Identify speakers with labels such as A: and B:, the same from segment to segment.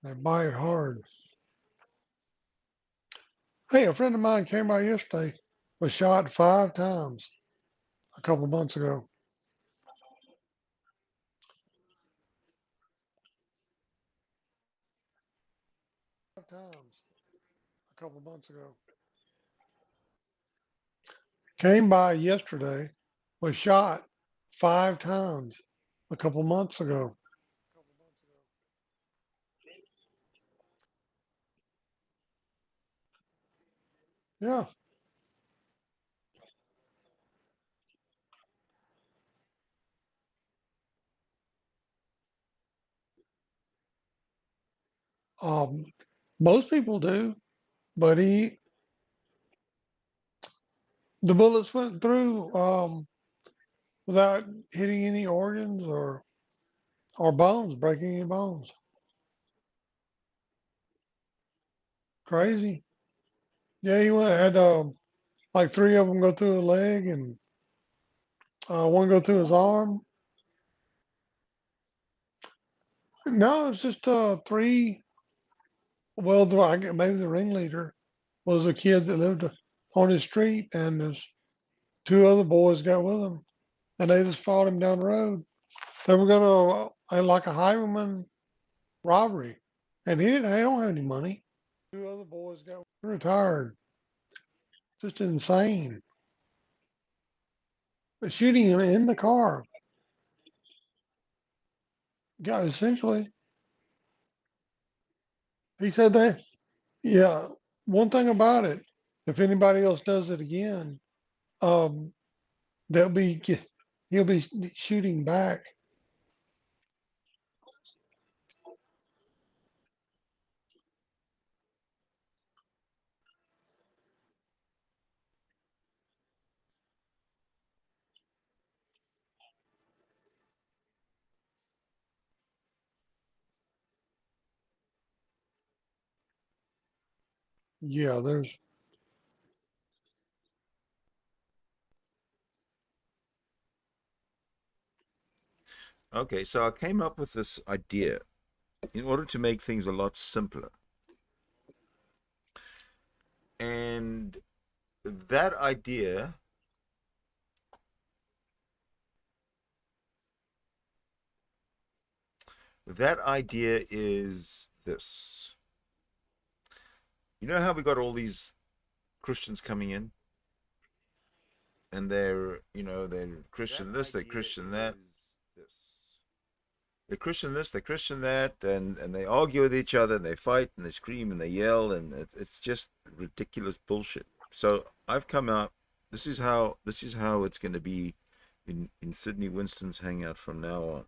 A: They bite hard. Hey, a friend of mine came by yesterday, was shot 5 times a couple of months ago. 5 times a couple of months ago. Came by yesterday, was shot 5 times a couple of months ago. Yeah. Um, most people do, but the bullets went through without hitting any organs or bones, breaking any bones. Crazy. Yeah, he went had like three of them go through his leg and one go through his arm. No, it's just three. Well, maybe the ringleader was a kid that lived on his street, and his two other boys got with him, and they just fought him down the road. They were gonna like a highwayman robbery, and he don't have any money. Two other boys got retired. Just insane. But shooting him in the car. Yeah, essentially, he said that. Yeah, one thing about it, if anybody else does it again, um, they'll be he'll be shooting back. Yeah, there's
B: Okay, so I came up with this idea in order to make things a lot simpler. And that idea, that idea is this. You know how we got all these Christians coming in and they're Christian this, they're Christian that. They're Christian this, they're Christian that, and they argue with each other, and they fight, and they scream, and they yell, and it's just ridiculous bullshit. So I've come out. This is how it's going to be in Sydney Winston's hangout from now on.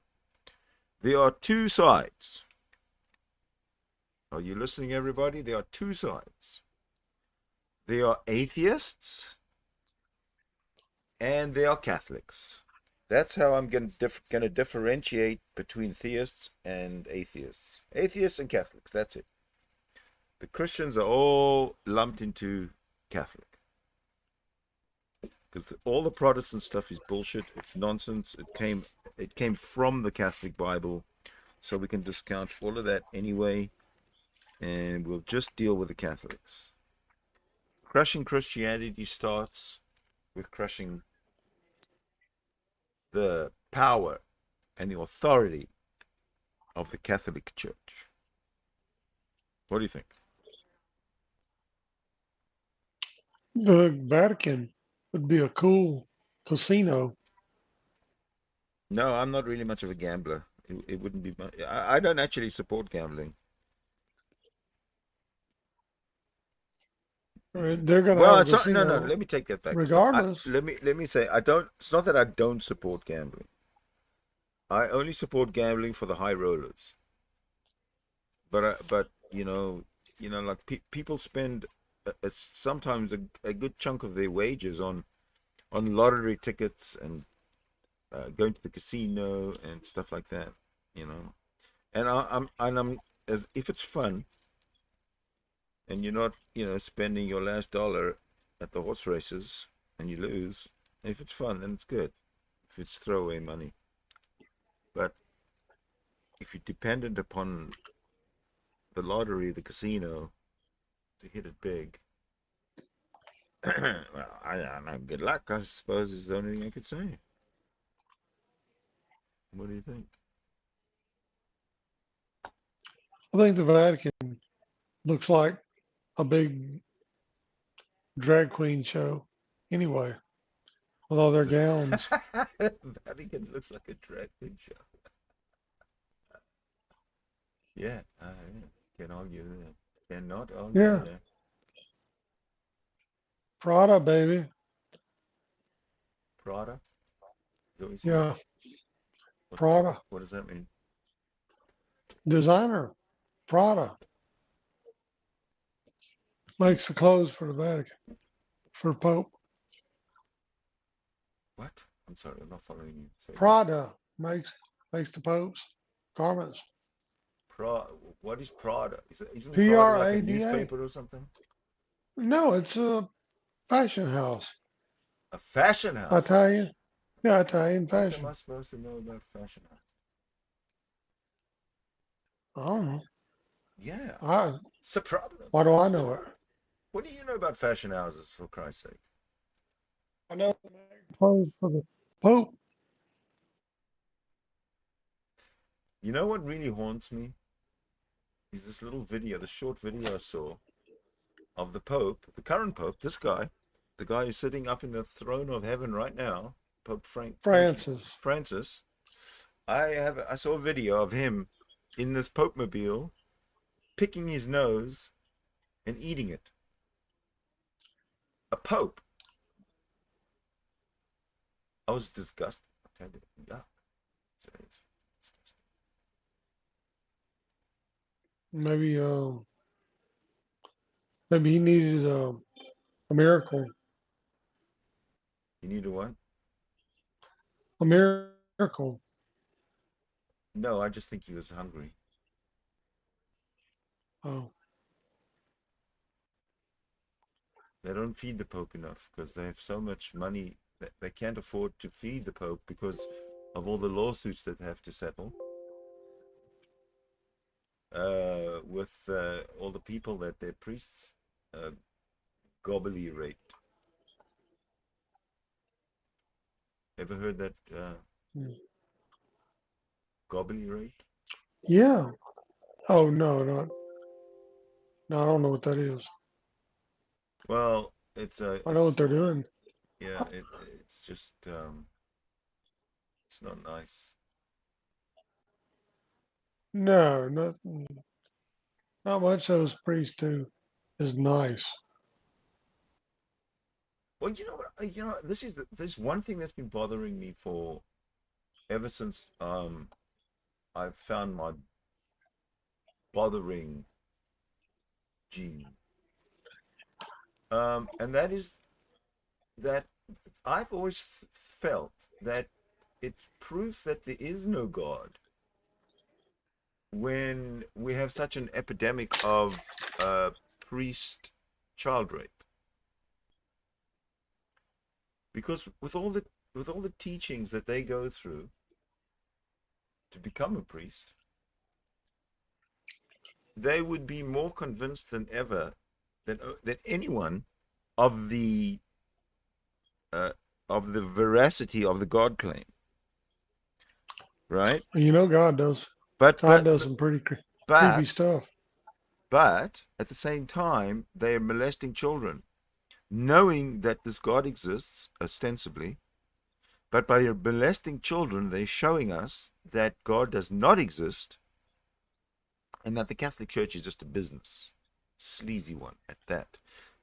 B: There are two sides. Are you listening, everybody? There are two sides. There are atheists, and there are Catholics. That's how I'm going to differentiate between theists and atheists. Atheists and Catholics. That's it. The Christians are all lumped into Catholic because all the Protestant stuff is bullshit. It's nonsense. It came from the Catholic Bible, so we can discount all of that anyway, and we'll just deal with the Catholics. Crushing Christianity starts with crushing the power and the authority of the Catholic Church. What do you think?
A: the Vatican would be a cool casino.
B: No, I'm not really much of a gambler. It wouldn't be. I don't actually support gambling.
A: They're gonna
B: Well,
A: have a
B: it's not. No, no.
A: casino
B: Let me take that back.
A: regardless.
B: Let me say I don't. It's not that I don't support gambling. I only support gambling for the high rollers. But like people spend sometimes a good chunk of their wages on lottery tickets and going to the casino and stuff like that. You know, and I'm as if it's fun and you're not spending your last dollar at the horse races and you lose. If it's fun, then it's good. If it's throwaway money, but if you're dependent upon the lottery, the casino, to hit it big. Well, I don't know. Good luck, I suppose, is the only thing I could say. What do you think?
A: I think the Vatican looks like a big drag queen show anyway, with all their gowns.
B: Vatican looks like a drag queen show. Yeah, can't argue there. Cannot argue
A: Yeah,
B: there.
A: Prada, baby.
B: Prada? Is that what you said?
A: Yeah,
B: What,
A: Prada.
B: what does that mean?
A: Designer, Prada. Makes the clothes for the Vatican, for Pope.
B: What? I'm sorry, I'm not following you. Say again.
A: Prada makes the Pope's garments.
B: Pra. What is Prada? Isn't
A: P
B: Prada
A: R
B: like a
A: A D A.
B: newspaper or something?
A: No, it's a fashion house.
B: A fashion house.
A: Italian. Yeah, Italian
B: What am I
A: fashion.
B: supposed to know about fashion house?
A: I don't know.
B: Yeah,
A: I
B: it's a problem.
A: Why do I know it?
B: What do you know about fashion houses, for Christ's sake?
A: I know they make clothes for the Pope.
B: You know what really haunts me? Is this little video, the short video I saw of the Pope, the current Pope, this guy, the guy who's sitting up in the throne of heaven right now, Pope
A: Francis.
B: Francis. I saw a video of him in this Pope mobile picking his nose and eating it. A Pope. I was disgusted. I tell you, yuck.
A: Maybe maybe he needed a miracle.
B: You need a what?
A: A miracle.
B: No, I just think he was hungry.
A: Oh,
B: They don't feed the Pope enough because they have so much money that they can't afford to feed the Pope because of all the lawsuits that they have to settle with all the people that their priests uh, gobbly raped. Ever heard that
A: hmm.
B: gobbly rape?
A: Yeah. Oh no, not no. I don't know what that is.
B: Well,
A: I know what they're doing.
B: yeah, it's just it's not nice.
A: No, not much those priests do is nice.
B: Well, you know what? This one thing that's been bothering me for ever since I've found my bothering gene. And that is that I've always felt that it's proof that there is no God when we have such an epidemic of priest child rape. Because with all the teachings that they go through to become a priest, they would be more convinced than ever that anyone of the uh, of the veracity of the God claim, right?
A: You know, God does.
B: But
A: God does some pretty creepy
B: but
A: stuff.
B: but at the same time, they are molesting children, knowing that this God exists ostensibly. But by molesting children, they're showing us that God does not exist, and that the Catholic Church is just a business, sleazy one at that.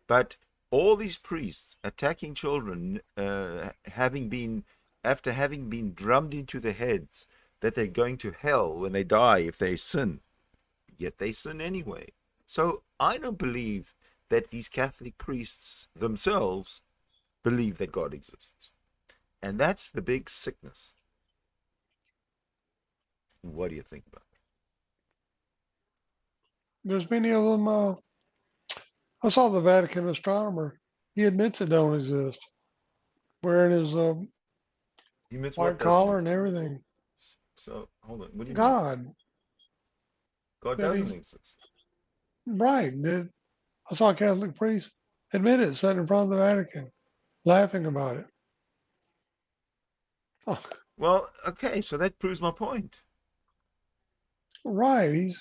B: But all these priests attacking children, after having been drummed into their heads that they're going to hell when they die if they sin, yet they sin anyway. So I don't believe that these Catholic priests themselves believe that God exists. And that's the big sickness. What do you think about it?
A: There's many of them. I saw the Vatican astronomer. He admits it don't exist. Wearing his
B: He admits what
A: white
B: doesn't
A: collar and
B: exist.
A: everything.
B: So hold on. What do you mean?
A: God
B: God
A: that
B: doesn't
A: he's
B: exist.
A: Right. I saw a Catholic priest admit it, sitting in front of the Vatican, laughing about it. Oh,
B: Well, okay, so that proves my point.
A: right.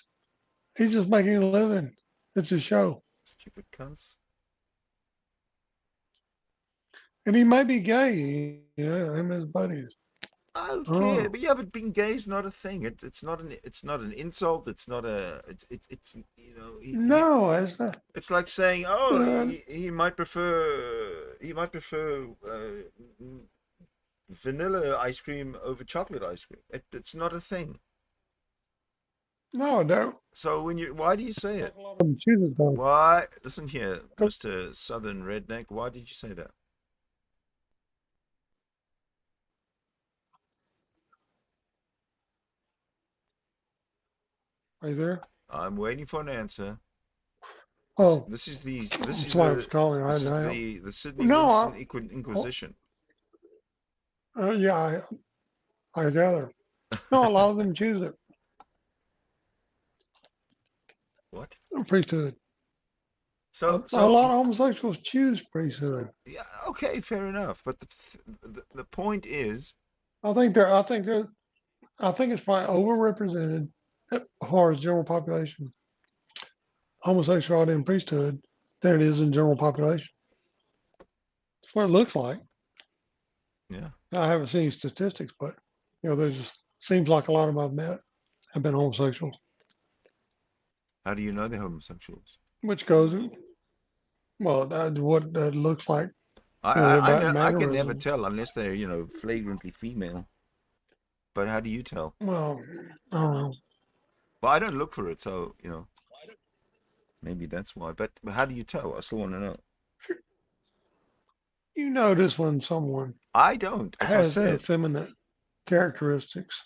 A: He's just making a living. It's a show.
B: Stupid cunts.
A: And he may be gay, him and his buddies.
B: I don't
A: I don't
B: care,
A: know.
B: but yeah, but being gay is not a thing. It's not an insult. It's not a it's you know
A: No, it's not.
B: it's like saying, oh,
A: Uh,
B: he might prefer vanilla ice cream over chocolate ice cream. It's not a thing.
A: no, don't.
B: So why do you say it?
A: Like a lot of them chooses God.
B: Why? Listen here,
A: 'Cause-
B: Mr. Southern Redneck. Why did you say that?
A: Are you there?
B: I'm waiting for an answer.
A: Oh, somebody was calling. I
B: This
A: had
B: is
A: to help.
B: the Sydney Winston
A: No, oh,
B: Inquisition.
A: yeah, I gather. No, a lot of them choose it.
B: What?
A: Priesthood.
B: So
A: A
B: so
A: lot of homosexuals choose priesthood.
B: yeah, okay, fair enough. But the point is,
A: I think they're. I think they're. I think it's probably overrepresented as far as general population, homosexuality in priesthood, than it is in general population. That's what it looks like.
B: yeah.
A: I haven't seen statistics, but there's just seems like a lot of them I've met have been homosexuals,
B: How do you know they're homosexuals?
A: which goes well. That's what that looks like. Their
B: I know I can never
A: mannerisms.
B: tell unless they're flagrantly female. But how do you tell?
A: Well, I don't know.
B: Well, I don't look for it, so maybe that's why. But how do you tell? I still want to know.
A: You notice when someone
B: I don't, as I
A: has
B: said.
A: effeminate characteristics.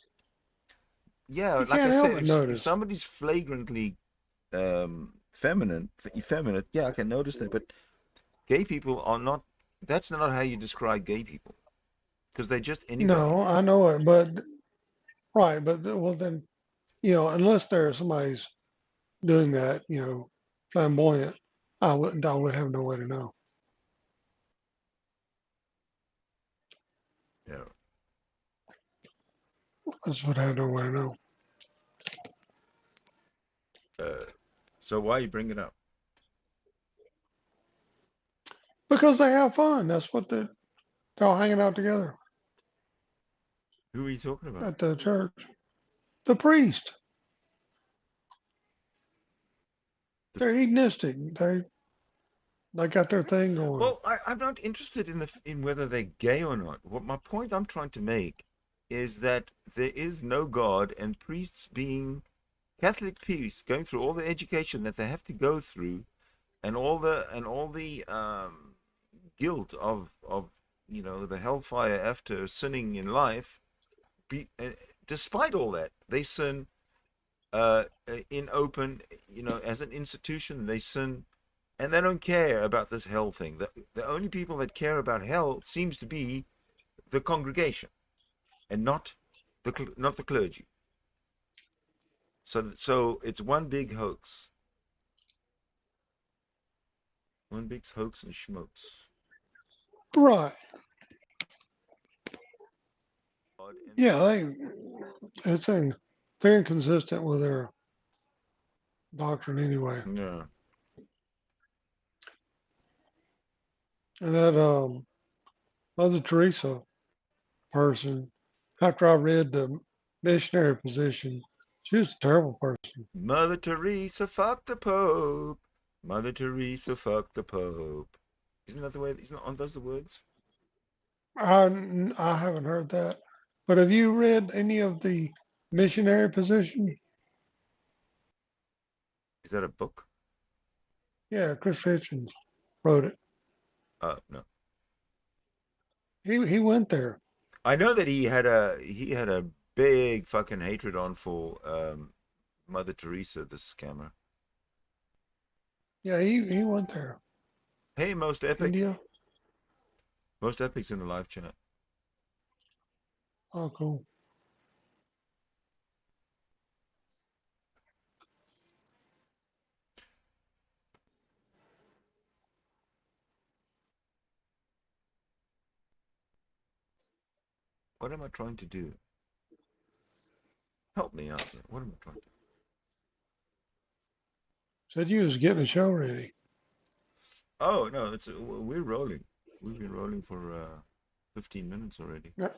B: Yeah,
A: You
B: like I
A: can't help
B: said,
A: but
B: if
A: notice.
B: somebody's flagrantly effeminate, yeah, I can notice that. But gay people are not. That's not how you describe gay people, because they're just anybody.
A: No, I know it, but right, but well then, unless there's somebody's doing that, flamboyant, I would have no way to know.
B: Yeah.
A: That's what I have no way to know.
B: Uh, so why you bring it up?
A: Because they have fun. That's what they're all hanging out together
B: Who are you talking about?
A: at the church. The priest,
B: The,
A: they're hedonistic. They got their thing going.
B: well, I'm not interested in whether they're gay or not. What my point I'm trying to make is that there is no God, and priests being Catholic priests going through all the education that they have to go through, and all the guilt of the hellfire after sinning in life. Despite all that, they sin in open. As an institution, they sin, and they don't care about this hell thing. The only people that care about hell seems to be the congregation, and not the clergy. So it's one big hoax, one big hoax and schmokes.
A: Right.
B: And
A: Yeah, it's very inconsistent with their doctrine anyway.
B: yeah,
A: And that Mother Teresa person, after I read the missionary position, she was a terrible person.
B: Mother Teresa fuck the Pope. Mother Teresa fuck the Pope. Isn't that the way? Aren't those the words?
A: I haven't heard that. But have you read any of the missionary position?
B: Is that a book?
A: Yeah, Chris Hitchens wrote it.
B: No.
A: He went there.
B: I know that he had a big fucking hatred on for Mother Teresa, the scammer.
A: Yeah, he went there.
B: Hey,
A: India.
B: most epic's in the live chat.
A: Oh, cool.
B: What am I trying to do? Help me out here. What am I trying to do?
A: Said you was getting a show ready.
B: Oh no, it's we're rolling. We've been rolling for 15 minutes already.
A: Yeah.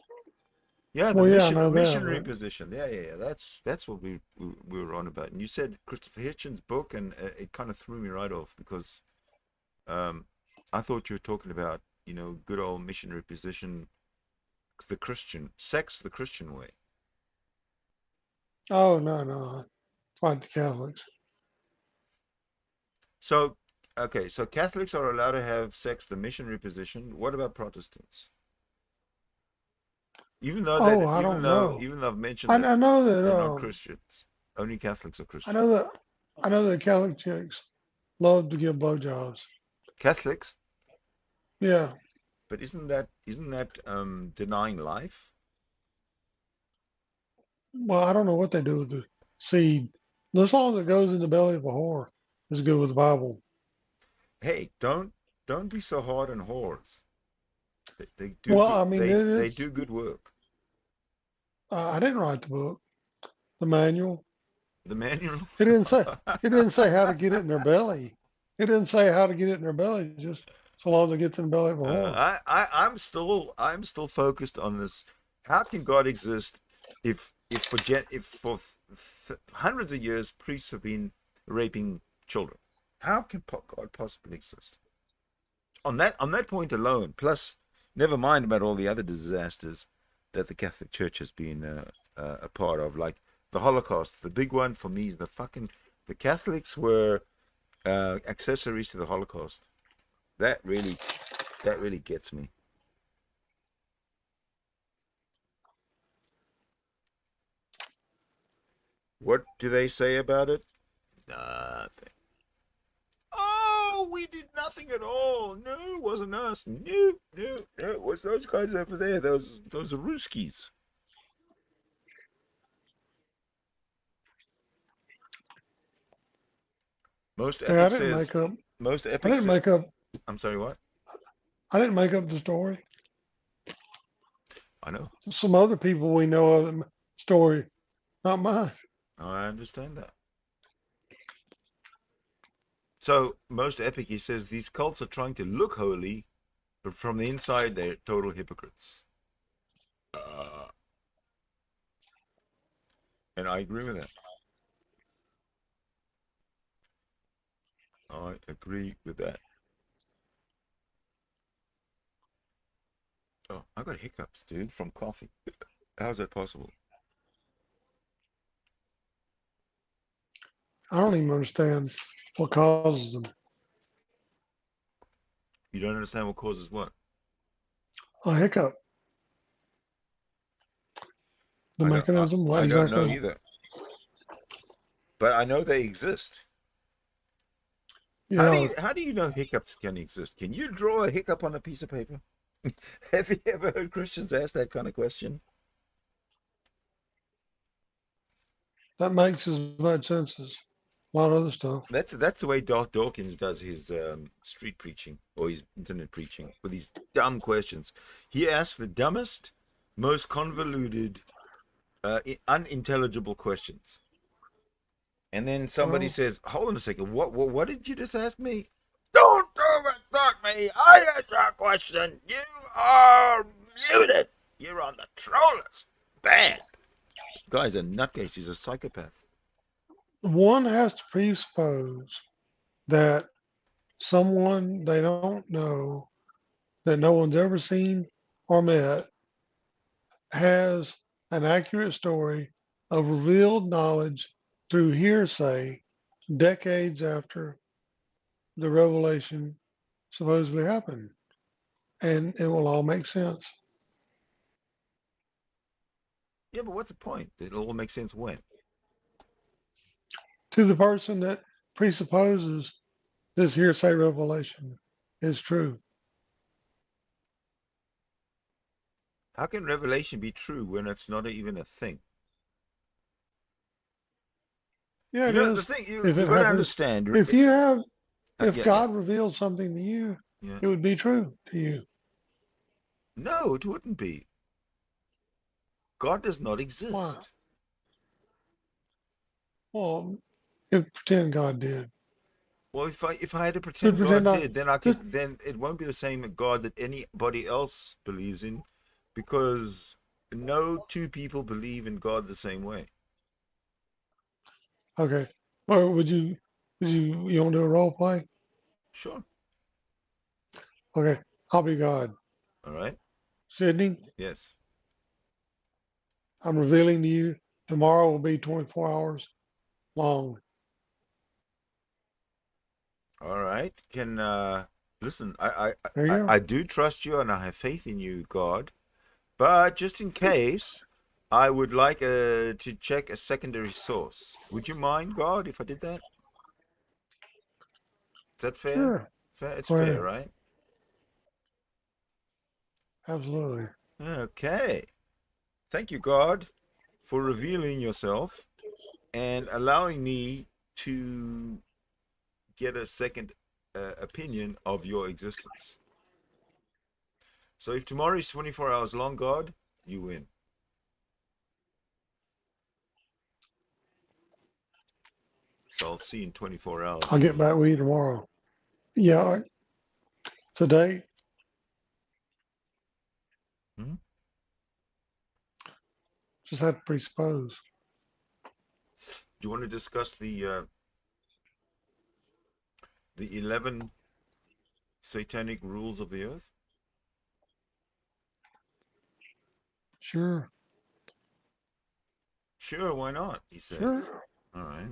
B: Yeah, the
A: Well, yeah, I know that,
B: missionary
A: but
B: position. Yeah. That's what we were on about. And you said Christopher Hitchens' book, and it kind of threw me right off because um, I thought you were talking about good old missionary position, the Christian sex, the Christian way.
A: oh no, no, fight the Catholics.
B: So okay, so Catholics are allowed to have sex, the missionary position. What about Protestants?
A: Oh, I don't know.
B: Even though I've mentioned
A: I,
B: that
A: I know that
B: they're not Christians, only Catholics are
A: I know
B: Christians.
A: that I know that Catholic chicks love to give blowjobs.
B: Catholics,
A: Yeah.
B: but isn't that denying life?
A: Well, I don't know what they do with the seed. As long as it goes in the belly of a whore, is good with the Bible.
B: Hey, don't be so hard on whores. They do
A: Well,
B: good.
A: I mean,
B: They
A: it's.
B: do good work.
A: I didn't write the book, the manual.
B: The manual.
A: It didn't say. It didn't say how to get it in their belly. It didn't say how to get it in their belly. Just so long as it gets in the belly of a whore.
B: I'm still focused on this. How can God exist if for hundreds of years priests have been raping children? How can God possibly exist? On that point alone, plus never mind about all the other disasters that the Catholic Church has been a part of, like the Holocaust. The big one for me is the Catholics were accessories to the Holocaust. That really that really gets me. What do they say about it? Nothing. Oh, we did nothing at all. No, it wasn't us. No. It was those guys over there. Those Ruskies. Most
A: Yeah, I
B: epic
A: didn't
B: says.
A: make up.
B: Most
A: I
B: epic
A: didn't
B: says.
A: make up.
B: I'm sorry. What?
A: I didn't make up the story.
B: I know.
A: Some other people we know of the story, not mine.
B: I understand that. So most epic, he says these cults are trying to look holy, but from the inside they're total hypocrites. Uh, and I agree with that. I agree with that. Oh, I got hiccups, dude, from coffee. How's that possible?
A: I don't even understand what causes them.
B: You don't understand what causes what?
A: A hiccup, the
B: I don't. I,
A: mechanism, what
B: I don't know
A: exactly?
B: either, but I know they exist. How do
A: Yeah,
B: you how do you know hiccups can exist? Can you draw a hiccup on a piece of paper? Have you ever heard Christians ask that kind of question?
A: that makes as much sense as a lot of other stuff.
B: That's the way Darth Dawkins does his street preaching or his internet preaching with these dumb questions. He asks the dumbest, most convoluted, unintelligible questions, and then somebody
A: Well,
B: says, "Hold on a second, what did you just ask me?" Don't overtalk me. I asked you a question. You are muted. You're on the troll list. Bad. Guy's a nutcase. He's a psychopath.
A: one has to presuppose that someone they don't know, that no one's ever seen or met, has an accurate story of revealed knowledge through hearsay decades after the revelation supposedly happened. And it will all make sense
B: Yeah, but what's the point? It'll all make sense when.
A: to the person that presupposes this hearsay revelation is true.
B: How can revelation be true when it's not even a thing?
A: Yeah,
B: You
A: it
B: know the
A: is.
B: thing
A: If
B: you
A: it
B: got to
A: happens,
B: understand.
A: if you have, if
B: Yeah,
A: God revealed something to you,
B: yeah.
A: it would be true to you.
B: No, it wouldn't be. God does not
A: Why?
B: exist.
A: Well, if pretend God did.
B: Well, if I had to
A: Just
B: pretend
A: pretend
B: God
A: I
B: did, then I
A: just
B: could then it won't be the same God that anybody else believes in, because no two people believe in God the same way.
A: okay. Or would you want to do a role play?
B: Sure.
A: Okay. I'll be God.
B: All right.
A: Sydney,
B: Yes.
A: I'm revealing to you tomorrow will be 24 hours long.
B: All right. Can listen,
A: There you
B: I
A: go.
B: do trust you and I have faith in you, God. But just in case, I would like to check a secondary source. Would you mind, God, if I did that? Is that fair?
A: Sure.
B: Fair? It's
A: Go
B: fair,
A: ahead.
B: right?
A: Absolutely.
B: Okay. Thank you, God, for revealing yourself and allowing me to get a second opinion of your existence. So if tomorrow is 24 hours long, God, you win. So I'll see you in 24 hours
A: I'll
B: and
A: get
B: we'll.
A: back with you tomorrow. Yeah. Today,
B: Hmm?
A: just have to presuppose.
B: Do you want to discuss the 11 satanic rules of the earth?
A: Sure.
B: Sure, why not? He says.
A: Sure.
B: All right.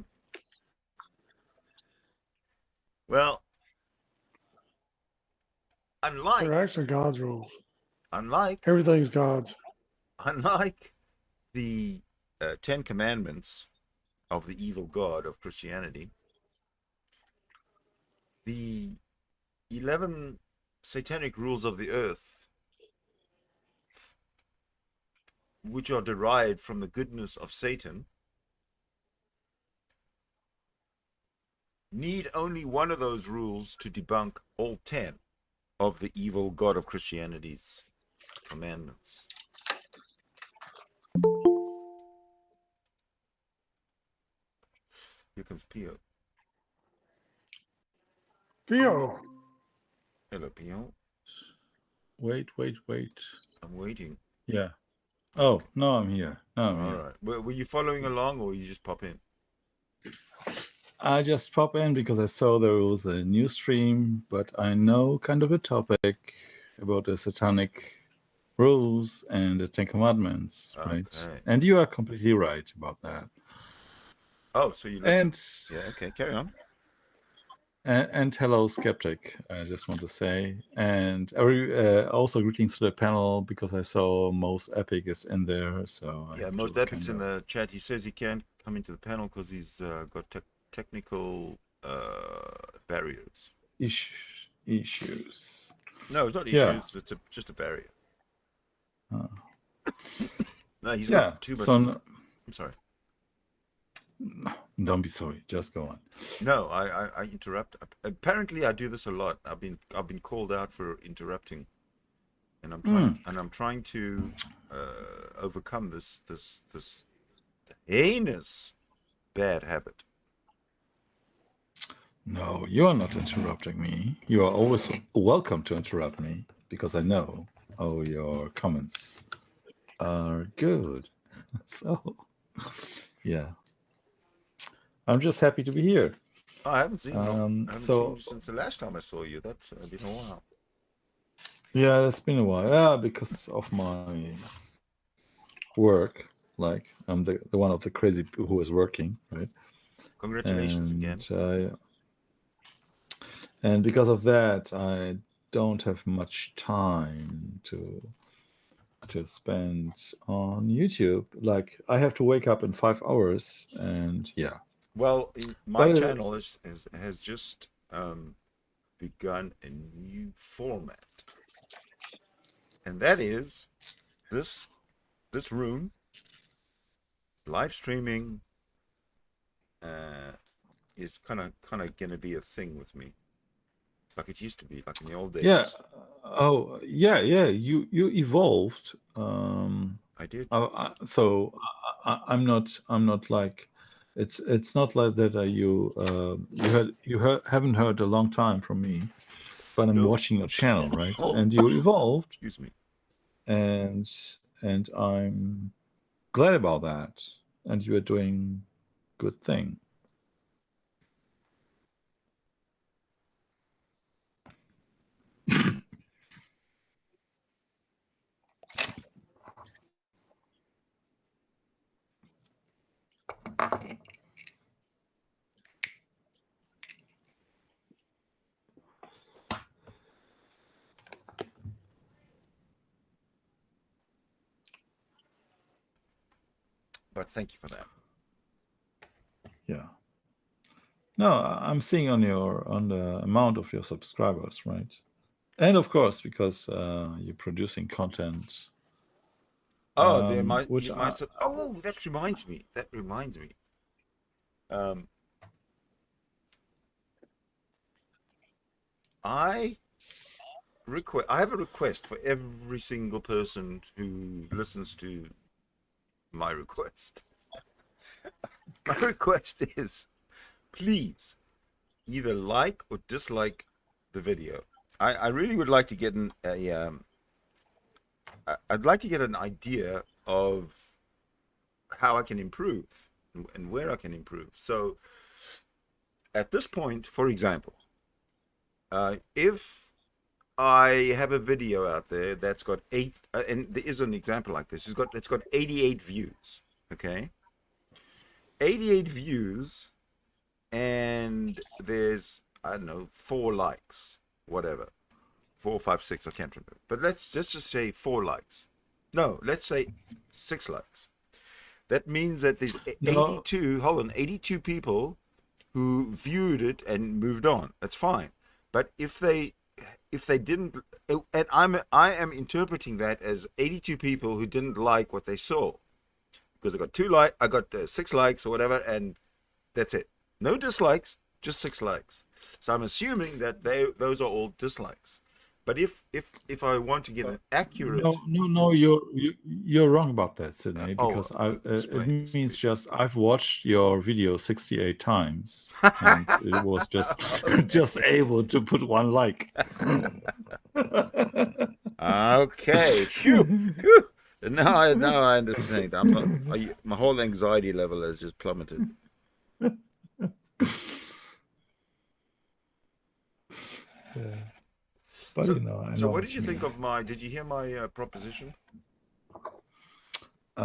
B: Well,
A: They're
B: unlike
A: actually God's rules.
B: unlike
A: Everything's God's.
B: unlike the 10 commandments of the evil god of Christianity, the 11 satanic rules of the earth, which are derived from the goodness of Satan, need only one of those rules to debunk all 10 of the evil god of Christianity's commandments. Here comes Pio.
A: Theo,
B: Hello, Pio.
C: Wait.
B: I'm waiting.
C: Yeah.
B: Okay.
C: Oh, no, I'm here. No, I'm
B: All
C: here.
B: right. Were you following along, or you just pop in?
C: I just pop in because I saw there was a new stream, but I know kind of a topic about the satanic rules and the Ten Commandments, right?
B: Okay.
C: And you are completely right about that.
B: Oh, so you listen?
C: And
B: Yeah. Okay. Carry on.
C: and hello, skeptic. I just want to say, and also greetings to the panel because I saw most epic is in there, so I
B: Yeah.
C: have
B: Most
C: to
B: epics
C: kind
B: in
C: of.
B: the chat. He says he can't come into the panel because he's got technical barriers.
C: Issues.
B: No, it's not
C: Yeah.
B: issues. It's just a barrier.
C: Uh,
B: No, he's got
C: yeah.
B: too much.
C: So
B: I'm sorry.
C: don't be sorry. Just go on.
B: No, I interrupt. Apparently, I do this a lot. I've been called out for interrupting, and I'm trying to overcome this heinous bad habit.
C: No, you are not interrupting me. You are always welcome to interrupt me because I know all your comments are good. So, yeah, I'm just happy to be here.
B: Oh, I haven't seen you. I haven't seen
C: So
B: you since the last time I saw you. That's been a while.
C: yeah, it's been a while. Yeah, because of my work. Like I'm the one of the crazy people who is working, right?
B: Congratulations again.
C: And because of that, I don't have much time to spend on YouTube. Like I have to wake up in 5 hours, and yeah.
B: Well, my
C: But
B: channel has just begun a new format, and that is this room live streaming is kind of gonna be a thing with me, like it used to be, like in the old days.
C: yeah, oh yeah. You evolved
B: I did.
C: So I'm not. I'm not like. It's not like that. Haven't heard a long time from me, but I'm
B: No.
C: watching your channel, right?
B: Oh,
C: And you evolved,
B: excuse me.
C: and I'm glad about that. And you are doing good thing.
B: But thank you for that.
C: Yeah. No, I'm seeing on the amount of your subscribers, right? And of course, because you're producing content,
B: Oh, there might
C: which
B: you might say, oh, that reminds me. That reminds me. Um, I I have a request for every single person who listens to my request. My request is, please either like or dislike the video. I really would like to get I'd like to get an idea of how I can improve and where I can improve. So at this point, for example, if I have a video out there that's got and there is an example like this. It's got 88 views. Okay, 88 views, and there's, I don't know, 4 likes, whatever, 4, 5, 6. I can't remember. But let's just say 4 likes. No, let's say 6 likes. That means that there's
C: no,
B: 82. Hold on, 82 people who viewed it and moved on. That's fine. But if they didn't, and I am interpreting that as 82 people who didn't like what they saw, because I got 6 likes or whatever, and that's it. No dislikes, just 6 likes. So I'm assuming that those are all dislikes. But if I want to get an accurate,
C: no, you're wrong about that, Sydney. Because
B: explain,
C: it means
B: please.
C: just I've watched your video 68 times, and it was just just able to put 1 like.
B: Okay, phew, phew. Now I understand. I'm not. My whole anxiety level has just plummeted.
C: Yeah. But
B: So,
C: I
B: so
C: know
B: what
C: what
B: did you
C: you
B: think
C: mean.
B: of my? Did you hear my proposition?
C: No,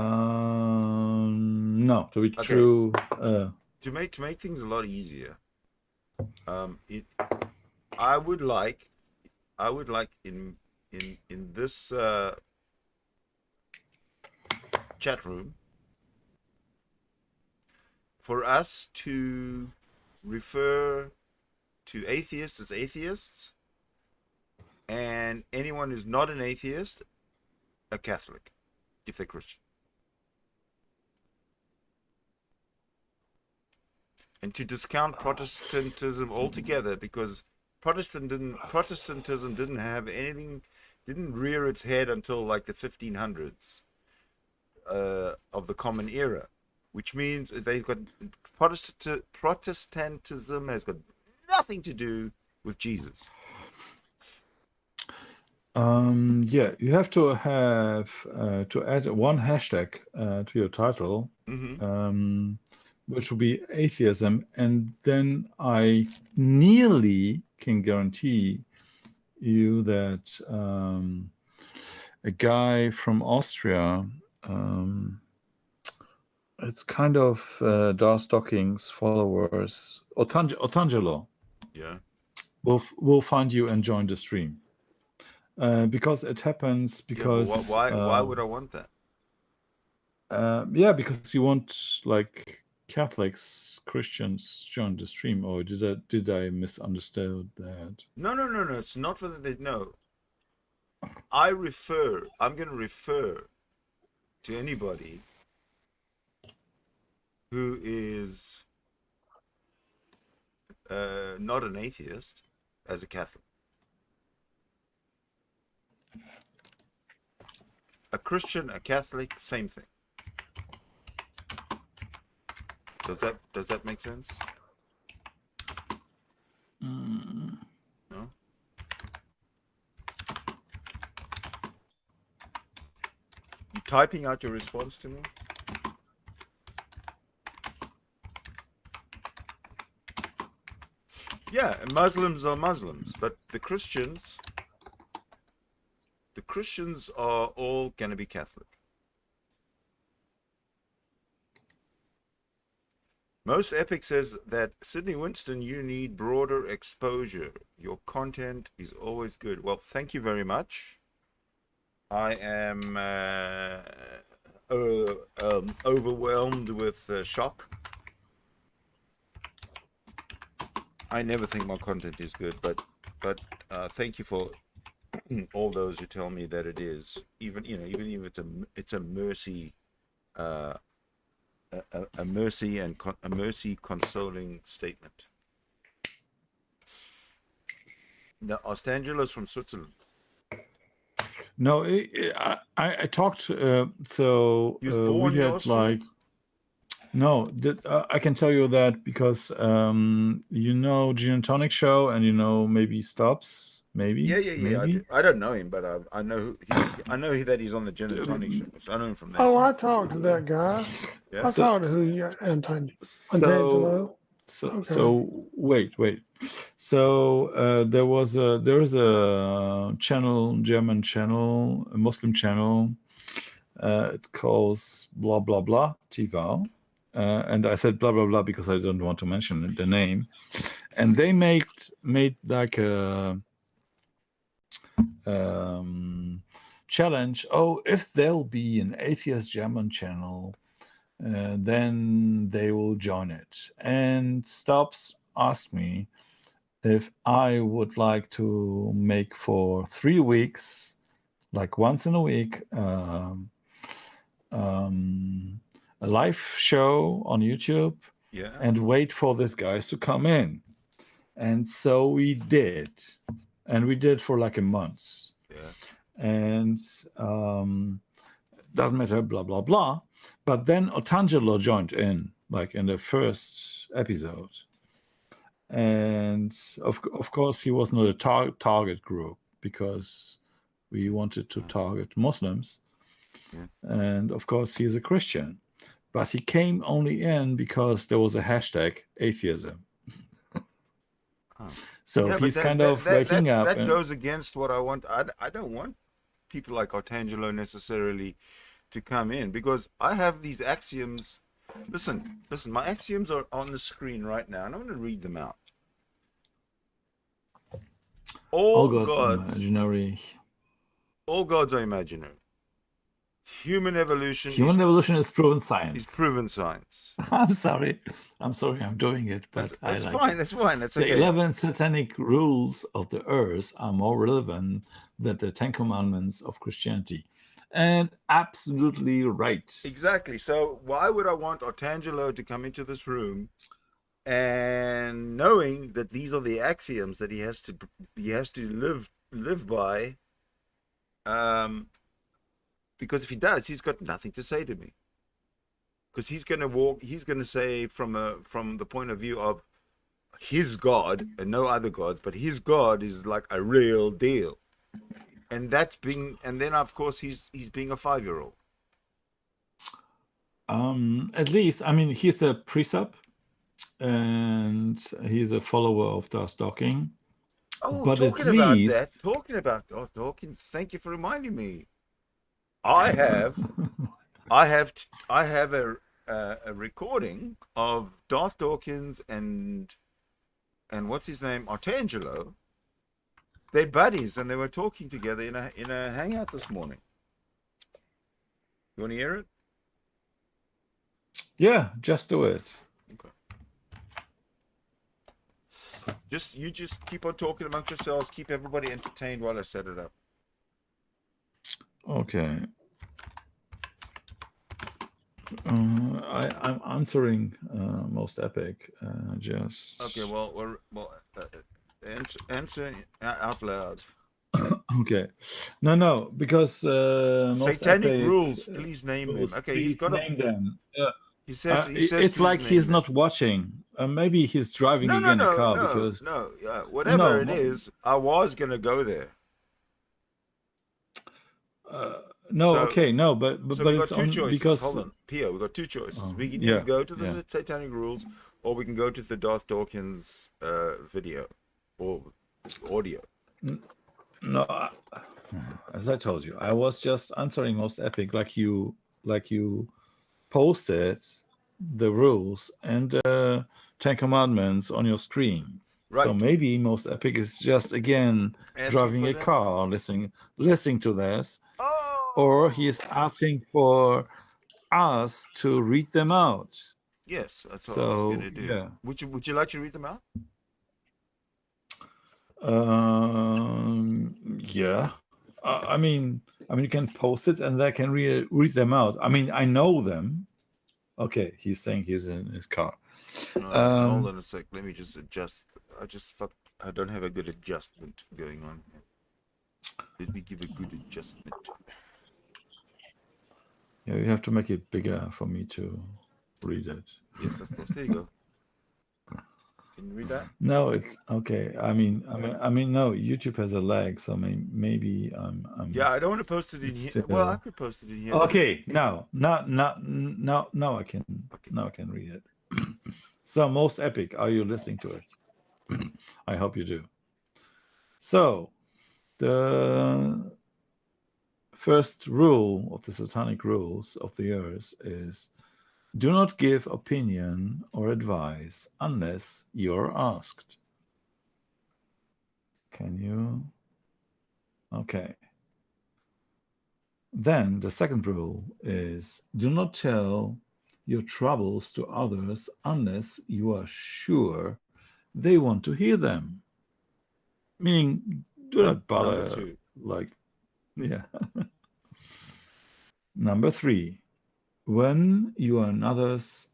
C: to be
B: Okay,
C: true,
B: to make things a lot easier, it I would like in this chat room for us to refer to atheists as atheists, and anyone who's not an atheist a Catholic, if they're Christian, and to discount Protestantism altogether, because Protestantism didn't have anything, didn't rear its head until like the 1500s of the Common Era, which means they've got Protestantism has got nothing to do with Jesus.
C: yeah, you have to add one hashtag to your title,
B: Mm-hmm.
C: which will be atheism, and then I nearly can guarantee you that a guy from Austria, it's kind of Dar Stockings followers, Otangelo,
B: Yeah.
C: will find you and join the stream. Because it happens
B: Yeah, but
C: because
B: why would I want that?
C: yeah, because you want like Catholics, Christians join the stream, or did I misunderstand that?
B: No, no, no, no. It's not for that. No, I'm going to refer to anybody who is not an atheist as a Catholic. a Christian, a Catholic, same thing. Does that make sense?
C: Mm.
B: No. You typing out your response to me? Yeah, Muslims are Muslims, but the Christians are all going to be Catholic. Most Epic says that Sydney Winston, you need broader exposure. Your content is always good. Well, thank you very much. I am overwhelmed with shock. I never think my content is good, but thank you for all those who tell me that it is. Even if it's a mercy, a mercy and a mercy consoling statement. Now, Ostangela's from Switzerland.
C: No, I talked. So
B: He was born
C: we
B: in
C: had
B: Austria?
C: no. I can tell you that because you know Gin and Tonic Show, and you know maybe Stops, maybe.
B: Yeah. I don't know him, but I know I know that he's on the Gin and Tonic Show. So I know him from that.
A: Oh, I talked to that guy.
B: Yeah.
A: I talked to Antangelo.
C: So wait. So there is a channel, German channel, a Muslim channel. It calls blah blah blah TV, and I said blah blah blah because I don't want to mention the name. And they made like a challenge. Oh, if there'll be an atheist German channel, then they will join it. And Stops asked me if I would like to make for 3 weeks, like once in a week, a live show on YouTube,
B: Yeah.
C: and wait for these guys to come in. And so we did. And we did for like a month.
B: Yeah.
C: And doesn't matter, blah, blah, blah. But then Otangelo joined in, like in the first episode. And of course, he was not a target group because we wanted to target Muslims.
B: Yeah.
C: And of course, he's a Christian. But he came only in because there was a hashtag atheism. So
B: yeah,
C: he's kind of waking up.
B: That goes against what I want. I don't want people like Artangelo necessarily to come in because I have these axioms. Listen, my axioms are on the screen right now, and I'm going to read them out. All gods are imaginary. All gods are imaginary. Human evolution
C: is proven science.
B: Is proven science.
C: I'm sorry I'm doing it, but
B: that's fine. That's fine. That's okay.
C: The 11 Satanic Rules of the Earth are more relevant than the 10 Commandments of Christianity. And absolutely right.
B: Exactly. So why would I want Artangelo to come into this room and knowing that these are the axioms that he has to live by? Because if he does, he's got nothing to say to me. Because he's going to say from the point of view of his God and no other gods, but his God is like a real deal. And then of course he's being a 5-year-old.
C: At least, I mean, he's a precept and he's a follower of Das Docking.
B: Oh,
C: but
B: talking about Dawkins, thank you for reminding me. I have a recording of Darth Dawkins and what's his name, Artangelo. They're buddies, and they were talking together in a hangout this morning. You want to hear it?
C: Yeah, just do it.
B: Okay. You just keep on talking amongst yourselves. Keep everybody entertained while I set it up.
C: Okay. I'm answering most epic. Just
B: okay. Well, answer out loud.
C: Okay. No, because most
B: Satanic
C: epic
B: rules. Please name them.
C: rules,
B: Okay, he's
C: please
B: got a.
C: name them.
B: He says. He says.
C: It's
B: Please
C: like
B: name
C: he's
B: them.
C: not watching. Maybe he's driving again a car because
B: No.
C: no,
B: Whatever it is, I was gonna go there.
C: no.
B: So,
C: Okay, no, but
B: so we got
C: it's
B: two
C: on
B: choices.
C: because
B: Hold on, Pio. We got two choices. We can either
C: yeah,
B: go to the
C: yeah.
B: Satanic Rules, or we can go to the Darth Dawkins video or audio.
C: No, as I told you, I was just answering most epic, like you posted the rules and Ten Commandments on your screen.
B: Right.
C: So maybe most epic is just again
B: Asking
C: driving
B: for
C: a
B: them?
C: car, listening to this,
B: Oh.
C: or he is asking for us to read them out.
B: Yes, that's what I was
C: So
B: gonna do.
C: yeah.
B: Would you like to read them out?
C: Yeah. I mean, you can post it and I can read them out. I mean, I know them. Okay, he's saying he's in his car.
B: Hold on a sec. Let me just adjust. I don't have a good adjustment going on. Let me give a good adjustment.
C: Yeah, you have to make it bigger for me to read it.
B: Yes, of course. There you go. Can you read that?
C: No, it's okay. I mean, no. YouTube has a lag, so maybe
B: Yeah, I don't want to post it in here. Well, I could post it in here.
C: Okay, now I can.
B: Okay.
C: Now I can read it. So, most epic. Are you listening to it? I hope you do. So, the first rule of the Satanic Rules of the Earth is: do not give opinion or advice unless you're asked. Can you? Okay. Then the second rule is: do not tell your troubles to others unless you are sure they want to hear them. Meaning, do not bother.
B: Number 2.
C: Like, yeah. Number 3, when you are another's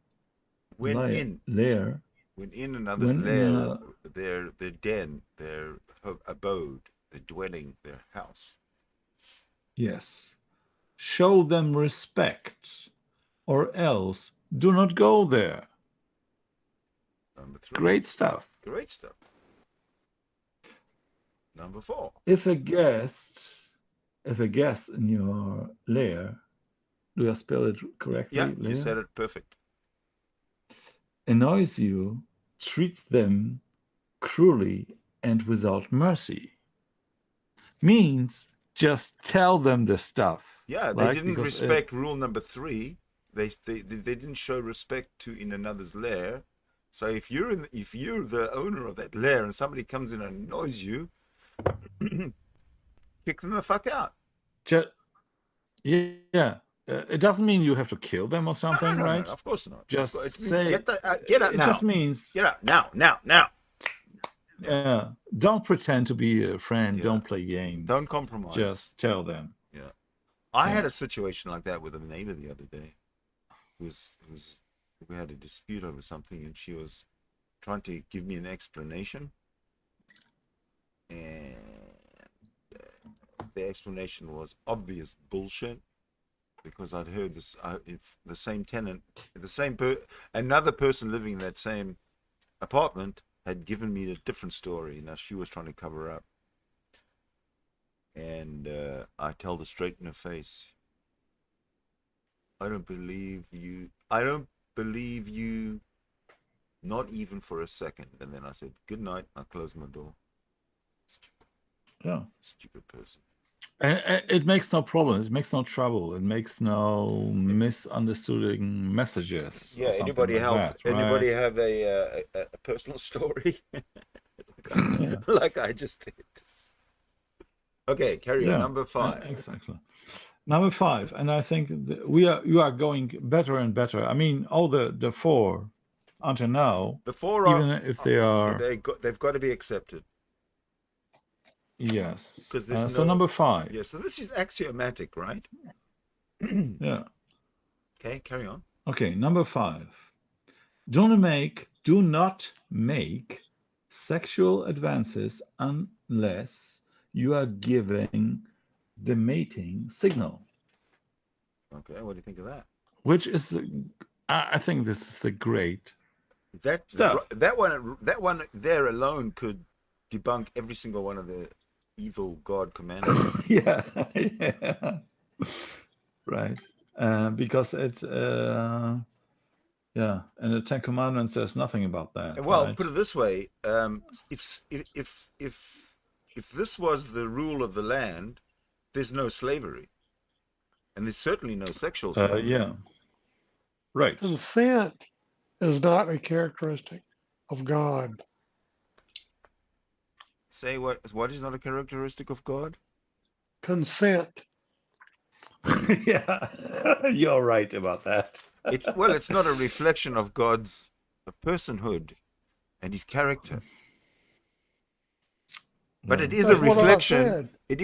C: lair,
B: when in another's lair, their den, their abode, their dwelling, their house.
C: Yes. Show them respect, or else do not go there.
B: Number 3.
C: Great stuff.
B: Great stuff. Number 4.
C: If a guest in your lair, do I spell it correctly?
B: Yeah,
C: lair?
B: You said it perfect.
C: Annoys you, treat them cruelly and without mercy. Means just tell them the stuff.
B: Yeah, they didn't respect rule number 3. They didn't show respect to in another's lair. So if you're the owner of that lair and somebody comes in and annoys you, kick them the fuck out.
C: Yeah. It doesn't mean you have to kill them or something, right?
B: No, of course not.
C: Just say
B: get out now.
C: It just means
B: get out now.
C: Yeah. Don't pretend to be a friend. Yeah. Don't play games.
B: Don't compromise.
C: Just tell them.
B: Yeah. I had a situation like that with a neighbor the other day. We had a dispute over something, and she was trying to give me an explanation, and the explanation was obvious bullshit, because I'd heard this. If the same tenant, another person living in that same apartment had given me a different story. Now she was trying to cover up, and I told her straight in her face, I don't believe you, not even for a second. And then I said, good night. I closed my door. Stupid person.
C: And it makes no problem. It makes no trouble. It makes no misunderstanding messages.
B: Yeah. Anybody have a personal story? like I just did. Okay, carry on. Number 5.
C: Exactly. Number 5, and I think you are going better and better. I mean, all the 4 until now.
B: The 4
C: even if they are,
B: they've got to be accepted.
C: Yes.
B: Because
C: so number 5.
B: Yeah. So this is axiomatic, right?
C: Yeah.
B: Okay, carry on.
C: Okay, number 5. Do not make sexual advances unless you are giving the mating signal,
B: Okay, what do you think of that?
C: which is, I think this is a great
B: That
C: stuff.
B: that one there alone could debunk every single one of the evil God commandments.
C: Yeah, yeah, right. Because it, yeah, and the Ten Commandments, there's nothing about that.
B: Well,
C: right?
B: put it this way: if this was the rule of the land, there's no slavery, and there's certainly no sexual slavery.
C: Yeah, right.
A: Consent is not a characteristic of God.
B: Say what is not a characteristic of God?
A: Consent.
C: Yeah, you're right about that.
B: It's not a reflection of God's personhood and his character. But it is a
A: That's what I
B: reflection.
A: said.
B: It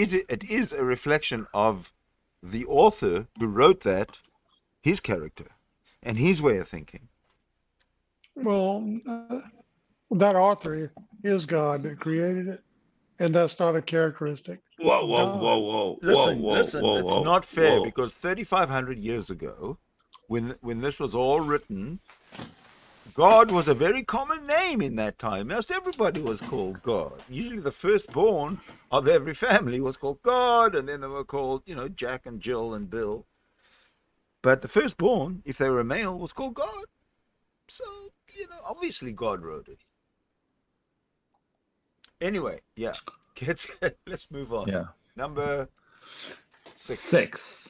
B: is a reflection of the author who wrote that, his character and his way of thinking.
A: Well, that author is God that created it, and that's not a characteristic.
C: Whoa,
A: of
C: whoa,
A: God.
C: whoa, whoa,
B: Listen,
C: whoa,
B: listen.
C: whoa,
B: It's
C: whoa,
B: not fair
C: whoa.
B: because 3,500 years ago, when this was all written, God was a very common name in that time. Most everybody was called God. Usually the firstborn of every family was called God, and then they were called, Jack and Jill and Bill. But the firstborn, if they were a male, was called God. So, obviously God wrote it. Anyway, yeah. Let's move on.
C: Yeah.
B: Number 6.
C: 6.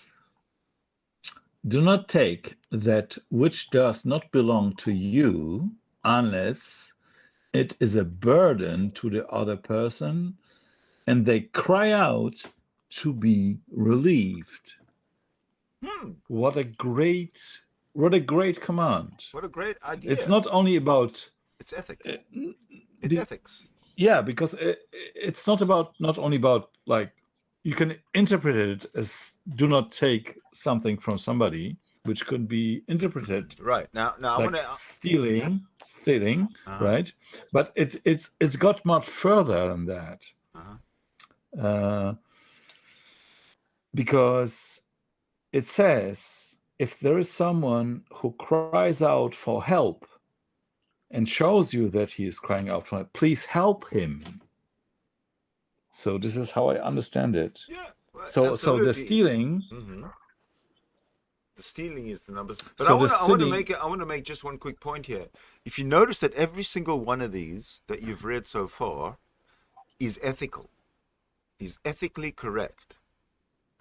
C: Do not take that which does not belong to you unless it is a burden to the other person and they cry out to be relieved. What a great command.
B: What a great idea.
C: It's not only about,
B: it's ethics. It's ethics.
C: Yeah, because it's not only about, like, you can interpret it as do not take something from somebody, which could be interpreted
B: right now like
C: I want to stealing, right? But it's got much further than that, because it says if there is someone who cries out for help and shows you that he is crying out for help, please help him. So this is how I understand it.
B: Yeah. Well,
C: so the stealing.
B: Mm-hmm. The stealing is the numbers. But
C: so
B: I want to make just one quick point here. If you notice that every single one of these that you've read so far is ethical, is ethically correct.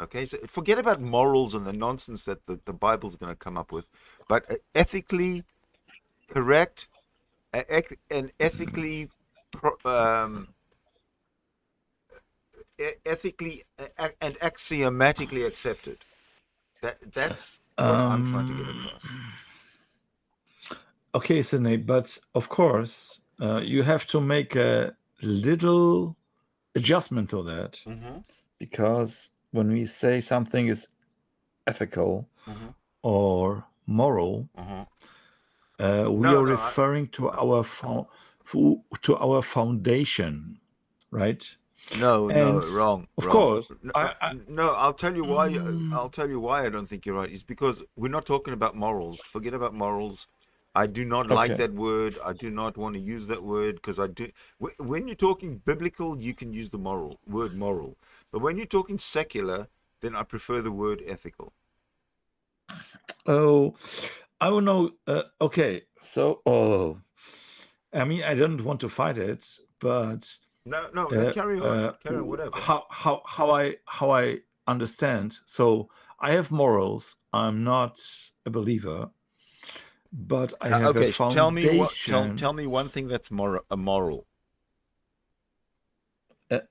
B: Okay, so forget about morals and the nonsense that the Bible's going to come up with, but ethically correct and ethically ethically and axiomatically accepted. That's what I'm trying to get across.
C: Okay, Sydney, but of course you have to make a little adjustment to that, because when we say something is ethical or moral, we are referring to our foundation, right?
B: No, wrong.
C: Of course.
B: I'll tell you why. I'll tell you why I don't think you're right. It's because we're not talking about morals. Forget about morals. I do not like that word. I do not want to use that word because I do. When you're talking biblical, you can use the word moral. But when you're talking secular, then I prefer the word ethical.
C: Oh, I don't know. Okay, so I mean, I don't want to fight it, but
B: no, carry on, whatever.
C: How I understand. So I have morals. I'm not a believer, but I have a foundation.
B: Tell me one thing that's a moral.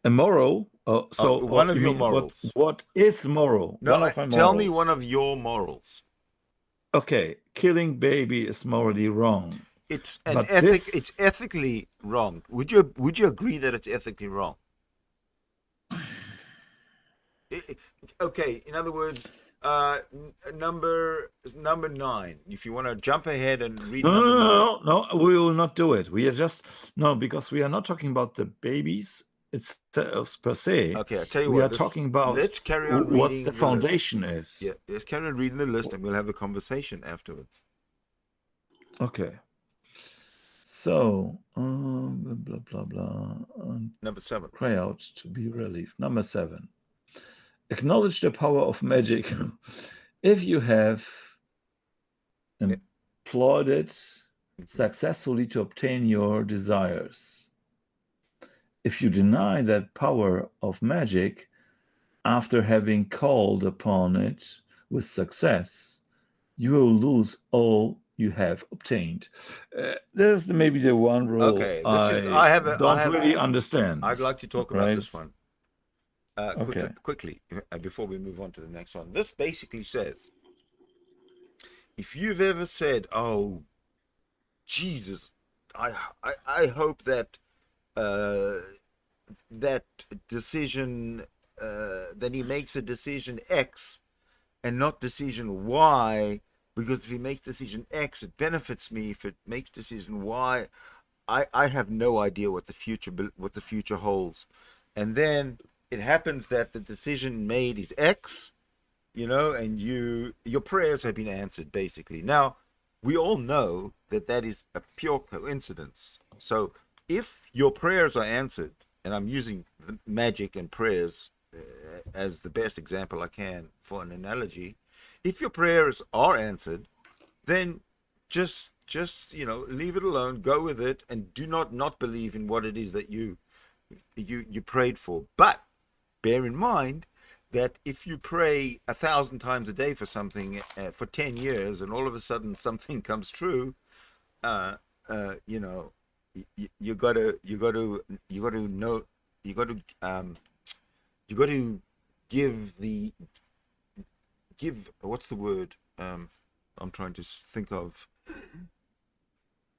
C: A moral. So
B: one of your morals.
C: What is moral?
B: No, tell me one of your morals.
C: Okay, killing baby is morally wrong.
B: It's It's ethically wrong. Would you agree that it's ethically wrong? Okay. In other words, number 9. If you want to jump ahead and read
C: No, we will not do it. We are just because we are not talking about the babies itself per se.
B: Okay, I tell you
C: We
B: what.
C: are talking about
B: Let's carry on
C: what's
B: reading
C: the
B: the
C: foundation
B: list.
C: is.
B: Yeah, let's carry on reading the list, and we'll have a conversation afterwards.
C: Okay. So, blah, blah, blah.
B: Number 7.
C: Cry out to be relieved. Number 7. Acknowledge the power of magic. If you have employed it successfully to obtain your desires. If you deny that power of magic after having called upon it with success, you will lose all you have obtained. This is maybe the one rule
B: Okay, I
C: don't really understand.
B: I'd like to talk about
C: right?
B: this one
C: Okay.
B: quickly before we move on to the next one. This basically says, if you've ever said, "Oh, Jesus, I hope that that decision that he makes a decision X and not decision Y, because if he makes decision X, it benefits me. If it makes decision Y, I have no idea what the future holds." And then it happens that the decision made is X, and your prayers have been answered, basically. Now, we all know that is a pure coincidence. So if your prayers are answered, and I'm using the magic and prayers as the best example I can for an analogy, if your prayers are answered, then just leave it alone, go with it, and do not believe in what it is that you prayed for. But bear in mind that if you pray 1,000 times a day for something for 10 years, and all of a sudden something comes true, you got to give what's the word I'm trying to think of.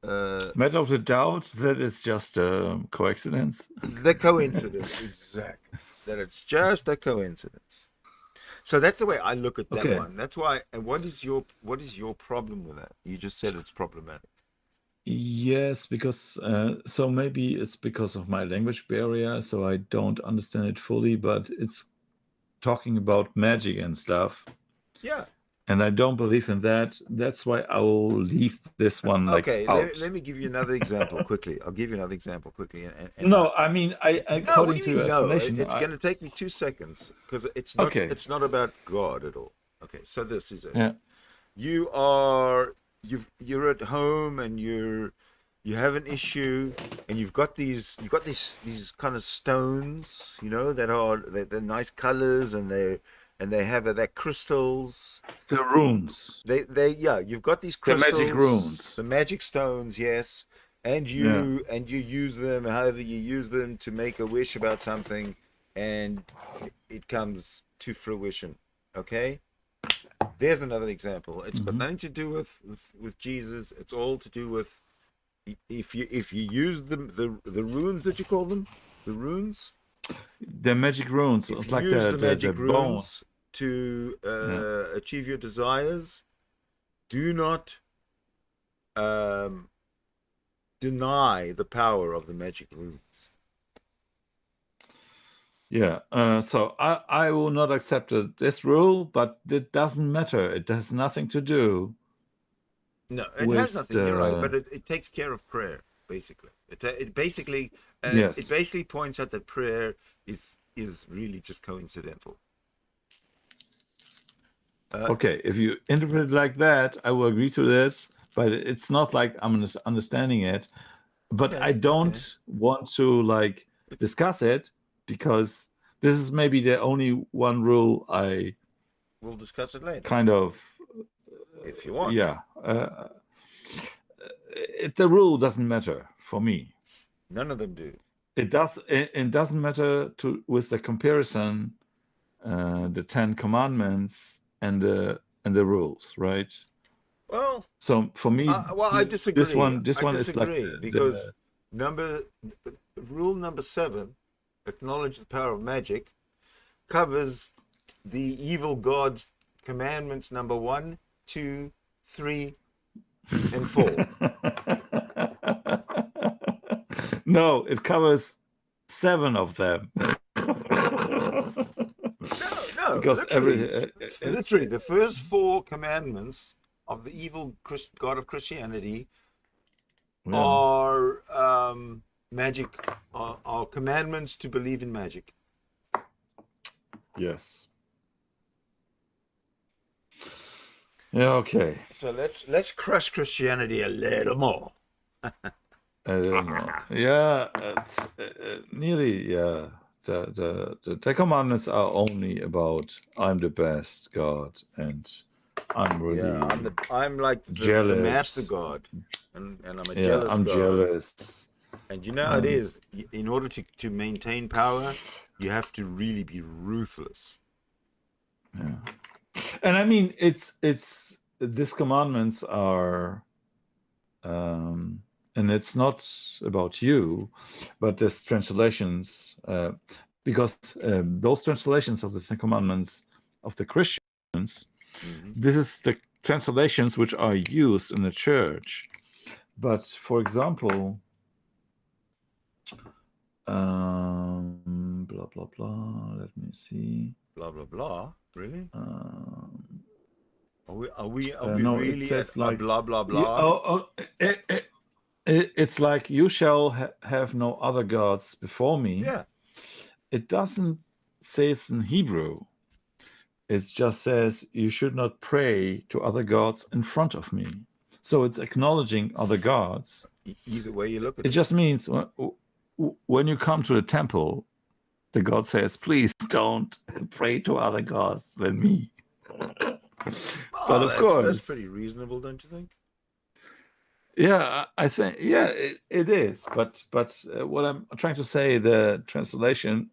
C: Matter of the doubt that it's just a coincidence.
B: The coincidence, exactly. That it's just a coincidence. So that's the way I look at that one. That's why. And what is your problem with that? You just said it's problematic.
C: Yes, because so maybe it's because of my language barrier, so I don't understand it fully. But it's talking about magic and stuff.
B: Yeah.
C: And I don't believe in that. That's why I will leave this one out.
B: Let me give you another example quickly. I'll give you another example quickly.
C: No, I mean, according to your explanation,
B: it's going to take me 2 seconds because it's not.
C: Okay.
B: It's not about God at all. Okay, so this is it.
C: Yeah.
B: You're at home and you have an issue, and you've got these kind of stones, they're nice colors, and they have they're crystals.
C: The runes.
B: You've got these crystals.
C: The magic runes.
B: The magic stones, yes. And you use them, however you use them, to make a wish about something, and it comes to fruition. Okay? There's another example. It's got nothing to do with Jesus. It's all to do with if you use the runes that you call them, the runes.
C: The magic runes.
B: If
C: it's
B: you
C: like
B: use the magic
C: runes
B: to achieve your desires, do not deny the power of the magic runes.
C: Yeah, so I will not accept this rule, but it doesn't matter. It has nothing to do.
B: No, it has nothing. You're right, but it takes care of prayer, basically. It basically points out that prayer is really just coincidental.
C: Okay, if you interpret it like that, I will agree to this, but it's not like I'm understanding it. But I don't want to discuss it, because this is maybe the only one rule
B: we'll discuss it later.
C: Kind of,
B: if you want.
C: Yeah, the rule doesn't matter for me.
B: None of them do.
C: It doesn't matter with the comparison, the 10 Commandments and the rules, right?
B: Well,
C: so for me,
B: I disagree.
C: This one is like
B: because rule number 7, acknowledge the power of magic, covers the evil god's commandments number 1, 2, 3, and 4.
C: No, it covers 7 of them.
B: No,
C: Because
B: literally, the first 4 commandments of the evil God of Christianity
C: yeah.
B: are magic, are commandments to believe in magic.
C: Yes. Yeah. Okay.
B: So let's crush Christianity a little more.
C: I don't know. Yeah. Nearly. Yeah. The Ten Commandments are only about I'm the best God and I'm really
B: Yeah, I'm like the
C: jealous.
B: master God, and I'm a
C: Yeah,
B: jealous
C: I'm
B: God.
C: jealous.
B: And you know how it is. In order to maintain power, you have to really be ruthless.
C: Yeah. And I mean, it's these commandments are, and it's not about you, but there's translations, because those translations of the Ten Commandments of the Christians, this is the translations which are used in the church. But for example, blah blah blah. Let me see.
B: Blah blah blah. Really? Are we
C: No,
B: really
C: it says
B: a
C: like
B: blah blah blah?
C: It's like you shall have no other gods before me.
B: Yeah.
C: It doesn't say it's in Hebrew. It just says you should not pray to other gods in front of me. So it's acknowledging other gods.
B: Either way you look at
C: It
B: it.
C: just means when you come to the temple, the god says, please don't pray to other gods than me. But of course,
B: that's pretty reasonable, don't you think?
C: Yeah, I think it is. But what I'm trying to say, the translation,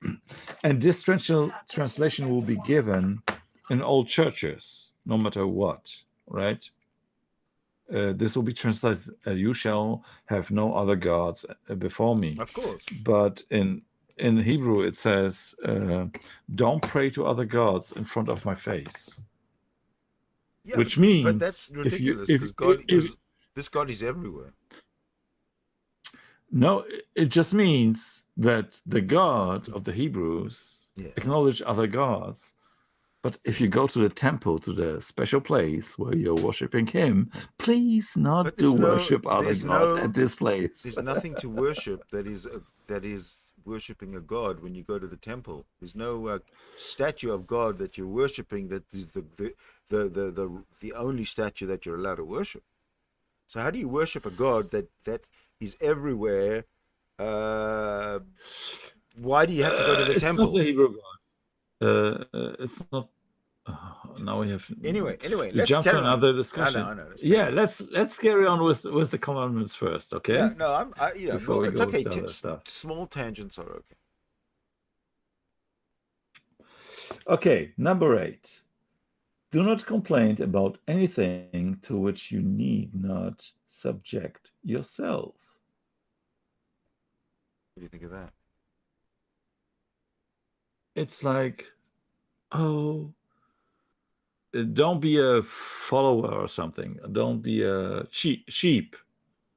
C: and this translation will be given in all churches, no matter what, right? This will be translated, "You shall have no other gods before me."
B: Of course.
C: But in Hebrew, it says, "Don't pray to other gods in front of my face."
B: Yeah,
C: Which means,
B: but that's ridiculous because this God is everywhere.
C: No, it just means that the God of the Hebrews acknowledge other gods. But if you go to the temple, to the special place where you're worshiping him, please not worship other gods at this place.
B: There's nothing to worship that is worshiping a god when you go to the temple. There's no statue of God that you're worshiping that is the only statue that you're allowed to worship. So how do you worship a god that is everywhere? Why do you have to go to the temple?
C: It's not the Hebrew God. It's not. Now we have.
B: Anyway,
C: let's jump to another discussion.
B: I know.
C: Yeah, let's carry on with the commandments first, okay?
B: Yeah, no, it's okay. Small tangents are okay.
C: Okay, number 8. Do not complain about anything to which you need not subject yourself.
B: What do you think of that?
C: It's like, don't be a follower or something. Don't be a sheep,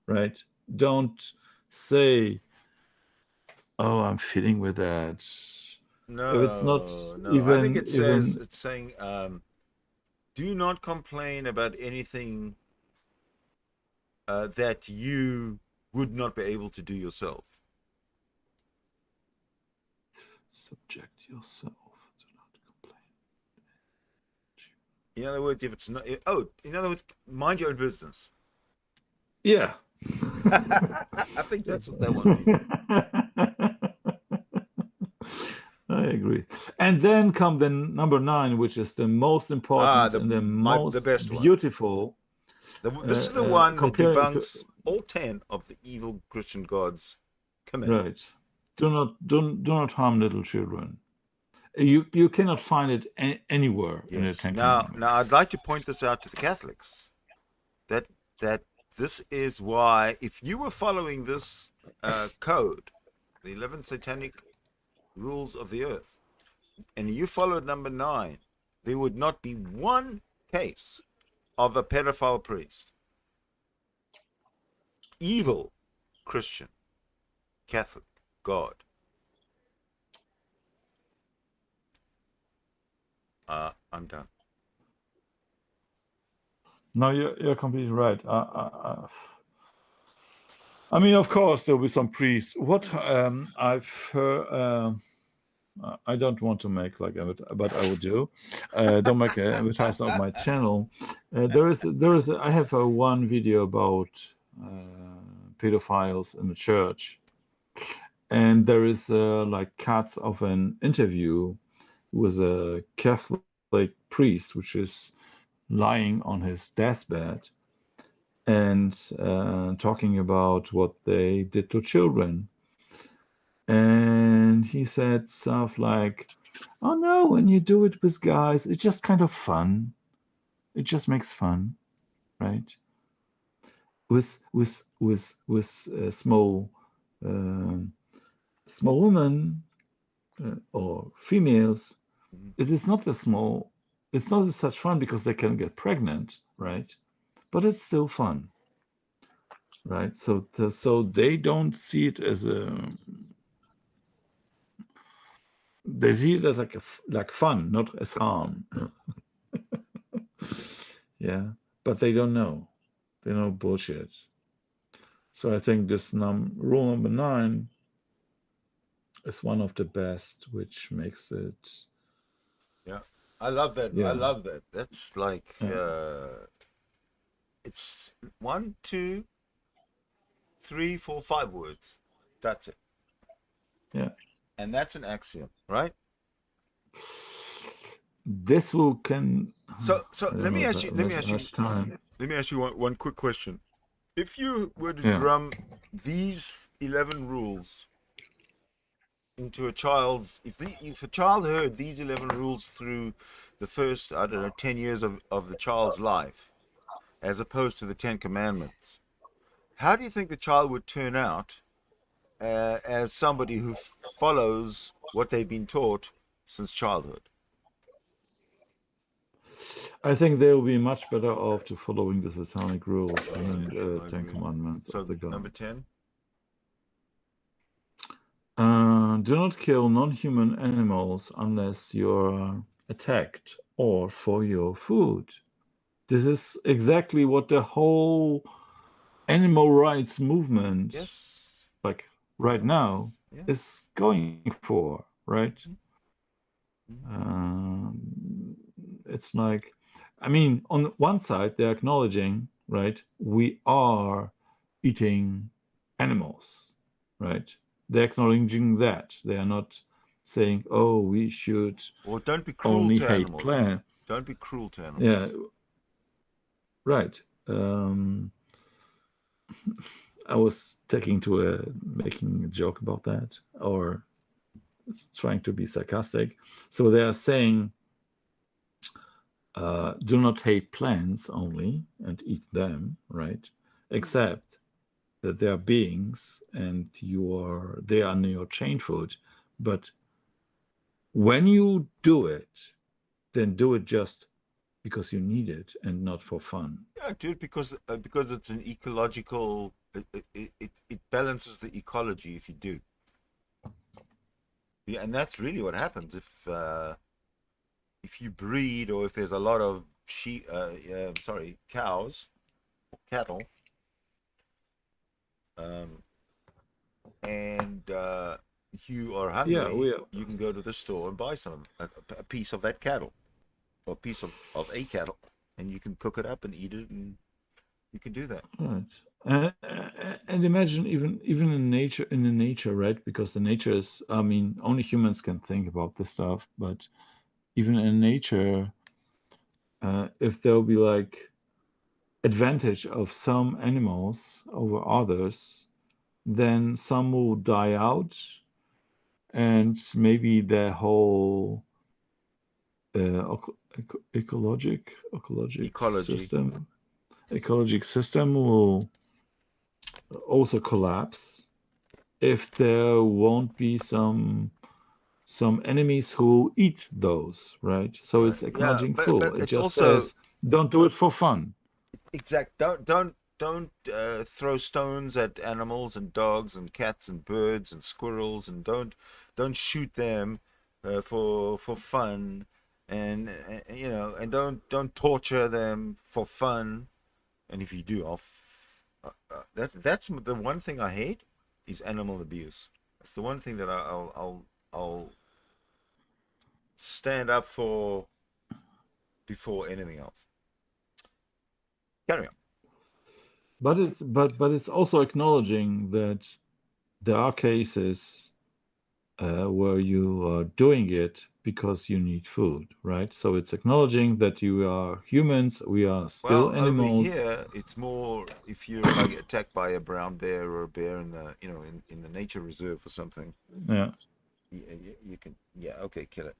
C: right? Don't say, I'm feeling with that.
B: No,
C: if it's not
B: I think it says it's saying, do not complain about anything that you would not be able to do yourself.
C: Subject yourself. Do not complain.
B: In other words, if it's not, mind your own business.
C: Yeah.
B: I think that's what that one means.
C: I agree. And then come the number 9, which is the most important and the best beautiful.
B: This is the one that debunks all 10 of the evil Christian gods' commandments.
C: Right. Do not harm little children. You cannot find it anywhere in the Ten Commandments.
B: Now I'd like to point this out to the Catholics. That this is why, if you were following this code, the 11 Satanic Rules of the Earth, and you followed number 9, there would not be one case of a pedophile priest. Evil Christian, Catholic, God I'm done.
C: No, you're completely right. I mean, of course, there'll be some priests. What I've heard, I don't want to make like, but I will do. Don't make an advertisement of my channel. I have one video about pedophiles in the church, and there is like cuts of an interview with a Catholic priest, which is lying on his deathbed and talking about what they did to children. And he said stuff like, "Oh no, when you do it with guys, it's just kind of fun. It just makes fun, right? With small women or females, it is not as small. It's not as such fun because they can get pregnant, right? But it's still fun, right? So they don't see it as they see it as like fun, not as harm. Yeah, but they don't know. They know bullshit. So I think this rule number 9 is one of the best, which makes it.
B: Yeah, I love that.
C: Yeah.
B: I love that. That's like it's 1, 2, 3, 4, 5 words. That's it.
C: Yeah.
B: And that's an axiom, right?
C: This will can.
B: So let me ask you. Let me ask you one quick question. If you were to drum these 11 rules into a child's, if a child heard these 11 rules through the first, I don't know, 10 years of the child's life, as opposed to the 10 commandments, how do you think the child would turn out as somebody who follows what they've been taught since childhood?
C: I think they will be much better off to following the Satanic Rules and 10 Commandments
B: So
C: of the God.
B: number 10?
C: Do not kill non-human animals unless you're attacked or for your food. This is exactly what the whole animal rights movement, like right now, is going for, right? It's like, I mean, on one side, they're acknowledging, right, we are eating animals, right? They're acknowledging that. They are not saying, oh, we should
B: or don't be cruel
C: only
B: to
C: hate
B: animals.
C: plants.
B: Don't be cruel to animals.
C: Yeah, right. I was making a joke about that, or trying to be sarcastic. So they are saying, do not hate plants only and eat them, right? Except that they are beings and they are your chain food. But when you do it, then do it just because you need it and not for fun.
B: Yeah, do it because it's an ecological. It balances the ecology if you do. Yeah, and that's really what happens if you breed, or if there's a lot of cows, cattle, and you are hungry, you can go to the store and buy a piece of that cattle, or a piece of a cattle, and you can cook it up and eat it, and you can do that.
C: Right. And imagine even in nature, right? Because the nature is, I mean, only humans can think about this stuff, but even in nature, if there'll be like advantage of some animals over others, then some will die out, and maybe their whole ecologic system will also collapse if there won't be some enemies who eat those, right? So it's acknowledging full. It just also says, don't do it for fun.
B: Exact. Don't throw stones at animals and dogs and cats and birds and squirrels, and don't shoot them for fun, and you know, and don't torture them for fun. And if you do, that's the one thing I hate is animal abuse. That's the one thing that I'll stand up for before anything else. Carry on.
C: But it's also acknowledging that there are cases where you are doing it because you need food, right? So it's acknowledging that you are humans, we are still
B: Well, over
C: animals.
B: here, it's more if you're like attacked by a brown bear or a bear in the, you know, in the nature reserve or something.
C: Yeah.
B: You can, yeah, okay, kill it.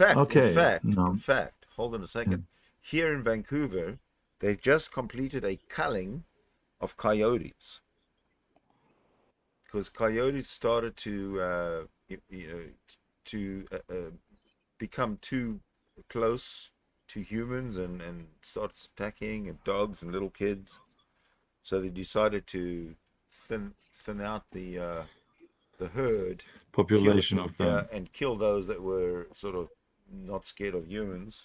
C: Okay.
B: In
C: No.
B: fact, hold on a second. Here in Vancouver, they've just completed a culling of coyotes because coyotes started to, you know, to become too close to humans and starts attacking and dogs and little kids. So they decided to thin out the herd, kill
C: Population of
B: yeah,
C: them.
B: and kill those that were sort of not scared of humans.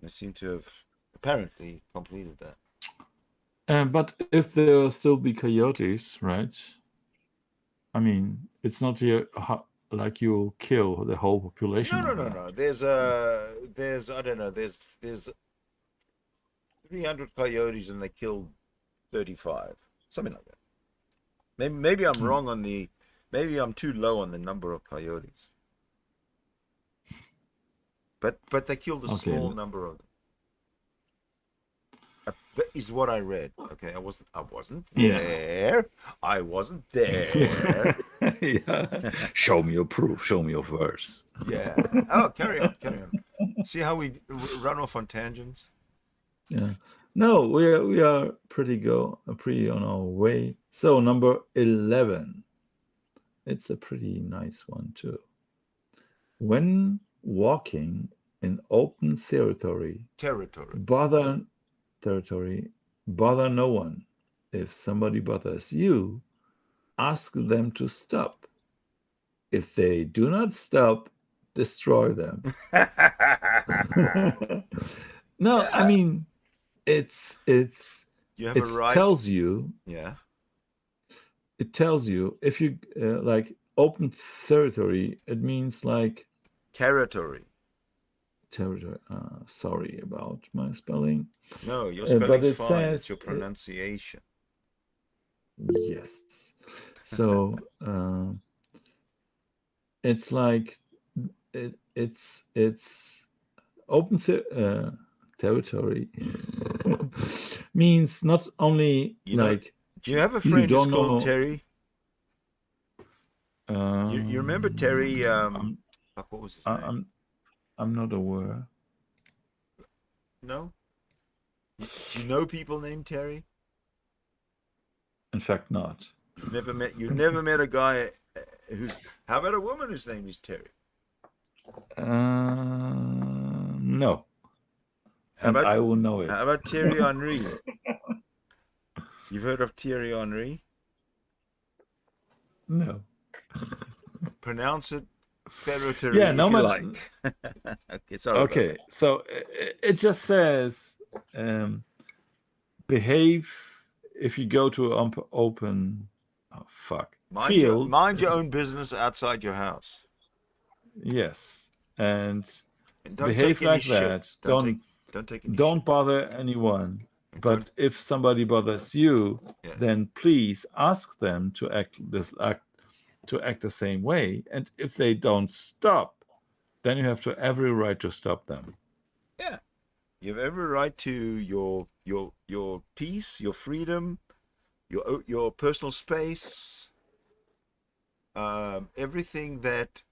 B: They seem to have apparently completed that.
C: But if there still be coyotes, right? I mean, it's not like you kill the whole population
B: No,
C: of
B: no, no,
C: that.
B: no. There's I don't know. There's 300 coyotes and they killed 35, something like that. Maybe I'm wrong on the. Maybe I'm too low on the number of coyotes. But they killed a
C: Okay.
B: small number of them. That is what I read. Okay, I wasn't
C: Yeah.
B: there. I wasn't there.
C: Yeah. Show me your proof. Show me your verse.
B: Yeah. Oh, carry on, carry on. See how we run off on tangents?
C: Yeah. No, we are pretty on our way. So number 11. It's a pretty nice one too. When walking in open territory, bother no one. If somebody bothers you, ask them to stop. If they do not stop, destroy them. No,
B: Yeah.
C: I mean,
B: You have a right.
C: tells you
B: Yeah.
C: it tells you if you like open territory, it means like
B: Territory.
C: Sorry about my spelling.
B: No, your
C: But
B: spelling's
C: it
B: fine. It's
C: says
B: your pronunciation.
C: yes. So it's like it's open territory means not only
B: You know,
C: like
B: do you have a
C: you
B: friend who's
C: don't
B: called
C: know.
B: Terry? You remember Terry? Fuck, what was his name?
C: I'm not aware.
B: No. Do you know people named Terry?
C: In fact, not.
B: You've never met a guy who's. How about a woman whose name is Terry?
C: No. I will know it.
B: How about Thierry Henry? You've heard of Thierry Henry?
C: No.
B: Pronounce it territory
C: Yeah,
B: if
C: no
B: you
C: man.
B: like. Okay, sorry.
C: Okay, so it just says behave if you go to an open. Oh fuck. Field.
B: Mind your own business outside your house.
C: Yes, and
B: don't
C: behave
B: take any
C: like
B: shit.
C: that.
B: Don't take any
C: Don't
B: shit.
C: bother anyone. But if somebody bothers you, then please ask them to act the same way. And if they don't stop, then you have every right to stop them.
B: Yeah, you have every right to your peace, your freedom, your personal space, everything that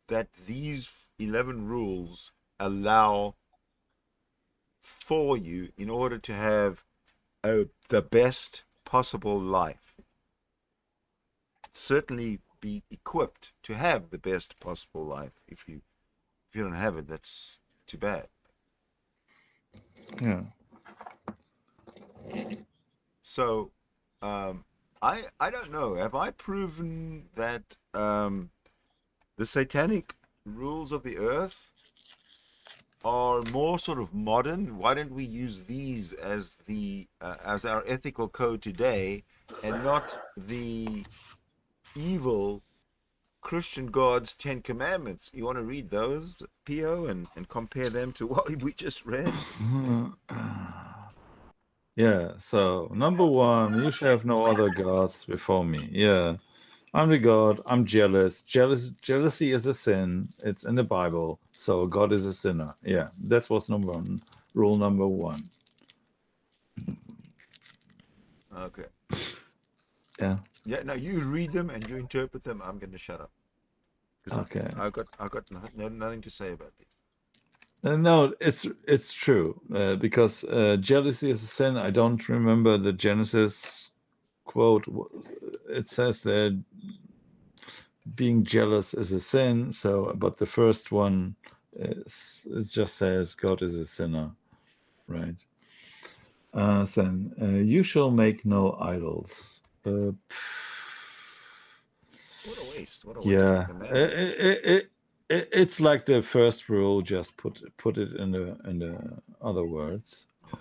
B: that these 11 rules allow for you in order to have the best possible life. Certainly be equipped to have the best possible life. If you don't have it, that's too bad.
C: Yeah.
B: So I don't know. Have I proven that the the satanic rules of the earth are more sort of modern. Why don't we use these as as our ethical code today, and not the evil Christian God's 10 Commandments? You want to read those, Pio, and compare them to what we just read?
C: Yeah, so number one, you shall have no other gods before me. Yeah, I'm the God, I'm jealous. Jealousy is a sin. It's in the Bible. So God is a sinner. Yeah, that's what's number one. Rule number one.
B: Okay.
C: Yeah.
B: Yeah, no, you read them and you interpret them. I'm going to shut up.
C: Okay.
B: I've got nothing to say about this.
C: No, it's true because jealousy is a sin. I don't remember the Genesis quote. It says that being jealous is a sin. So, but the first one it just says God is a sinner, right? Then you shall make no idols.
B: What a waste! What a waste
C: Yeah,
B: of commandment.
C: it's like the first rule. Just put it in the other words.
B: Yeah.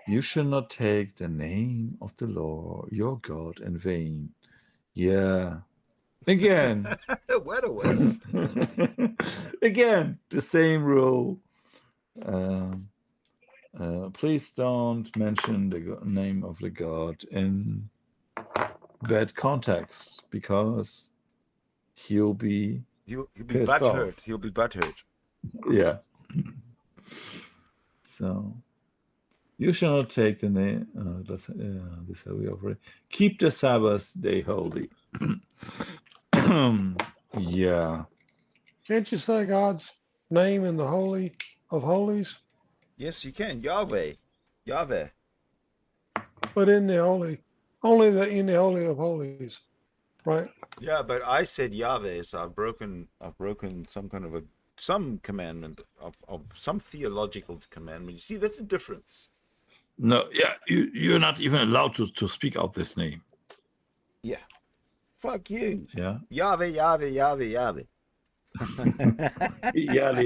C: You shall not take the name of the Lord your God in vain. Yeah. Again.
B: What a waste.
C: Again, the same rule. Please don't mention the name of the God in bad context because he'll be
B: He'll be
C: pissed
B: butthurt.
C: off.
B: He'll be butthurt.
C: Yeah. So you shall not take the name. This have we already. Keep the Sabbath day holy. Yeah.
A: Can't you say God's name in the Holy of Holies?
B: Yes, you can. Yahweh.
A: But in the Holy, only in the Holy of Holies, right?
B: Yeah, but I said Yahweh, so I've broken some commandment of some theological commandment. You see, that's the difference.
C: No, yeah, you're not even allowed to speak out this name.
B: Yeah. Fuck you.
C: Yeah.
B: Yahweh.
C: Yada yada yada.
B: Yahweh.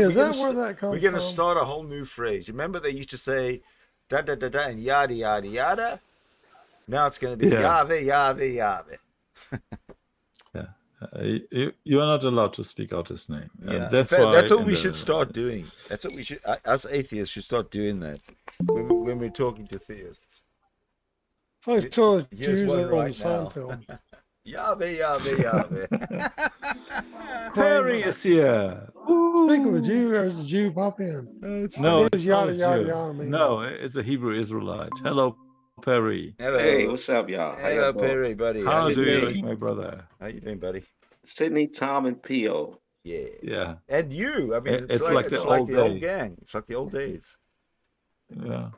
A: Is that where that comes
B: We're gonna
A: from?
B: start a whole new phrase. Remember they used to say da da da da and yada yada yada? Now it's gonna be
C: Yeah.
B: Yahweh.
C: You are not allowed to speak out his name.
B: Yeah,
C: That's
B: in fact,
C: why
B: that's what we should start doing. That's what we should. Us atheists should start doing that when we're talking to theists.
A: I saw
B: Here's
A: Jews
B: one
A: on
B: right now.
A: Seinfeld.
B: Yahweh.
C: Perry is here.
A: Speaking of a Jew, there's a Jew pop in.
C: No,
A: What does
C: it's
A: yada
C: always
A: yada
C: you.
A: yada mean?
C: No, it's a Hebrew Israelite. Hello, Perry.
B: Hello.
D: Hey, what's up, y'all? How
B: Hello,
D: y'all doing?
B: Perry, buddy.
C: How do you
D: Sydney.
C: like, my brother?
B: How you doing, buddy?
D: Sydney, Tom, and Pio.
B: Yeah.
C: Yeah.
B: And you. I mean,
C: It's like the old
B: old
C: days.
B: gang. It's like the old days.
C: Yeah.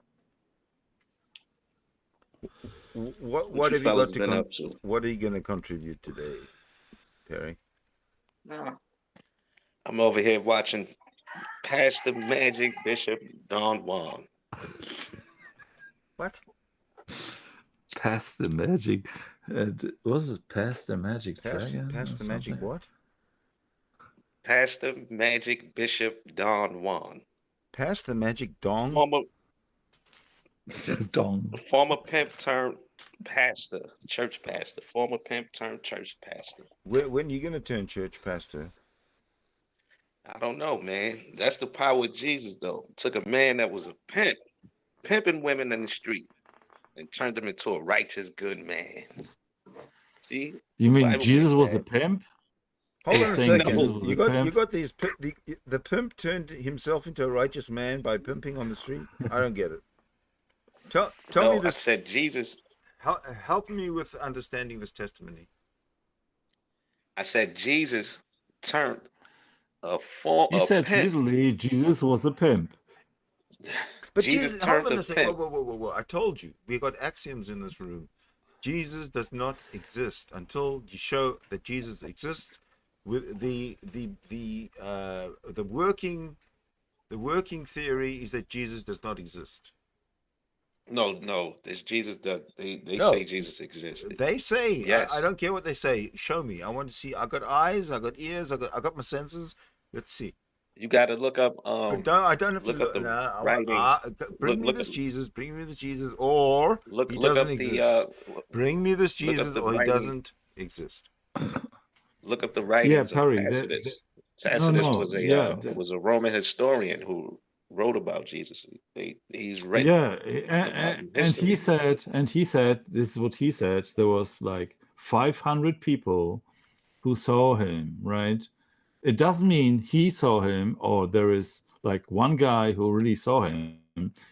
B: What
D: you
B: have you
D: fellas
B: got
D: been up to?
B: What are you going to contribute today, Perry?
D: Nah, I'm over here watching Pastor Magic Bishop Don Juan.
B: What?
C: Pass the magic. Was it Pass the Magic Dragon?
B: Pass
C: or
B: the magic
C: something?
B: what?
D: Pastor Magic Bishop Don Juan.
B: Pass the magic dong?
C: Dong.
D: Former pimp turned pastor, church pastor. Former pimp turned church pastor.
B: When are you going to turn church pastor?
D: I don't know, man. That's the power of Jesus, though. Took a man that was a pimp, pimping women in the street, and turned him into a righteous, good man. See?
C: You mean
D: Bible
C: Jesus
D: makes
C: was a
D: that.
C: pimp?
B: Hold
C: You're
B: on a
C: saying
B: second.
C: Jesus was
B: You
C: a
B: got
C: pimp?
B: these. The pimp turned himself into a righteous man by pimping on the street. I don't get it. Tell
D: No,
B: me this.
D: I said Jesus.
B: Help me with understanding this testimony.
D: I said Jesus turned a form
C: He
D: of
C: said
D: pimp.
C: literally Jesus was a pimp.
B: But
D: Jesus
B: Jesus, hold
D: turned
B: on
D: a
B: a second.
D: pimp.
B: Whoa. I told you. We got axioms in this room. Jesus does not exist until you show that Jesus exists. With the working theory is that Jesus does not exist.
D: No. This Jesus does. They
B: No,
D: say Jesus existed.
B: they say. I
D: Yes.
B: don't care what they say. Show me. I want to see. I got eyes. I got ears. I got my senses. Let's see.
D: You got to look up.
B: But I don't have to
D: Look up
B: look.
D: the
B: No, I want.
D: writings.
B: Bring
D: Look
B: me
D: look
B: this Jesus. Bring me this Jesus. Or he
D: look
B: doesn't
D: up the
B: exist. Bring me this
D: look up
B: Jesus,
D: the
B: or he
D: writings.
B: doesn't exist.
D: Look up the
C: Yeah,
D: writings of
C: Perry.
D: Tacitus.
C: No,
D: Tacitus
C: no. Yeah,
D: was a Roman historian who wrote about Jesus. He's written
C: yeah.
D: about in
C: And he
D: history.
C: said, this is what he said. There was like 500 people who saw him, right? It doesn't mean he saw him or there is like one guy who really saw him.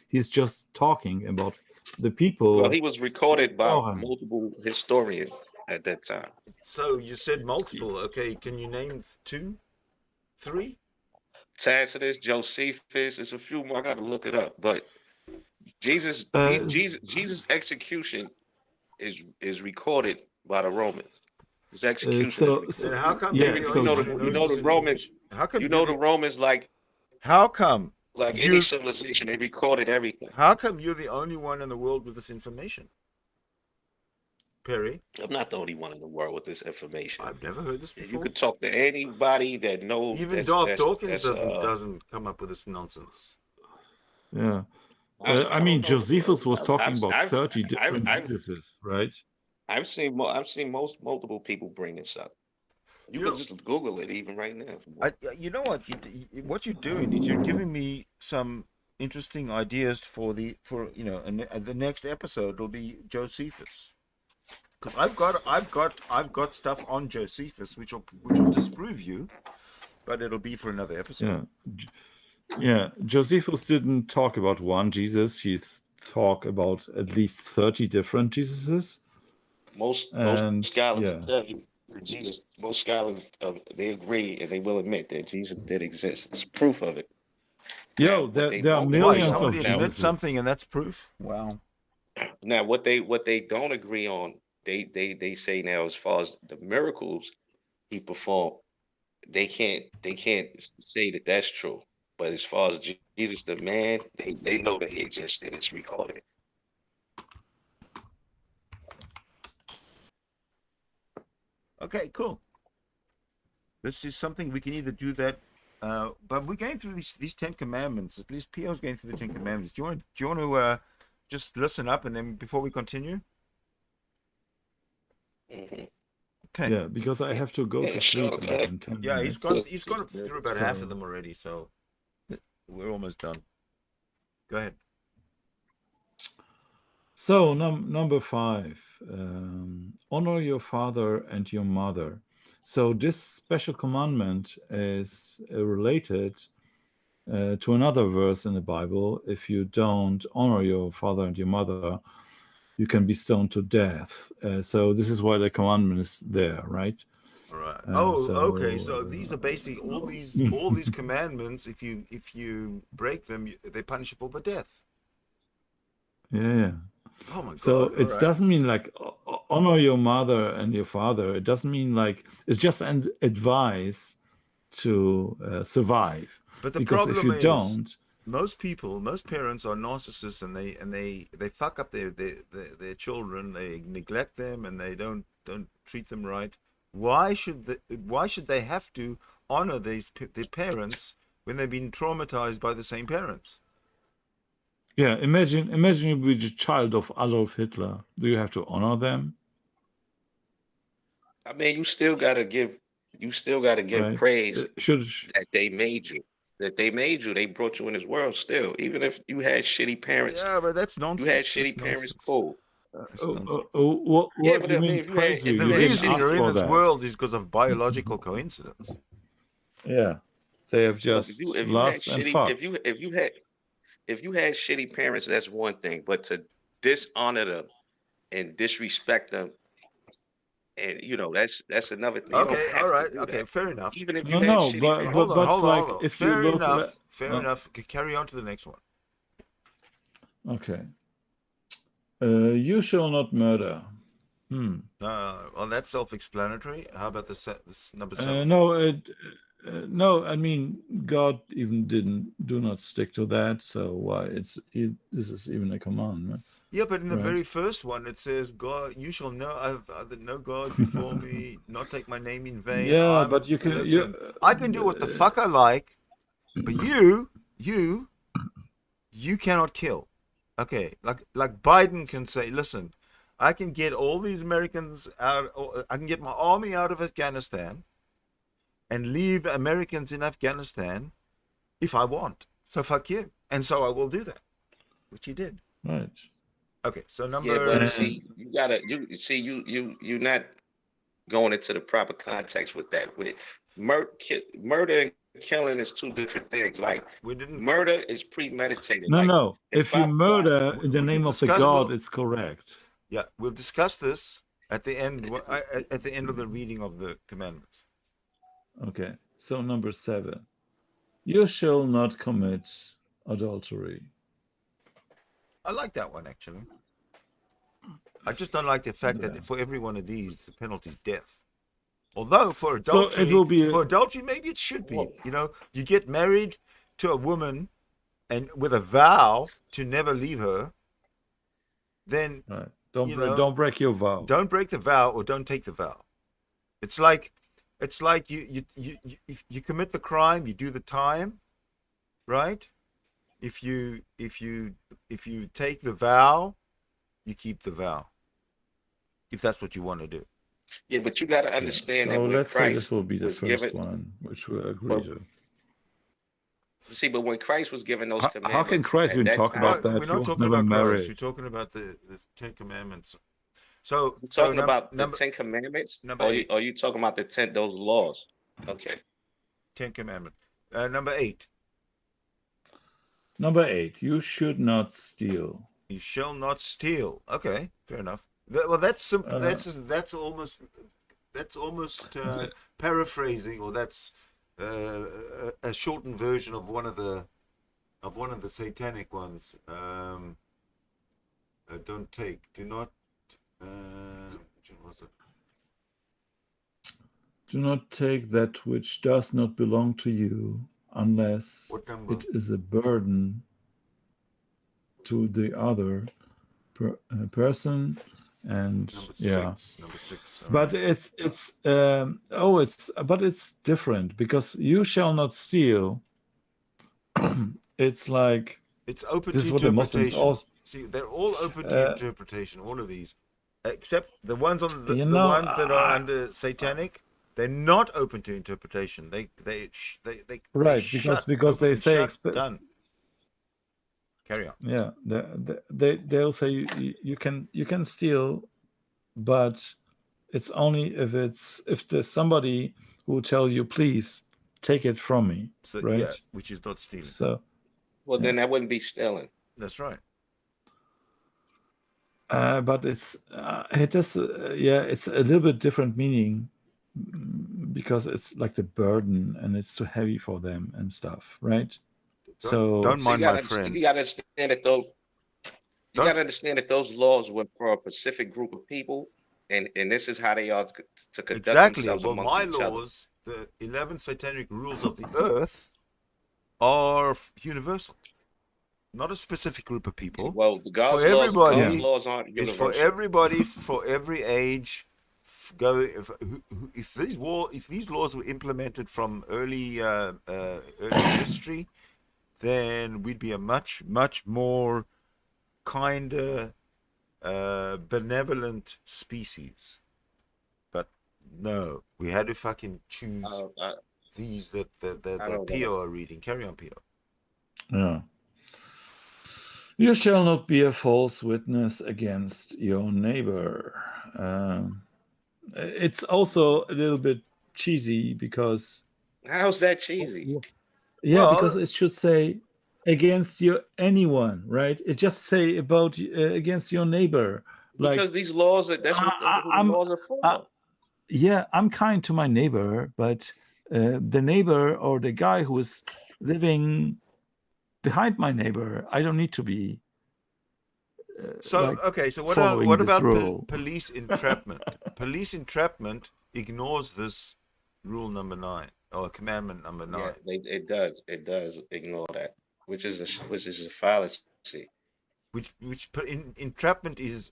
C: He's just talking about the people
D: Well, he was
C: who
D: recorded by
C: saw him.
D: multiple historians at that time.
B: So you said multiple. Okay, can you name two, three?
D: Tacitus, Josephus, there's a few more. I got to look it up. But
C: Uh,
D: Jesus' execution is recorded by the Romans. His execution is
B: Then
D: recorded.
B: how come
C: yeah,
B: you're the
C: so
B: only one who
D: You
B: knows
D: know
B: this
D: the Romans.
B: information? How come
D: You
B: you're
D: know the
B: the?
D: Romans
B: How come
D: like any
B: you?
D: civilization. They recorded everything.
B: How come you're the only one in the world with this information, Perry?
D: I'm not the only one in the world with this information.
B: I've never heard this
D: You
B: before.
D: could talk to anybody that knows.
B: Even Darth Dawkins
D: That's
B: doesn't come up with this nonsense.
C: yeah.
D: I
C: I mean,
D: don't know.
C: Josephus was talking
D: I've
C: about
D: I've
C: 30
D: I've
C: different
D: I've,
C: Jesuses, right?
D: I've seen multiple people bring this up. You
B: You
D: can just Google it even right now.
B: you know what what you're doing is you're giving me some interesting ideas for and the next episode will be Josephus, because I've got stuff on Josephus which will disprove you, but it'll be for another episode.
C: Yeah. Yeah. Josephus didn't talk about one Jesus. He talked about at least 30 different Jesuses.
D: Most
C: And
D: scholars
C: yeah.
D: tell you that Jesus. Most scholars they agree and they will admit that Jesus did exist. It's proof of it.
C: Yo,
D: Now, what
C: there,
D: they
C: there are
D: don't
B: Why
C: millions
D: agree on,
C: of
B: somebody
D: now,
B: admits
C: Jesuses.
B: something and that's proof? Wow.
D: now what they don't agree on, they say now as far as the miracles he performed, they can't say that that's true. But as far as Jesus the man, they know that he existed. It's recorded.
B: Okay, cool. This is something we can either do that, but we're going through these 10 commandments. At least Pio's going through the 10 commandments. Do you want to just listen up and then before we continue?
D: Hmm.
B: Okay.
C: Yeah, because I have to go
D: Yeah,
C: to
D: sure,
C: sleep
D: okay.
C: in 10
B: Yeah,
C: minutes.
B: he's gone through about half of
C: So-
B: them already, so we're almost done. Go ahead.
C: So, number 5, honor your father and your mother. So, this special commandment is related to another verse in the Bible. If you don't honor your father and your mother, you can be stoned to death. So, this is why the commandment is there, right?
B: All right.
C: So,
B: Okay. So these are basically all these commandments. If you break them, they're punishable by death.
C: Yeah.
B: Oh my God.
C: So
B: all
C: it
B: right.
C: doesn't mean like honor your mother and your father. It doesn't mean like it's just an advice to survive.
B: But the
C: Because
B: problem
C: if you
B: is,
C: don't,
B: most parents are narcissists, and they fuck up their children. They neglect them, and they don't treat them right. Why should they have to honor their parents when they've been traumatized by the same parents?
C: yeah, imagine you be the child of Adolf Hitler. Do you have to honor them?
D: I mean, you still gotta give
C: Right?
D: praise
C: Should
D: that they made you. They brought you in this world still. Even if you had shitty parents,
B: Yeah, but that's
D: you
B: nonsense.
D: had
B: That's
D: shitty parents,
B: nonsense.
D: cool.
B: That's nonsense.
C: what
D: Yeah,
C: do
D: but
C: you
D: I mean,
C: mean praise you?
D: if
B: The
D: you
C: You
D: had
C: didn't
B: reason
C: ask
B: you're in
C: for
B: this
C: that.
B: world is because of biological coincidence.
C: Yeah, they have
D: look,
C: just
D: if you had
C: lost and
D: shitty,
C: fucked.
D: if you had shitty parents, that's one thing. But to dishonor them and disrespect them, and that's another thing. You don't
B: Okay, all
D: have to
B: right,
D: do
B: okay,
D: that.
B: fair enough.
D: Even if you
C: No,
D: had
C: no,
D: shitty
C: but
D: parents.
B: Hold on,
C: but
B: hold on,
C: like
B: hold on.
C: if you
B: Fair
C: look,
B: enough. Fair
C: uh,
B: enough. Carry on to the next one.
C: okay. You shall not murder.
B: Well, that's self-explanatory. How about this number 7?
C: No, No, I mean God even do not stick to that. So why this is even a commandment,
B: Yeah, but in the
C: right?
B: very first one, it says, "God, you shall know I've other no gods before me, not take my name in vain."
C: Yeah, but you can
B: Listen. I can do what the fuck I like, but you cannot kill. Okay, like Biden can say, "Listen, I can get all these Americans out. Or I can get my army out of Afghanistan and leave Americans in Afghanistan if I want. So fuck you, and so I will do that," which he did.
C: right.
B: Okay, so
D: Yeah, but
B: number.
C: And
D: see, you're not going into the proper context with that. With murder and killing is two different things. Like
B: We didn't.
D: murder is premeditated.
C: no,
D: Like
C: no.
D: if
C: If you
D: I plot,
C: murder in the
B: We can
C: name of the
B: discuss.
C: God, it's correct.
B: Yeah, we'll discuss this at the end. At the end of the reading of the commandments.
C: Okay. So number 7, you shall not commit adultery.
B: I like that one actually. I just don't like the fact
C: Yeah.
B: that for every one of these, the penalty is death. Although for
C: So it will be
B: adultery, maybe it should be.
D: well,
B: You know, you get married to a woman and with a vow to never leave her, then
C: right.
B: don't
C: break your vow.
B: don't break the vow or don't take the vow. It's like if you commit the crime, you do the time, right? If you take the vow, you keep the vow. If that's what you want to do.
D: yeah, but you got to
C: Yeah.
D: understand that
C: So
D: when
C: let's say this
D: Christ
C: will be the
D: was
C: first
D: given,
C: one, which we agree
D: but
C: to.
D: see, but when Christ was given those
C: How can
D: commandments
C: Christ
D: at
C: even
D: that
C: talk
D: time,
C: about that?
B: We're
C: He
B: not
C: was
B: talking
C: never
B: about Christ.
C: married.
B: We're talking about the Ten Commandments. So
D: we're
B: so
D: talking about the
B: number
D: Ten Commandments,
B: number
D: or
B: eight.
D: are you talking about those laws? Okay.
B: Ten Commandments. Number 8.
C: Number 8, you should not steal.
B: You shall not steal. Okay, fair enough. Well, that's simple.
C: Uh,
B: That's almost paraphrasing, or that's a shortened version of one of the satanic ones. Don't take. Do not. Which one was it?
C: Do not take that which does not belong to you unless
B: What number?
C: it is a burden to the other person. And
B: Number
C: yeah,
B: 6. Number 6. All
C: but
B: right.
C: it's different because you shall not steal. It's like
B: It's open
C: this
B: to
C: is what the Muslims
B: interpretation.
C: also.
B: See, they're all open to interpretation. All of these, except the ones on the ones that are under satanic. They're not open to interpretation. They
C: Right,
B: shut,
C: because
B: open
C: they
B: and
C: say
B: shut, done. Carry on.
C: yeah, they'll say you can steal, but it's only if there's somebody who will tell you, please take it from me,
B: So
C: right?
B: yeah, which is not stealing.
C: So
D: Well, then that wouldn't be stealing.
B: That's right.
C: but it's it's a little bit different meaning because it's like the burden and it's too heavy for them and stuff, right?
B: Don't mind my friend.
D: You gotta understand that those laws were for a specific group of people, and this is how they are to conduct
B: Exactly.
D: themselves
B: Well,
D: amongst
B: my
D: each other.
B: laws, the 11 satanic rules of the earth, are universal. Not a specific group of people.
D: Well,
B: for everybody,
D: God's laws aren't
B: it's
D: universal.
B: for everybody, for every age. If these laws were implemented from early history, then we'd be a much more kinder, benevolent species. But no, we had to fucking choose these that Pio are reading. Carry on, Pio.
C: Yeah. You shall not be a false witness against your neighbor. It's also a little bit cheesy because.
D: How's that cheesy?
C: Yeah, because it should say against anyone, right? It just say about against your neighbor.
D: Because these laws, that's what the laws are for.
C: Yeah, I'm kind to my neighbor, but the neighbor or the guy who is living behind my neighbor, I don't need to be.
B: So what about police entrapment? Police entrapment ignores this rule number 9. or commandment number
D: Yeah,
B: 9.
D: it does ignore that, which is a fallacy.
B: Which entrapment is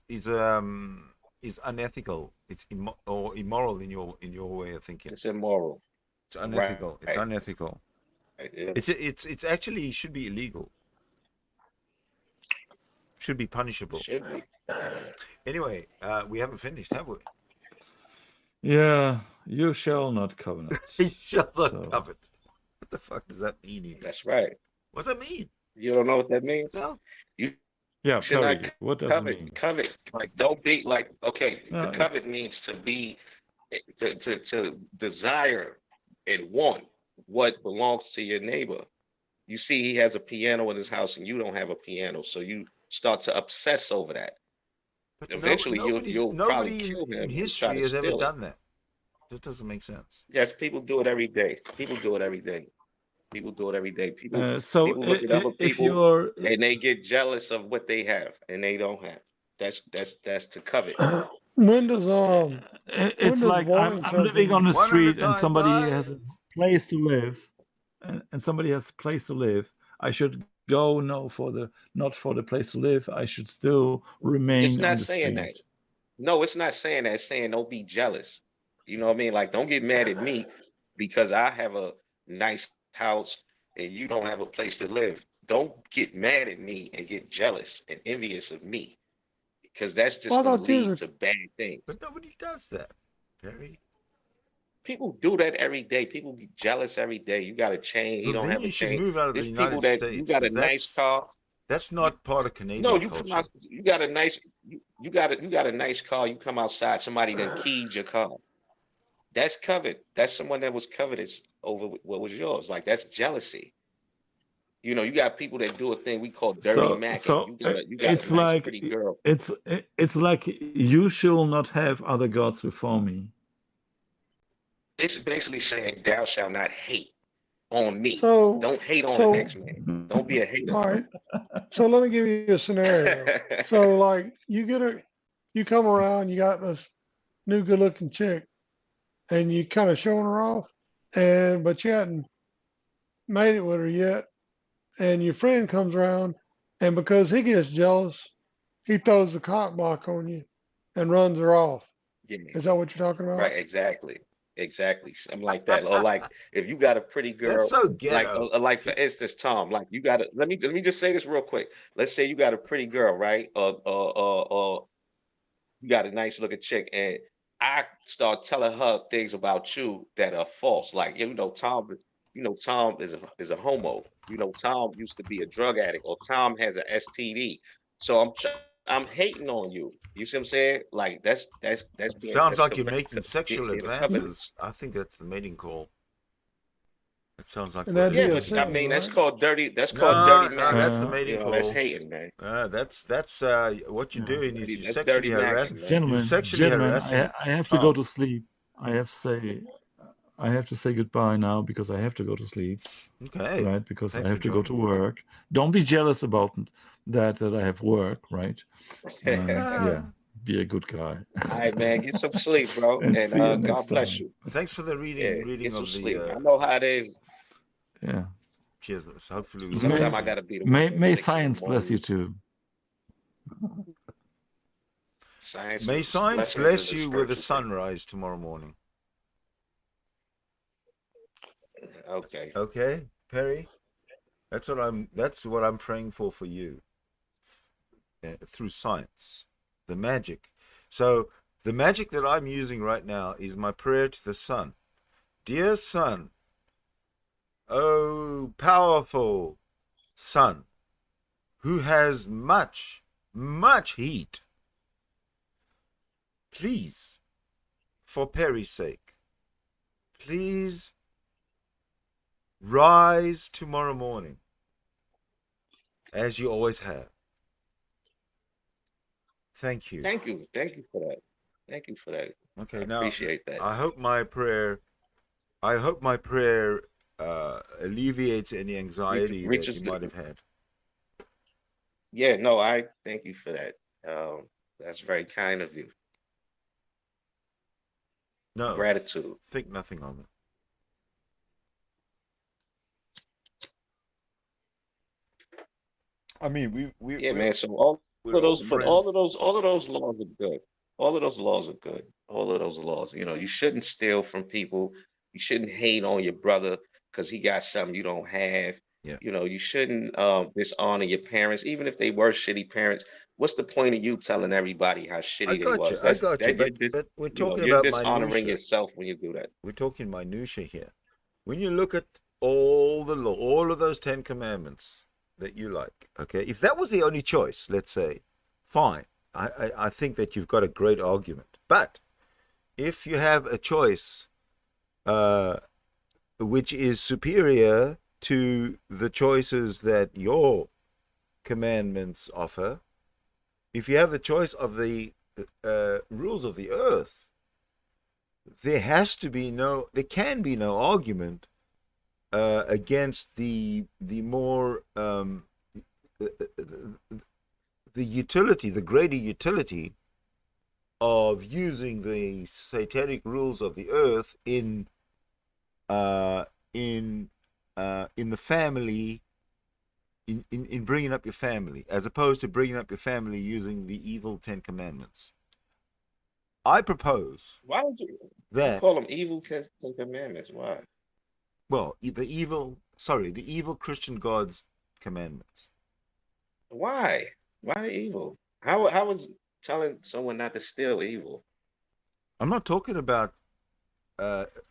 B: unethical. It's or immoral in your way of thinking.
D: It's immoral.
B: It's
D: Right.
B: unethical. It's unethical.
D: It
B: It's actually should be illegal. Should be punishable.
D: should be.
B: Anyway, we haven't finished, have we?
C: Yeah, you shall not covenant.
B: You shall not
C: So-
B: covet. What the fuck does that mean? Even?
D: That's right.
B: What's that mean?
D: You don't know what that means?
B: No.
D: You
C: Yeah,
D: should not
C: Perry, what does it
D: covet.
C: mean?
D: Covet. Like don't be like okay.
C: No,
D: The covet means to be to desire and want what belongs to your neighbor. You see, he has a piano in his house, and you don't have a piano, so you start to obsess over that.
B: But
D: Eventually, you'll probably
B: nobody
D: kill him
B: in
D: and try
B: history
D: to
B: has ever
D: steal it.
B: done that. This doesn't make sense.
D: Yes, people do it every day. People do it every day. People do it every day.
C: So
D: People look at other
C: if
D: people
C: you're
D: and they get jealous of what they have and they don't have. That's to covet.
A: When does
C: it's
A: does
C: like
A: wine
C: I'm living
A: cousin-
C: on the
B: One at a
C: street and
B: time,
C: somebody
B: bye.
C: has a place to live, and somebody has a place to live. I should go not for the place to live. I should still remain
D: It's
C: on
D: not
C: the
D: saying
C: street.
D: that. No, it's not saying that. It's saying don't be jealous. You know what I mean? Like don't get mad at me because I have a nice house and you don't have a place to live. Don't get mad at me and get jealous and envious of me because that's just
A: Well, I
D: going to
A: thought you
D: lead
A: was
D: to bad things.
B: But nobody does that, Perry.
D: People do that every day. People get jealous every day. You got a chain.
B: So
D: He don't
B: then
D: have a
B: you should
D: chain.
B: move out of the
D: There's people
B: United
D: that you
B: States
D: got a
B: because
D: nice car.
B: that's not part of Canadian
D: No, you come
B: culture.
D: out. You got a nice. You got a nice car. You come outside. Somebody then keyed your car. That's covet. That's someone that was covetous over what was yours. Like that's jealousy. You know, you got people that do a thing we call dirty
C: So
D: macking. You got
C: it's
D: a nice
C: like
D: pretty girl.
C: it's like you shall not have other gods before me.
D: It's basically saying thou shalt not hate on me.
A: So
D: Don't hate on the
A: so
D: next man. Don't be a hater.
A: all right. So let me give you a scenario. So like you come around, you got this new good looking chick and you kind of showing her off but you hadn't made it with her yet. And your friend comes around and because he gets jealous, he throws the cock block on you and runs her off.
D: Yeah,
A: Is that what you're talking about?
D: right, exactly. Something like that. Or like if you got a pretty girl,
B: That's so
D: like
B: ghetto.
D: like for instance, Tom, like you got to let me just say this real quick. Let's say you got a pretty girl, right? Or you got a nice looking chick, and I start telling her things about you that are false. Like Tom is a homo. Tom used to be a drug addict, or Tom has an STD. So I'm hating on you. You see what I'm saying? Like
B: Sounds like you're
D: covet-
B: making sexual
D: being a
B: advances.
D: covetous.
B: I think that's the mating call. It sounds like
A: And
B: what
A: that'd
B: it
A: be a
B: is.
D: But I
A: sin,
D: mean that's
A: right?
D: called dirty. That's
B: No,
D: called dirty
B: no,
D: macking.
B: that's the
C: Uh,
B: mating call.
D: That's hating, man.
B: That's what you're
C: Yeah.
B: doing is
D: Dirty,
B: you
D: that's
B: sexually
D: dirty
B: harassing.
D: macking, man.
C: Gentlemen,
B: sexually harassing
C: I have to go
B: Tom.
C: to sleep. I have to say goodbye now because I have to go to sleep,
B: Okay.
C: right? Because
B: Thanks
C: I
B: for
C: have to go to
B: joining.
C: work. Don't be jealous about that I have work, right? And yeah, be a good guy.
D: All right, man. Get some sleep, bro.
C: And
D: And
C: see you
D: God
C: next
D: bless
C: time.
D: you.
B: Thanks for the
D: Yeah,
B: reading
D: get some
B: of
D: sleep. I
B: the
D: know how it is.
C: Yeah.
B: cheers. So hopefully we
D: Sometimes I
B: see.
D: gotta be the one at
C: May
D: 6 in the
C: science bless you
D: morning.
C: too.
D: Science
B: May
D: is
B: science
D: blessings
B: bless
D: in the
B: you with a
D: spiritual thing.
B: sunrise tomorrow morning.
D: Okay.
B: Okay, Perry. That's what I'm praying for you through science, the magic. So the magic that I'm using right now is my prayer to the sun. Dear sun, oh powerful sun, who has much heat, please, for Perry's sake, please rise tomorrow morning as you always have. Thank you.
D: Thank you. Thank you for that. Thank you for that.
B: Okay,
D: I
B: now
D: appreciate that.
B: I hope my prayer alleviates any anxiety that
D: reaches
B: you
D: the,
B: might have had.
D: yeah, no, I thank you for that. That's very kind of you.
B: No,
D: Gratitude.
B: think nothing of it. I mean, we
D: Yeah, man. So all
B: we're
D: of
B: old
D: those, but all of
B: friends.
D: those, all of those laws are good. All of those laws are good. All of those laws. You know, you shouldn't steal from people. You shouldn't hate on your brother because he got something you don't have.
B: Yeah,
D: You know, you shouldn't dishonor your parents, even if they were shitty parents. What's the point of you telling everybody how
B: I
D: shitty they
B: got you.
D: was?
B: I
D: That's
B: got you.
D: that you're
B: But we're
D: you know,
B: talking
D: you're
B: about
D: dishonoring
B: minutia.
D: yourself when you do that.
B: We're talking minutia here. When you look at all the law, all of those 10 commandments that you like, okay, if that was the only choice, let's say, fine. I think that you've got a great argument. But if you have a choice uh, which is superior to the choices that your commandments offer, if you have the choice of the rules of the earth, there can be no argument against the more the utility, the greater utility of using the satanic rules of the earth uh, in in the family, in bringing up your family, as opposed to bringing up your family using the evil 10 commandments. I propose
D: Why would you call
B: that,
D: them evil Ten Commandments? Why?
B: well, the evil Christian God's commandments.
D: Why? Why evil? How is telling someone not to steal evil?
B: I'm not talking about.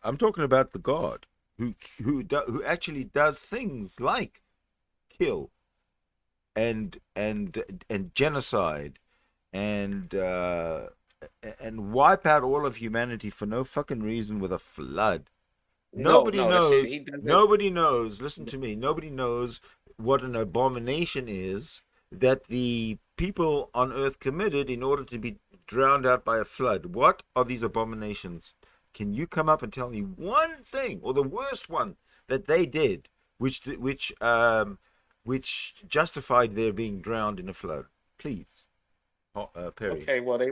B: I'm talking about the God who actually does things like kill and genocide and wipe out all of humanity for no fucking reason with a flood.
D: No, no, that's it. He doesn't.
B: Nobody knows, listen to me, nobody knows what an abomination is that the people on earth committed in order to be drowned out by a flood. What are these abominations? Can you come up and tell me one thing, or the worst one that they did, which justified their being drowned in a flood? Please, Perry.
D: Okay, well, they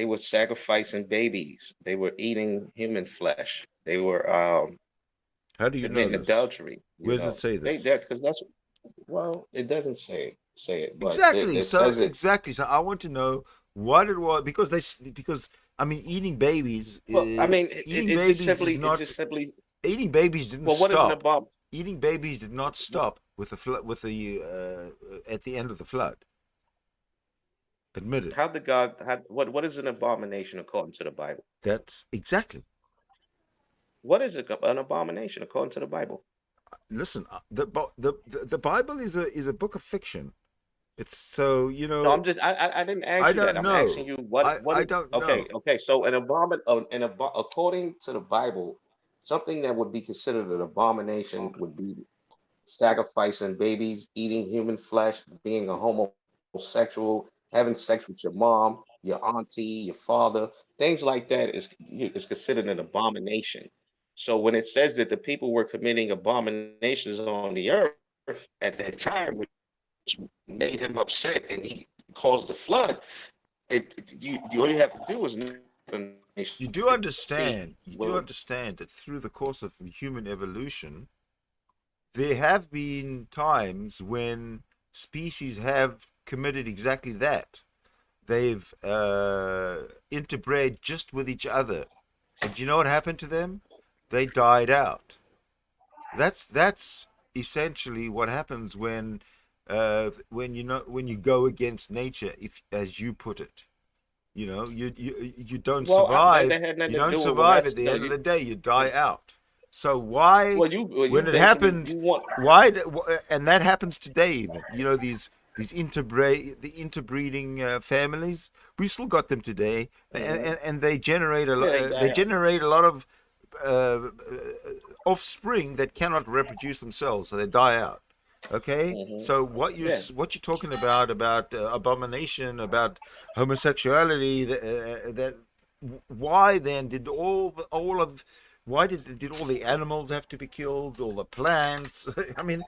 D: were sacrificing babies. They were eating human flesh. They were
B: How do you know
D: committing
B: this?
D: adultery. You
B: Where does it
D: know,
B: say
D: they
B: this?
D: that because that's well, it doesn't say it, but
B: Exactly.
D: it
B: So
D: says it.
B: exactly. So I want to know what it was, because I mean,
D: Well, I mean,
B: eating babies is
D: it
B: not
D: just simply.
B: eating babies didn't
D: Well, what is an
B: stop.
D: abomin?
B: Eating babies did not stop with the flood, with the at the end of the flood. Admit it.
D: How did God? What is an abomination according to the Bible?
B: That's exactly.
D: What is an abomination according to the Bible?
B: Listen, the Bible is a book of fiction. It's so
D: No, I didn't
B: I
D: ask you that.
B: don't
D: I'm asking
B: know.
D: you what
B: I
D: is
B: don't
D: okay,
B: know.
D: okay. So according to the Bible, something that would be considered an abomination would be sacrificing babies, eating human flesh, being a homosexual, having sex with your mom, your auntie, your father, things like that is considered an abomination. So when it says that the people were committing abominations on the earth at that time, which made him upset and he caused the flood, you all you have to do is see
B: You do
D: well,
B: understand that through the course of human evolution, there have been times when species have committed exactly that. They've interbred just with each other, and you know what happened to them? They died out. That's essentially what happens when you go against nature, if as you put it. You don't
D: that
B: survive.
D: had
B: You
D: nothing to
B: don't
D: do with when
B: survive at
D: that's
B: the
D: no
B: end of
D: you
B: the day. You die out. So why,
D: you
B: when it
D: basically
B: happened,
D: you want
B: and that happens today even. These interbreeding families. We've still got them today,
D: mhm.
B: and they generate
D: Yeah, they
B: they
D: die out.
B: generate a lot of uh, offspring that cannot reproduce themselves, so they die out. Okay,
D: Hmm.
B: so
D: Yeah.
B: what you're talking about abomination, about homosexuality, that why then did all of why did all the animals have to be killed, all the plants? I mean,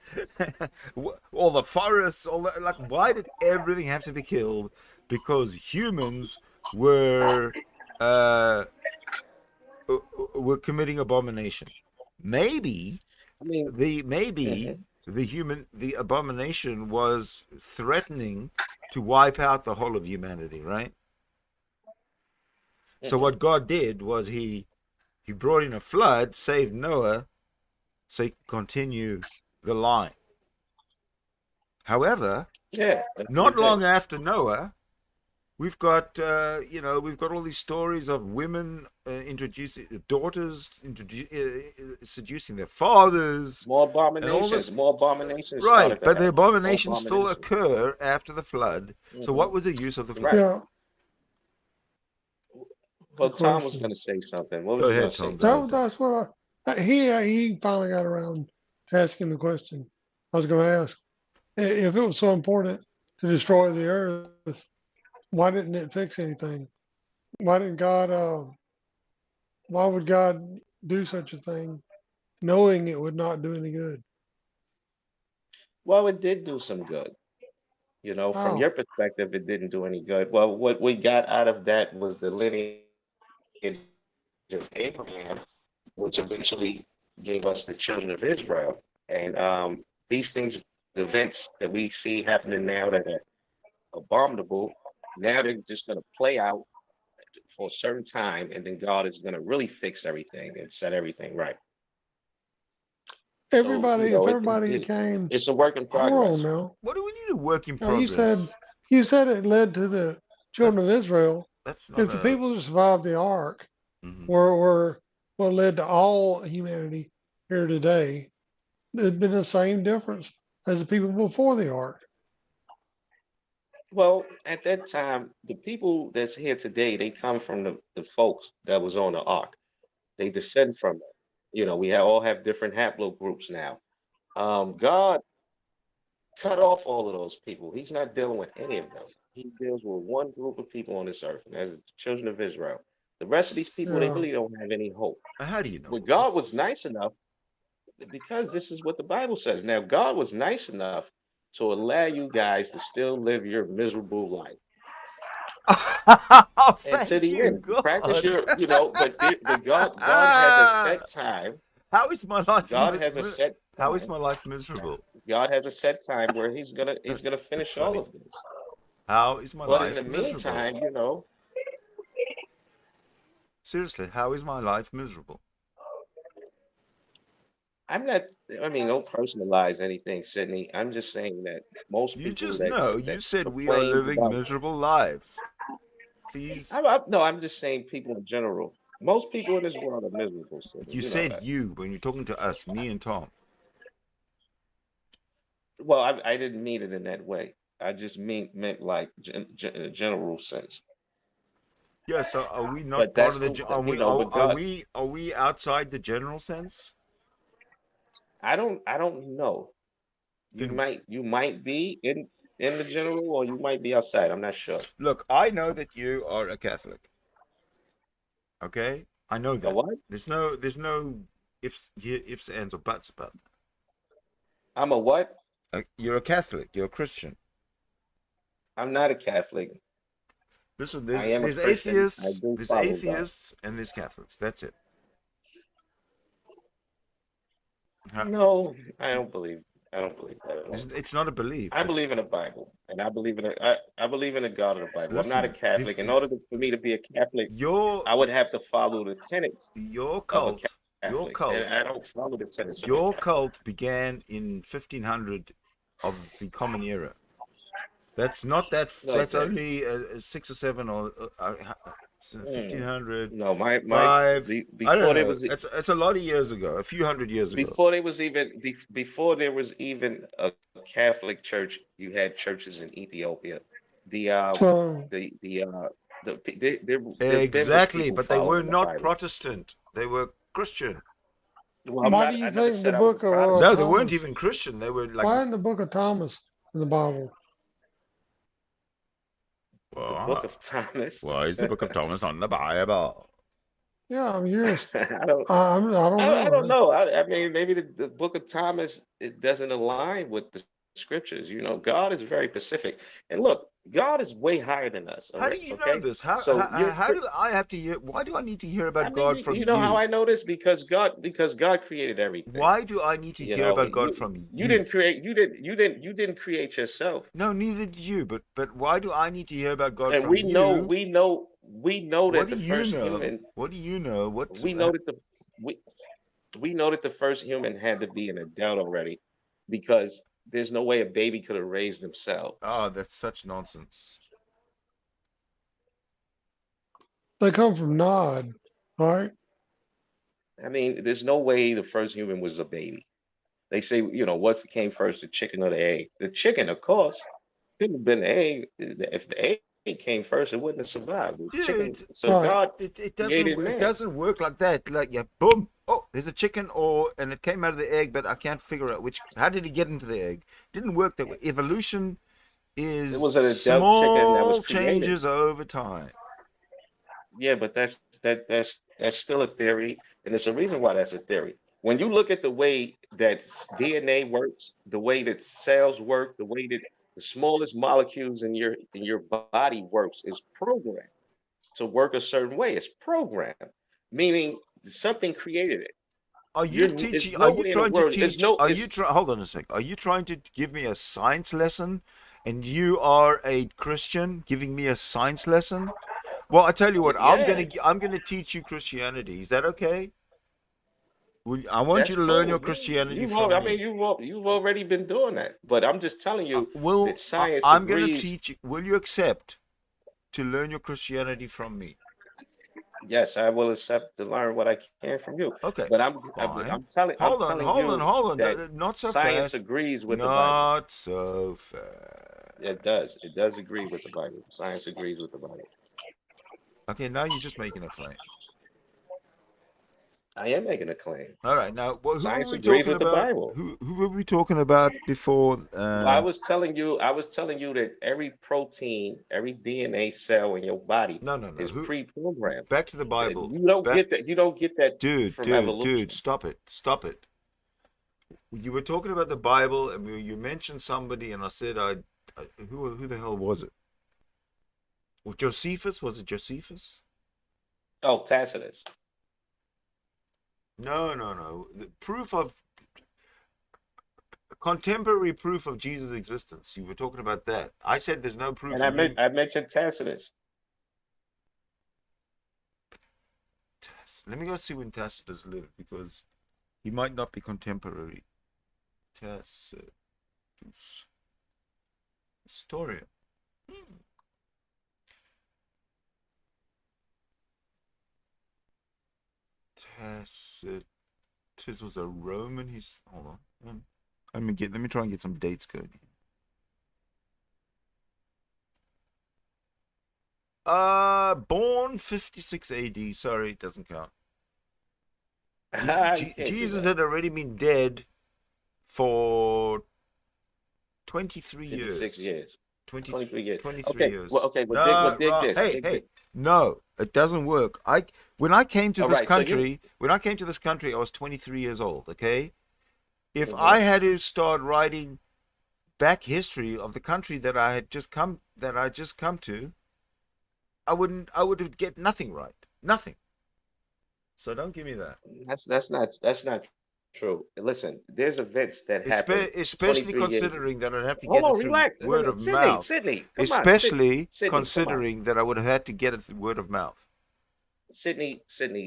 B: all the forests, like why did everything have to be killed? Because humans were uh, were committing abomination. Maybe
D: I mean,
B: the
D: hmm
B: maybe the abomination was threatening to wipe out the whole of humanity, right? So what God did was he brought in a flood, saved Noah, so he could continue the line. However,
D: Yeah, that's what
B: not
D: he did.
B: long after Noah, we've got we've got all these stories of women introducing daughters, seducing their fathers,
D: More
B: and all this.
D: abominations
B: Right,
D: started to
B: but the
D: happen. More
B: abominations still
D: abominations.
B: occur after the flood. So what was the use of the flood?
D: Right.
A: Yeah.
D: Well,
A: Good
D: Tom was
A: question.
D: going to say something. What
B: Go
D: was you going
B: ahead,
D: to say,
B: Tom. Go
D: Tom?
B: ahead, Tom.
A: That's what he finally got around to asking the question. I was going to ask if it was so important to destroy the earth, why didn't it fix anything? Why didn't God? Why would God do such a thing, knowing it would not do any good?
D: Well, it did do some good. From your
A: How?
D: perspective, it didn't do any good. Well, what we got out of that was the lineage of Abraham, which eventually gave us the children of Israel. And these things, the events that we see happening now that are abominable, now they're just going to play out for a certain time, and then God is going to really fix everything and set everything right. So,
A: Everybody, if everybody came,
D: it's a work in
A: hold
D: progress.
A: on now.
B: What do we need a work in
A: Now you
B: progress?
A: said it led to the children of Israel.
B: That's not
A: If the
B: a.
A: people who survived the ark were what led to all humanity here today, it'd been the same difference as the people before the ark.
D: Well, at that time, the people that's here today, they come from the folks that was on the ark. They descend from it. We all have different haplogroups now. God cut off all of those people. He's not dealing with any of them. He deals with one group of people on this earth, and that's the children of Israel. The rest of these people, they
A: Yeah.
D: really don't have any hope.
B: How do you know
D: But
B: all
D: God was
B: this?
D: nice enough, because this is what the Bible says. Now, God was nice enough to allow you guys to still live your miserable life.
B: Oh,
D: And to
B: thank
D: the
B: you,
D: end, practice
B: God.
D: but God has a set time.
B: How is my life?
D: God has a set
B: How is
D: time.
B: my life miserable?
D: God has a set time where he's gonna
B: It's
D: finish all
B: funny.
D: of this.
B: How is my
D: But in the
B: life miserable?
D: meantime,
B: Seriously, how is my life miserable?
D: I'm not. I mean, don't personalize anything, Sydney. I'm just saying that most
B: You
D: people
B: just
D: that
B: know.
D: that
B: You said we are
D: complain
B: living
D: about.
B: miserable lives. Please.
D: No, I'm just saying people in general. Most people in this world are miserable, Sydney.
B: You
D: You know
B: said
D: that.
B: you when you're talking to us, me and Tom.
D: Well, I didn't mean it in that way. I just meant like in a general sense.
B: Yeah. So are we not
D: But
B: part
D: that's
B: of the? Are we?
D: but God,
B: Are we outside the general sense?
D: I don't know.
B: Then
D: You might be in the general, or you might be outside. I'm not sure.
B: look. I know that you are a Catholic. Okay, I know
D: A
B: that.
D: what?
B: There's no ifs, ands, or buts about
D: I'm a what?
B: that. You're a Catholic. You're a Christian.
D: I'm not a Catholic.
B: Listen,
D: I am a
B: there's
D: Christian. I
B: atheists,
D: do follow God.
B: and there's Catholics. That's it. How-
D: No, I don't believe. I don't believe that at all.
B: It's not a belief.
D: I
B: It's
D: believe in the Bible, and I believe in the God of the Bible. I'm not a
B: listen.
D: Catholic. In order for me to be a Catholic,
B: Your
D: I would have to follow the tenets
B: your
D: of a
B: cult, your
D: Catholic, and
B: cult,
D: I don't follow the tenets of a
B: your
D: Catholic.
B: cult began in 1500 of the Common Era. That's not that. That's
D: Okay.
B: only 6 or 7 or 1500.
D: No, my
B: Five. I don't
D: before there
B: know.
D: was
B: It's a lot of years ago, a few hundred years ago.
D: before there was even a Catholic church, you had churches in Ethiopia. The
A: So
D: there's biblical
B: Exactly,
D: people
B: but they were
D: following the
B: not
D: Bible.
B: Protestant. They were Christian.
D: Well,
A: why do
D: I
A: you
D: never
A: think the
D: said I was
A: book
D: a
A: of
B: No,
D: Protestant.
B: they weren't
A: Thomas?
B: even Christian. They were like,
A: Why isn't the book of Thomas in the Bible?
D: The Book
B: well,
D: of Thomas.
B: why is the Book of Thomas on the Bible?
A: Yeah, I'm curious.
D: I don't.
A: I don't
D: I don't
A: know.
D: know. I mean, maybe the Book of Thomas, it doesn't align with the scriptures. You know, God is very specific. And look, God is way higher than us. All
B: How do
D: right,
B: you know
D: okay.
B: this?
D: So
B: How do I have to hear? Why do I need to hear
D: I
B: about
D: mean,
B: God from
D: you know how
B: you?
D: I know this? Because God created everything.
B: Why do I need to
D: You
B: hear
D: know,
B: about God from
D: you
B: you?
D: didn't create you didn't create yourself.
B: No, neither did you. But why do I need to hear about God
D: And
B: from you?
D: we know
B: What
D: that
B: do
D: the
B: you
D: first
B: know?
D: human
B: What do you know?
D: we know that the we, we know that the first human had to be an adult already, because there's no way a baby could have raised themselves.
B: Oh, that's such nonsense.
A: They come from Nod, right?
D: I mean, there's no way the first human was a baby. They say, you know, what came first, the chicken or the egg? The chicken, of course, couldn't have been the egg. If the egg came first, it wouldn't have survived. The chicken.
B: Dude,
D: So
A: Right.
D: God
B: it
D: created man.
B: doesn't work like that. Like yeah, boom. Oh, there's a chicken, and it came out of the egg, but I can't figure out which. How did he get into the egg? Didn't work that way. Evolution
D: It
B: is
D: was an adult chicken that was
B: small
D: created.
B: changes over time.
D: Yeah, but that's still a theory, and there's a reason why that's a theory. When you look at the way that DNA works, the way that cells work, the way that the smallest molecules in your body works is programmed to work a certain way. It's programmed, meaning something created it.
B: Are you
D: You're it's
B: teaching? Are
D: no
B: you
D: way in the
B: trying to
D: world. It's
B: teach?
D: no.
B: Are you
D: It's
B: trying? Hold on a sec. Are you trying to give me a science lesson, and you are a Christian giving me a science lesson? Well, I tell you what.
D: yeah.
B: I'm gonna teach you Christianity. Is that okay? I want
D: That's
B: you to learn your
D: cool.
B: Christianity
D: You've al-
B: from
D: I mean
B: me.
D: you've already been doing that. But I'm just telling you that science
B: I'm gonna
D: agrees.
B: teach you? Will you accept to learn your Christianity from me?
D: Yes, I will accept to learn what I can from you.
B: Okay,
D: But
B: fine.
D: I'm
B: Hold on,
D: telling
B: hold on,
D: you
B: hold on.
D: that
B: Not so
D: science
B: fast.
D: agrees with the Bible.
B: Not so fast.
D: It does. It does agree with the Bible. Science agrees with the Bible.
B: Okay, now you're just making a claim.
D: I am making a claim.
B: All right, now who were
D: Science
B: we
D: agrees
B: talking
D: with the
B: about?
D: Bible.
B: Who were we talking about before?
D: Well, I was telling you that every protein, every DNA cell in your body
B: No, no, no.
D: is
B: Who?
D: pre-programmed.
B: Back to the Bible.
D: You don't
B: Back,
D: get that. You don't get that from
B: dude,
D: evolution.
B: stop it, stop it. You were talking about the Bible, and you mentioned somebody, and I said, who the hell was it? Well, Josephus? Was it Josephus?
D: Oh, Tacitus.
B: No, no, no. The proof of contemporary proof of Jesus' existence. You were talking about that. I said there's no proof,
D: And
B: and you.
D: I mentioned Tacitus.
B: Let me go see when Tacitus lived because he might not be contemporary. Tacitus. Historian. Tacitus was a Roman. Hold on. Let me try and get some dates going. Born 56 AD. Sorry, it doesn't count.
D: You can't do
B: Jesus
D: that.
B: had already been dead for 23
D: 56
B: years.
D: years.
B: 23,
D: 23 years.
B: 23
D: Okay.
B: years.
D: Well, okay.
B: No,
D: Dig this.
B: hey,
D: Dig
B: hey,
D: this.
B: no, it doesn't work. When I came to
D: All
B: this
D: right. So you.
B: country, I was 23 years old. Okay, if I
D: Mhm.
B: had to start writing back history of the country that I just come to, I would get nothing right, nothing. So don't give me that.
D: That's not true. Listen, there's events that happen
B: Especially
D: 23 years.
B: considering that I'd have to
D: Hold
B: get it
D: on.
B: through
D: Relax.
B: word of
D: Sydney.
B: mouth.
D: Sydney. Come on.
B: Especially
D: Sydney. Come on.
B: considering that I would have had to get it through word of mouth.
D: Sydney.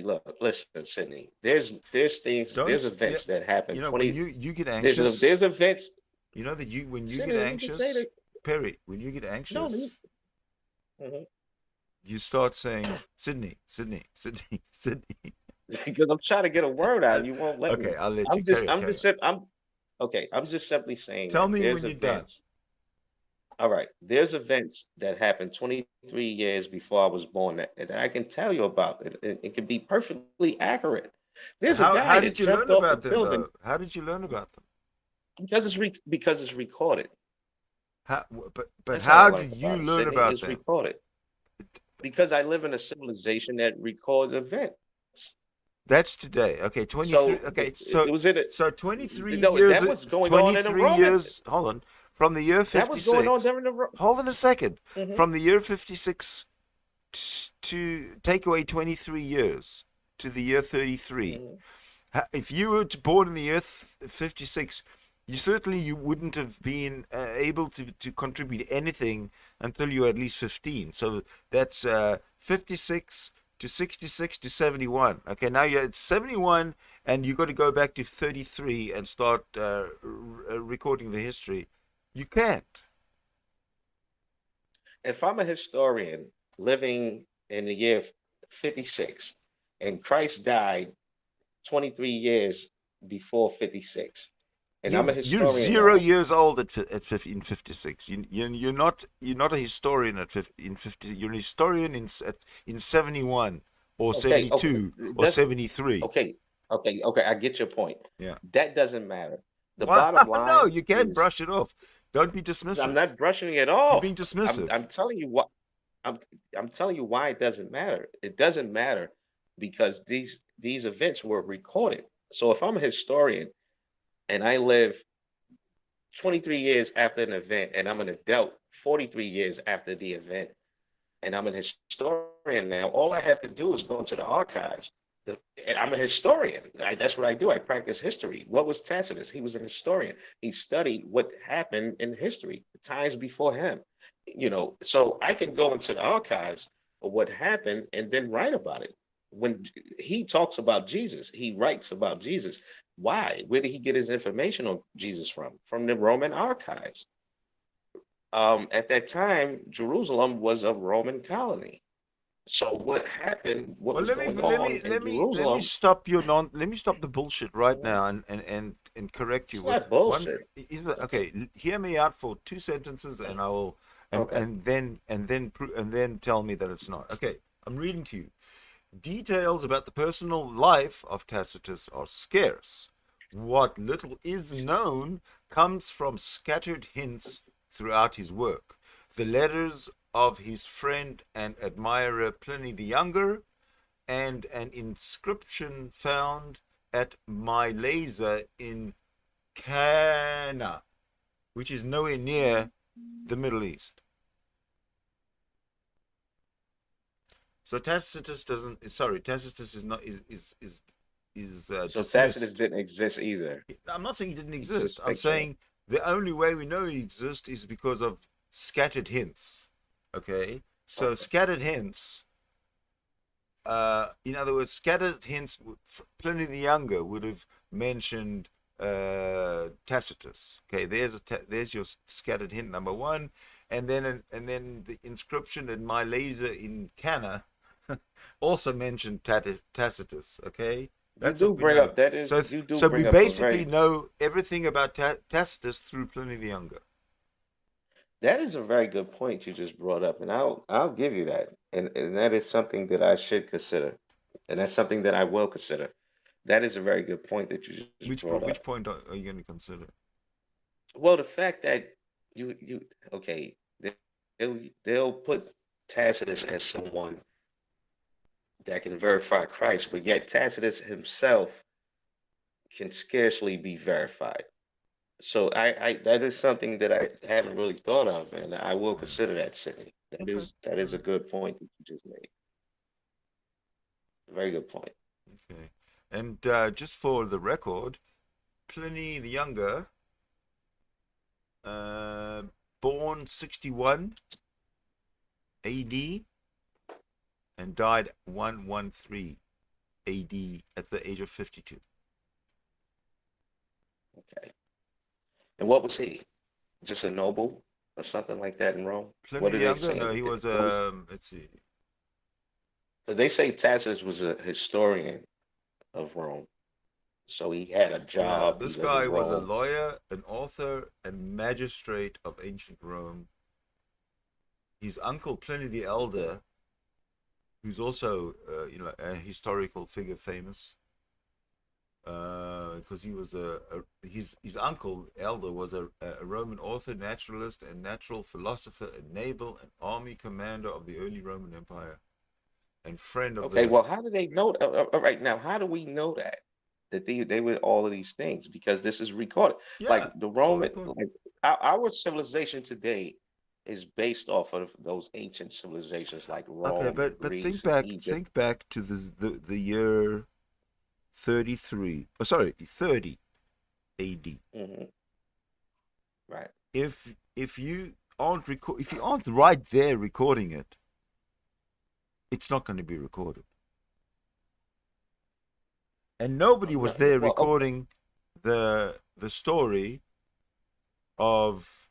D: Look. Listen, Sydney. There's things.
B: Don't
D: There's
B: s- yeah,
D: events that happen.
B: when
D: 20.
B: you get anxious,
D: There's events.
B: you know that when you get
D: Sydney. You can say
B: anxious,
D: that.
B: Perry, when you get
D: No.
B: anxious,
D: Mhm.
B: you start saying Sydney, Sydney, Sydney, Sydney.
D: Because I'm trying to get a word out, and you won't let me.
B: Okay, I'll let you carry on.
D: I'm okay. I'm just simply saying
B: Tell
D: that
B: me
D: there's
B: when you're done.
D: events. All right, there's events that happened 23 years before I was born that I can tell you about. It can be perfectly accurate. There's a
B: How
D: guy that
B: did you
D: jumped
B: learn
D: off a
B: about them
D: building
B: though? How did you learn about them?
D: because it's recorded.
B: But
D: That's how I
B: how
D: learned
B: did you
D: about it.
B: learn
D: Sydney,
B: about
D: it's
B: them?
D: recorded because I live in a civilization that records events.
B: That's today. Okay, 23.
D: So
B: Okay,
D: it was in it.
B: so 23
D: No,
B: years.
D: that was going on in the
B: 23
D: Roman.
B: years. Hold on. from the year
D: That was going on
B: 56.
D: during the.
B: Hold on a second.
D: Mhm.
B: From the year 56 to take away 23 years to the year 33.
D: Mhm.
B: If you were born in the year 56, you wouldn't have been able to contribute anything until you were at least 15. So that's 56 to 66 to 71. Okay, now you're at 71, and you've got to go back to 33 and start recording the history. You can't.
D: If I'm a historian living in the year 56 and Christ died 23 years before 56, and I'm a
B: You're
D: historian
B: 0
D: now.
B: years old in 56. You're not a historian in 50. You're a historian in 71 or
D: Okay, okay,
B: 72 or
D: that's
B: 73.
D: okay, okay. I get your point.
B: Yeah.
D: That doesn't matter. The
B: Why?
D: bottom
B: No,
D: line
B: you can't
D: is
B: brush it off. Don't be
D: I'm
B: dismissive.
D: not brushing it
B: You're
D: off.
B: being dismissive.
D: I'm telling you what I'm I'm telling you why it doesn't matter. It doesn't matter because these events were recorded. So if I'm a historian and I live 23 years after an event and I'm an adult 43 years after the event and I'm an historian now, all I have to do is go into the archives. And I'm a historian. That's what I do. I practice history. What was Tacitus? He was an historian. He studied what happened in history, the times before him. So I can go into the archives of what happened and then write about it. When he talks about Jesus, he writes about Jesus. Why? Where did he get his information on Jesus from? From the Roman archives. At that time, Jerusalem was a Roman colony. So what happened, what
B: Well,
D: was going on in
B: let me
D: Jerusalem,
B: stop your non. Let me stop the bullshit right
D: mhm,
B: now and correct you
D: it's
B: with
D: not
B: one.
D: bullshit.
B: Is that
D: Okay.
B: okay? Hear me out for 2 sentences, and I will
D: Okay.
B: and then tell me that it's not okay. I'm reading to you. Details about the personal life of Tacitus are scarce. What little is known comes from scattered hints throughout his work. The letters of his friend and admirer Pliny the Younger, and an inscription found at Mylasa in Cana, which is nowhere near the Middle East. So Tacitus doesn't. Sorry, Tacitus is not
D: So Tacitus
B: dismissed.
D: didn't exist either.
B: I'm not saying he didn't
D: He's
B: exist.
D: just
B: I'm
D: fictional.
B: saying the only way we know he exists is because of scattered hints. Okay, so
D: Okay.
B: scattered hints. In other words, scattered hints. Pliny the Younger would have mentioned Tacitus. Okay, there's your scattered hint number one, and then the inscription in Mylasa in Cana also mentioned Tacitus. Okay,
D: You
B: that's
D: do
B: what we
D: bring
B: know.
D: up that is
B: So
D: you do
B: so we
D: bring up a
B: basically
D: very
B: know everything about Tacitus through Pliny the Younger.
D: that is a very good point you just brought up, and I'll give you that. And that is something that I should consider. And that's something that I will consider. That is a very good point that you just brought up.
B: Which point are you going to consider?
D: Well, the fact that you okay, they'll put Tacitus as someone that can verify Christ, but yet Tacitus himself can scarcely be verified. So I that is something that I haven't really thought of, and I will
B: Yeah.
D: consider that, Sydney.
B: Okay.
D: That
B: All
D: is a
B: right.
D: good point that you just made. Very good point.
B: Okay. And just for the record, Pliny the Younger, uh, born 61 AD and died 113 AD at the age of 52.
D: Okay. And what was he? Just a noble or something like that in Rome?
B: Pliny
D: What
B: the
D: are they
B: Younger?
D: saying?
B: No, he was
D: What was?
B: let's see.
D: They say Tacitus was a historian of Rome, so he had a
B: Yeah,
D: job. He
B: this
D: lived in
B: guy was a
D: Rome.
B: lawyer, an author, and magistrate of ancient Rome. His uncle Pliny the Elder, who's also a historical figure, famous because he was his uncle Elder was a Roman author, naturalist, and natural philosopher, a naval and army commander of the early Roman Empire, and friend of
D: Okay,
B: the.
D: well, how do they know? All right, now, how do we know that they were all of these things? Because this is recorded. Like
B: Yeah,
D: the
B: it's all
D: Roman,
B: recorded.
D: like our civilization today is based off of those ancient civilizations like
B: Okay,
D: Rome and
B: but
D: Greece and Egypt.
B: think back to the year 33. Oh, sorry, 30 AD.
D: Hmm. Right.
B: If you if you aren't right there recording it, it's not going to be recorded. And nobody was there
D: Well, okay.
B: recording the story of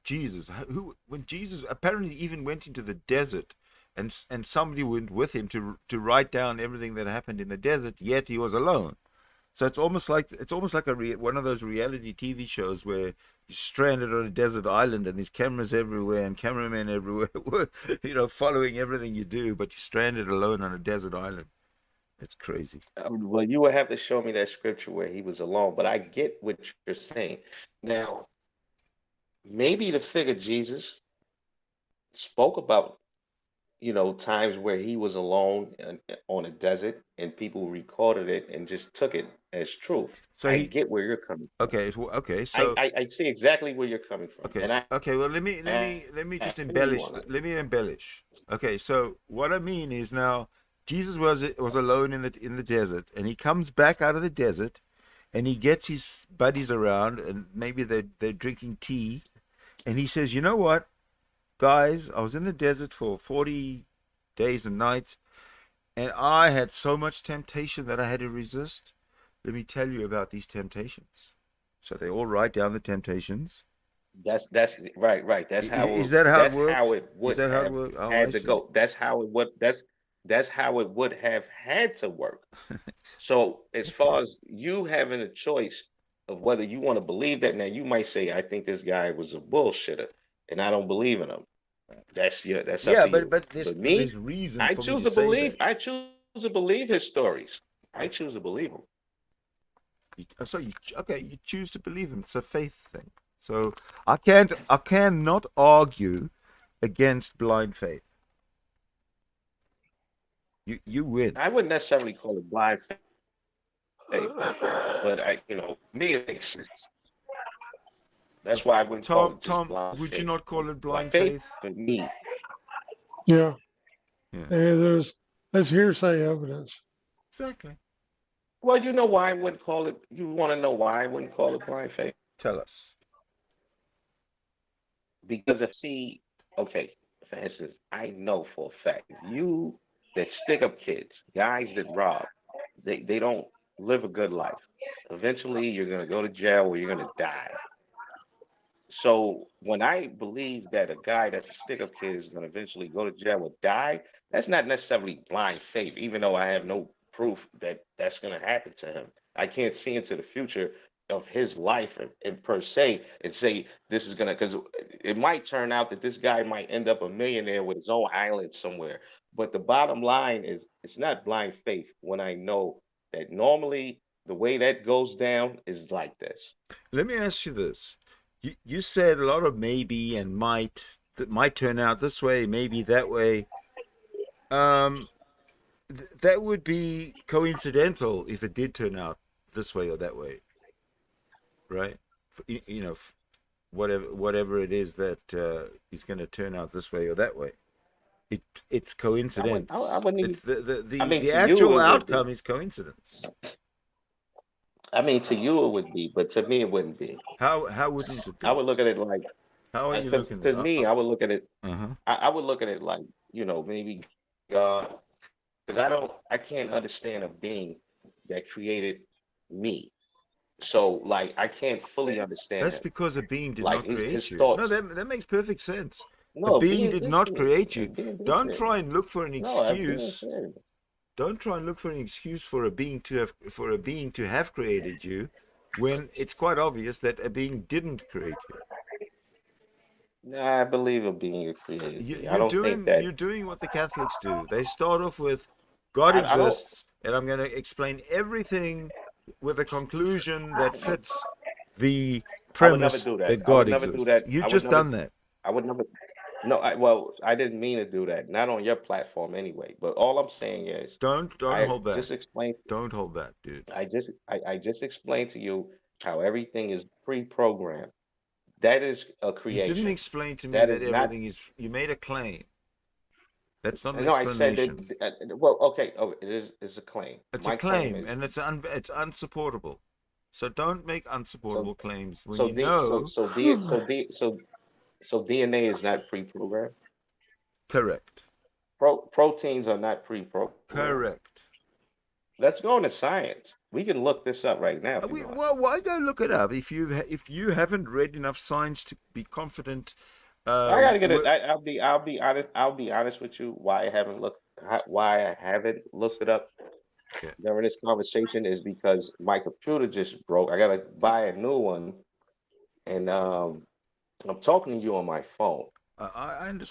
B: Jesus, who when Jesus apparently even went into the desert, and somebody went with him to write down everything that happened in the desert, yet he was alone. So it's almost like one of those reality TV shows where you're stranded on a desert island and there's cameras everywhere and cameramen everywhere, following everything you do, but you're stranded alone on a desert island. It's crazy.
D: Well, you would have to show me that scripture where he was alone, but I get what you're saying. Now, maybe the figure Jesus spoke about, times where he was alone on a desert and people recorded it and just took it as truth.
B: So
D: I
B: he
D: get where you're coming from.
B: okay.
D: I,
B: So
D: I, I see exactly where you're coming from.
B: okay,
D: And
B: okay. Well,
D: I
B: let me just
D: agree
B: embellish.
D: on it.
B: Let me embellish. Okay, so what I mean is now Jesus was alone in the desert, and he comes back out of the desert, and he gets his buddies around, and maybe they're drinking tea, and he says, "You know what, guys? I was in the desert for 40 days and nights, and I had so much temptation that I had to resist. Let me tell you about these temptations." So they all write down the temptations.
D: That's right, right.
B: Is that how it
D: That's how
B: worked?
D: it
B: Is
D: would
B: that how it
D: have
B: worked? Oh, I
D: had to
B: see.
D: go. That's how it would have had to work. So as far as you having a choice of whether you want to believe that, now you might say, I think this guy was a bullshitter and I don't believe in him. That's up
B: Yeah,
D: to you.
B: but
D: But
B: there's
D: me,
B: reason
D: I
B: for me
D: choose
B: to
D: to
B: say that.
D: believe. I choose to believe his stories. I choose to believe him.
B: So okay, you choose to believe him. It's a faith thing. So I cannot argue against blind faith. You win.
D: I wouldn't necessarily call it blind faith, but me it makes sense. That's why I wouldn't call it just
B: Tom,
D: blind
B: would you
D: faith.
B: not call it
D: Blind
B: blind
D: faith
B: faith?
D: for me.
A: Yeah.
B: Yeah,
A: And there's hearsay evidence.
B: exactly.
D: Well, you know why I wouldn't call it. You want to know why I wouldn't call it blind faith?
B: Tell us.
D: Because if see, okay, for instance, I know for a fact you that stick up kids, guys that rob, they don't live a good life. Eventually, you're gonna go to jail or you're gonna die. So when I believe that a guy that's a stick-up kid is going to eventually go to jail or die, that's not necessarily blind faith, even though I have no proof that that's going to happen to him. I can't see into the future of his life and per se and say this is going to, because it might turn out that this guy might end up a millionaire with his own island somewhere. But the bottom line is it's not blind faith when I know that normally the way that goes down is like this.
B: Let me ask you this. You said a lot of maybe and might, that might turn out this way, maybe that way. Um, that would be coincidental if it did turn out this way or that way, right? Whatever it is that is going to turn out this way or that way. It's
D: I
B: coincidence.
D: wouldn't even.
B: It's
D: I mean,
B: the
D: to you
B: actual
D: it would be.
B: outcome is coincidence.
D: I mean, to you it would be, but to me it wouldn't be.
B: How wouldn't it
D: I
B: be?
D: would look at it like,
B: How are you
D: because
B: looking?
D: to me, I would look at it.
B: Uh-huh.
D: I would look at it like, maybe God, because I can't understand a being that created me. So, like, I can't fully understand
B: That's
D: him.
B: because a being did
D: Like
B: not
D: his
B: create you. No,
D: thoughts.
B: that makes perfect sense. A
D: No, a
B: being
D: being
B: did
D: did
B: not
D: create me.
B: create
D: A
B: you.
D: being did
B: Don't
D: create me.
B: try and look for an
D: No, a being
B: excuse.
D: created me.
B: Don't try and look for an excuse for a being to have created you, when it's quite obvious that a being didn't create you.
D: Nah, I believe a being created
B: You,
D: me. I don't think that.
B: you're doing what the Catholics do. They start off with God
D: I don't.
B: exists, and I'm going to explain everything with a conclusion that fits the
D: I would never
B: premise
D: do that.
B: that
D: I would
B: God
D: never do
B: exists.
D: that.
B: You've just done that.
D: I would never. No, I didn't mean to do that. Not on your platform anyway. But all I'm saying is,
B: Don't
D: I
B: hold back.
D: just explained.
B: Don't hold back, dude.
D: I just explained to you how everything is pre-programmed. That is a
B: You didn't
D: creation.
B: explain to me
D: That
B: that
D: is not.
B: everything is. You made a claim. That's not an
D: No, I said
B: explanation.
D: that. Well, okay. Oh, it is. It's a claim.
B: It's a
D: My claim
B: claim,
D: is
B: and it's unsupportable. So don't make
D: so.
B: unsupportable claims when
D: So
B: you
D: D. So
B: know.
D: so D. So D. So DNA is not pre-programmed.
B: Correct.
D: Proteins are not pre-programmed.
B: Correct.
D: Let's go into science. We can look this up right now if you want.
B: Well, why go look it up if you haven't read enough science to be confident?
D: I gotta get it.
B: With,
D: I'll be honest. I'll be honest with you. Why I haven't looked it up
B: yeah,
D: during this conversation is because my computer just broke. I gotta buy a new one, and I'm talking to you on my phone.
B: I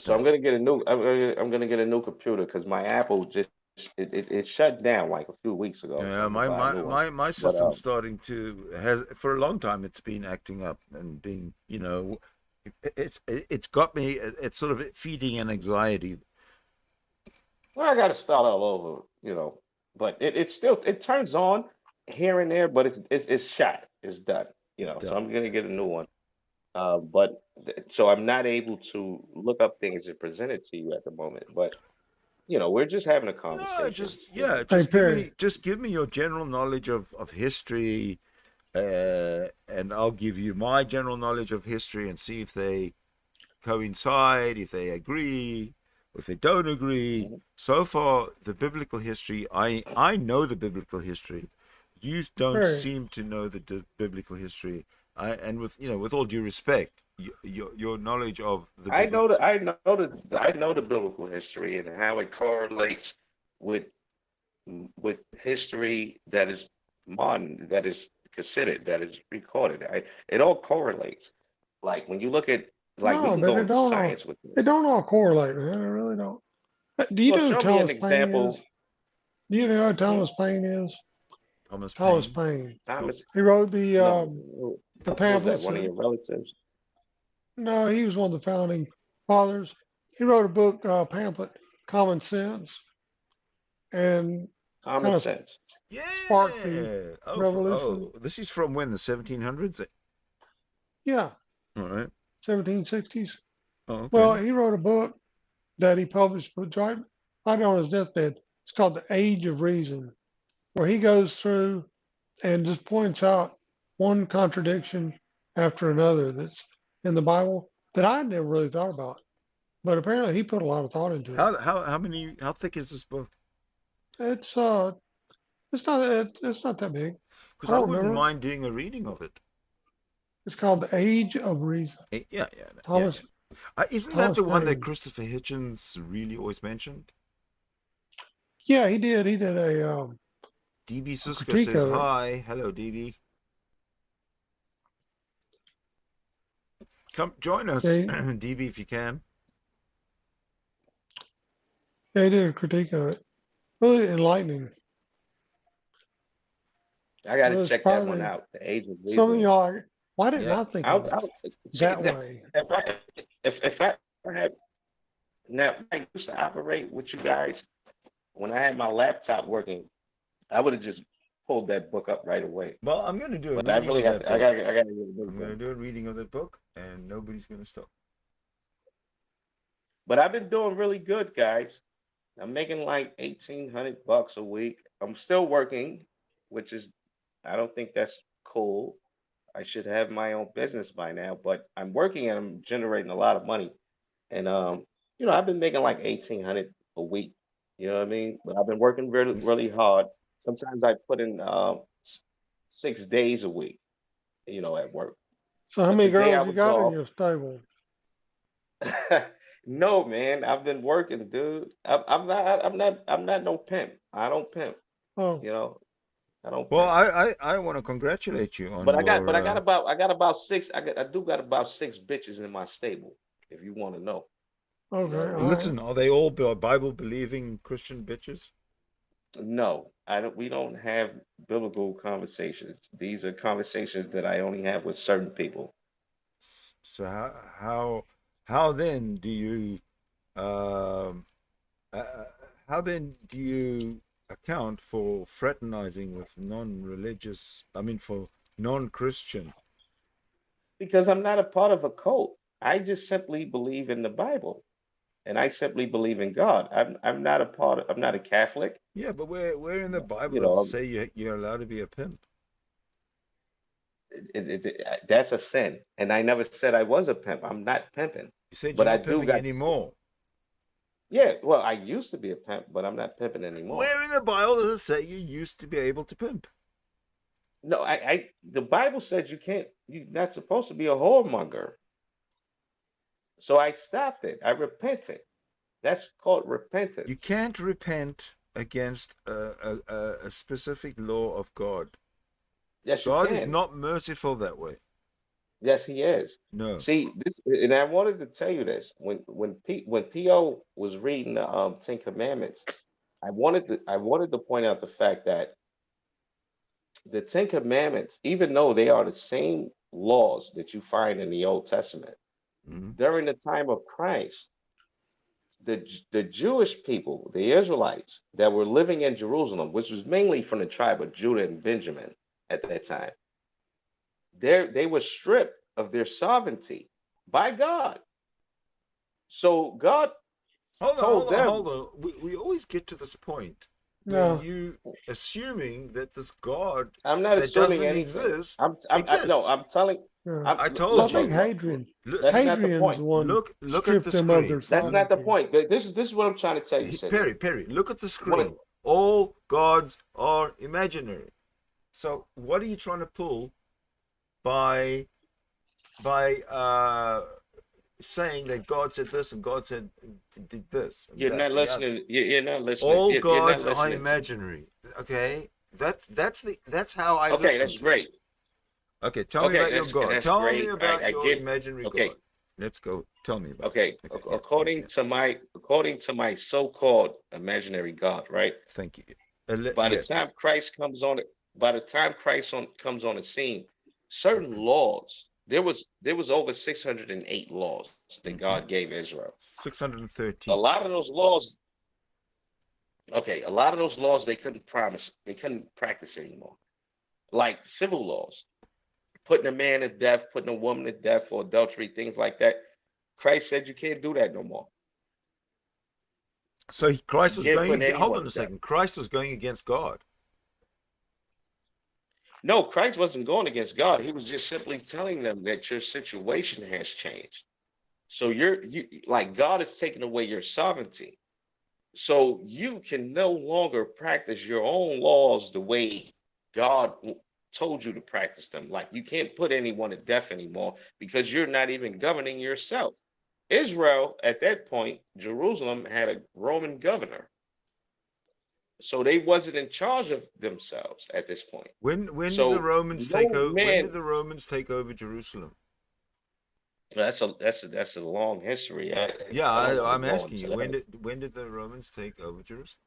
D: So I'm
B: understand.
D: gonna get a new. I'm gonna get a new computer because my Apple just it shut down like a few weeks ago. So
B: Yeah,
D: I'm gonna buy a new one.
B: my
D: But
B: system's starting to has for a long time. It's been acting up and being, it's got me. It's sort of feeding an anxiety.
D: well, I gotta start all over. But it's still it turns on here and there, but it's shot. It's done. So
B: Done.
D: I'm gonna get a new one. So I'm not able to look up things and present it to you at the moment. But we're just having a
B: No,
D: conversation.
A: Hey, Perry.
B: just give me your general knowledge of history, and I'll give you my general knowledge of history and see if they coincide, if they agree, or if they don't agree.
D: Mhm.
B: So far, the biblical history, I know the biblical history. You don't
A: Perry.
B: seem to know the biblical history. And with all due respect, your knowledge of the
D: I
B: biblical.
D: know that I know the biblical history and how it correlates with with history that is modern, that is considered, that is recorded. It all correlates. Like when you look at, like we
A: No,
D: can
A: but
D: go
A: it
D: into
A: don't all
D: science with
A: it
D: this.
A: don't all correlate, man. It really don't. Do you
D: Well,
A: know who
D: show me an
A: Thomas Paine is?
D: example.
A: Do you know who
D: Hmm?
A: Thomas Paine is?
B: Thomas
A: Thomas
B: Paine.
A: Paine.
D: Thomas,
A: He wrote the
D: no, who was that?
A: pamphlets.
D: One of your relatives?
A: No, he was one of the founding fathers. He wrote a book, pamphlet, Common Sense, and
D: Common
A: kind of
D: sense.
A: sparked the
B: Yeah.
A: revolution.
B: This is from when, the 1700s.
A: Yeah,
B: All right.
A: 1760s.
B: Oh,
A: Well,
B: okay.
A: he wrote a book that he published right on his deathbed. It's called The Age of Reason, where he goes through and just points out one contradiction after another that's in the Bible that I never really thought about. But apparently he put a lot of thought into it.
B: How thick is this book?
A: It's uh it's not that big. I
B: Because I
A: don't
B: wouldn't
A: remember.
B: mind doing a reading of it.
A: It's called The Age of Reason.
B: Yeah.
A: Thomas
B: Isn't that
A: Thomas
B: the one that
A: Paine.
B: Christopher Hitchens really always mentioned?
A: Yeah, he did. He did
B: DB
A: a
B: Cisco
A: critique
B: says
A: of it.
B: hi. Hello, DB. Come join
A: Yeah,
B: us, DB, if you can.
A: he did a critique of it. Really enlightening.
D: I got
A: It
D: to
A: was
D: check that one
A: probably
D: out. The Age of
A: some of
D: Reason.
A: y'all are, why didn't
B: Yeah.
A: I think of it
D: I'll see
A: that
D: that
A: way?
D: if I had now I used to operate with you guys when I had my laptop working, I would have just pulled that book up right away.
B: Well, I'm going to do a
D: But I
B: reading
D: really
B: of
D: have
B: that
D: to.
B: book.
D: I got to get a new
B: I'm going to
D: one.
B: do a reading of that book, and nobody's going to stop.
D: But I've been doing really good, guys. I'm making like $1,800 a week. I'm still working, which is I don't think that's cool. I should have my own business by now, but I'm working and I'm generating a lot of money. And I've been making like 1,800 a week. You know what I mean? But I've been working really, really hard. Sometimes I put in 6 days a week, at work.
A: So how
D: But
A: many
D: today I
A: girls you
D: was
A: got in
D: off.
A: your stable?
D: No, man, I've been working, dude. I'm not no pimp. I don't pimp.
A: Oh,
D: You know, I don't
B: Well,
D: pimp.
B: I want to congratulate you on
D: But I got
B: your.
D: about six. I do got about six bitches in my stable. If you want to know, you know what I
A: okay, all
D: mean.
A: right.
B: Listen, are they all Bible believing Christian bitches?
D: No, I don't. We don't have biblical conversations. These are conversations that I only have with certain people.
B: So how then do you um uh, how then do you account for fraternizing with non-religious? I mean, for non-Christian
D: Because I'm not a part of a cult. I just simply believe in the Bible, and I simply believe in God. I'm not a part of, I'm not a Catholic.
B: Yeah, but where in the
D: You
B: Bible does it
D: know,
B: say you're allowed to be a pimp?
D: that's a sin. And I never said I was a pimp. I'm not pimping,
B: You said
D: but
B: you're
D: I
B: not
D: do
B: pimping
D: got.
B: anymore.
D: Yeah, well, I used to be a pimp, but I'm not pimping anymore.
B: Where in the Bible does it say you used to be able to pimp?
D: No, the Bible says you can't. You're not supposed to be a whoremonger. So I stopped it. I repented. That's called
B: You
D: repentance.
B: can't repent against a specific law of God.
D: Yes, you
B: God is
D: can.
B: not merciful that way.
D: Yes, he is.
B: No.
D: See this, and I wanted to tell you this when Po was reading the Ten Commandments. I wanted to point out the fact that the Ten Commandments, even though they are the same laws that you find in the Old Testament,
B: Mhm.
D: during the time of Christ, the Jewish people, the Israelites that were living in Jerusalem, which was mainly from the tribe of Judah and Benjamin at that time, they were stripped of their sovereignty by God. So God
B: Hold on,
D: told
B: hold on,
D: them,
B: hold on. We always get to this point where
A: No,
B: you assuming that this God
D: I'm not
B: that
D: assuming
B: doesn't
D: anything.
B: exist
D: No,
B: exists.
D: I'm telling,
A: no.
D: I'm
B: I
A: I
B: told
A: think
B: you.
A: Hadrian,
B: Look,
D: that's not the
A: Hadrian's
D: point.
A: the one
B: look at
A: stripped
B: the
A: them of their
B: screen.
D: That's not the
A: sovereignty.
D: point. This is what I'm trying to tell you, Sidney.
B: Perry, look at the
D: What
B: screen. All gods are imaginary. So what are you trying to pull by by saying that God said this and God said did this and
D: you're
B: that
D: not
B: and the other?
D: listening. You're not listening.
B: All
D: You're not
B: gods are
D: listening to me.
B: imaginary. Okay, that's how I
D: Okay,
B: listen
D: that's
B: to it.
D: great.
B: Okay, tell me
D: Okay,
B: about your God.
D: that's
B: Tell me
D: great.
B: about
D: I
B: your
D: get.
B: imaginary
D: Okay,
B: God. Let's go. Tell me about
D: okay.
B: it. Okay, yeah.
D: According to my so-called imaginary God, right?
B: Thank you.
D: By the
B: Yes.
D: time Christ comes on it, by the time comes on the scene, certain laws, there was over 608 laws that
B: Mm-hmm.
D: God gave Israel. A
B: 613.
D: lot of those laws, okay, a lot of those laws they couldn't practice anymore. Like civil laws, putting a man to death, putting a woman to death for adultery, things like that. Christ said you can't do that no more.
B: So Christ
D: You
B: was
D: can't put
B: going. Hold
D: anyone
B: on
D: to
B: a
D: death.
B: second. Christ was going against God.
D: No, Christ wasn't going against God. He was just simply telling them that your situation has changed. So you like God is taking away your sovereignty. So you can no longer practice your own laws the way God told you to practice them. Like you can't put anyone to death anymore because you're not even governing yourself. Israel, at that point, Jerusalem had a Roman governor. So they wasn't in charge of themselves at this point.
B: When did the
D: So
B: Romans take
D: no
B: over? When
D: man,
B: did the Romans take over Jerusalem?
D: that's a long history.
B: Yeah,
D: I don't want to
B: I'm
D: go
B: asking
D: into
B: you.
D: that.
B: When did the Romans take over Jerusalem?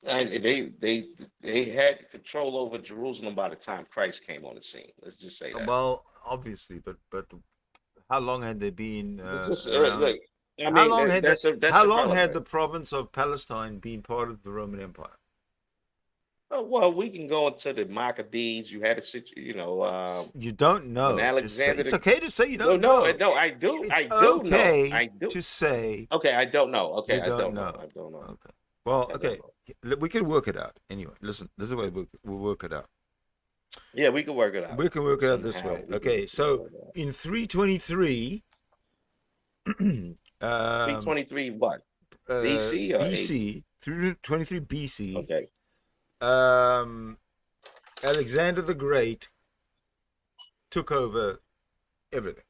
D: And they had control over Jerusalem by the time Christ came on the scene. Let's just say that.
B: Well, obviously, but how long had they been
D: It's just
B: around?
D: look. I mean, that's
B: How long had
D: irrelevant.
B: the province of Palestine been part of the Roman Empire?
D: Oh, well, we can go into the Maccabees. You had a situation,
B: You don't
D: when
B: know. Just say
D: Alexander
B: it's
D: the.
B: okay to say you
D: No,
B: don't
D: no,
B: know.
D: no. I do.
B: It's
D: I do know.
B: okay
D: I do.
B: to say
D: Okay, I don't know. Okay,
B: you
D: I
B: don't
D: don't know.
B: know.
D: I don't know.
B: Okay. Well,
D: I don't
B: okay.
D: know.
B: We can work it out. Anyway, listen. This is the way we'll work it out.
D: Yeah, we can work it out
B: We can work it out this
D: somehow.
B: way.
D: We can
B: Okay. So
D: work it out.
B: in 323, um,
D: 323 what? BC or AD?
B: BC, 323 BC,
D: Okay.
B: um, Alexander the Great took over everything.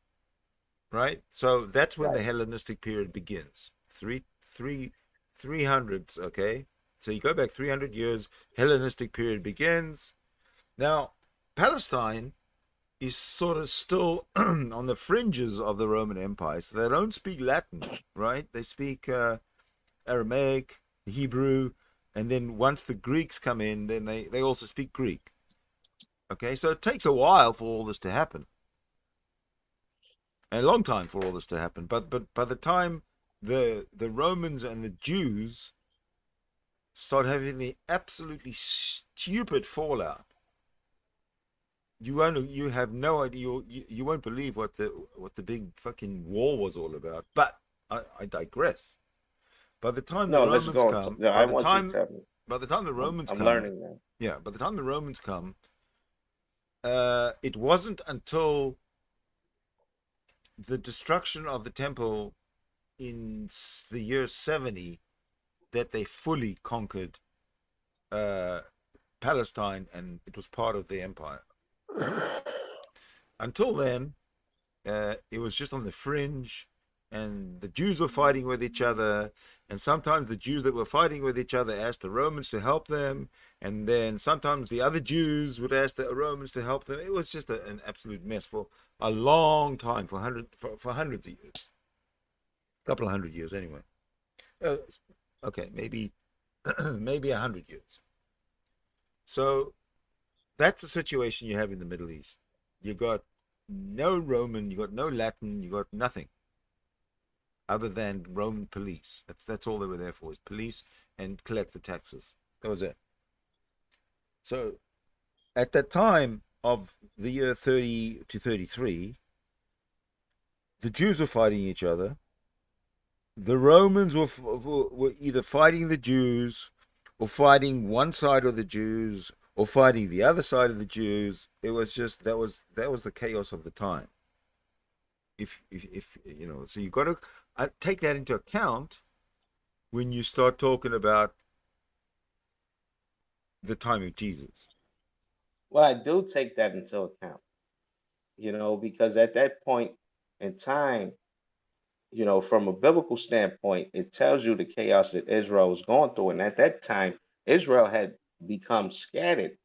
B: Right. So that's when the
D: Right.
B: Hellenistic period begins. 300s. Okay. So you go back 300 years. Hellenistic period begins. Now, Palestine is sort of still on the fringes of the Roman Empire. So they don't speak Latin, right? They speak Aramaic, Hebrew, and then once the Greeks come in, then they also speak Greek. Okay, so it takes a while for all this to happen, a long time for all this to happen. But by the time the Romans and the Jews start having the absolutely stupid fallout you have no idea. You won't believe what the big fucking war was all about. But I digress. By the time the
D: No, let's
B: Romans
D: go on.
B: come,
D: No, I want you to tell me.
B: by the time the Romans
D: I'm
B: come,
D: learning now.
B: yeah, by the time the Romans come, it wasn't until the destruction of the temple in the year 70 that they fully conquered Palestine, and it was part of the empire. Until then, it was just on the fringe, and the Jews were fighting with each other, and sometimes the Jews that were fighting with each other asked the Romans to help them, and then sometimes the other Jews would ask the Romans to help them. It was just an absolute mess for a long time, for hundreds of years, a couple of 100 years anyway. Okay, maybe maybe 100 years. So that's the situation you have in the Middle East. You got no Roman, you got no Latin, you got nothing other than Roman police. That's all they were there for, is police and collect the taxes. That was it. So at that time of the year 30 to 33, the Jews were fighting each other. The Romans were either fighting the Jews or fighting one side of the Jews or fighting the other side of the Jews. It was just that was the chaos of the time. If you know, so you got to take that into account when you start talking about the time of Jesus.
D: Well, I do take that into account, because at that point in time, from a biblical standpoint, it tells you the chaos that Israel was going through. And at that time, Israel had become scattered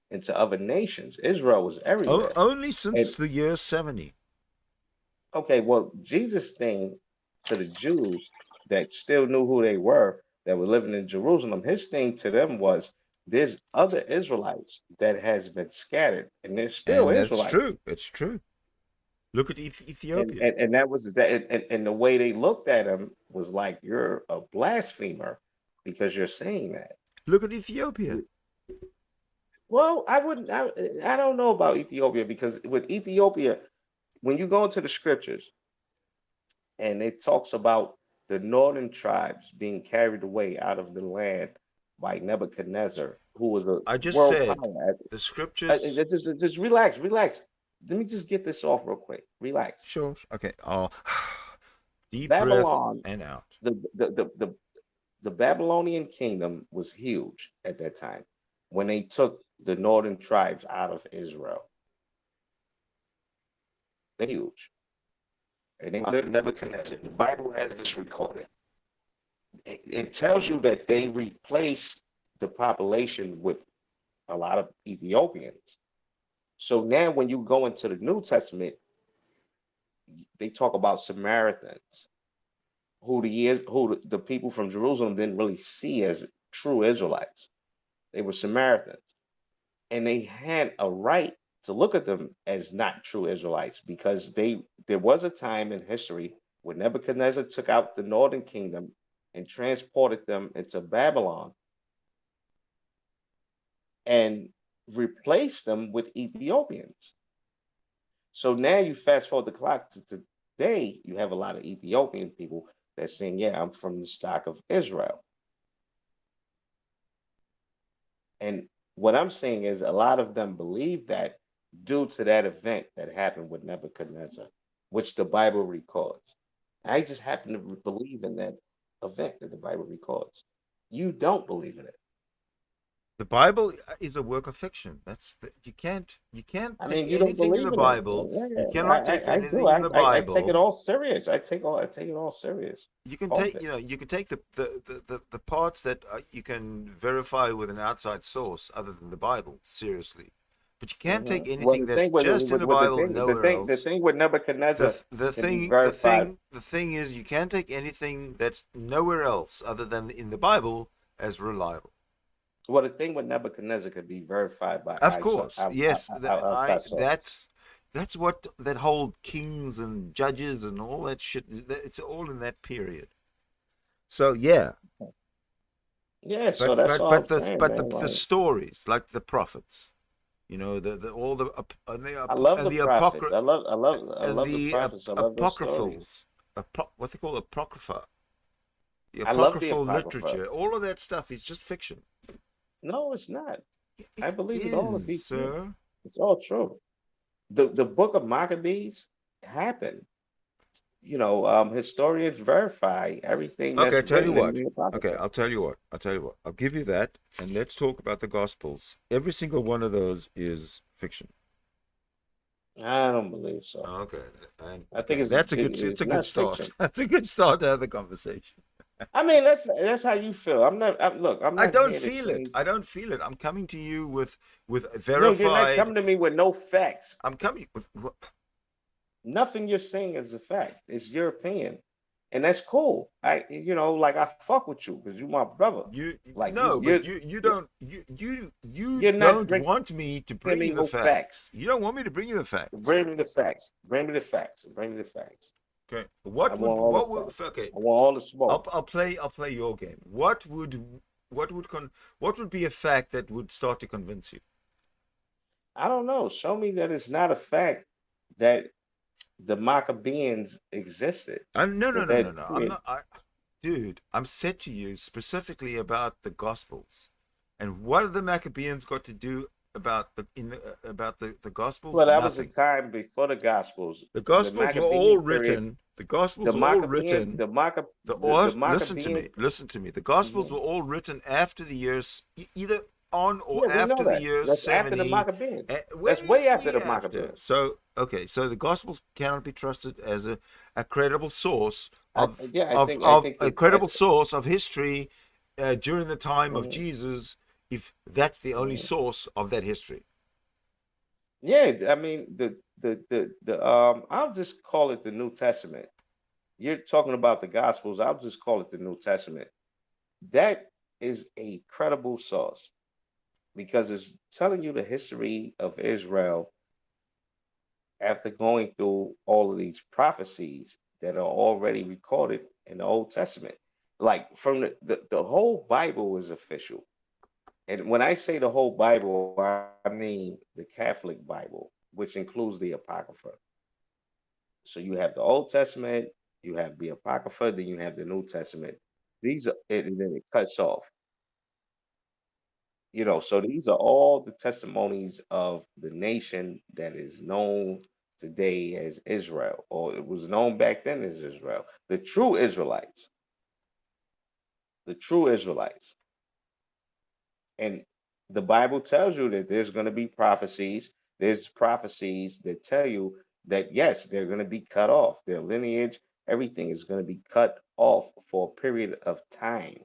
D: into other nations. Israel was everywhere.
B: Only
D: And
B: since the year 70.
D: okay, well, Jesus' thing to the Jews that still knew who they were, that were living in Jerusalem, his thing to them was there's other Israelites that has been scattered, and there's still
B: And that's
D: Israelites.
B: true. It's true. Look at
D: And,
B: Ethiopia.
D: and and that was that, and the way they looked at him was like you're a blasphemer because you're saying that.
B: Look at Ethiopia.
D: Well, I wouldn't. I don't know about Ethiopia because with Ethiopia, when you go into the scriptures and it talks about the northern tribes being carried away out of the land by Nebuchadnezzar, who was a
B: I just
D: world
B: said
D: power.
B: the scriptures.
D: Just relax, relax. Let me just get this off real quick. Relax.
B: Sure. Okay. Oh, deep breath
D: Babylon,
B: and out.
D: the Babylonian kingdom was huge at that time when they took the northern tribes out of Israel. They're huge. And they under Nebuchadnezzar. The Bible has this recorded. It tells you that they replaced the population with a lot of Ethiopians. So now when you go into the New Testament, they talk about Samaritans, who the people from Jerusalem didn't really see as true Israelites. They were Samaritans. And they had a right to look at them as not true Israelites because there was a time in history when Nebuchadnezzar took out the northern kingdom and transported them into Babylon and replaced them with Ethiopians. So now you fast forward the clock to today, you have a lot of Ethiopian people that saying, yeah, I'm from the stock of Israel. And what I'm saying is a lot of them believe that due to that event that happened with Nebuchadnezzar, which the Bible records. I just happen to believe in that event that the Bible records. You don't believe in it.
B: The Bible is a work of fiction. You can't
D: I
B: take
D: mean, you don't
B: anything in the
D: believe in it.
B: Bible. You
D: Yeah,
B: cannot take
D: I do.
B: anything in the
D: I take it
B: Bible.
D: all serious. I take it all serious.
B: You can
D: All of
B: take,
D: it.
B: you can take the parts that you can verify with an outside source other than the Bible seriously, but you can't take
D: Well,
B: anything
D: the
B: that's
D: thing with
B: just in the Bible and nowhere
D: the
B: else.
D: thing with Nebuchadnezzar
B: The
D: can be
B: thing
D: verified.
B: the thing is, you can't take anything that's nowhere else other than in the Bible as reliable.
D: Well, the thing with Nebuchadnezzar could be verified by
B: Of course, yes,
D: outside sources.
B: that's what that whole kings and judges and all that shit. It's all in that period. So yeah,
D: Yeah, so that's all I'm saying, man.
B: the
D: Like,
B: stories like the prophets, You know, the all the and
D: I love
B: and
D: the
B: the
D: prophets. I
B: and
D: love the
B: the
D: prophets. I love those stories.
B: apocryphals, what they call apocrypha, the
D: I love the
B: apocryphal
D: apocrypha.
B: literature. All of that stuff is just fiction.
D: No, it's not. I
B: It
D: believe it all to
B: is,
D: be true.
B: sir.
D: It's all true. The book of Maccabees happened. Historians verify everything
B: Okay,
D: that's
B: I tell you
D: written in
B: what.
D: the
B: Okay,
D: apocrypha.
B: I'll tell you what. I'll tell you what. I'll give you that, and let's talk about the Gospels. Every single one of those is fiction.
D: I don't believe so.
B: Okay, and
D: I think
B: okay, that's a good. It's
D: it's
B: a good
D: not
B: start.
D: fiction.
B: That's a good start to have the conversation.
D: I mean, that's how you feel. Look, I'm
B: I
D: not
B: don't
D: here to
B: feel it.
D: change.
B: I don't feel it. I'm coming to you with
D: No, you're not
B: verified.
D: coming to me with no facts.
B: I'm coming with.
D: Nothing you're saying is a fact. It's your opinion, and that's cool. Like I fuck with you because you my brother.
B: You
D: Like
B: no, but you
D: you're,
B: don't you
D: you're not
B: don't
D: bringing
B: want me to bring you
D: me
B: the
D: no facts.
B: facts. You don't want me to bring you the facts.
D: Bring me the facts. Bring me the facts. Bring me the facts.
B: Okay.
D: I want all the
B: What would
D: facts.
B: okay?
D: I want all the smoke.
B: I'll play your game. What would be a fact that would start to convince you?
D: I don't know. Show me that it's not a fact that the Maccabees existed.
B: No, no,
D: That
B: no, no,
D: that
B: no. I'm
D: period.
B: not. Dude, I'm said to you specifically about the Gospels, and what have the Maccabeans got to do about the Gospels?
D: Well, that was a
B: Nothing.
D: time before the Gospels.
B: The
D: The
B: Gospels were all
D: Maccabean period.
B: written. The Gospels
D: The
B: were all
D: Maccabean.
B: written.
D: The
B: Listen to
D: Maccabean.
B: me. Listen to me. The Gospels
D: Mhm.
B: were all written after the years, either on or
D: Yeah, we know
B: after the
D: that.
B: year
D: That's after the
B: 70,
D: Maccabees. That's way after
B: way
D: the
B: after.
D: Maccabees.
B: So, okay, so the Gospels cannot be trusted as a credible source
D: I
B: of
D: think
B: a
D: that.
B: credible source of history during the time of
D: Mhm,
B: Jesus, if that's the only
D: mhm.
B: source of that history.
D: Yeah, I mean the I'll just call it the New Testament. You're talking about the Gospels. I'll just call it the New Testament. That is a credible source because it's telling you the history of Israel after going through all of these prophecies that are already recorded in the Old Testament. Like from the whole Bible is official. And when I say the whole Bible, I mean the Catholic Bible, which includes the Apocrypha. So you have the Old Testament, you have the Apocrypha, then you have the New Testament. And then it cuts off. So these are all the testimonies of the nation that is known today as Israel, or it was known back then as Israel. The true Israelites. And the Bible tells you that there's going to be prophecies. There's prophecies that tell you that, yes, they're going to be cut off. Their lineage, everything is going to be cut off for a period of time.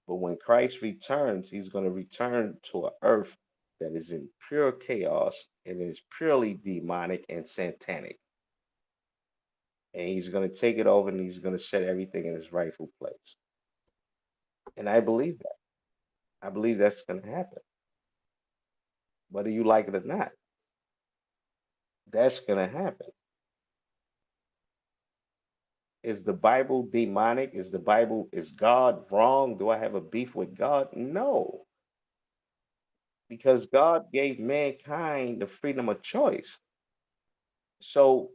D: But when Christ returns, he's going to return to an earth that is in pure chaos and is purely demonic and satanic. And he's going to take it over and he's going to set everything in its rightful place. And I believe that. I believe that's going to happen, whether you like it or not. That's going to happen. Is the Bible demonic? Is God wrong? Do I have a beef with God? No, because God gave mankind the freedom of choice. So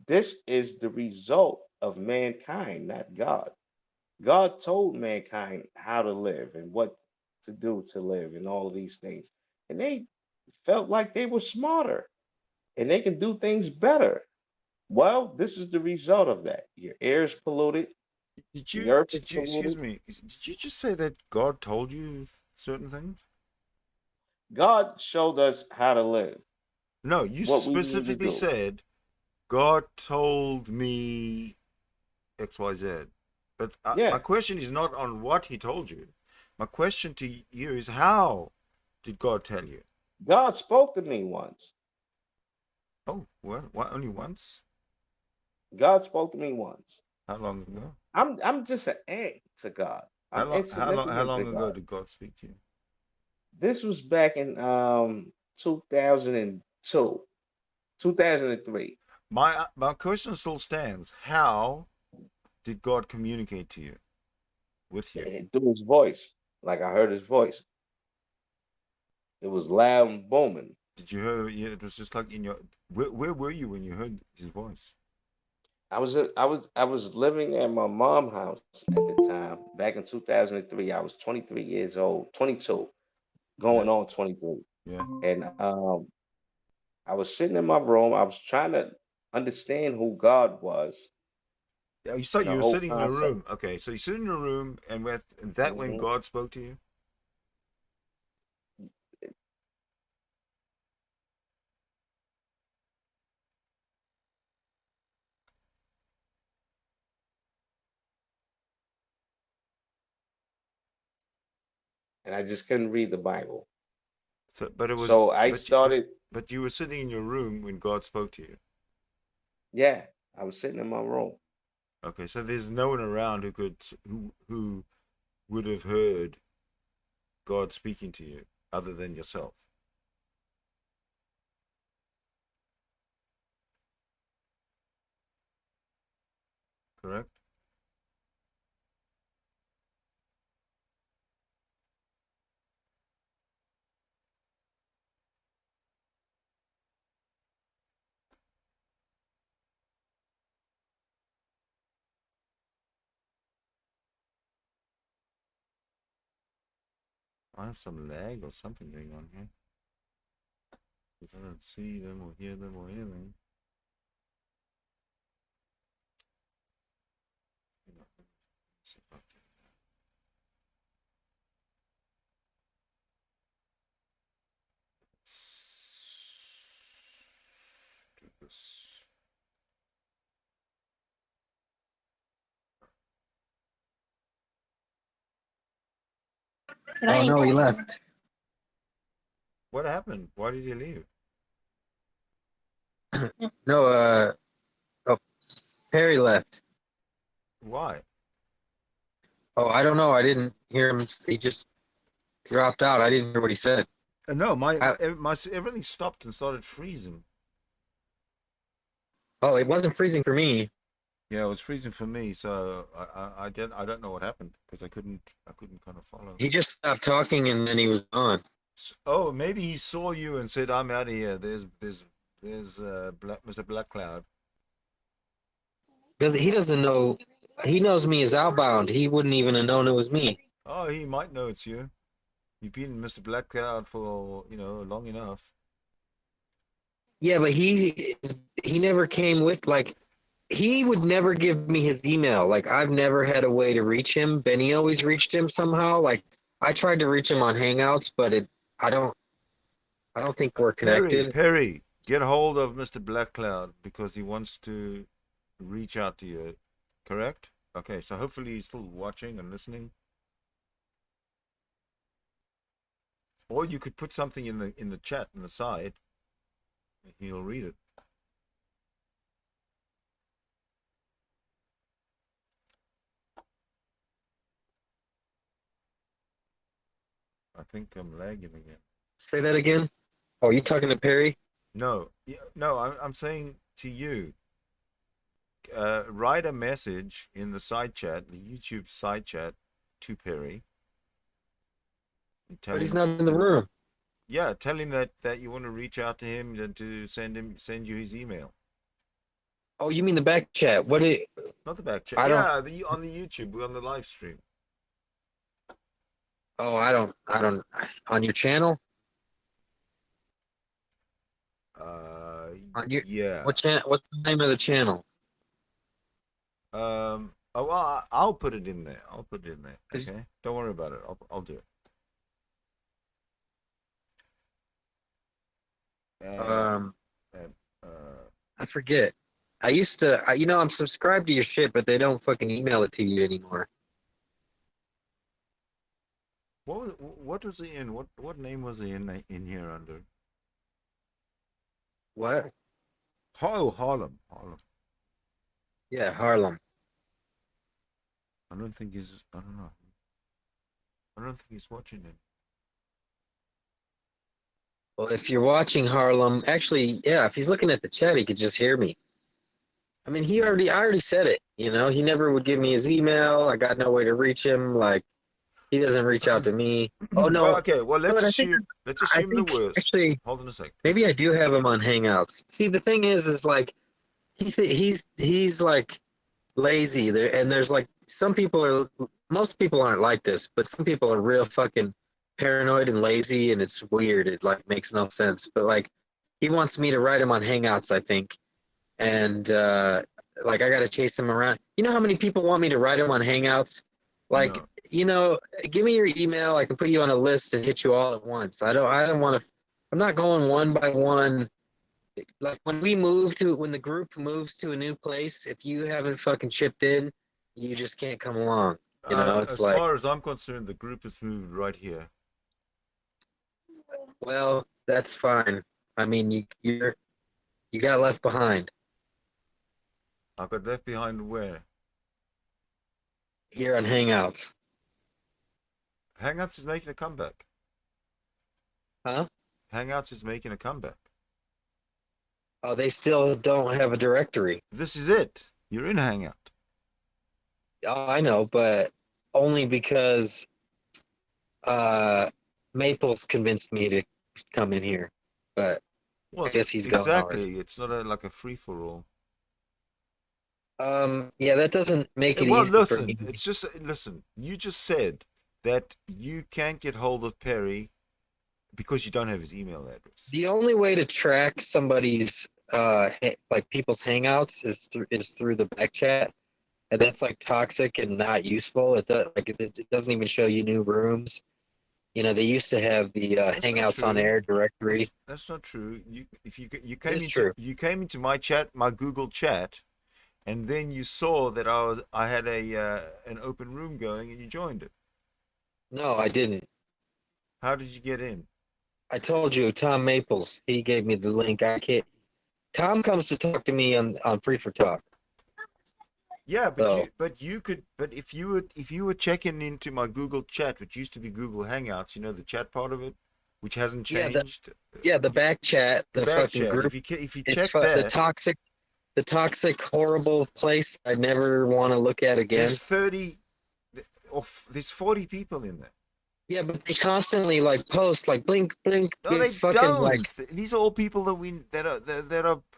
D: this is the result of mankind, not God. God told mankind how to live and what to do to live and all of these things. And they felt like they were smarter and they can do things better. Well, this is the result of that. Your air is polluted, the earth is
B: Excuse
D: polluted.
B: me, did you just say that God told you certain things?
D: God showed us how to live,
B: No, you
D: what we need to
B: specifically
D: do.
B: said God told me XYZ. But my
D: Yeah,
B: question is not on what he told you. My question to you is how did God tell you?
D: God spoke to me once.
B: Oh, well, what, only once?
D: God spoke to me once.
B: How long ago?
D: I'm just an ant to God. I'm
B: How
D: insignificant to
B: long ago
D: God.
B: did God speak to you?
D: This was back in 2002, 2003.
B: My question still stands. How did God communicate to you, with you?
D: Through his voice. Like I heard his voice. It was loud and booming.
B: Did you hear? Yeah, it was just like in your. Where were you when you heard his voice?
D: I was living at my mom's house at the time. Back in 2003, I was 23 years old, 22,
B: Yeah,
D: going on 23,
B: yeah.
D: and I was sitting in my room. I was trying to understand who God was
B: Yeah, you
D: and the
B: you were
D: whole
B: sitting in a
D: concept.
B: room. Okay, so you sit in a room, and with that when
D: Mhm.
B: God spoke to you.
D: And I just couldn't read the Bible.
B: So, but it was,
D: So I started,
B: but you were sitting in your room when God spoke to you.
D: yeah, I was sitting in my room.
B: Okay, so there's no one around who could who would have heard God speaking to you other than yourself. Correct? I have some lag or something going on here because I don't see them or hear them or anything. Hang on, let me see if I can do this.
E: Oh no, he left.
B: What happened? Why did you leave?
E: No, oh, Perry left.
B: Why?
E: Oh, I don't know. I didn't hear him. He just dropped out. I didn't hear what he said.
B: No,
E: I,
B: my everything stopped and started freezing.
E: oh, it wasn't freezing for me.
B: Yeah, it was freezing for me, so I don't know what happened because I couldn't kind of follow.
E: He just stopped talking and then he was gone.
B: Oh, maybe he saw you and said, "I'm out of here." There's Mr. Black Cloud.
E: Because he doesn't know. He knows me as Outbound. He wouldn't even have known it was me.
B: Oh, he might know it's you. You've been Mr. Black Cloud for long enough.
E: Yeah, but he never came with like he would never give me his email. Like I've never had a way to reach him. Benny always reached him somehow. Like I tried to reach him on Hangouts, but I don't I don't think we're connected.
B: Perry, get hold of Mr. Black Cloud because he wants to reach out to you. Correct? Okay, so hopefully he's still watching and listening. Or you could put something in the chat on the side. He'll read it. I think I'm lagging again.
E: Say that again. Oh, you talking to Perry?
B: No, yeah, no, I'm saying to you, write a message in the side chat, the YouTube side chat, to Perry, and tell
E: But he's
B: him,
E: not in the room.
B: yeah, tell him that you want to reach out to him and to send you his email.
E: Oh, you mean the back chat? What it?
B: Not the back chat.
E: I don't.
B: Yeah, the on the YouTube, we're on the live stream.
E: Oh, I don't. I don't. On your channel? On your
B: Yeah.
E: what channel? What's the name of the channel?
B: Oh, well, I'll put it in there. I'll put it in there.
E: 'Cause-
B: Okay. Don't worry about it. I'll do it. And,
E: Um,
B: and
E: I forget. I used to. I'm subscribed to your shit, but they don't fucking email it to you anymore.
B: what was he in? What name was he in here under?
E: What?
B: Oh, Harlem.
E: Yeah, Harlem.
B: I don't think he's. I don't know. I don't think he's watching it.
E: Well, if you're watching Harlem, actually, yeah, if he's looking at the chat, he could just hear me. I mean, I already said it. He never would give me his email. I got no way to reach him. Like, He doesn't reach out to me. Oh no,
B: Well, okay. Well, let's
E: but
B: assume
E: I
B: the
E: think
B: worst.
E: actually
B: Hold on a sec.
E: maybe I do have him on Hangouts. See, the thing is like he's like lazy there, and there's like most people aren't like this, but some people are real fucking paranoid and lazy, and it's weird. It like makes no sense. But like he wants me to write him on Hangouts, I think, and like I gotta chase him around. You know how many people want me to write him on Hangouts? Like,
B: No.
E: you know, give me your email. I can put you on a list and hit you all at once. I don't want to. I'm not going one by one. Like when the group moves to a new place, if you haven't fucking chipped in, you just can't come along. You know, it's
B: As
E: like,
B: far as I'm concerned, the group has moved right here.
E: well, that's fine. I mean, you got left behind
B: I got left behind where?
E: here on Hangouts,
B: Hangouts is making a comeback.
E: huh?
B: Hangouts is making a comeback.
E: Oh, they still don't have a directory.
B: This is it. You're in Hangout.
E: Oh, I know, but only because Maples convinced me to come in here. But
B: Well,
E: I guess he's gone
B: exactly.
E: already.
B: It's not like a free for all.
E: Yeah, that doesn't make it
B: Well,
E: easy for
B: listen.
E: me.
B: It's just listen. You just said that you can't get hold of Perry because you don't have his email address.
E: The only way to track somebody's like people's hangouts is through the back chat, and that's like toxic and not useful. It doesn't even show you new rooms. You know, they used to have the
B: That's not
E: Hangouts on
B: true.
E: Air directory.
B: That's not true. You
E: It's true.
B: came into my chat, my Google chat, and then you saw that I had an open room going, and you joined it.
E: No, I didn't.
B: How did you get in?
E: I told you, Tom Maples. He gave me the link. I can't. Tom comes to talk to me on Free for Talk.
B: Yeah, but
E: So
B: if you were checking into my Google chat, which used to be Google Hangouts, you know, the chat part of it, which hasn't
E: Yeah,
B: changed.
E: the back chat,
B: The
E: the
B: back
E: fucking
B: chat.
E: group.
B: If you
E: It's
B: check
E: the toxic, horrible place I never want to look at again.
B: there's 30 there's 40 people in there.
E: Yeah, but they constantly like post like blink blink.
B: No, they
E: It's fucking
B: don't.
E: like
B: These are all people that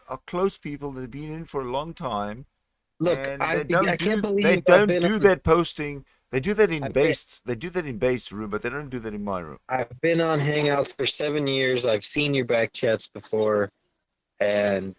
B: are close people that have been in for a long time,
E: look.
B: and
E: I
B: they
E: can't believe
B: they
E: I've
B: don't
E: been
B: do
E: on,
B: that posting. They do that in
E: I've been,
B: based room, but they don't do that in my room.
E: I've been on Hangouts for 7 years. I've seen your back chats before, and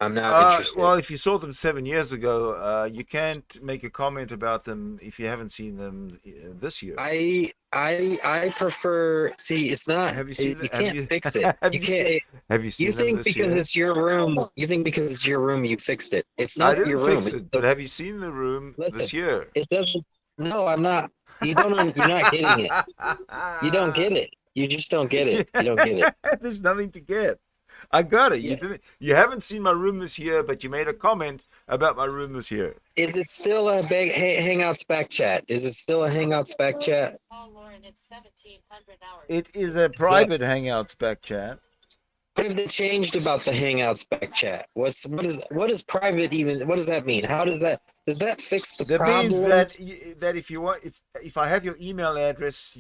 E: I'm not interested.
B: Well, if you saw them 7 years ago, you can't make a comment about them if you haven't seen them this year.
E: I prefer. See, it's not.
B: Have you seen
E: You
B: them?
E: can't fix it.
B: Have
E: You
B: you
E: can't.
B: have you seen
E: You
B: them
E: think
B: this
E: because
B: year?
E: it's your room. You think because it's your room, you fixed it. It's
B: I
E: not
B: didn't
E: your room.
B: fix it, but have you seen the room this
E: Listen,
B: year?
E: it doesn't. No, I'm not. You don't. You're not getting it. You don't get it. You just don't get it. You don't get it.
B: There's nothing to get. I got it.
E: Yeah.
B: You didn't. You haven't seen my room this year, but you made a comment about my room this year.
E: Is it still a big Hangouts back chat? Is it still a Hangouts back chat?
F: Oh, Lauren, it's 1700 hours.
B: It is a private Hangouts back chat.
E: What have they changed about the Hangouts back chat? What is private even? What does that mean? How does that fix the
B: That
E: problem?
B: means that if you want, if I have your email address,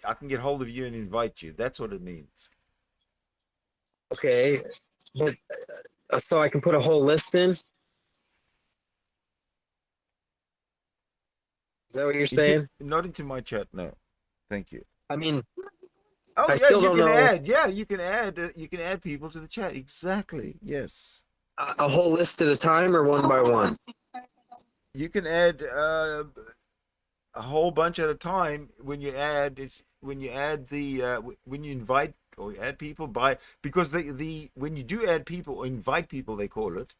B: I can get hold of you and invite you. That's what it means.
E: Okay, but so I can put a whole list in. Is that what you're saying?
B: Not into my chat, no. Thank you.
E: I mean,
B: Oh
E: I
B: yeah,
E: still
B: you
E: don't
B: can
E: know.
B: add. Yeah, you can add. You can add people to the chat. Exactly. Yes.
E: a whole list at a time or one by one?
B: You can add a whole bunch at a time when you add it. When you add when you invite or add people because when you do add people or invite people, they call it.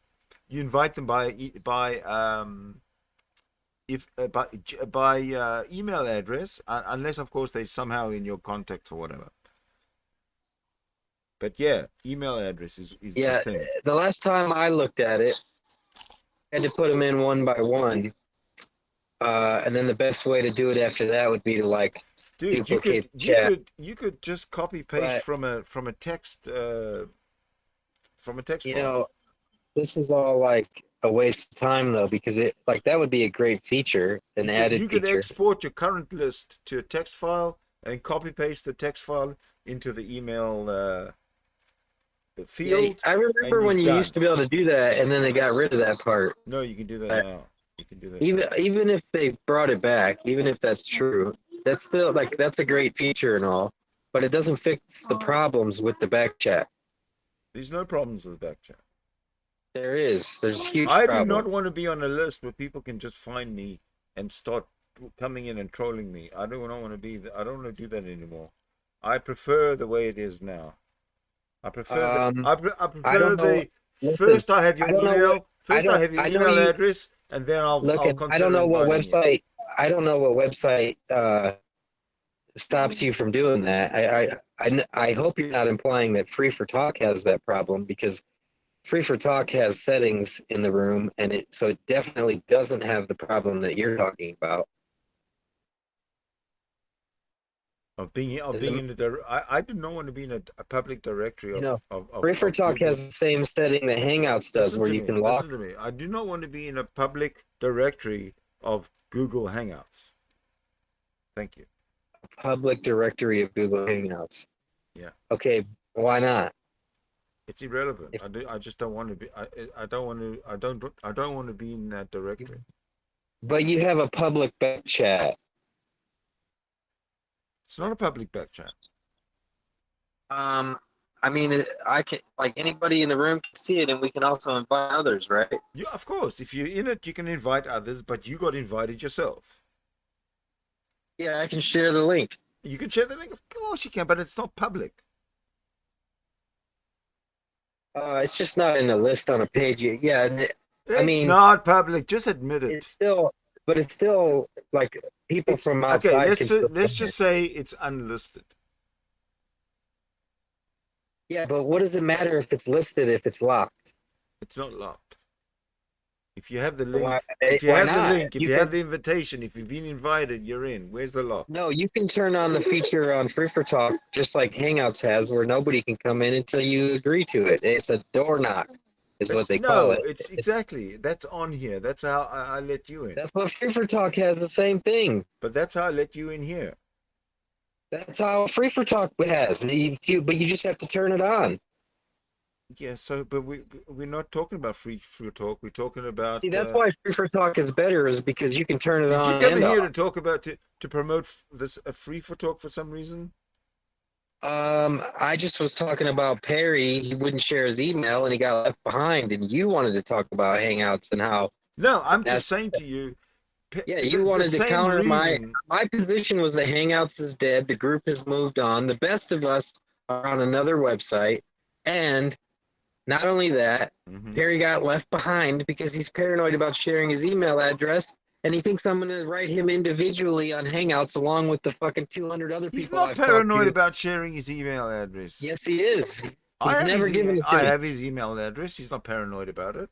B: You invite them by email address, unless of course they're somehow in your contacts or whatever. But yeah, email address is
E: Yeah,
B: the thing.
E: the last time I looked at it, I had to put them in one by one. And then the best way to do it after that would be to like
B: Dude,
E: duplicate the chat.
B: you could just copy paste
E: But-
B: from a text
E: You
B: file.
E: know, this is all like a waste of time though, because it like that would be a great feature, an added
B: You could
E: feature.
B: export your current list to a text file and copy paste the text file into the email
E: Yeah,
B: field,
E: I
B: and
E: remember
B: you're
E: when you
B: done.
E: used to be able to do that, and then they got rid of that part.
B: No, you can do that
E: Uh,
B: now. You can do that
E: even
B: now.
E: even if they brought it back, even if that's true, that's still like that's a great feature and all, but it doesn't fix the problems with the back chat.
B: There's no problems with backchat.
E: There's huge
B: I do
E: problems.
B: not want to be on a list where people can just find me and start coming in and trolling me. I don't want to be. I don't want to do that anymore. I prefer the way it is now. I prefer
E: I
B: I prefer
E: don't know.
B: the
E: Listen,
B: first I have your
E: I don't know what
B: email.
E: I
B: First I
E: don't.
B: have your
E: I know
B: email
E: you.
B: address, and then I'll
E: Look, I
B: consider
E: don't know what
B: inviting you.
E: website. I don't know what website stops you from doing that. I hope you're not implying that Free for Talk has that problem, because Free for Talk has settings in the room, and it definitely doesn't have the problem that you're talking about.
B: Of being in the I do not want to be in a public directory
E: You know,
B: of
E: Free for Talk
B: Google.
E: has the same setting that Hangouts does,
B: Listen
E: where
B: to
E: you
B: me.
E: can lock
B: Listen to me. I do not want to be in a public directory of Google Hangouts. Thank you.
E: a public directory of Google Hangouts.
B: Yeah.
E: Okay, why not?
B: It's irrelevant.
E: If,
B: I just don't want to be. I don't want to. I don't want to be in that directory.
E: but you have a public back chat.
B: It's not a public back chat.
E: I mean, I can like anybody in the room can see it, and we can also invite others, right?
B: Yeah, of course. If you're in it, you can invite others, but you got invited yourself.
E: Yeah, I can share the link.
B: You can share the link. Of course you can, but it's not public.
E: It's just not in a list on a page. Yeah, I
B: It's
E: mean,
B: not public. Just admit it.
E: it's still like people
B: It's
E: from
B: okay.
E: outside can still
B: Let's
E: come in.
B: just say it's unlisted.
E: Yeah, but what does it matter if it's listed if it's locked?
B: It's not locked. If you have the
E: Why?
B: link, if you
E: Why
B: have the
E: not?
B: link, if you have the invitation, if you've been invited, you're in. Where's the lock?
E: No, you can turn on the feature on Free for Talk, just like Hangouts has, where nobody can come in until you agree to it. It's a door knock, is what they call it.
B: It's exactly that's on here. That's how I let you in.
E: That's what Free for Talk has, the same thing.
B: But that's how I let you in here.
E: That's how Free for Talk has. But you just have to turn it on.
B: Yeah. So, but we're not talking about free talk. We're talking about.
E: See, that's why Free for Talk is better, is because you can turn it
B: Did
E: on
B: you come
E: and
B: in here
E: off.
B: to talk about to promote this a free for talk for some reason?
E: I just was talking about Perry. He wouldn't share his email and he got left behind, and you wanted to talk about Hangouts and how.
B: No, I'm
E: That's-
B: just saying to you.
E: Yeah, you wanted to
B: same
E: counter
B: reason.
E: my position was that Hangouts is dead. The group has moved on. The best of us are on another website, and not only that,
B: Mhm.
E: Perry got left behind because he's paranoid about sharing his email address, and he thinks I'm going to write him individually on Hangouts along with the fucking 200 other
B: He's
E: people
B: not
E: I've talked
B: paranoid
E: to.
B: about sharing his email address.
E: Yes, he is.
B: I
E: He's
B: have
E: never
B: his,
E: given it to
B: I
E: me.
B: have his email address. He's not paranoid about it.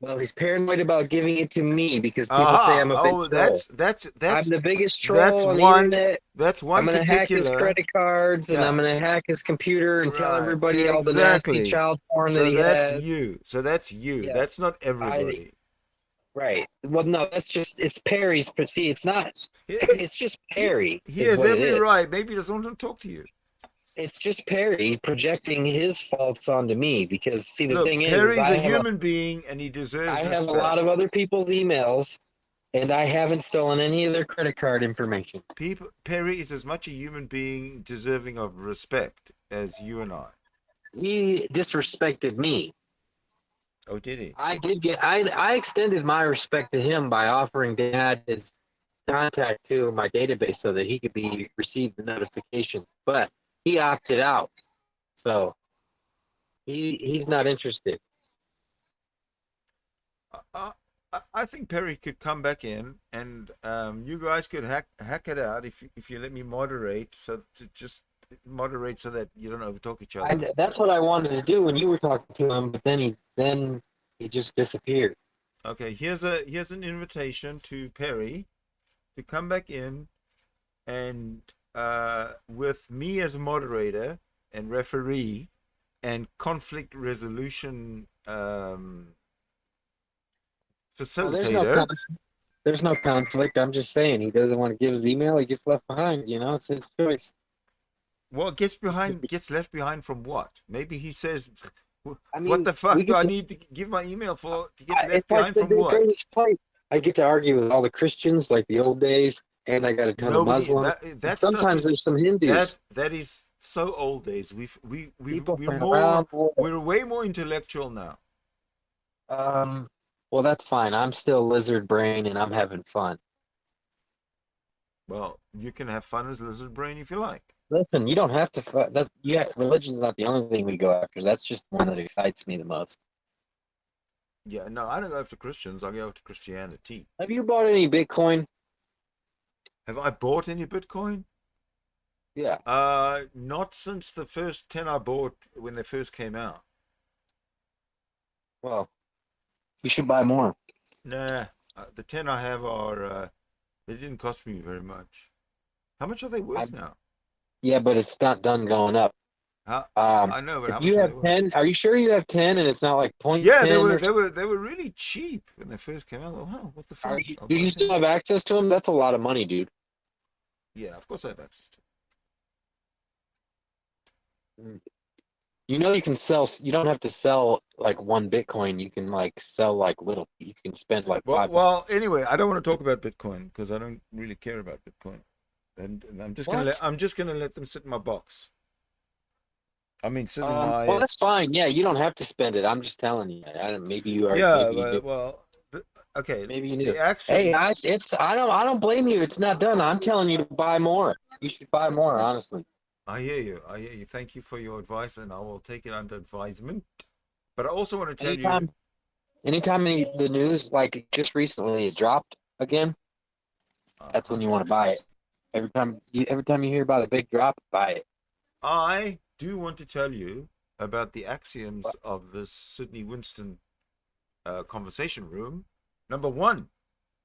E: Well, he's paranoid about giving it to me because people say I'm a big troll.
B: that's
E: I'm the biggest
B: that's
E: troll on the
B: one-
E: internet.
B: that's
E: I'm
B: one
E: going to hack his
B: particular.
E: credit cards, and
B: Yeah.
E: I'm going to hack his computer and tell
B: Right,
E: everybody all the
B: exactly.
E: nasty child porn
B: So
E: that he
B: that's
E: has.
B: you. So that's you.
E: Yeah.
B: That's not everybody.
E: Right. Well, no, it's Perry's. But see, it's not. It's just Perry.
B: He
E: is
B: has
E: what it
B: every
E: is.
B: right. Maybe he doesn't want to talk to you.
E: It's just Perry projecting his faults onto me because, see, the
B: Look,
E: thing
B: Perry's
E: is I
B: a
E: have
B: human being, and he deserves
E: I
B: respect.
E: have a lot of other people's emails, and I haven't stolen any of their credit card information.
B: Perry is as much a human being deserving of respect as you and I.
E: He disrespected me.
B: Oh, did he?
E: I extended my respect to him by offering to add his contact to my database so that he could receive the notifications, but he opted out, so he's not interested.
B: I think Perry could come back in, and you guys could hack it out if you let me moderate, so to just moderate so that you don't overtalk each other.
E: That's what I wanted to do when you were talking to him, but then he just disappeared.
B: Okay, here's an invitation to Perry to come back in, and with me as a moderator and referee and conflict resolution
E: Well,
B: facilitator.
E: there's no conflict. I'm just saying he doesn't want to give his email. He gets left behind. You know, it's his choice.
B: Well, gets left behind from what? Maybe he says,
E: I
B: "What
E: mean,
B: the
E: we
B: fuck do
E: get
B: I
E: to.
B: need to give my email for to get left
E: It's like
B: behind from
E: the
B: what?"
E: greatest place. I get to argue with all the Christians like the old days, and I got a ton of
B: Nobody
E: Muslims. And
B: that stuff
E: sometimes
B: is
E: there's some Hindus.
B: that is so old days.
E: People
B: We're
E: from around the world.
B: we're way more intellectual now.
E: Well, that's fine. I'm still lizard brain, and I'm having fun.
B: Well, you can have fun as lizard brain if you like.
E: Listen, you don't have to. Religion's not the only thing we go after. That's just the one that excites me the most.
B: Yeah, no, I don't go after Christians. I go after Christianity.
E: Have you bought any Bitcoin?
B: Have I bought any Bitcoin?
E: Yeah.
B: Not since the first 10 I bought when they first came out.
E: Well, you should buy more.
B: Nah, the 10 I have are, they didn't cost me very much. How much are they worth now?
E: Yeah, but it's not done going up.
B: I know, but how
E: If
B: much
E: you
B: are
E: have
B: they worth?
E: 10, are you sure you have 10 and it's not like point
B: Yeah,
E: 10 or
B: they were really cheap when they first came out. Wow, what the fuck?
E: do you still have access to them? That's a lot of money, dude.
B: Yeah, of course I have access to
E: You know you can sell, you don't have to sell like one Bitcoin. You can like sell like little, you can spend like
B: it.
E: five.
B: Well, anyway, I don't want to talk about Bitcoin because I don't really care about Bitcoin. And I'm just gonna let them sit in my box. I mean, sit in my.
E: Well, that's fine. Yeah, you don't have to spend it. I'm just telling you. Maybe you are.
B: Yeah,
E: Maybe you do.
B: well, okay.
E: Maybe you need
B: The
E: it.
B: Axiom.
E: Hey, I don't blame you. It's not done. I'm telling you to buy more. You should buy more, honestly.
B: I hear you. I hear you. Thank you for your advice, and I will take it under advisement. But I also want to tell you.
E: Anytime the news, like just recently, it dropped again. That's when you want to buy it. Every time you hear about a big drop, buy it.
B: I do want to tell you about the axioms of this Sydney Winston conversation room. Number 1,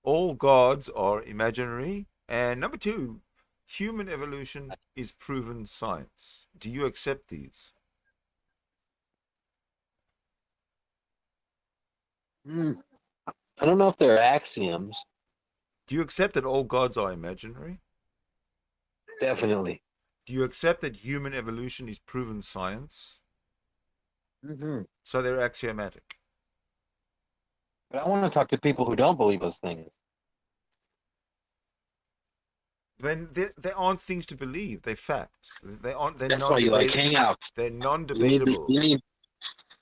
B: all gods are imaginary. And number 2, human evolution is proven science. Do you accept these?
E: I don't know if they're axioms.
B: Do you accept that all gods are imaginary?
E: Definitely.
B: Do you accept that human evolution is proven science? So they're axiomatic.
E: But I want to talk to people who don't believe those things.
B: Then they aren't things to believe. They're facts. They're
E: That's why you like hangouts.
B: They're non-debatable.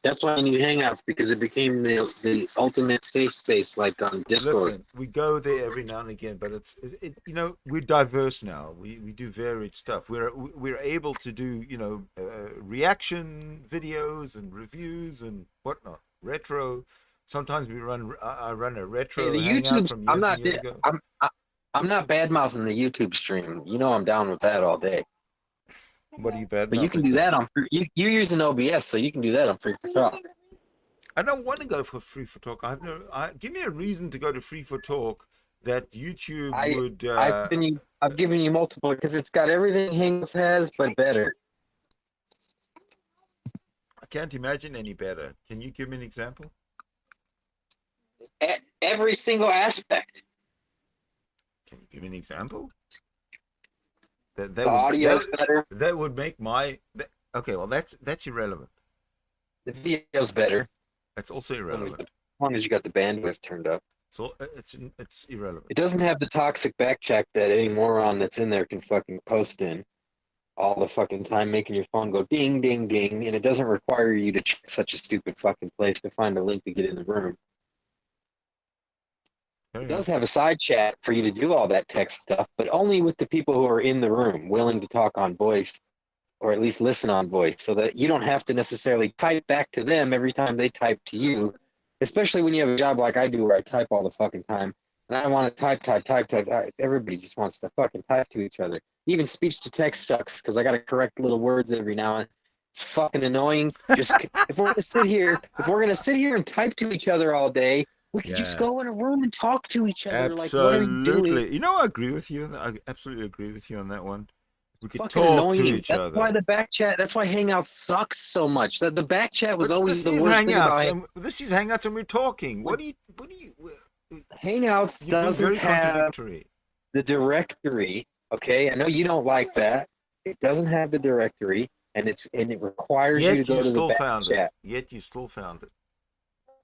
E: That's why you need hangouts, because it became the ultimate safe space, like on Discord.
B: Listen, we go there every now and again, but it's you know, we're diverse now. We do varied stuff. We're able to do, you know, reaction videos and reviews and whatnot. Retro. Sometimes I run a retro hangout from years and years ago.
E: I'm not bad mouthing the YouTube stream. You know I'm down with that all day.
B: What are you bad?
E: But you can do that on free. You use an OBS, so you can do that on Free for Talk.
B: I don't want to go for Free for Talk. Give me a reason to go to Free for Talk that YouTube would.
E: I've given you multiple, because it's got everything Hangouts has, but better.
B: I can't imagine any better. Can you give me an example?
E: Every single aspect.
B: Can you give me an example?
E: The audio's better.
B: That would make okay. Well, that's irrelevant.
E: The video's better.
B: That's also irrelevant.
E: As long as you got the bandwidth turned up.
B: So it's irrelevant.
E: It doesn't have the toxic backcheck that any moron that's in there can fucking post in all the fucking time, making your phone go ding, ding, ding, and it doesn't require you to check such a stupid fucking place to find a link to get in the room. It does have a side chat for you to do all that text stuff, but only with the people who are in the room, willing to talk on voice, or at least listen on voice, so that you don't have to necessarily type back to them every time they type to you, especially when you have a job like I do where I type all the fucking time. And I don't want to type. Everybody just wants to fucking type to each other. Even speech to text sucks, because I got to correct little words every now and then. It's fucking annoying. Just if we're gonna sit here and type to each other all day, we could just go in a room and talk to each other.
B: Absolutely.
E: Like, what are you doing?
B: You know, I agree with you. I absolutely agree with you on that one. We could
E: fucking
B: talk to
E: annoying.
B: each
E: That's
B: other.
E: why the back chat. That's why Hangout sucks so much. That the back chat was
B: But
E: always
B: this
E: the
B: is
E: worst thing about
B: Hangouts,
E: Hangout.
B: and this is Hangouts, and we're talking. What do you?
E: Hangouts
B: You're being
E: doesn't
B: very
E: have
B: contradictory.
E: the directory. Okay, I know you don't like that. It doesn't have the directory, and it requires you to
B: Yet
E: go
B: you
E: to the
B: still
E: back
B: found
E: chat.
B: it. Yet you still found it.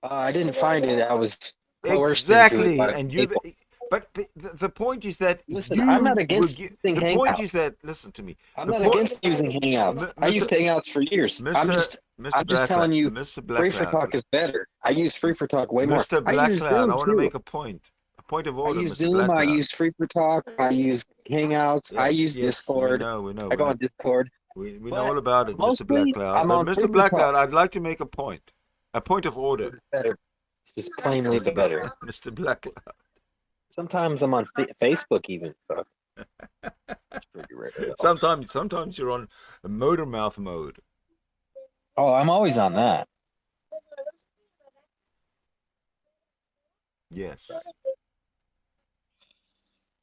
E: I didn't find it. I was coerced into it
B: Exactly,
E: by
B: and you.
E: people.
B: But the point is that
E: Listen, I'm not
B: you were.
E: against using
B: The point is
E: Hangouts.
B: that listen to me.
E: I'm
B: The
E: not
B: point,
E: against using Hangouts. I used Hangouts for years.
B: Mr.
E: I'm just telling you,
B: Mr.
E: Free for
B: Blackloud,
E: Talk is better. I use Free for Talk way more.
B: Mr.
E: I use
B: Blackloud, I
E: Zoom
B: want to
E: too.
B: make a point of
E: I
B: order,
E: use
B: Mr.
E: Zoom. I
B: Blackloud.
E: use Free for Talk. I use Hangouts. I
B: Yes,
E: use
B: yes, we
E: Discord.
B: know.
E: I go on Discord.
B: We know
E: But
B: all about it, Mr.
E: mostly,
B: Blackloud.
E: I'm
B: But
E: on
B: Mr.
E: Free for Talk.
B: Blackloud, I'd like to make a point of order.
E: It's better. It's just plainly better.
B: Mr. Blackloud.
E: Sometimes I'm on Facebook even. So that's pretty rare.
B: Sometimes you're on motor mouth mode.
E: Oh, I'm always on that.
B: Yes.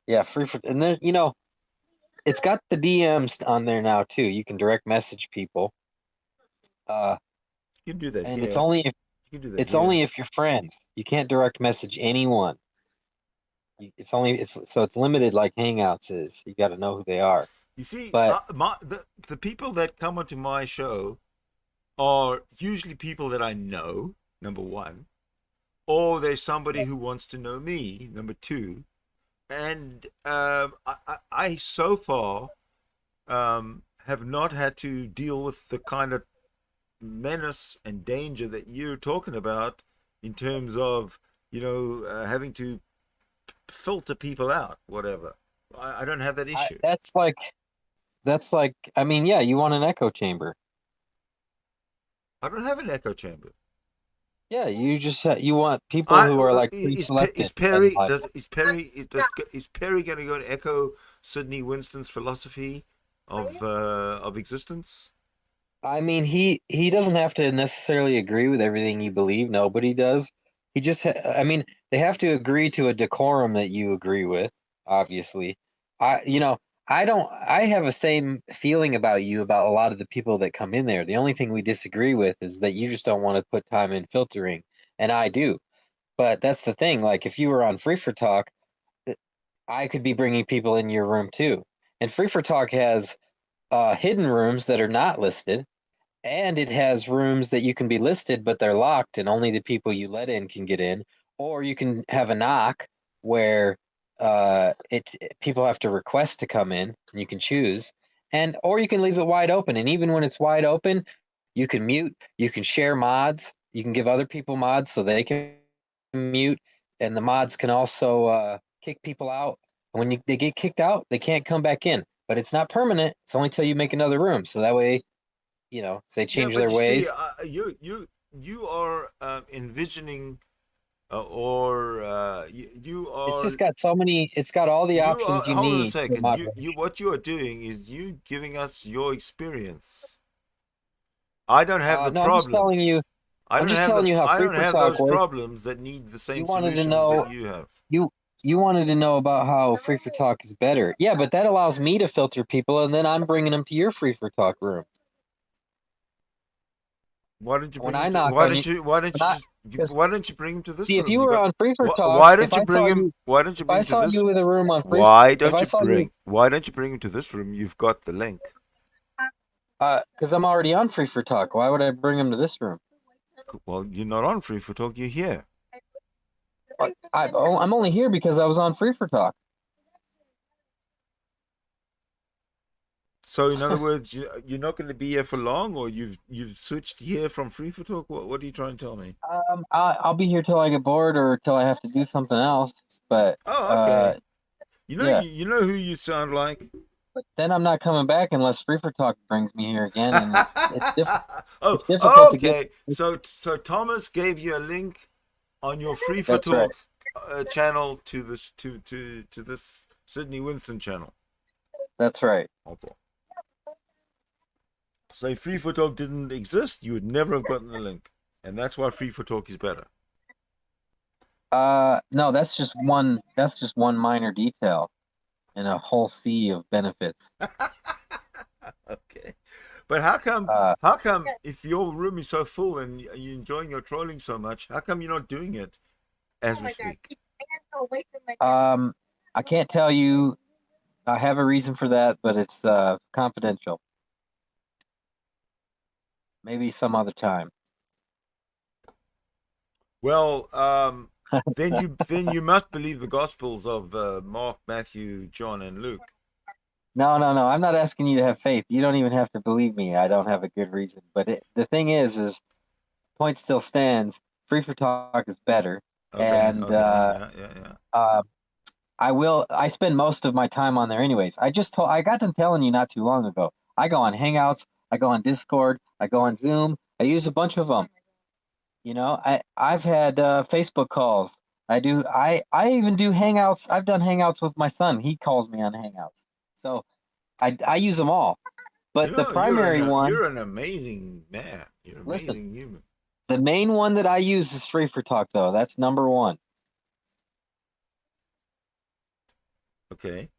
E: Yeah, and then it's got the DMs on there now too. You can direct message people.
B: You can do that.
E: And
B: here.
E: it's only if
B: You can do that.
E: it's
B: here.
E: only if you're friends. You can't direct message anyone. It's limited like Hangouts is. You got to know who they are.
B: You see,
E: But
B: the people that come onto my show are usually people that I know, number one, or there's somebody who wants to know me, number two, and I so far have not had to deal with the kind of menace and danger that you're talking about in terms of having to filter people out, whatever. I don't have that issue.
E: That's like I mean, yeah, you want an echo chamber.
B: I don't have an echo chamber.
E: Yeah, you want people who are like pre-selected.
B: Is Perry going to go and echo Sidney Winston's philosophy of existence?
E: I mean, he doesn't have to necessarily agree with everything you believe. Nobody does. He just, I mean, they have to agree to a decorum that you agree with. Obviously, I have the same feeling about you about a lot of the people that come in there. The only thing we disagree with is that you just don't want to put time in filtering, and I do. But that's the thing. Like, if you were on Free for Talk, I could be bringing people in your room too. And Free for Talk has hidden rooms that are not listed. And it has rooms that you can be listed, but they're locked, and only the people you let in can get in. Or you can have a knock where people have to request to come in, and you can choose. Or you can leave it wide open. And even when it's wide open, you can mute. You can share mods. You can give other people mods so they can mute, and the mods can also kick people out. And when they get kicked out, they can't come back in. But it's not permanent. It's only till you make another room. So that way, if they change their ways.
B: See, you are envisioning, you are.
E: It's just got so many. It's got all the options you need.
B: Hold on a second. What you are doing is you giving us your experience. I don't have the problems.
E: I'm just telling you. I'm just telling you how
B: I
E: Free
B: don't
E: for
B: have
E: Talk
B: those
E: works.
B: problems that need the same
E: You wanted
B: solutions
E: to know
B: that you have.
E: You wanted to know about how Free for Talk is better. Yeah, but that allows me to filter people, and then I'm bringing them to your Free for Talk room.
B: Why don't you bring
E: When I
B: him
E: knock
B: to, why
E: on
B: don't
E: you-
B: you why don't you
E: when I-
B: just
E: because-
B: why don't you bring him to this
E: See,
B: room?
E: if you were on Free for Talk,
B: why don't
E: if
B: you
E: I
B: bring
E: saw
B: him?
E: you-
B: Why don't you
E: If
B: bring
E: I
B: him
E: saw
B: to this?
E: you with a room on Free
B: Why
E: if
B: don't
E: I
B: you
E: saw you-
B: bring? Why don't you bring him to this room? You've got the link.
E: Because I'm already on Free for Talk. Why would I bring him to this room?
B: Well, you're not on Free for Talk. You're here.
E: I'm only here because I was on Free for Talk.
B: So, in other words, you're not going to be here for long, or you've switched here from Free for Talk. What are you trying to tell me?
E: I'll be here till I get bored or till I have to do something else. But
B: okay. You know,
E: yeah.
B: you know who you sound like.
E: But then I'm not coming back unless Free for Talk brings me here again, and it's difficult.
B: Oh,
E: it's difficult to
B: okay.
E: get.
B: So Thomas gave you a link on your Free for
E: That's right.
B: Talk channel to this Sidney Winston channel.
E: That's right.
B: Okay. So if Free for Talk didn't exist, you would never have gotten the link, and that's why Free for Talk is better.
E: No, that's just one. That's just one minor detail in a whole sea of benefits.
B: Okay. But how come
E: Uh,
B: if your room is so full and you're enjoying your trolling so much, how come you're not doing it as we speak?
E: I can't tell you. I have a reason for that, but it's confidential. Maybe some other time.
B: Well, then you must believe the Gospels of Mark, Matthew, John, and Luke.
E: No. I'm not asking you to have faith. You don't even have to believe me. I don't have a good reason. But the thing is point still stands. Free for talk is better,
B: Okay,
E: and
B: okay, yeah.
E: I spend most of my time on there anyways. I got done telling you not too long ago. I go on Hangouts, I go on Discord, I go on Zoom. I use a bunch of them. I've had Facebook calls. I even do Hangouts. I've done Hangouts with my son. He calls me on Hangouts. So I use them all.
B: You
E: But the
B: know,
E: primary one,
B: you're an amazing man. You're an
E: listen,
B: amazing human.
E: the main one that I use is Free for Talk though. That's number one.
B: Okay.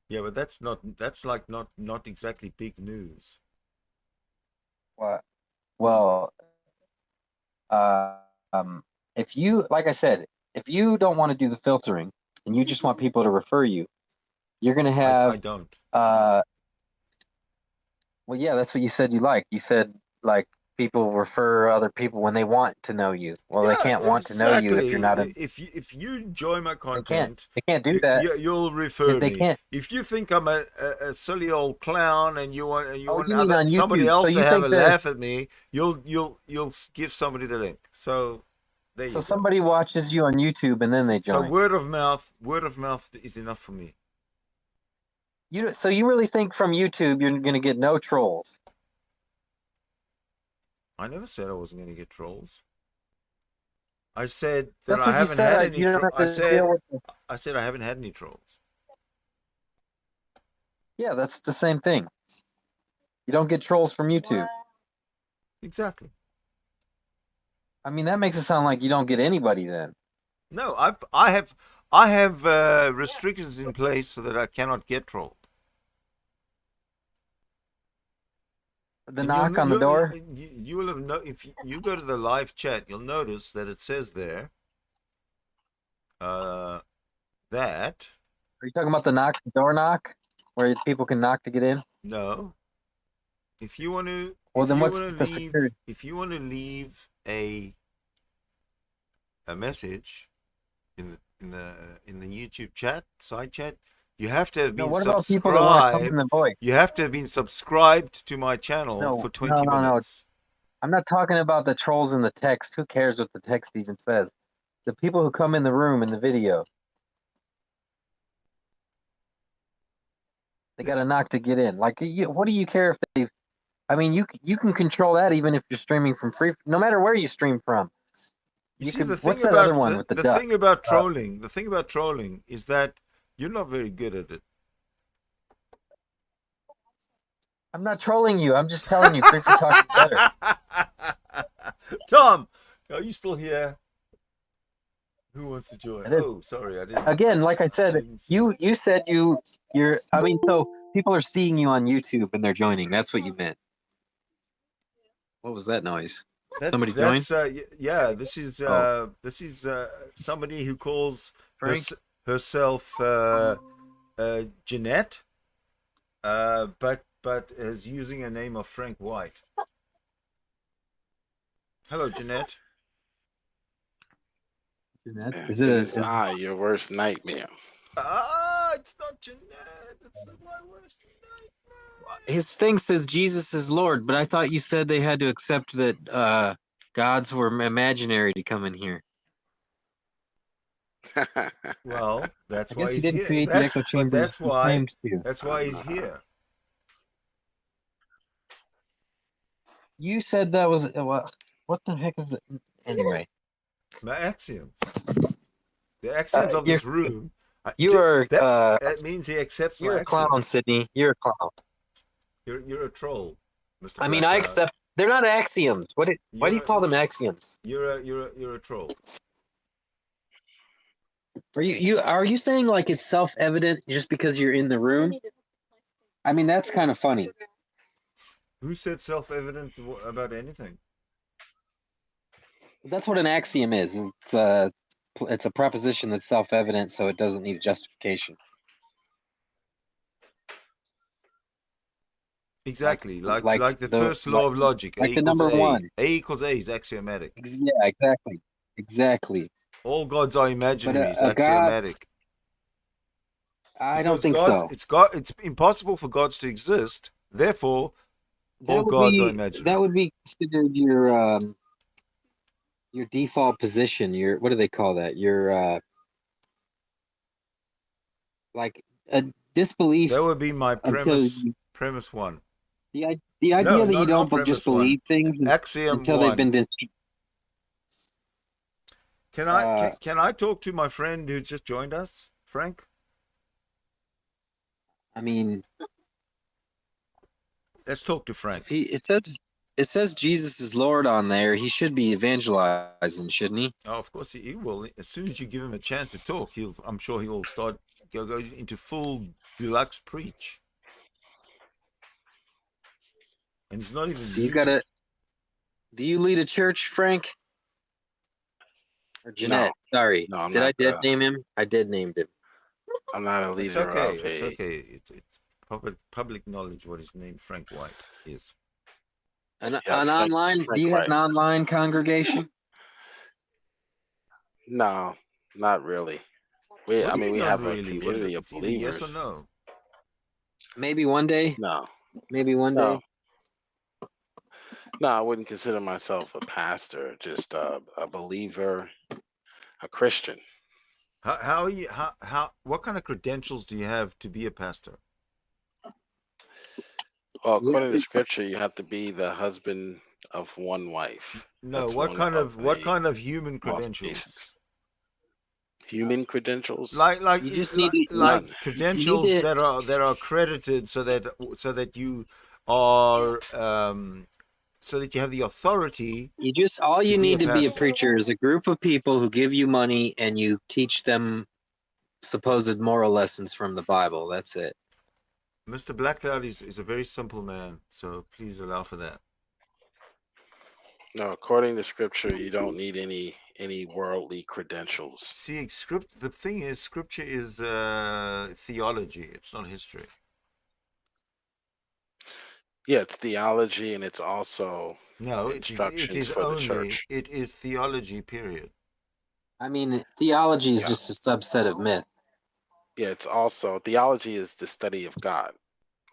B: Yeah, but that's like not exactly big news.
E: What? Well, uh, if you, like I said, if you don't want to do the filtering and you just want people to refer you, you're gonna
B: I
E: have
B: don't.
E: well, yeah, that's what you said you like. You said like people refer other people when they want to know you. Well, they
B: Yeah,
E: can't want to know you if you're
B: exactly.
E: not in.
B: If you enjoy my
E: They can't.
B: content,
E: They can't do that.
B: you'll refer
E: They
B: me.
E: can't.
B: If you think I'm a silly old clown and you
E: Oh,
B: want
E: you mean on
B: somebody
E: YouTube? So
B: else to
E: you
B: have a
E: think that
B: laugh at me, you'll give somebody the link. So there
E: so
B: you go.
E: somebody watches you on YouTube and then they
B: So
E: join.
B: word of mouth is enough for me.
E: So you really think from YouTube you're gonna get no trolls?
B: I never said I wasn't going to get trolls. I said that
E: That's
B: I
E: what you
B: haven't had
E: said.
B: any.
E: You don't have to deal with.
B: I said I haven't had any trolls.
E: Yeah, that's the same thing. You don't get trolls from YouTube.
B: Exactly.
E: I mean, that makes it sound like you don't get anybody then.
B: No, I have restrictions in place so that I cannot get trolled.
E: The
B: And
E: knock on the door.
B: you will have if you go to the live chat, you'll notice that it says there that
E: Are you talking about the door knock, where people can knock to get in?
B: no, if you want to
E: Well,
B: if
E: then
B: you
E: what's
B: want to
E: the
B: leave
E: security?
B: if you want to leave a message in the YouTube chat side chat, you have to have
E: No,
B: been
E: what about people that want to come in
B: subscribed.
E: the voice?
B: You have to have been subscribed to my channel
E: No,
B: for 20
E: no.
B: minutes.
E: I'm not talking about the trolls in the text. Who cares what the text even says? The people who come in the room in the video. They got to knock to get in. Like, what do you care if they? I mean, you can control that even if you're streaming from free. No matter where you stream from,
B: You
E: you
B: see,
E: could. What's that other one with the duck?
B: the thing about trolling is that you're not very good at it.
E: I'm not trolling you. I'm just telling you, free for talk is better.
B: Tom, are you still here? Who wants to join? Oh, sorry, I didn't.
E: Again, like I said,
B: didn't see.
E: you said you're. I mean, so people are seeing you on YouTube and they're joining. That's what you meant. What was that noise? Somebody joined?
B: Yeah. This is somebody who calls
E: Frank?
B: herself Jeanette, but is using a name of Frank White. Hello, Jeanette.
E: Is it
G: Is I your worst nightmare?
B: It's not Jeanette. It's my worst nightmare.
E: his thing says Jesus is Lord, but I thought you said they had to accept that gods were imaginary to come in here.
B: Well, that's
E: I
B: why
E: guess you
B: he's
E: didn't
B: here.
E: create the echo chamber.
B: That's why.
E: To.
B: That's why he's here.
E: You said that was what the heck is it? Anyway,
B: My axioms. The axioms of this room.
E: That
B: means he accepts
E: you're
B: my
E: a clown,
B: axioms.
E: Sydney. You're a clown.
B: You're a troll. Mr.
E: I mean, I accept. They're not axioms. Why do you call them axioms?
B: You're a troll.
E: Are you saying like it's self-evident just because you're in the room? I mean, that's kind of funny.
B: Who said self-evident about anything?
E: That's what an axiom is. It's a proposition that's self-evident, so it doesn't need justification.
B: Exactly, like the
E: the
B: first law of logic.
E: like
B: A
E: the
B: equals
E: number
B: A.
E: one.
B: A equals A is axiomatic.
E: Yeah, exactly.
B: All gods are
E: But
B: imaginary. It's
E: a god,
B: axiomatic.
E: I don't
B: Because
E: think
B: gods,
E: so.
B: it's impossible for gods to exist. Therefore, all
E: That would
B: gods are
E: be
B: imaginary.
E: considered your default position. Your what do they call that? Your like a disbelief
B: That would be my
E: until
B: premise.
E: you,
B: Premise one.
E: the idea
B: No,
E: that you
B: not
E: don't
B: premise
E: just
B: one.
E: believe things
B: Axiom
E: until they've
B: one.
E: been
B: Can I talk to my friend who just joined us, Frank?
E: I mean,
B: Let's talk to Frank.
E: it says Jesus is Lord on there. He should be evangelizing, shouldn't he?
B: Oh, of course he will. As soon as you give him a chance to talk, I'm sure he'll start go into full deluxe preach. And he's not even.
E: Do you lead a church, Frank? Or Jeanette?
G: No.
E: Sorry.
G: No, I'm
E: did
G: not.
E: I dead name him? I did name him.
G: I'm not a
B: It's
G: leader
B: okay.
G: of
B: It's
G: a.
B: okay. It's public knowledge what his name Frank White is.
E: An
G: Frank-
E: online?
G: Frank
E: Do you have an
G: White.
E: online congregation?
G: No, not really.
B: What do
G: I
B: you
G: mean, we
B: not
G: have a
B: really? What is
G: community
B: it?
G: of
B: It's either yes
G: believers.
B: or no.
E: Maybe one day.
G: No,
E: Maybe one day.
G: no, I wouldn't consider myself a pastor. Just a believer, a Christian.
B: How are you? How? What kind of credentials do you have to be a pastor?
G: Well, according to Scripture, you have to be the husband of one wife.
B: No.
G: That's
B: What
G: one
B: kind
G: of
B: of
G: the
B: human credentials?
G: qualifications. Human credentials?
B: Like
E: You just need
G: None.
B: credentials
E: to-
B: that are accredited so that you are so that you have the authority.
E: You just all
B: to
E: you
B: be
E: need
B: a
E: to be a
B: pastor.
E: preacher is a group of people who give you money and you teach them supposed moral lessons from the Bible. That's it.
B: Mr. Blackcloud is a very simple man, so please allow for that.
G: No, according to Scripture, you don't need any worldly credentials.
B: See, the thing is, scripture is theology. It's not history.
G: Yeah, it's theology, and it's also
B: No,
G: instructions
B: it is
G: for the
B: only
G: church.
B: it is theology. Period.
E: I mean, theology is
G: Yeah.
E: just a subset of myth.
G: Yeah, it's also theology is the study of God.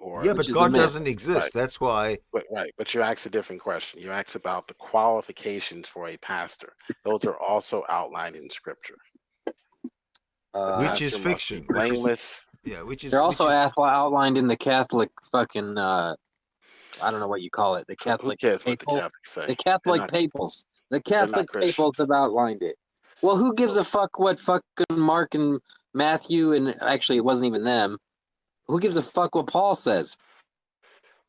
B: Yeah,
E: Which
B: but
E: is a
B: God
E: myth.
B: doesn't exist.
G: Right.
B: That's why.
G: Right, but you asked a different question. You asked about the qualifications for a pastor. Those are also outlined in Scripture.
B: Which is
G: Pastor must be
B: fiction.
G: blameless.
E: They're also outlined in the Catholic fucking I don't know what you call it. The
G: Who
E: Catholic
G: cares what the
E: papal.
G: Catholics say?
E: The
G: They're
E: Catholic
G: not-
E: papals. The
G: they're not
E: Catholic papals
G: Christians.
E: have outlined it. Well, who gives a fuck what fucking Mark and Matthew and actually it wasn't even them. Who gives a fuck what Paul says?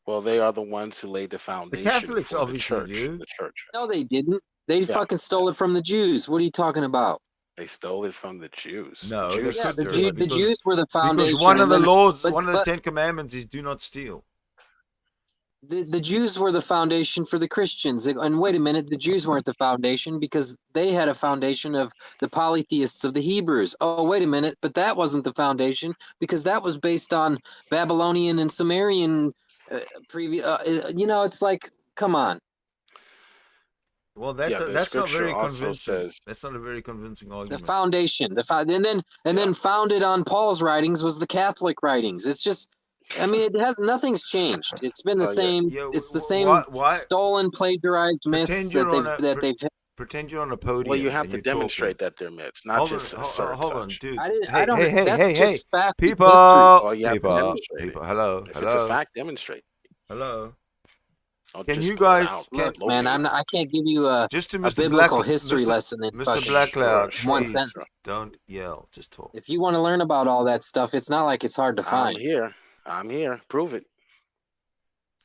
G: Well, they are the ones who laid the foundation
B: Catholics
G: for
B: obviously
G: the church.
B: do.
G: The church.
E: No, they didn't. They fucking stole it from the Jews. What are you talking about?
G: They stole it from the Jews.
B: No,
G: the
B: they
G: Jews,
B: couldn't
E: the
B: do it
E: the Jews were the foundation.
B: because one of the
E: and then-
B: laws,
E: but-
B: one of the
E: but-
B: 10 Commandments is do not steal.
E: The Jews were the foundation for the Christians. And wait a minute, the Jews weren't the foundation because they had a foundation of the polytheists of the Hebrews. Oh, wait a minute, but that wasn't the foundation because that was based on Babylonian and Sumerian it's like, come on.
B: Well,
G: Yeah, the
B: that's not
G: scripture
B: very
G: also
B: convincing.
G: says-
B: That's not a very convincing
E: The
B: argument.
E: foundation, and then founded on Paul's writings was the Catholic writings. It's just, I mean, nothing's changed. It's been the
G: Oh, yeah.
E: same.
B: Yeah,
E: It's the
B: why-
E: same stolen, plagiarized myths that they've.
B: Pretend you're on a podium.
G: Well, you have
B: and
G: to
B: you're
G: demonstrate
B: talking.
G: that they're myths, not
B: Hold
G: just
B: on,
G: assert
B: hold
G: such.
B: on, dude.
E: I don't.
B: Hey,
E: That's just fact.
B: people,
G: Oh, you have to demonstrate
B: people.
G: it.
B: Hello,
G: If it's a fact, demonstrate.
B: hello.
G: Don't
B: Can
G: just
B: you
G: throw it
B: guys-
G: out.
B: can-
E: Look, man, I can't give you a
B: Just to
E: a
B: Mr.
E: biblical
B: Black,
E: history
B: Mr.
E: lesson in
B: Mr.
E: fucking
B: Blackcloud,
G: Sure,
E: one
B: please
E: sentence.
B: don't yell. Just talk.
E: If you want to learn about all that stuff, it's not like it's hard to find.
G: I'm here. Prove it.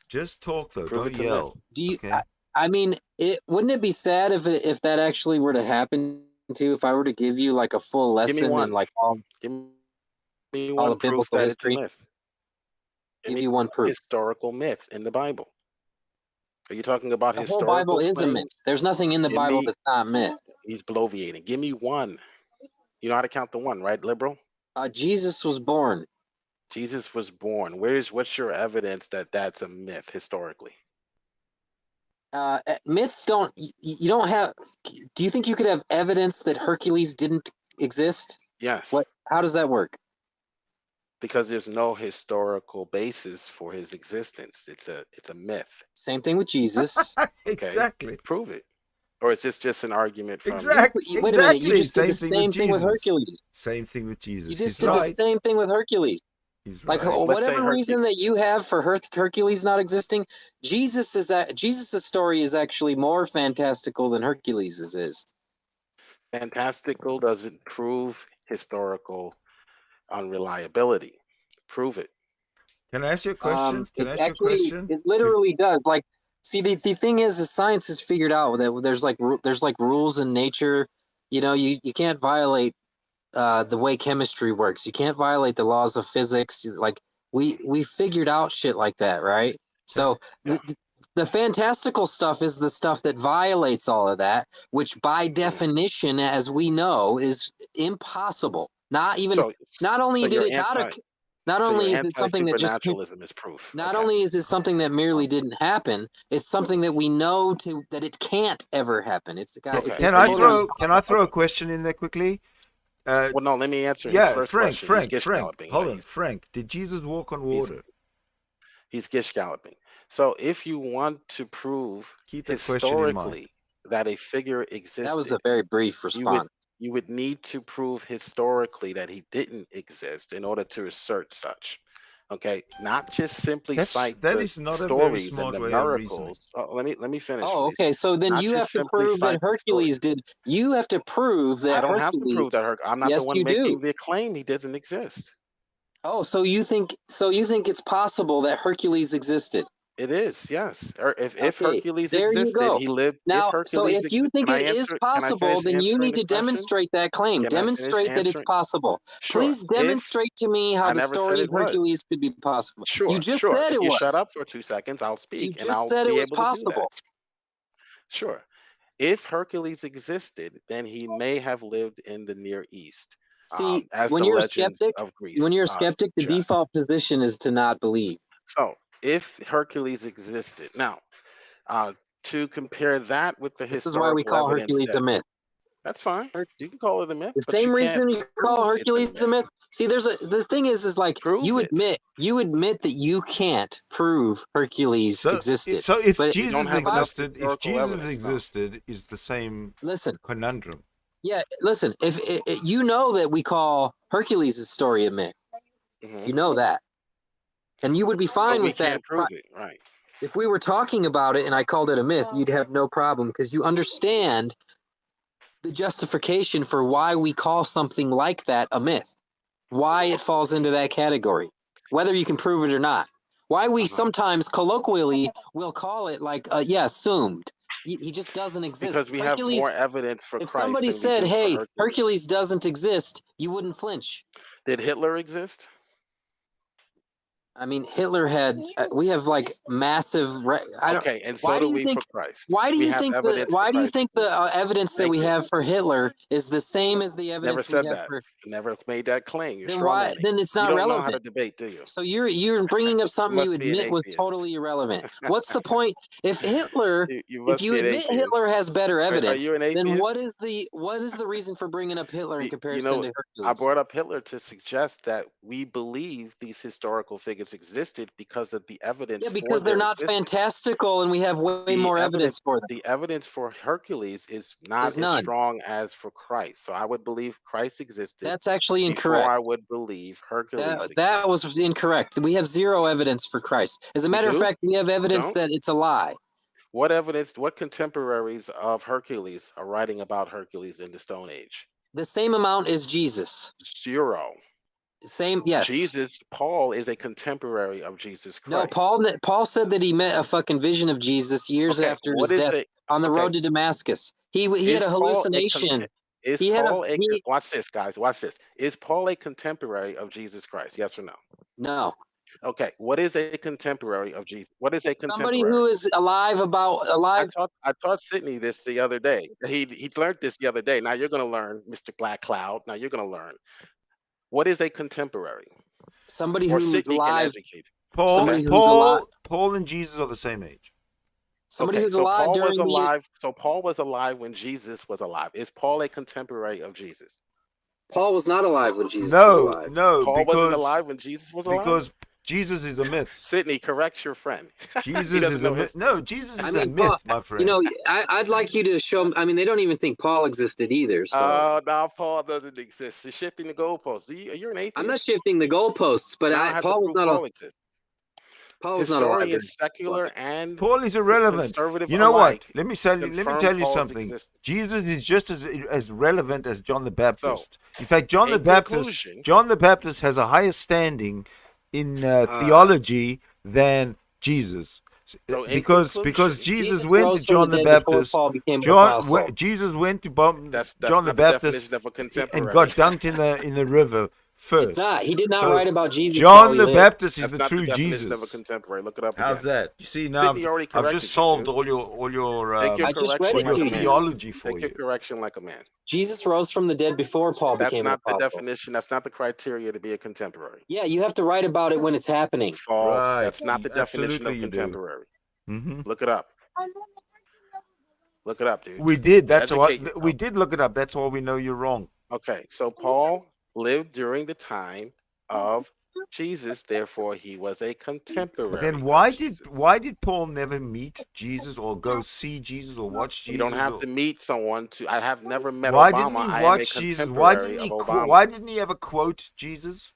B: Just talk though.
G: Prove
B: Don't
G: it to
B: yell.
E: Do you?
B: Okay.
E: I mean, wouldn't it be sad if that actually were to happen to? If I were to give you like a full
G: Give me
E: lesson
G: one.
E: in like all
G: Give me
E: all
G: one
E: the
G: proof
E: biblical
G: that
E: history.
G: it's a myth.
E: give you one proof.
G: Historical myth in the Bible. Are you talking about
E: The whole Bible
G: historical
E: is a myth.
G: claims?
E: There's nothing in the
G: Give
E: Bible
G: me-
E: that's not myth.
G: He's bloviating. Give me one. You know how to count the one, right, liberal?
E: Jesus was born.
G: Jesus was born. What's your evidence that that's a myth historically?
E: Myths don't. You don't have. Do you think you could have evidence that Hercules didn't exist?
G: Yes.
E: What? How does that work?
G: Because there's no historical basis for his existence. It's a myth.
E: Same thing with Jesus.
B: Exactly.
G: Prove it. Or is this just an argument from
B: Exactly.
E: Wait a minute. You
B: Exactly.
E: just did the same thing with
B: Jesus.
E: Hercules.
B: Same thing with Jesus.
E: You
B: He's
E: just did the
B: right.
E: same thing with Hercules.
B: He's
E: Like
B: right.
G: Let's say
E: whatever reason that you have for Hercules not existing, Jesus' story is actually more fantastical than Hercules' is.
G: fantastical doesn't prove historical unreliability. Prove it.
B: Can I ask you a question? Can I
E: It
B: ask you a
E: actually,
B: question?
E: it literally does. Like, see, the thing is science has figured out that there's like rules in nature. You know, you can't violate the way chemistry works. You can't violate the laws of physics. Like we figured out shit like that, right? So
G: Yeah.
E: the fantastical stuff is the stuff that violates all of that, which by definition, as we know, is impossible. Not only
G: so
E: did
G: your
E: it not
G: anti-
E: not
G: so
E: only
G: your
E: is it something that just
G: anti-supernaturalism is proof.
E: not
G: Okay.
E: only is it something that merely didn't happen, it's something that we know that it can't ever happen. It's
G: Okay.
B: Can I
E: totally
B: throw a question in there quickly?
G: Well, no, let me answer his
B: Yeah,
G: first
B: Frank,
G: question.
B: Frank,
G: He's
B: Frank.
G: gish-galloping.
B: Hold on, Frank. Did Jesus walk on water?
G: He's gish-galloping. So if you want to prove
B: Keep that question in mind.
G: historically that a figure existed,
E: That was a very brief response.
G: you would need to prove historically that he didn't exist in order to assert such. Okay, not just simply cite
B: That
G: the
B: is not a very
G: stories
B: smart
G: and the
B: way of reasoning.
G: miracles. Oh, let me finish.
E: Oh,
G: please.
E: okay. So then
G: Not
E: you have
G: just
E: to
G: simply
E: prove that
G: cite the
E: Hercules
G: stories.
E: did. You have to prove that
G: I don't
E: Hercules.
G: have to prove that I'm not
E: Yes,
G: the one
E: you
G: making
E: do.
G: the claim he doesn't exist.
E: Oh, so you think it's possible that Hercules existed?
G: It is, yes. Or if
E: Okay,
G: Hercules
E: there you
G: existed,
E: go.
G: he lived.
E: Now,
G: If
E: so
G: Hercules,
E: if you think
G: can I
E: it is
G: answer? Can I
E: possible,
G: finish
E: then you
G: answering
E: need
G: the
E: to
G: question?
E: demonstrate that claim.
G: Can I finish
E: Demonstrate that it's
G: answering?
E: possible.
G: Sure.
E: Please demonstrate to me how
G: I
E: the
G: never said
E: story
G: it
E: of
G: was.
E: Hercules could be possible.
G: Sure,
E: You just
G: sure.
E: said
G: If
E: it
G: you
E: was.
G: shut up for 2 seconds, I'll
E: You
G: speak, and
E: just
G: I'll
E: said it
G: be
E: was
G: able to do that.
E: possible.
G: Sure. If Hercules existed, then he may have lived in the Near East,
E: See,
G: as
E: when
G: the
E: you're a
G: legends
E: skeptic,
G: of Greece
E: the
G: suggest.
E: default position is to not believe.
G: So, if Hercules existed, now to compare that with the
E: This is why we
G: historical
E: call
G: evidence
E: Hercules
G: that
E: a myth.
G: that's fine. You can call it a myth,
E: The
G: but you
E: same
G: can't
E: reason you
G: prove
E: call
G: it's
E: Hercules a myth. See, the thing is like
G: Prove
E: you
G: it.
E: admit that you can't prove Hercules existed.
B: So if
E: But
G: You
B: Jesus
G: don't have enough
B: existed,
G: historical evidence, no.
B: is the same
E: listen,
B: conundrum.
E: yeah, listen. If you know that we call Hercules' story a myth,
G: Mhm.
E: you know that, and you would be
G: But
E: fine
G: we
E: with that.
G: can't prove it, right?
E: If we were talking about it and I called it a myth, you'd have no problem because you understand the justification for why we call something like that a myth, why it falls into that category, whether you can prove it or not. Why we sometimes colloquially will call it like, assumed. He just doesn't exist.
G: Because we have more evidence for
E: If
G: Christ
E: somebody
G: than we
E: said,
G: do for
E: hey,
G: Hercules.
E: Hercules doesn't exist, you wouldn't flinch.
G: Did Hitler exist?
E: I mean, Hitler had. We have like massive.
G: Okay, and so do we for Christ.
E: Why do
G: We
E: you
G: have
E: think?
G: evidence for
E: Why do you
G: Christ.
E: think the evidence that
G: Thank
E: we
G: you.
E: have for Hitler is the same as the
G: Never
E: evidence we
G: said
E: have
G: that.
E: for?
G: Never made that claim. You're
E: Then
G: straw
E: why?
G: manning.
E: Then it's
G: You
E: not
G: don't know
E: relevant.
G: how to debate, do you?
E: So you're bringing up something you
G: must be an
E: admit was
G: atheist.
E: totally irrelevant. What's the point? If Hitler,
G: You
E: if
G: must
E: you
G: be an
E: admit
G: atheist.
E: Hitler has better
G: Are
E: evidence,
G: you an
E: then
G: atheist?
E: what is the reason for bringing up Hitler in
G: You
E: comparison
G: know,
E: to
G: I
E: Hercules?
G: brought up Hitler to suggest that we believe these historical figures existed because of the evidence
E: Yeah,
G: for
E: because they're
G: their
E: not
G: existence.
E: fantastical, and we have way more evidence for them.
G: The evidence for Hercules is not
E: There's
G: as
E: none.
G: strong as for Christ. So I would believe Christ existed
E: That's actually
G: before
E: incorrect.
G: I would believe Hercules existed.
E: That was incorrect. We have zero evidence for Christ. As a matter of
G: do?
E: fact, we have evidence
G: Don't?
E: that it's a lie.
G: What evidence, what contemporaries of Hercules are writing about Hercules in the Stone Age?
E: The same amount as Jesus.
G: 0.
E: Same, yes.
G: Jesus, Paul is a contemporary of Jesus
E: No,
G: Christ.
E: Paul said that he met a fucking vision of Jesus years
G: Okay,
E: after
G: what
E: his
G: is
E: death
G: it?
E: on the
G: Okay,
E: road to Damascus. He
G: is
E: had a
G: Paul a
E: hallucination.
G: is
E: He had
G: Paul a
E: he
G: watch this, guys, watch this. Is Paul a contemporary of Jesus Christ? Yes or no?
E: no.
G: Okay, what is a contemporary of Jesus? What is a
E: Somebody
G: contemporary?
E: who is alive
G: I taught Sydney this the other day. He learned this the other day. Now you're gonna learn, Mr. Black Cloud. Now you're gonna learn. What is a contemporary?
E: somebody
G: Or
E: who's
G: Sydney can
E: alive.
G: educate.
E: Somebody who's alive.
B: Paul and Jesus are the same age.
E: Somebody
G: Okay,
E: who's
G: so
E: alive
G: Paul
E: during
G: was
E: the
G: alive. So Paul was alive when Jesus was alive. Is Paul a contemporary of Jesus?
E: Paul was not alive when Jesus was
B: No,
E: alive.
B: no,
G: Paul wasn't alive when Jesus was alive.
B: because Jesus is a myth.
G: Sydney, correct your friend. He
B: Jesus
G: doesn't
B: is a
G: know
B: myth.
G: his.
B: No, Jesus
E: I
B: is a
E: mean, Paul,
B: myth, my friend.
E: I'd like you to show them. I mean, they don't even think Paul existed either. So
G: Now Paul doesn't exist. You're shifting the goalposts. You're an atheist.
E: I'm not shifting the goalposts, but
G: Now I have to
E: Paul was
G: prove
E: not
G: Paul exists.
E: Paul was not alive. then.
G: Historians, secular and
B: Paul is irrelevant.
G: conservative
B: You know what?
G: alike
B: Let me tell
G: confirm
B: you
G: Paul's
B: something.
G: existence.
B: Jesus is just as relevant as John the Baptist. In fact,
G: in
B: John the Baptist has a higher standing in theology than Jesus.
G: So in
B: because
G: conclusion,
B: Jesus
E: Jesus
B: went
E: rose
B: to
E: from
B: John
E: the
B: the
E: dead before
B: Baptist.
E: Paul became an apostle.
B: Jesus went to
G: that's
B: John the
G: not the
B: Baptist
G: definition of a contemporary.
B: and got dunked in the river first.
E: It's not. He did not
B: So
E: write about Jesus.
B: John
E: while he
B: the
E: lived.
B: Baptist is
G: That's
B: the
G: not
B: true
G: the definition of a
B: Jesus.
G: contemporary. Look it up
B: How's
G: again.
B: that? You see, now
G: Sydney already
B: I've
G: corrected
B: just
G: you,
B: solved
G: dude.
B: all your
G: Take your
E: I just read
G: correction
E: it
G: like
E: to
G: a
E: you.
G: man.
B: theology for
G: Take your
B: you.
G: correction like a man.
E: Jesus rose from the dead before Paul
G: That's
E: became an
G: not the
E: apostle.
G: definition. That's not the criteria to be a contemporary.
E: Yeah, you have to write about it when it's happening.
G: False.
B: Right.
G: That's not the definition
B: Absolutely
G: of
B: you do.
G: contemporary.
B: Mm-hmm.
G: Look it up. Look it up, dude.
B: We did. That's why
G: Educate yourself.
B: we did look it up. That's why we know you're wrong.
G: Okay, so Paul lived during the time of Jesus, therefore he was a contemporary.
B: Then
G: of
B: why
G: Jesus.
B: did Paul never meet Jesus or go see Jesus or watch Jesus?
G: You don't have to meet someone to. I have never met
B: Why
G: Obama.
B: didn't he
G: I am a
B: watch Jesus? Why
G: contemporary
B: didn't he?
G: of Obama.
B: Why didn't he ever quote Jesus?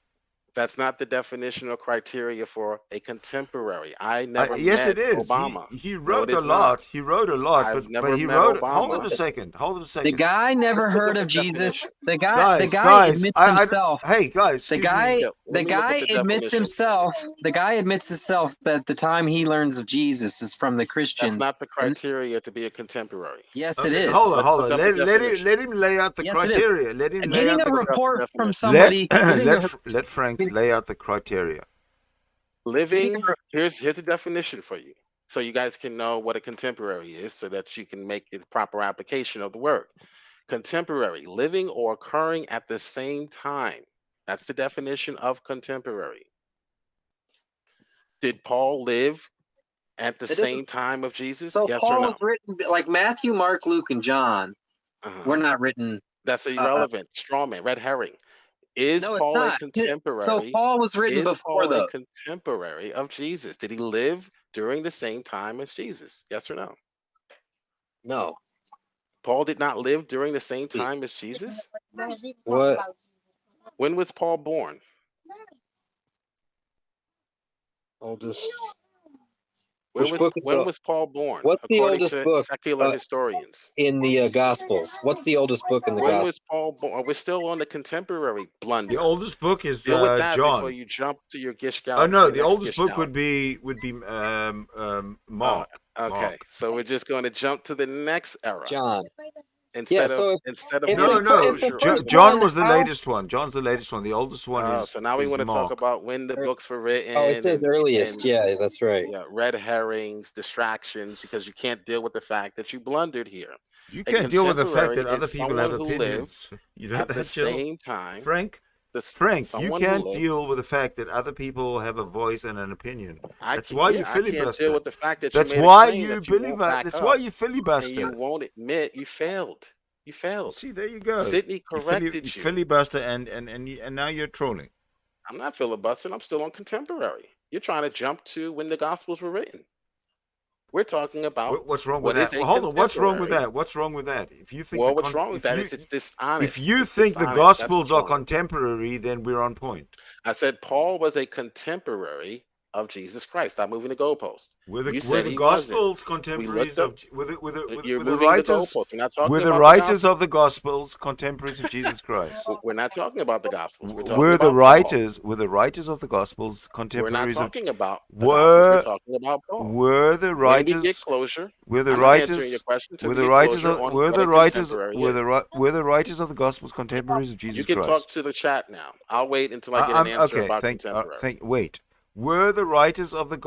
G: That's not the definition or criteria for a contemporary. I never
B: Yes,
G: met
B: it is.
G: Obama.
B: He
G: No,
B: wrote
G: it
B: a
G: is
B: lot.
G: not.
B: He wrote a lot,
G: I've never
B: but he
G: met
B: wrote.
G: Obama.
B: Hold on a second.
E: The guy never
G: Let's look
E: heard
G: up
E: of
G: the
E: Jesus.
G: definition.
E: The guy
B: Guys,
E: admits
B: I-
E: himself.
B: hey guys,
E: The
B: excuse me.
G: Yeah, let me look
E: guy
G: at the
E: admits
G: definition.
E: himself. The guy admits himself that the time he learns of Jesus is from the
G: That's
E: Christians.
G: not the criteria to be a contemporary.
E: Yes,
B: Okay,
E: it is.
B: hold on.
G: Let's look up the definition.
B: Let him lay out the
E: Yes, it is.
B: criteria. Let him lay
E: Getting
B: out
E: a
B: the
E: report
G: definition.
E: from somebody.
B: let Frank lay out the criteria.
G: Living, here's the definition for you. So you guys can know what a contemporary is so that you can make the proper application of the word. Contemporary, living or occurring at the same time. That's the definition of contemporary. Did Paul live at the same time of Jesus?
E: So
G: yes
E: Paul
G: or no?
E: was written like Matthew, Mark, Luke, and John. Were not written.
G: That's irrelevant. Strawman, red herring. Is
E: No, it's
G: Paul a
E: not.
G: contemporary?
E: So Paul was written
G: Is
E: before
G: Paul a
E: those.
G: contemporary of Jesus? Did he live during the same time as Jesus? Yes or no?
E: No.
G: Paul did not live during the same time as Jesus?
E: What?
G: When was Paul born?
E: Oldest.
G: When was Paul born?
E: What's the
G: according
E: oldest
G: to
E: book
G: secular historians?
E: in the Gospels? What's the oldest book in the
G: When
E: Gospels?
G: was Paul born? We're still on the contemporary blunder.
B: The oldest book is
G: Deal with that
B: John.
G: before you jump to your Gish
B: Oh
G: Galaxy.
B: no, the
G: next
B: oldest
G: Gish
B: book
G: Galaxy.
B: would be Mark.
G: Okay,
B: Mark.
G: so we're just going to jump to the next era.
E: John.
G: Instead
E: so
G: of instead of
E: if
B: No,
G: getting
E: it's-
B: no.
E: if the
G: closure.
E: first
B: John
E: one,
B: was the
E: how-
B: latest one. John's the latest one. The oldest one is.
G: So now we
B: is
G: want to
B: Mark.
G: talk about when the books were written.
E: Oh, it says
G: and-
E: earliest.
G: and,
E: Yeah, that's right.
G: Yeah, red herrings, distractions, because you can't deal with the fact that you blundered here.
B: You
G: A
B: can't deal with the fact that
G: contemporary
B: other
G: is
B: people have
G: someone who lived
B: opinions. You know
G: At the
B: that, Jill?
G: same time,
B: Frank, you
G: someone who
B: can't
G: lived-
B: deal with the fact that other people have a voice and an opinion. That's
G: I
B: why you
G: can't deal
B: filibuster.
G: with the fact that
B: That's
G: you made
B: why
G: a claim
B: you
G: that you won't back
B: That's
G: up,
B: why you
G: and
B: filibuster.
G: you won't admit you failed. You failed.
B: See, there you go.
G: Sydney corrected
B: you
G: you.
B: filibuster, and now you're trolling.
G: I'm not filibustering. I'm still on contemporary. You're trying to jump to when the Gospels were written. We're talking about
B: What's wrong
G: what
B: with
G: is
B: that?
G: a
B: Well, hold on. What's wrong with
G: contemporary.
B: that? What's wrong with that? If you think
G: Well,
B: the
G: what's wrong with that is it's dishonest.
B: if you
G: It's
B: think the
G: dishonest. That's
B: Gospels
G: what's
B: are
G: wrong.
B: contemporary, then we're on point.
G: I said Paul was a contemporary of Jesus Christ. Stop moving the goalpost.
B: Were
G: You
B: the
G: said he
B: Gospels
G: wasn't.
B: contemporaries
G: up-
B: of were the
G: You're
B: were the
G: moving the
B: writers
G: goalpost. We're not talking
B: were the
G: about
B: writers
G: the
B: of the Gospels contemporaries of Jesus Christ?
G: Gospels. We're not talking about the Gospels. We're talking
B: Were
G: about
B: the
G: Paul.
B: writers of the Gospels
G: We're not
B: contemporaries of
G: talking about the
B: Were-
G: Gospels. We're talking about Paul.
B: were the
G: When we get
B: writers
G: closure,
B: were the
G: I'm not answering
B: writers
G: your question till
B: were
G: we
B: the
G: get
B: writers
G: closure
B: of
G: on
B: were
G: what
B: the
G: a
B: writers
G: contemporary
B: were
G: is.
B: were the writers of the Gospels contemporaries of Jesus
G: You can
B: Christ?
G: talk to the chat now. I'll wait until I get an answer
B: okay.
G: about contemporary.
B: Wait. were the writers of the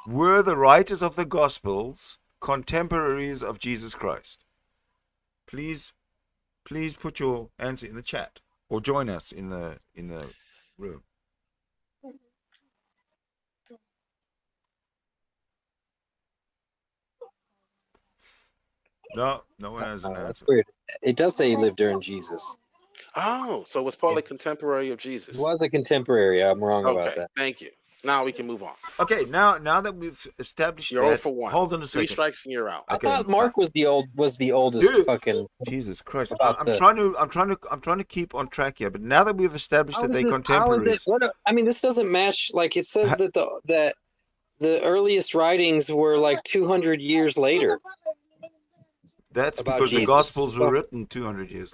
B: were the writers of the Gospels contemporaries of Jesus Christ? Please put your answer in the chat or join us in the room. No one has an
E: That's
B: answer.
E: weird. It does say he lived during Jesus.
G: Oh, so was Paul
E: Yeah.
G: a contemporary of
E: He
G: Jesus?
E: was a contemporary. I'm wrong about
G: Okay,
E: that.
G: thank you. Now we can move on.
B: Okay, now that we've established
G: You're 0
B: that,
G: for 1.
B: hold on a
G: 3
B: second.
G: strikes and you're out.
E: I
B: Okay,
E: thought Mark was the oldest
B: Dude,
E: fucking.
B: Jesus Christ!
E: About
B: I'm
E: the-
B: trying to keep on track here. But now that we've established that they're contemporaries,
E: I mean, this doesn't match. Like it says that the earliest writings were like 200 years later.
B: that's
E: about
B: because the
E: Jesus.
B: Gospels were
E: So-
B: written 200 years,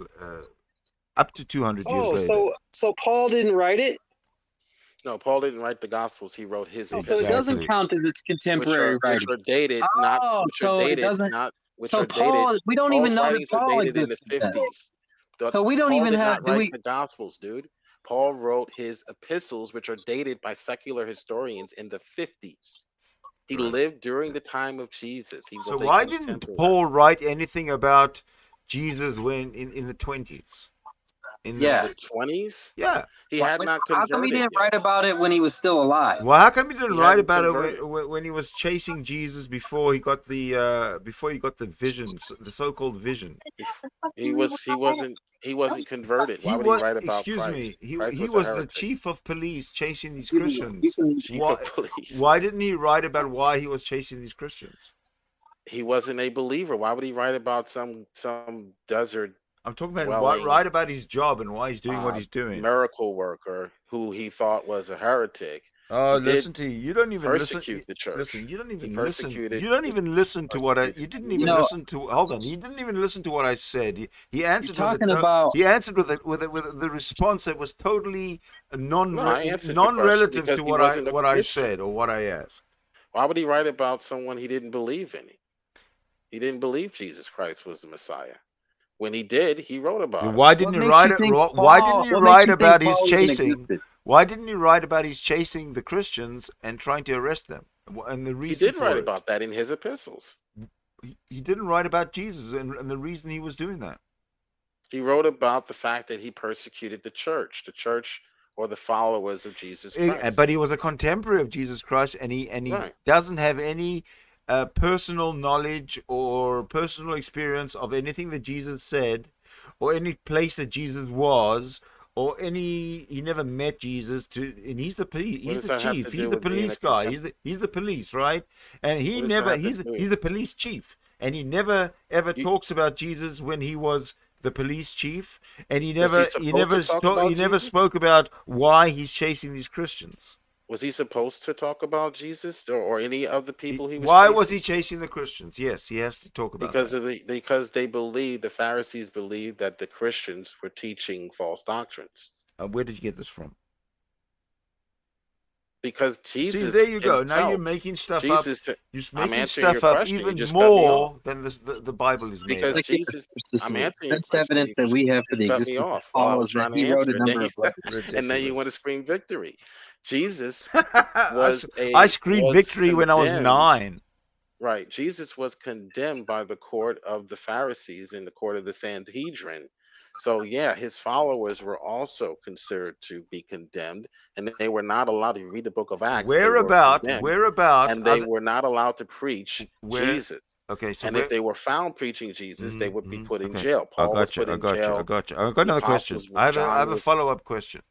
B: up to 200 years
E: Oh,
B: later.
E: so Paul didn't write it.
G: No, Paul didn't write the Gospels. He wrote his
E: Oh, so it
G: epistles,
E: doesn't count as its contemporary
G: which
E: writing.
G: are dated,
E: Oh, so it doesn't. So Paul, we don't even
G: Paul's
E: know that
G: writings are
E: Paul
G: dated in the
E: existed then.
G: 50s.
E: So we don't
G: Paul
E: even
G: did
E: have.
G: not write the Gospels, dude. Paul wrote his epistles, which are dated by secular historians in the 50s. He
B: Right.
G: lived during the time of Jesus. He was
B: So
G: a
B: why didn't
G: contemporary.
B: Paul write anything about Jesus when in the 20s? In
G: the 20s?
B: Yeah.
G: He had not
E: How come he
G: converted
E: didn't
G: yet.
E: write about it when he was still alive?
B: Well, how come he didn't
G: He
B: write
G: hadn't
B: about
G: converted.
B: it when he was chasing Jesus before he got the visions, the so-called vision?
G: He wasn't converted. Why would he write about
B: Excuse
G: Christ?
B: me.
G: Christ
B: He
G: a
B: was the
G: heretic.
B: chief of police chasing these Christians.
G: Chief of police.
B: Why didn't he write about why he was chasing these Christians?
G: He wasn't a believer. Why would he write about some desert
B: I'm talking about
G: dwelling,
B: write about his job and why he's doing what he's doing.
G: miracle worker who he thought was a heretic?
B: Oh,
G: He did
B: listen to you. You don't even
G: persecute the church.
B: Listen, you don't even
G: He
B: listen.
G: persecuted-
B: You don't even listen to what I. You didn't even listen to. Hold on. He didn't even listen to what I said. He answered. He answered with the response that was totally
G: I answered your question
B: non-relative
G: because
B: to
G: he
B: what
G: wasn't a
B: I
G: Christian.
B: said or what I asked.
G: Why would he write about someone he didn't believe in? He didn't believe Jesus Christ was the Messiah. When he did, he wrote about it.
B: Why didn't he write it? Why didn't he write about his chasing? Why didn't he write about his chasing the Christians and trying to arrest them? And the reason
G: He did write about that in his epistles.
B: He didn't write about Jesus and the reason he was doing that.
G: He wrote about the fact that he persecuted the church or the followers of Jesus Christ.
B: But he was a contemporary of Jesus Christ, and he
G: Right.
B: doesn't have any personal knowledge or personal experience of anything that Jesus said, or any place that Jesus was, or he never met Jesus. And he's the chief. He's the police guy. He's the police, right? And he's the police chief, and he never ever talks about Jesus when he was the police chief, and he never spoke about why he's chasing these Christians.
G: Was he supposed to talk about Jesus or any of the people he was
B: Why
G: chasing?
B: was he chasing the Christians? Yes, he has to talk about that.
G: Because the Pharisees believed that the Christians were teaching false doctrines.
B: Where did you get this from?
G: Because Jesus.
B: See, there you go.
G: Himself,
B: now you're making stuff
G: Jesus,
B: up. You're making
G: answering your
B: stuff up
G: question, you
B: even
G: just cut me
B: more
G: off.
B: than the Bible is made
G: Because
B: up.
G: Jesus, I'm answering your
E: That's
G: question,
E: evidence
G: you
E: that we have for the
G: cut me
E: existence of
G: off while I
E: Paul
G: was
E: is that
G: trying to
E: he wrote
G: answer
E: a
G: it.
E: number of letters.
G: And then you want to scream victory. Jesus
B: I screamed victory when I was 9.
G: Right. Jesus was condemned by the court of the Pharisees in the court of the Sanhedrin. So yeah, his followers were also considered to be condemned, and they were not allowed to read the book of Acts.
B: Where about?
G: And they were not allowed to preach Jesus.
B: Okay, so
G: and if they were found preaching Jesus, they would be put in jail.
B: Paul was put in jail. I got another question. I have a follow-up question.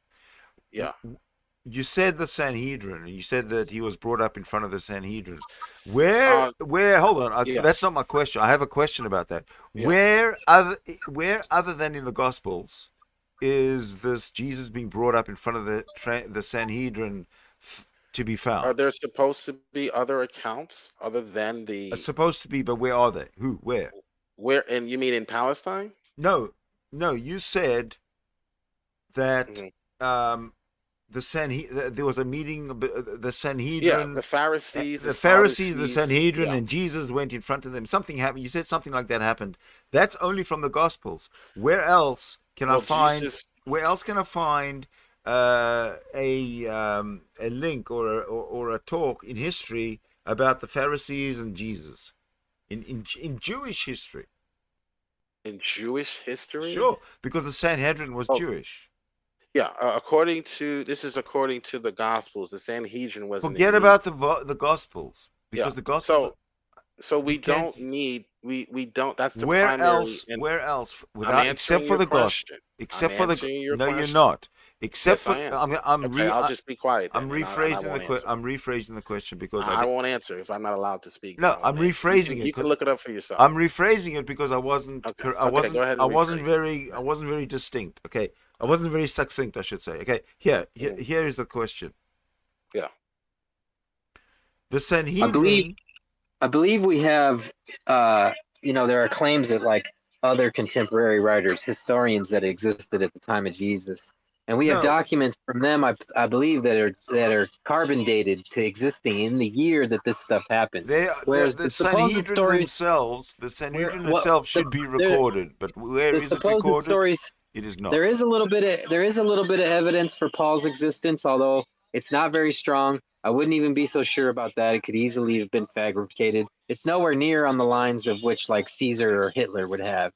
G: Yeah.
B: You said the Sanhedrin. You said that he was brought up in front of the Sanhedrin. Where? Hold on. That's not my question. I have a question about that.
G: Yeah.
B: Where other than in the Gospels is this Jesus being brought up in front of the Sanhedrin to be found?
G: Are there supposed to be other accounts other than the?
B: Supposed to be, but where are they? Who? Where?
G: Where? And you mean in Palestine?
B: No. You said that. There was a meeting. The Sanhedrin.
G: Yeah, the Pharisees.
B: The Sanhedrin, and Jesus went in front of them. Something happened. You said something like that happened. That's only from the Gospels. Where else can I find? Where else can I find a link or a talk in history about the Pharisees and Jesus in Jewish history.
G: In Jewish history?
B: Sure, because the Sanhedrin was
G: Oh,
B: Jewish.
G: yeah. This is according to the Gospels. The Sanhedrin was in the
B: Forget
G: elite.
B: about the Gospels,
G: Yeah.
B: because the Gospels.
G: So we
B: you can't-
G: don't need we don't. That's the
B: Where
G: primary.
B: else?
G: And
B: Where else?
G: I'm
B: Without
G: answering
B: except for
G: your
B: the Gospel.
G: question.
B: Except
G: I'm
B: for the.
G: answering your
B: No, you're
G: question.
B: not. Except
G: Yes,
B: for
G: I am. I'll just be quiet then.
B: I'm
G: and I
B: rephrasing
G: won't
B: the
G: answer.
B: I'm rephrasing the question because
G: I won't answer if I'm not allowed to speak. Then
B: No,
G: I won't
B: I'm
G: answer.
B: rephrasing it.
G: You can look it up for yourself.
B: I'm rephrasing it because I wasn't.
G: Okay.
B: I wasn't.
G: Go ahead and
B: I wasn't
G: rephrase
B: very. I wasn't very distinct. Okay. I wasn't very succinct, I should say. Okay. Here is the question.
G: Yeah.
B: The Sanhedrin.
E: I believe we have, there are claims that like other contemporary writers, historians that existed at the time of Jesus, and we have
B: No.
E: documents from them. I believe that are carbon dated to existing in the year that this stuff happened. Whereas
B: The
E: the supposed
B: Sanhedrin
E: stories,
B: themselves, the Sanhedrin
E: Well,
B: themselves should be recorded, but where
E: the
B: is it
E: supposed
B: recorded?
E: stories.
B: It is not.
E: There is a little bit of evidence for Paul's existence, although it's not very strong. I wouldn't even be so sure about that. It could easily have been fabricated. It's nowhere near on the lines of which like Caesar or Hitler would have.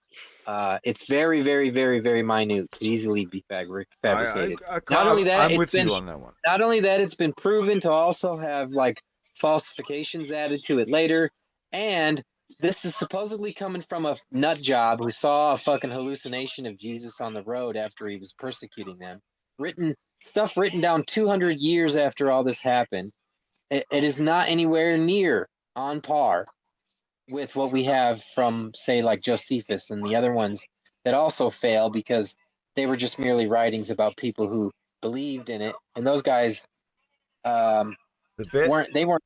E: It's very, very, very, very minute. Could easily be fabricated. Not only that,
B: I'm with you on that one.
E: Not only that, it's been proven to also have like falsifications added to it later, and this is supposedly coming from a nut job who saw a fucking hallucination of Jesus on the road after he was persecuting them. Written down 200 years after all this happened. It is not anywhere near on par with what we have from, say, like Josephus and the other ones that also fail because they were just merely writings about people who believed in it, and those guys weren't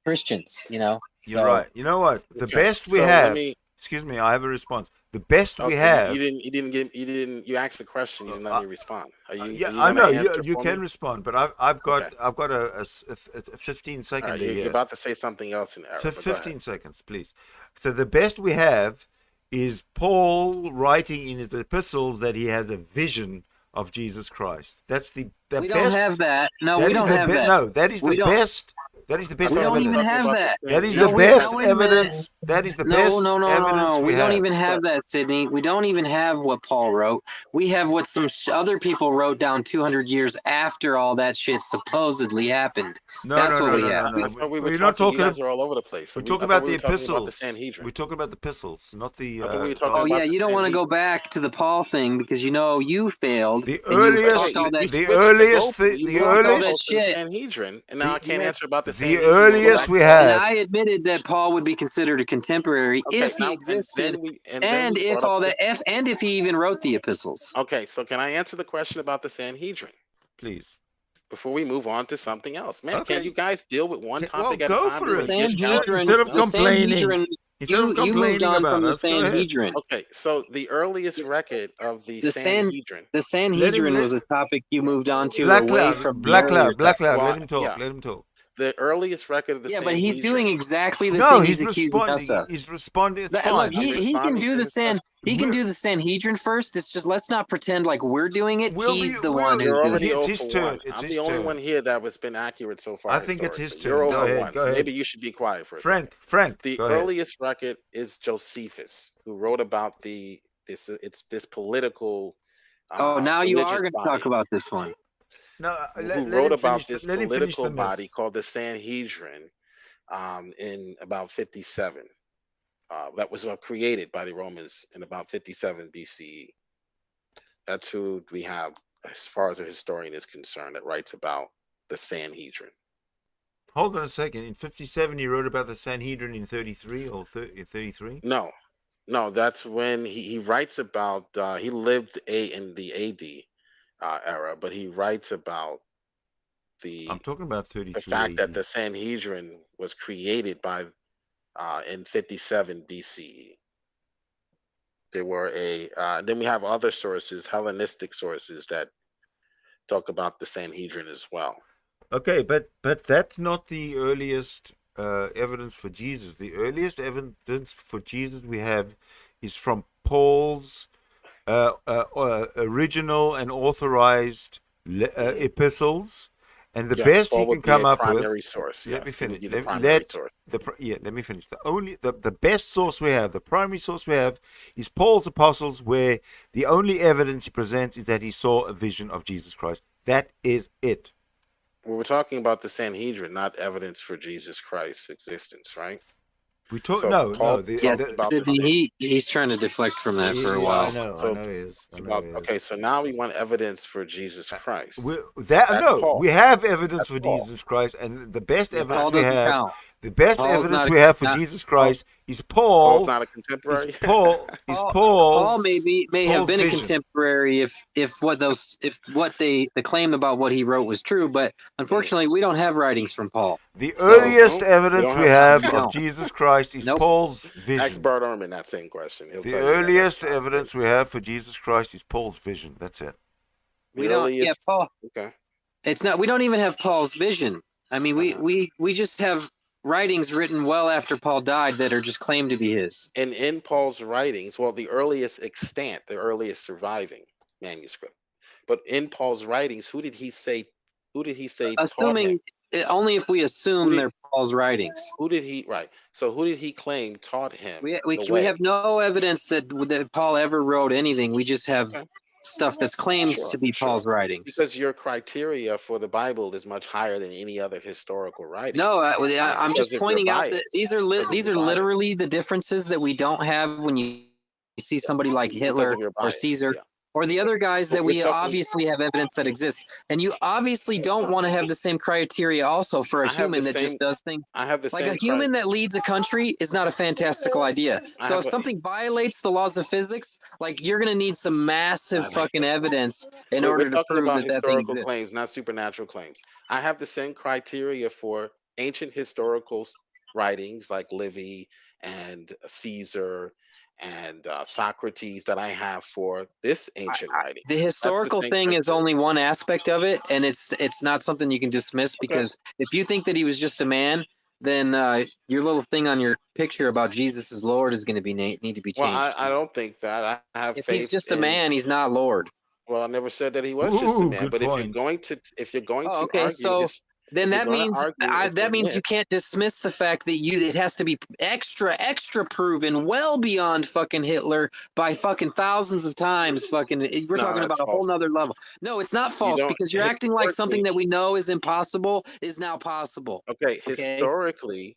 E: Christians,
B: You're
E: so,
B: right. You know what? The best we
G: So
B: have. Excuse me, I have a response. The best we have.
G: You asked the question. You didn't let me respond. Are you?
B: Yeah,
G: are you
B: I know
G: gonna answer
B: you
G: for
B: can
G: me?
B: respond, but I've got a 15-second
G: All right,
B: here.
G: you're about to say something else in error. but go
B: 15
G: ahead.
B: seconds, please. So the best we have is Paul writing in his epistles that he has a vision of Jesus Christ. That's the
E: we
B: best.
E: don't have that. No,
B: That
E: we
B: is
E: don't
B: the
E: have
B: be-
E: that.
B: No, that is
E: We
B: the
E: don't-
B: best. That is the best
E: We don't
B: evidence.
E: even have that.
B: That is
E: No,
B: the
E: wait-
B: best
E: no, wait a minute.
B: evidence. That is the
E: No,
B: best
E: no,
B: evidence
E: we
B: we
E: don't
B: have.
E: even have that, Sydney. We don't even have what Paul wrote. We have what some other people wrote down 200 years after all that shit supposedly happened. That's what we have.
G: I thought we were
B: We're not
G: talking. You
B: talking.
G: guys are all over the place.
B: We're
G: I
B: talking
G: thought
B: about
G: we
B: the
G: were talking about the
B: epistles.
G: Sanhedrin.
B: We're talking about the epistles, not the.
G: I thought we were talking
E: Oh
G: about
E: yeah,
G: the
E: you don't want to
G: Sanhedrin.
E: go back to the Paul thing because you failed.
B: The
E: and you
B: earliest,
E: talked all that
G: You
B: the
G: switched
B: earliest,
G: goalposts.
B: the
G: You moved all
B: earliest,
G: that
E: shit.
G: Sanhedrin, and now I can't
B: the-
G: answer about the
B: the
G: Sanhedrin.
B: earliest we
E: And
B: have.
E: I admitted that Paul would be considered a contemporary
G: Okay,
E: if he
G: now
E: existed,
G: then we
E: if
G: brought up
E: and if he even wrote the epistles.
G: Okay, so can I answer the question about the Sanhedrin
B: Please.
G: before we move on to something else? Man,
B: Okay.
G: can you guys deal with one
B: Well,
G: topic at
B: go
G: a time?
B: for
G: This
B: it.
G: is just
E: Sanhedrin,
B: Instead of
E: the
B: complaining,
E: Sanhedrin,
B: instead of
E: you moved
B: complaining
E: on
B: about
E: from the
B: us, go ahead.
E: Sanhedrin.
G: Okay, so the earliest record of the
E: The
G: Sanhedrin.
E: Sanhedrin
B: let-
E: was a topic you moved on to
B: Black
E: away
B: Cloud,
E: from
B: Black
E: the
B: Cloud,
E: earlier
B: Black
E: topic.
B: Cloud.
G: Well,
B: Let him talk.
G: yeah.
B: Let him talk.
G: The earliest record of the
E: Yeah,
G: Sanhedrin.
E: but he's doing exactly the
B: No,
E: thing
B: he's
E: he's accusing us
B: responding.
E: of.
B: He's responding. It's
E: Look,
B: fine.
E: he can
G: responding
E: do
G: to
E: the
G: his question.
E: He can
B: We're-
E: do the Sanhedrin first. It's just let's not pretend like we're doing it.
B: We'll
E: He's
B: be-
E: the
B: we'll-
E: one who's
G: You're
E: doing
G: already
E: it.
B: It's
G: 0
B: his
G: for
B: turn.
G: 1.
B: It's
G: I'm
B: his
G: the only
B: turn.
G: one here that was been accurate so far.
B: I think it's his
G: historically. You're
B: turn. Go
G: 0 for
B: ahead,
G: 1.
B: go
G: So
B: ahead.
G: maybe you should be quiet for a second.
B: Frank,
G: The
B: go ahead.
G: earliest record is Josephus, who wrote about this political.
E: Oh, now you
G: religious
E: are going to
G: body,
E: talk about this one.
B: No,
G: who
B: let
G: wrote
B: him
G: about
B: finish.
G: this
B: Let him finish
G: political
B: the
G: body
B: myth.
G: called the Sanhedrin in about 57. That was created by the Romans in about 57 BCE. That's who we have as far as a historian is concerned that writes about the Sanhedrin.
B: Hold on a second. In 57, he wrote about the Sanhedrin in 33 or 33.
G: No, that's when he writes about. He lived in the AD era, but he writes about
B: I'm talking about 33.
G: the fact that
B: AD.
G: the Sanhedrin was created by in 57 BCE. There were then we have other sources, Hellenistic sources, that talk about the Sanhedrin as well.
B: Okay, but that's not the earliest evidence for Jesus. The earliest evidence for Jesus we have is from Paul's original and authorized epistles, and the
G: Yes,
B: best
G: Paul
B: he can
G: would be
B: come
G: a
B: up with.
G: primary source.
B: Let me
G: Yes, he would
B: finish.
G: be the primary source.
B: Let me finish. The best source we have, the primary source we have, is Paul's epistles, where the only evidence he presents is that he saw a vision of Jesus Christ. That is it.
G: Well, we're talking about the Sanhedrin, not evidence for Jesus Christ's existence, right?
B: We talk
G: So
B: no,
G: Paul
B: no.
G: talks about
E: He's trying to deflect from that for a
B: Yeah, I
E: while.
B: know.
G: so
B: I know he is. I
G: it's
B: know
G: about
B: he
G: okay.
B: is.
G: So now we want evidence for Jesus Christ. That's
B: No,
G: Paul.
B: we have evidence
G: That's
B: for
G: Paul.
B: Jesus Christ, and the best
G: Yeah,
B: evidence
E: Paul
B: we
E: doesn't
B: have,
E: count.
B: the best
E: Paul's
B: evidence
E: not
B: we have for
E: not-
B: Jesus
E: Paul-
B: Christ is
G: Paul's
B: Paul.
G: not a contemporary.
B: Paul
E: Paul may have
B: Paul's
E: been a
B: vision.
E: contemporary if what the claim about what he wrote was true, but unfortunately we don't have writings from Paul.
B: The
E: So-
B: earliest
G: No,
B: evidence
G: we
B: we
G: don't have
B: have
E: No.
B: of Jesus Christ is
E: Nope.
B: Paul's
G: Ask
B: vision.
G: Bert Ehrman that same question. He'll
B: The
G: tell you that
B: earliest
G: that's not
B: evidence we have for Jesus Christ is Paul's vision. That's it.
E: We don't. Yeah,
G: earliest-
E: Paul.
G: Okay.
E: It's not. We don't even have Paul's vision. I mean, we just have writings written well after Paul died that are just claimed to be his.
G: And in Paul's writings, well, the earliest extant, the earliest surviving manuscript, but in Paul's writings, who did he say taught him?
E: Assuming only if we assume they're Paul's writings.
G: Who did he right? So who did he claim taught him?
E: We have no evidence that Paul ever wrote anything. We just have stuff that's claimed to be Paul's writings.
G: Because your criteria for the Bible is much higher than any other historical writing.
E: No, I'm
G: Because
E: just
G: if
E: pointing
G: you're
E: out that these are
G: biased.
E: literally the differences that we don't have when you see somebody like Hitler
G: of your
E: or
G: bias,
E: Caesar.
G: yeah.
E: Or the other guys
G: But
E: that
G: we're
E: we
G: talking-
E: obviously have evidence that exist. And you obviously don't want to have the same criteria also for a
G: I have
E: human
G: the
E: that just
G: same-
E: does things.
G: I have the
E: Like
G: same
E: a human that leads a country is not a fantastical idea.
G: I
E: So
G: have
E: if
G: a-
E: something violates the laws of physics, like you're going to need some massive fucking evidence in
G: We're
E: order to
G: talking
E: prove
G: about
E: that thing
G: historical
E: exists.
G: claims, not supernatural claims. I have the same criteria for ancient historical writings like Livy and Caesar and Socrates that I have for this ancient writing.
E: The historical
G: same
E: thing is
G: criteria.
E: only one aspect of it, and it's not something you can dismiss because if you think that he was just a man, then your little thing on your picture about Jesus is Lord is going to be need to be
G: Well,
E: changed.
G: I don't think that. I have
E: If
G: faith.
E: he's just a
G: in-
E: man, he's not Lord.
G: Well, I never said that he was just a
B: Ooh,
G: man.
B: good
G: But
B: point.
G: if you're going to
E: Okay,
G: argue
E: so
G: this,
E: then
G: if
E: that
G: you're gonna
E: means
G: argue
E: that means you
G: myth,
E: can't dismiss the fact that it has to be extra proven well beyond fucking Hitler by fucking thousands of times. Fucking, we're
G: No,
E: talking
G: that's
E: about a whole
G: false.
E: nother level. No, it's not false
G: don't-
E: because you're acting like something that
G: historically-
E: we know is impossible is now possible.
G: Okay, historically,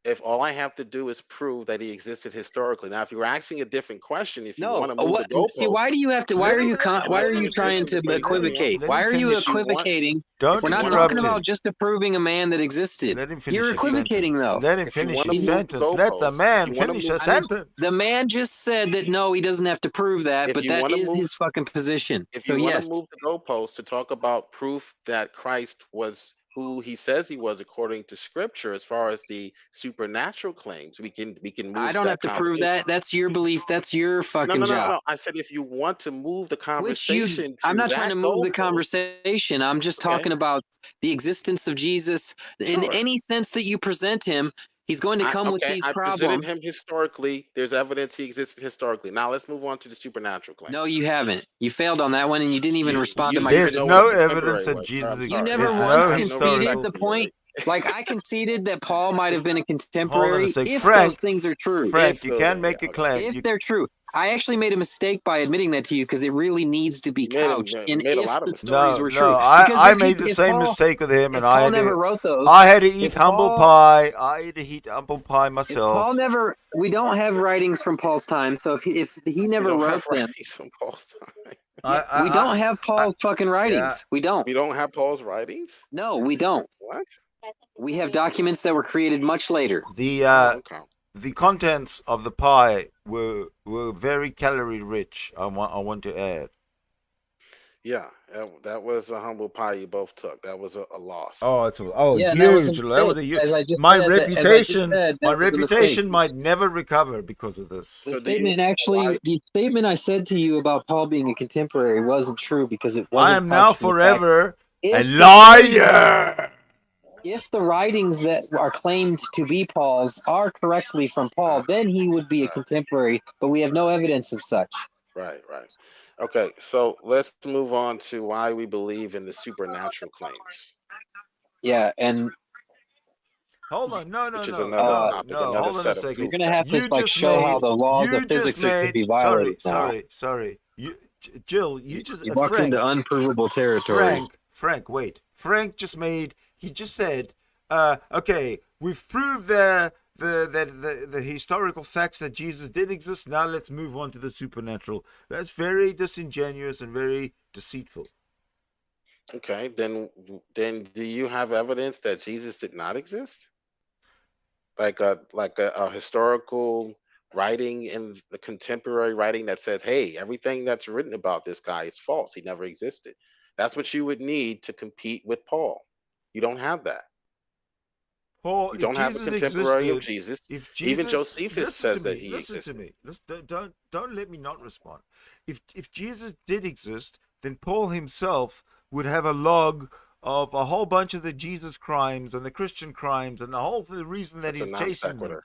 G: if all I have to do is prove that he existed historically. Now, if you were asking a different question, if you
E: No,
G: want to move the goalpost,
E: see, why do you have to? Why are you trying to
G: let him
E: equivocate?
B: let
E: Why
B: him
E: are you
B: finish.
E: equivocating?
B: Don't
E: We're not
B: interrupt
E: talking
B: him.
E: about just approving a man that existed.
B: Let him finish
E: You're
B: his
E: equivocating
B: sentence.
E: though.
B: Let him
G: If you
B: finish
G: wanna
B: his
G: move the
B: sentence. Let the
G: goalposts,
B: man
G: if you wanna
B: finish
G: move-
B: a
G: I mean,
B: sentence.
E: The man just said that no, he doesn't have to prove that,
G: If
E: but
G: you
E: that
G: wanna
E: is
G: move-
E: his fucking position.
G: if
E: So
G: you want
E: yes,
G: to move the goalpost to talk about proof that Christ was who he says he was according to Scripture, as far as the supernatural claims, we can move.
E: I don't have to prove that. That's your belief. That's your fucking
G: No.
E: job.
G: I said if you want to move the
E: Which
G: conversation,
E: I'm not trying to move the
G: goalpost,
E: conversation. I'm just talking about the existence of Jesus in
G: Sure.
E: any sense that you present him. He's going to come with these
G: I
E: problems.
G: presented him historically. There's evidence he existed historically. Now let's move on to the supernatural claim.
E: No, you haven't. You failed on that one, and you didn't even respond to my
B: There's
G: know
B: no
G: what
B: evidence
G: contemporary
B: that
G: was.
B: Jesus
G: I'm
B: exists.
E: You
G: sorry.
E: never
B: There's
E: once
B: no
E: conceded
B: historical.
E: the point. Like I conceded that Paul might have been a
B: Hold on
E: contemporary
B: a sec.
E: if
B: Frank,
E: those things are true.
B: Frank,
G: If
B: you
G: those
B: can
G: are-
B: make a claim.
E: If
B: You,
E: they're true. I actually made a mistake by admitting that to you because it really needs to be
G: You made a-
E: couched
G: you
E: in
G: made a
E: if
G: lot of
E: the
G: mistakes.
E: stories
B: no,
E: were
B: no,
E: true.
B: I
E: Because if
B: made
E: he-
B: the
E: if
B: same
E: Paul-
B: mistake with him,
E: if
B: and I
E: Paul
B: had
E: never
B: to.
E: wrote those.
B: I had to eat
E: if
B: humble
E: Paul-
B: pie. I had to eat humble pie
E: If
B: myself.
E: Paul never, we don't have writings from Paul's time, so if he never
G: We don't
E: wrote
G: have
E: them,
G: writings from Paul's time.
E: we don't have Paul's fucking writings. We don't.
G: We don't have Paul's writings.
E: No, we don't.
G: What?
E: We have documents that were created much later.
B: The
G: Okay.
B: the contents of the pie were very calorie rich. I want to add.
G: Yeah, that was a humble pie you both took. That was a loss.
E: Yeah, that was a
B: huge. That was a
E: mistake.
B: huge.
E: As I just
B: My
E: said,
B: reputation,
E: that
B: my
E: was a mistake.
B: reputation might never recover because of this.
E: The
G: So do
E: statement
G: you-
E: actually,
G: why-
E: the statement I said to you about Paul being a contemporary wasn't true because it wasn't.
B: I am now
E: couched in the fact-
B: forever
E: If
B: a
E: the
B: liar.
E: If the writings that are claimed to be Paul's are correctly from Paul, then he would be a contemporary, but we have no evidence of such.
G: Right. Okay, so let's move on to why we believe in the supernatural claims,
H: Yeah, and
B: Hold on, no, no,
G: which is
B: no,
G: another
H: uh,
B: no,
G: topic,
B: no.
G: another
B: Hold on a
G: set of
H: you're
B: second.
G: proof
H: gonna have to
B: You
H: like
B: just
H: show how
B: made.
H: the laws of
B: You just
H: physics could
B: made.
H: be
B: Sorry,
H: violated now.
B: sorry, sorry. You, Jill. You just
H: You walked
B: Frank.
H: into unprovable territory.
B: Frank, wait. Frank just made. He just said, okay, we've proved the historical facts that Jesus did exist. Now let's move on to the supernatural. That's very disingenuous and very deceitful.
G: Okay, then do you have evidence that Jesus did not exist? Like a historical writing in the contemporary writing that says, hey, everything that's written about this guy is false. He never existed. That's what you would need to compete with Paul. You don't have that.
B: Paul,
G: You
B: if
G: don't have a
B: Jesus
G: contemporary of
B: existed,
G: Jesus.
B: if
G: Even
B: Jesus,
G: Josephus
B: listen to
G: says that
B: me,
G: he
B: listen to
G: existed.
B: me. Listen, don't let me not respond. If Jesus did exist, then Paul himself would have a log of a whole bunch of the Jesus crimes and the Christian crimes and the whole the reason that
G: That's a
B: he's
G: non
B: chasing them.
G: sequitur.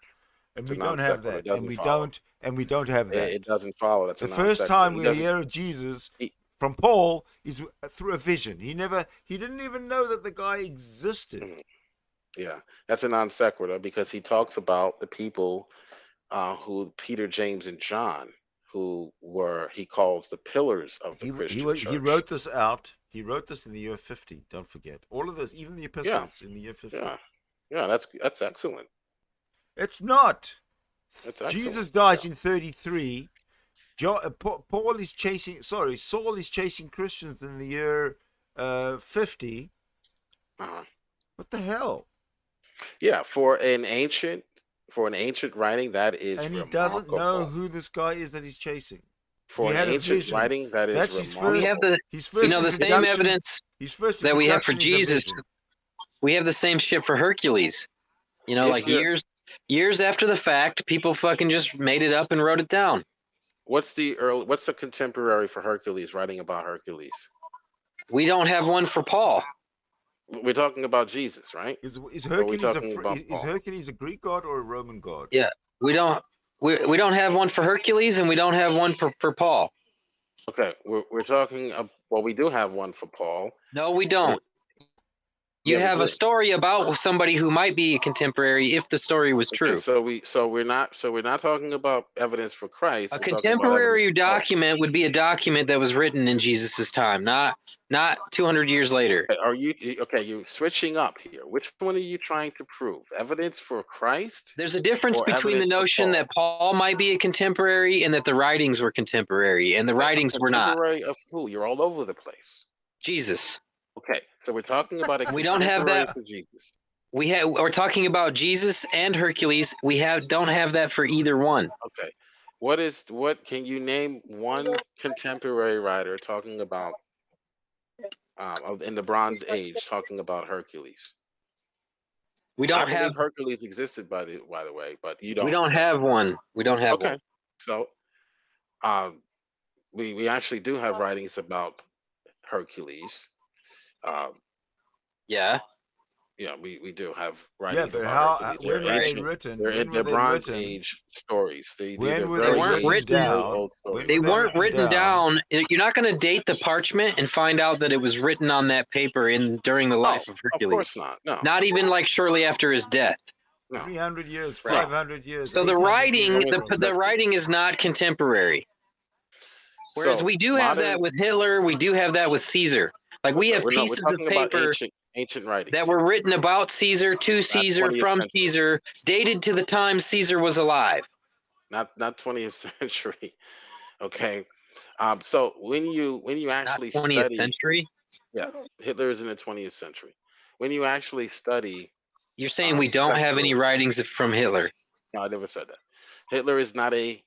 B: And
G: It's a
B: we
G: non
B: don't have
G: sequitur.
B: that,
G: It doesn't follow.
B: and we don't have that.
G: It doesn't follow. That's a
B: The
G: non
B: first
G: sequitur.
B: time
G: He
B: we
G: doesn't.
B: hear of Jesus
G: He,
B: from Paul is through a vision. He didn't even know that the guy existed.
G: yeah, that's a non sequitur because he talks about the people who Peter, James, and John, who were he calls the pillars of the Christian
B: He
G: church.
B: wrote this out. He wrote this in the year 50. Don't forget all of this, even the
G: Yeah,
B: epistles in the year 50.
G: yeah, yeah. That's excellent.
B: It's not.
G: That's excellent.
B: Jesus dies
G: Yeah.
B: in 33. Paul is chasing. Sorry, Saul is chasing Christians in the year 50.
G: Uh-huh.
B: What the hell?
G: Yeah, for an ancient writing, that is
B: And he doesn't know
G: remarkable.
B: who this guy is that he's chasing. He
G: For an
B: had a
G: ancient
B: vision.
G: writing, that is
B: That's his
H: We
B: first.
H: have
G: remarkable.
B: His
H: you
B: first
H: know, the same
B: introduction.
H: evidence
B: His first
H: that we have for
B: introduction is a
H: Jesus.
B: vision.
H: We have the same shit for Hercules. You know,
G: If
H: like
G: you're,
H: years after the fact, people fucking just made it up and wrote it down.
G: what's the contemporary for Hercules writing about Hercules?
H: We don't have one for Paul.
G: We're talking about Jesus, right?
B: Is
G: Or are we
B: Hercules
G: talking about
B: is
G: Paul?
B: Hercules a Greek god or a Roman god?
H: Yeah, we don't have one for Hercules, and we don't have one for Paul.
G: Okay, we're talking. Well, we do have one for Paul.
H: No, we don't. You
G: Yeah, we
H: have a
G: do.
H: story about somebody who might be a contemporary if the story was
G: Okay,
H: true.
G: so we're not talking about evidence for Christ.
H: A
G: We're talking about evidence
H: contemporary
G: for Paul.
H: document would be a document that was written in Jesus's time, not 200 years later.
G: Are you okay? You're switching up here. Which one are you trying to prove? Evidence for Christ
H: There's a difference
G: or
H: between the
G: evidence for
H: notion
G: Paul?
H: that Paul might be a contemporary and that the writings were contemporary, and the writings were not.
G: Contemporary of who? You're all over the place.
H: Jesus.
G: Okay, so we're talking about a
H: We don't have
G: contemporary
H: that.
G: for Jesus.
H: We're talking about Jesus and Hercules. Don't have that for either one.
G: Okay, can you name one contemporary writer talking about in the Bronze Age talking about Hercules?
H: We
G: I
H: don't
G: believe
H: have
G: Hercules existed by the way, but you don't.
H: we don't
G: So
H: have one. We don't have
G: okay,
H: one.
G: so we actually do have writings about Hercules. Um,
H: Yeah.
G: yeah, we do have
B: Yeah,
G: writings
B: but
G: about
B: how?
G: Hercules.
B: When were
G: They're
B: they
G: ancient.
B: written?
G: They're
B: When were they
G: Bronze
B: written?
G: Age stories. They're
B: When were
H: They
B: they
H: weren't
B: written
H: written.
G: very
B: down?
G: old
B: When
G: stories.
H: They
B: were they
H: weren't written
B: down?
H: down. You're not going to date the parchment and find out that it was written on that paper during the
G: No,
H: life of
G: of
H: Hercules.
G: course not. No,
H: Not even like shortly after his death.
G: no.
B: 300 years,
H: Right.
B: 500 years.
H: So the
B: 800
H: writing,
B: years
G: Well,
B: from-
H: the writing is not contemporary. Whereas
G: So
H: we do have that with Hitler, we do have that with Caesar. Like we have
G: we're
H: pieces of
G: talking about
H: paper
G: ancient writings.
H: that were written about Caesar, to Caesar,
G: 20th
H: from
G: century.
H: Caesar, dated to the time Caesar was alive.
G: Not 20th century. Okay. So when you
H: Not
G: actually
H: 20th
G: study,
H: century.
G: yeah, Hitler is in the 20th century. When you actually study,
H: You're saying we don't have any
G: textual-
H: writings from Hitler.
G: No, I never said that. Hitler is not a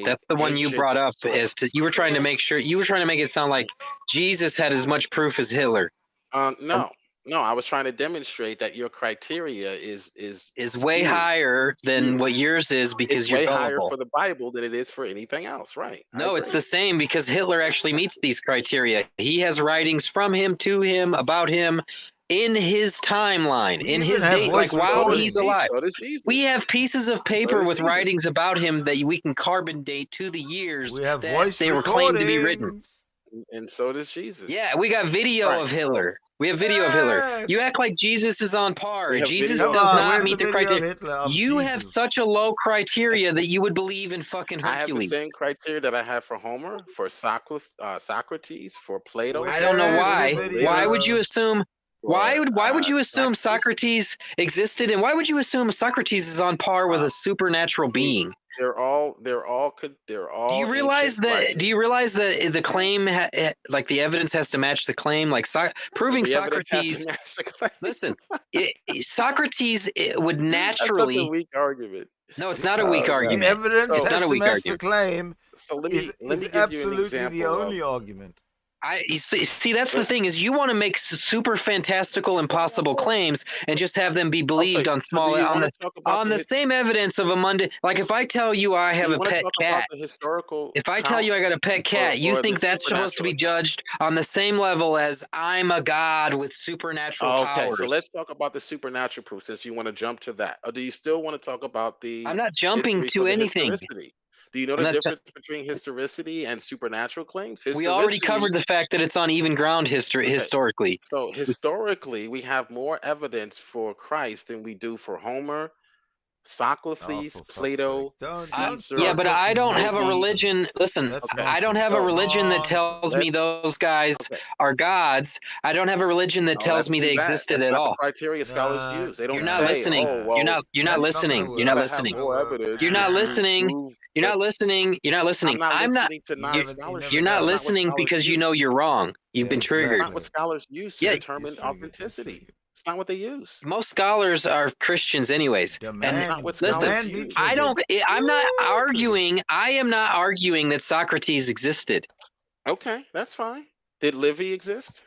H: That's the one you
G: ancient
H: brought up
G: source.
H: you were trying to make it sound like Jesus had as much proof as Hitler.
G: No, I was trying to demonstrate that your criteria is
H: Way
G: skewed.
H: higher than what yours is because
G: It's
H: you're
G: way higher
H: gullible.
G: for the Bible than it is for anything else, right?
H: No, it's the same because Hitler actually meets these criteria. He has writings from him, to him, about him, in his timeline,
B: We
H: in
B: even
H: his
B: have
H: date, like
B: voice
H: while
B: recordings.
H: he's alive.
G: So does Jesus.
H: We have pieces of paper
G: does
H: with
G: Jesus.
H: writings about him that we can carbon date to the years
B: We have
H: that
B: voice
H: they were claimed to be written.
B: recordings.
G: And so does Jesus.
H: Yeah, we got video
G: Right.
H: of Hitler. We have video of Hitler.
B: Yes.
H: You act like Jesus is on par.
G: We have
H: Jesus
G: video
H: does
G: of
B: Come on,
H: not
B: where's
H: meet
B: the
H: the
B: video of
H: criteria.
B: Hitler? Of
H: You have
B: Jesus?
H: such a low criteria that you would believe in fucking
G: I have the
H: Hercules.
G: same criteria that I have for Homer, for Socrates, for Plato.
H: I don't know
B: Where's
H: why.
B: the video?
H: Why would you assume? Why would you assume
G: Socrates?
H: Socrates existed, and why would you assume Socrates is on par with a supernatural being?
G: They're all.
H: Do you realize
G: ancient
H: that?
G: writings.
H: Do you realize that the claim, like the evidence, has to match the claim? Like proving
G: The evidence has to
H: Socrates.
G: match the claim.
H: Listen, Socrates would
G: That's such a
H: naturally.
G: weak argument.
H: No, it's not a weak
G: God.
H: argument.
B: The evidence
H: It's not
B: has
H: a
B: to
H: weak
B: match the
H: argument.
B: claim
G: So let me
B: is
G: give you an
B: absolutely
G: example.
B: the only argument.
H: You see, that's the thing is you want to make super fantastical, impossible claims and just have them be believed on small on the same evidence of a Monday. Like if I tell you I have a pet cat, if I tell you I got a pet cat, you think that's supposed to be judged on the same level as I'm a god with supernatural powers.
G: Okay, so let's talk about the supernatural proof since you want to jump to that. Or do you still want to talk about the?
H: I'm not jumping to anything.
G: Do you know the difference between historicity and supernatural claims?
H: We already covered the fact that it's on even ground historically.
G: So historically, we have more evidence for Christ than we do for Homer, Socrates, Plato, Caesar.
H: Yeah, but I don't have a religion. Listen, I don't have a religion that tells me those guys are gods. I don't have a religion that tells me they existed at all.
G: The criteria scholars use. They don't.
H: You're not listening. You're not listening. You're not listening. You're not listening. You're not listening. You're not listening. I'm not. You're not listening because you know you're wrong. You've been triggered.
G: That's not what scholars use to determine authenticity. It's not what they use.
H: Most scholars are Christians, anyways. And listen, I'm not arguing. I am not arguing that Socrates existed.
G: Okay, that's fine. Did Livy exist?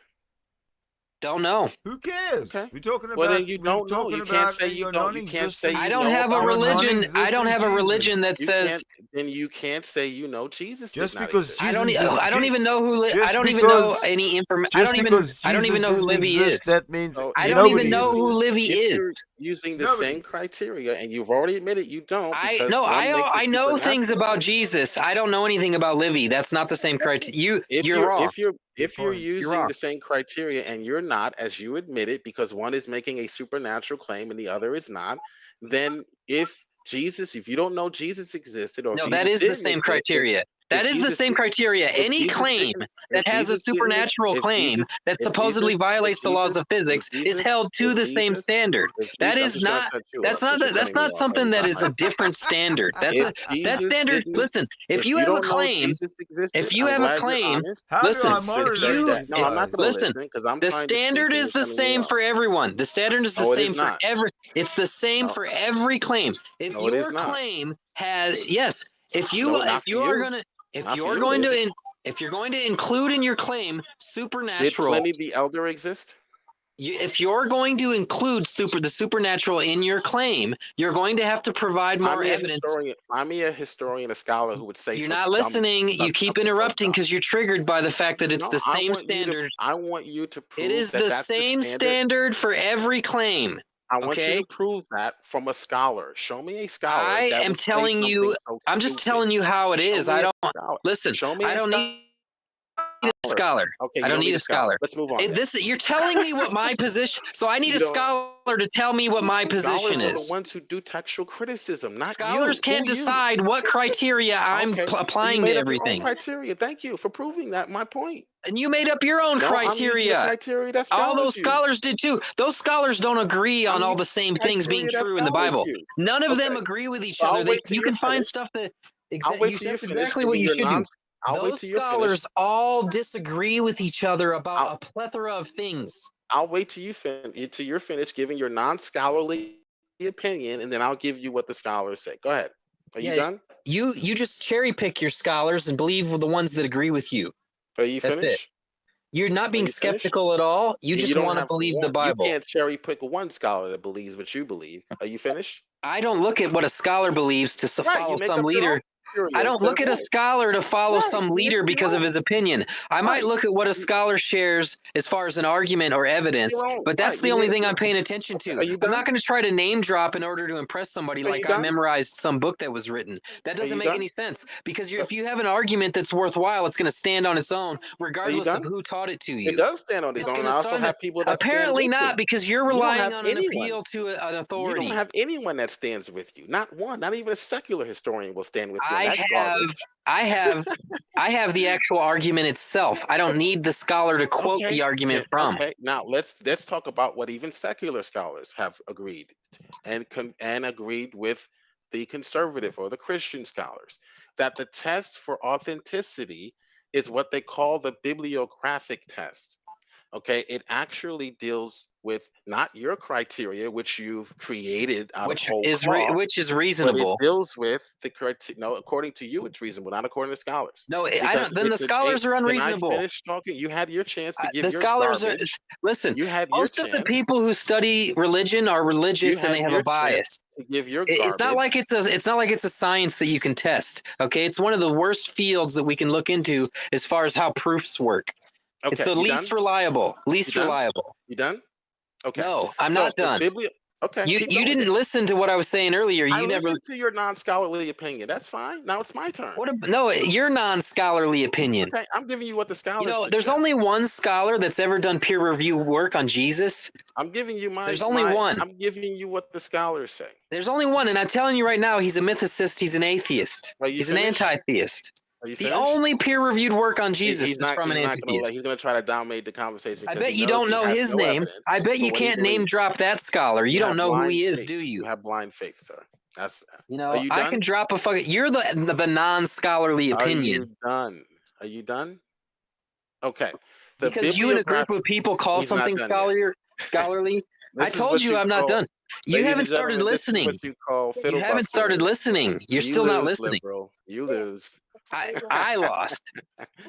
H: Don't know.
B: Who cares?
G: Okay.
B: We're talking about.
G: Well, then you don't know. You can't say you don't. You can't say.
H: I don't have a religion. I don't have a religion that says.
G: Then you can't say you know Jesus.
B: Just because Jesus.
H: I don't even know who. I don't even know any information. I don't even know who Livy is.
B: That means
H: I don't even know who Livy is.
G: Using the same criteria, and you've already admitted you don't.
H: I know things about Jesus. I don't know anything about Livy. That's not the same criteria. You're wrong.
G: If you're using the same criteria and you're not, as you admitted, because one is making a supernatural claim and the other is not, then if you don't know Jesus existed, or
H: no, that is the same criteria. That is the same criteria. Any claim that has a supernatural claim that supposedly violates the laws of physics is held to the same standard. That is not. That's not something that is a different standard. That standard. Listen, if you have a claim, listen, the standard is the same for everyone. The standard is the same for every. It's the same for every claim. If your claim has if you're going to include in your claim supernatural.
G: Did Pliny the Elder exist?
H: If you're going to include the supernatural in your claim, you're going to have to provide more evidence.
G: I'm a historian, a scholar who would say
H: you're not listening. You keep interrupting because you're triggered by the fact that it's the same standard.
G: I want you to prove
H: it is the same standard for every claim.
G: I want you to prove that from a scholar. Show me a scholar.
H: I am telling you. I'm just telling you how it is. I don't listen. I don't need a scholar.
G: Okay,
H: I don't need a scholar.
G: Let's move on.
H: You're telling me what my position. So I need a scholar to tell me what my position is.
G: Scholars are the ones who do textual criticism, not
H: scholars can't decide what criteria I'm applying to everything.
G: Criteria. Thank you for proving that. My point.
H: And you made up your own criteria. All those scholars did too. Those scholars don't agree on all the same things being true in the Bible. None of them agree with each other. You can find stuff that exactly what you should do. Those scholars all disagree with each other about a plethora of things.
G: I'll wait till you're finished giving your non-scholarly opinion, and then I'll give you what the scholars say. Go ahead. Are you done?
H: You just cherry pick your scholars and believe the ones that agree with you.
G: Are you finished?
H: That's it. You're not being skeptical at all. You just want to believe the Bible.
G: You can't cherry pick one scholar that believes what you believe. Are you finished?
H: I don't look at what a scholar believes to follow some leader. I don't look at a scholar to follow some leader because of his opinion. I might look at what a scholar shares as far as an argument or evidence, but that's the only thing I'm paying attention to. I'm not going to try to name drop in order to impress somebody like I memorized some book that was written. That doesn't make any sense, because if you have an argument that's worthwhile, it's going to stand on its own regardless of who taught it to you.
G: It does stand on its own. I also have people that
H: apparently not, because you're relying on an
G: anyone.
H: appeal to an authority.
G: You don't have anyone that stands with you. Not one. Not even a secular historian will stand with you.
H: I have the actual argument itself. I don't need the scholar to quote the argument from.
G: Okay. Now let's talk about what even secular scholars have agreed and agreed with the conservative or the Christian scholars, that the test for authenticity is what they call the bibliographic test. Okay, it actually deals with not your criteria, which you've created out of whole cloth,
H: which is reasonable.
G: But it deals with the criteria. No, according to you, it's reasonable, not according to scholars.
H: No, I don't. Then the scholars are unreasonable.
G: Can I finish talking? You had your chance to give
H: the
G: your
H: scholars
G: garbage.
H: Listen.
G: You had
H: most
G: your
H: of
G: chance.
H: the people who study religion are religious and they have a bias.
G: To give your garbage.
H: It's not like it's a science that you can test. Okay, it's one of the worst fields that we can look into as far as how proofs work. Okay, it's the least reliable.
G: You done? Okay.
H: No, I'm not done.
G: Okay.
H: You didn't listen to what I was saying earlier.
G: I listened to your non-scholarly opinion. That's fine. Now it's my turn.
H: No, your non-scholarly opinion.
G: Okay, I'm giving you what the scholars suggest.
H: There's only one scholar that's ever done peer review work on Jesus.
G: I'm giving you
H: There's only one.
G: I'm giving you what the scholars say.
H: There's only one, and I'm telling you right now, he's a mythicist. He's an atheist. He's an anti-theist. The only peer-reviewed work on Jesus is from an atheist.
G: He's going to try to dominate the conversation.
H: I bet you don't know his name. I bet you can't name drop that scholar. You don't know who he is, do you?
G: You have blind faith, sir. That's
H: I can drop a fucking. You're the non-scholarly opinion.
G: Are you done? Okay.
H: Because you and a group of people call something scholarly. I told you I'm not done. You haven't started listening. You haven't started listening. You're still not listening.
G: You lose.
H: I lost.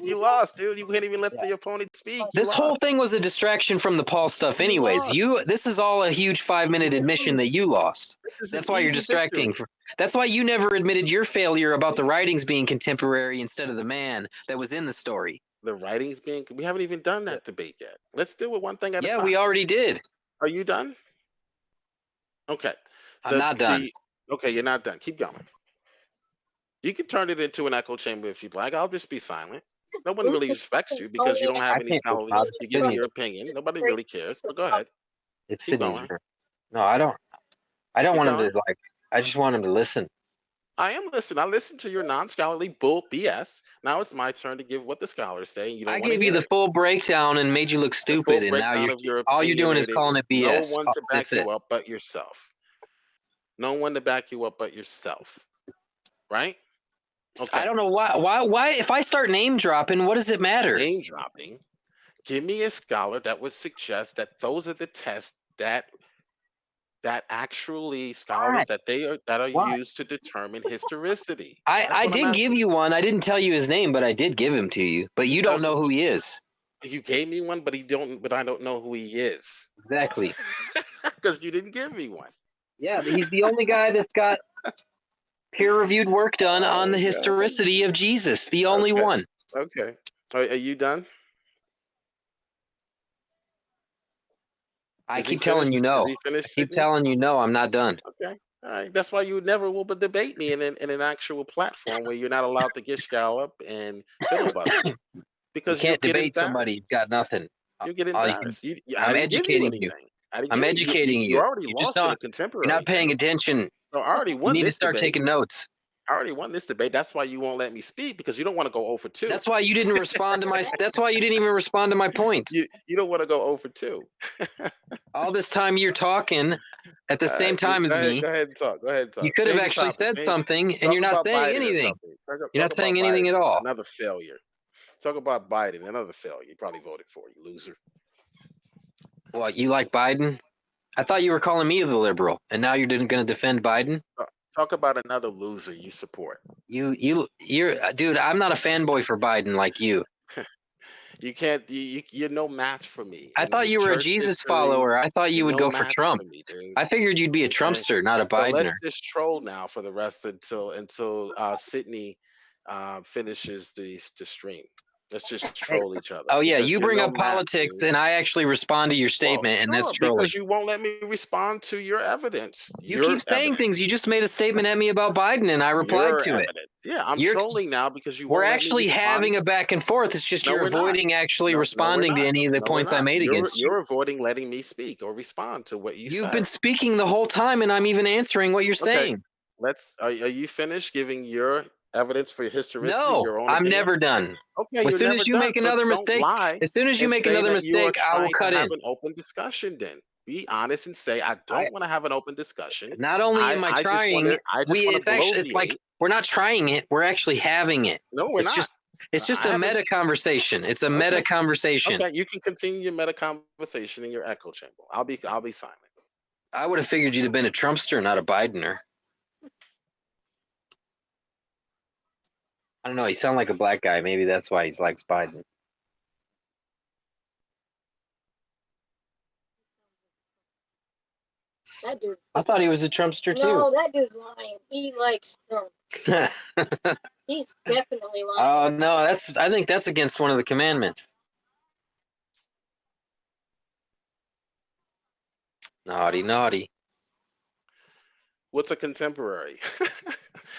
G: You lost, dude. You can't even let the opponent speak.
H: This whole thing was a distraction from the Paul stuff anyways. This is all a huge 5-minute admission that you lost. That's why you're distracting. That's why you never admitted your failure about the writings being contemporary instead of the man that was in the story.
G: The writings being... We haven't even done that debate yet. Let's deal with one thing at a time.
H: Yeah, we already did.
G: Are you done? Okay.
H: I'm not done.
G: Okay, you're not done. Keep going. You can turn it into an echo chamber if you'd like. I'll just be silent. No one really respects you because you don't have any scholarly. You give your opinion. Nobody really cares. But go ahead.
H: It's going. No, I don't want him to I just want him to listen.
G: I am listening. I listened to your non-scholarly bull BS. Now it's my turn to give what the scholars say.
H: I gave you the full breakdown and made you look stupid, and now all you're doing is calling it BS.
G: No one to back you up but yourself. No one to back you up but yourself. Right?
H: Okay. I don't know why. If I start name dropping, what does it matter?
G: Name dropping. Give me a scholar that would suggest that those are the tests that actually scholars that are used to determine historicity.
H: I did give you one. I didn't tell you his name, but I did give him to you. But you don't know who he is.
G: You gave me one, but I don't know who he is.
H: Exactly.
G: Because you didn't give me one.
H: Yeah, he's the only guy that's got peer-reviewed work done on the historicity of Jesus. The only one.
G: Okay. Are you done?
H: I keep telling you no. I keep telling you no. I'm not done.
G: Okay. All right. That's why you never will debate me in an actual platform where you're not allowed to get scallop and filibuster. Because
H: you can't debate somebody who's got nothing.
G: You get embarrassed.
H: I'm educating you. I'm educating you.
G: You already lost in the contemporary.
H: You're not paying attention.
G: So I already won.
H: You need to start taking notes.
G: I already won this debate. That's why you won't let me speak, because you don't want to go 0 for 2.
H: That's why you didn't respond to my. That's why you didn't even respond to my points.
G: You don't want to go 0 for 2.
H: All this time you're talking at the same time as me.
G: Go ahead and talk. Go ahead and talk.
H: You could have actually said something, and you're not saying anything. You're not saying anything at all.
G: Another failure. Talk about Biden. Another failure. You probably voted for, you loser.
H: What, you like Biden? I thought you were calling me the liberal, and now you're going to defend Biden?
G: Talk about another loser you support.
H: You're dude. I'm not a fanboy for Biden like you.
G: You can't. You're no match for me.
H: I thought
G: In
H: you were a
G: church
H: Jesus
G: history,
H: follower. I thought you
G: you're
H: would
G: no
H: go for
G: match
H: Trump.
G: for me, dude.
H: I figured you'd be a
G: Okay.
H: Trumpster, not a
G: But let's
H: Bidener.
G: just troll now for the rest until Sydney finishes the stream. Let's just
H: Hey,
G: troll each other
H: oh yeah,
G: because
H: you
G: you're
H: bring
G: no
H: up
G: match,
H: politics,
G: dude.
H: and I actually respond to your
G: Well,
H: statement, and that's
G: sure,
H: trolling.
G: because you won't let me respond to your evidence.
H: You keep saying things. You just made a statement at me about Biden, and I replied
G: Your
H: to it.
G: evidence. Yeah, I'm
H: You're,
G: trolling now because you
H: we're
G: won't let me
H: actually
G: respond.
H: having a back and forth. It's just
G: No,
H: you're
G: we're not.
H: avoiding actually
G: No, we're
H: responding to
G: not.
H: any of the
G: No, we're
H: points I
G: not.
H: made against you.
G: You're avoiding letting me speak or respond to what you
H: You've
G: said.
H: been speaking the whole time, and I'm even answering what you're saying.
G: Are you finished giving your evidence for historicity,
H: No,
G: your own
H: I'm
G: opinion?
H: never done.
G: Okay,
H: As
G: you're
H: soon
G: never
H: as you
G: done.
H: make
G: So
H: another
G: don't
H: mistake,
G: lie
H: as soon as you
G: and
H: make
G: say
H: another
G: that you are
H: mistake, I will
G: trying
H: cut
G: to have
H: in.
G: an open discussion. Then be honest and say, I don't want to have an open discussion.
H: Not only am I trying,
G: I just want to
H: it's like we're not trying it; we're actually having it.
G: No, we're not.
H: It's just
G: I
H: a
G: haven't-
H: meta conversation. It's a meta conversation.
G: Okay, you can continue your meta conversation in your echo chamber. I'll be silent.
H: I would have figured you'd have been a Trumpster, not a Bidener. I don't know. You sound like a black guy. Maybe that's why he likes Biden.
F: That dude.
H: I thought he was a Trumpster too.
F: No, that dude's lying. He likes Trump. He's definitely lying.
H: Oh no, I think that's against one of the commandments. Naughty, naughty.
G: What's a contemporary?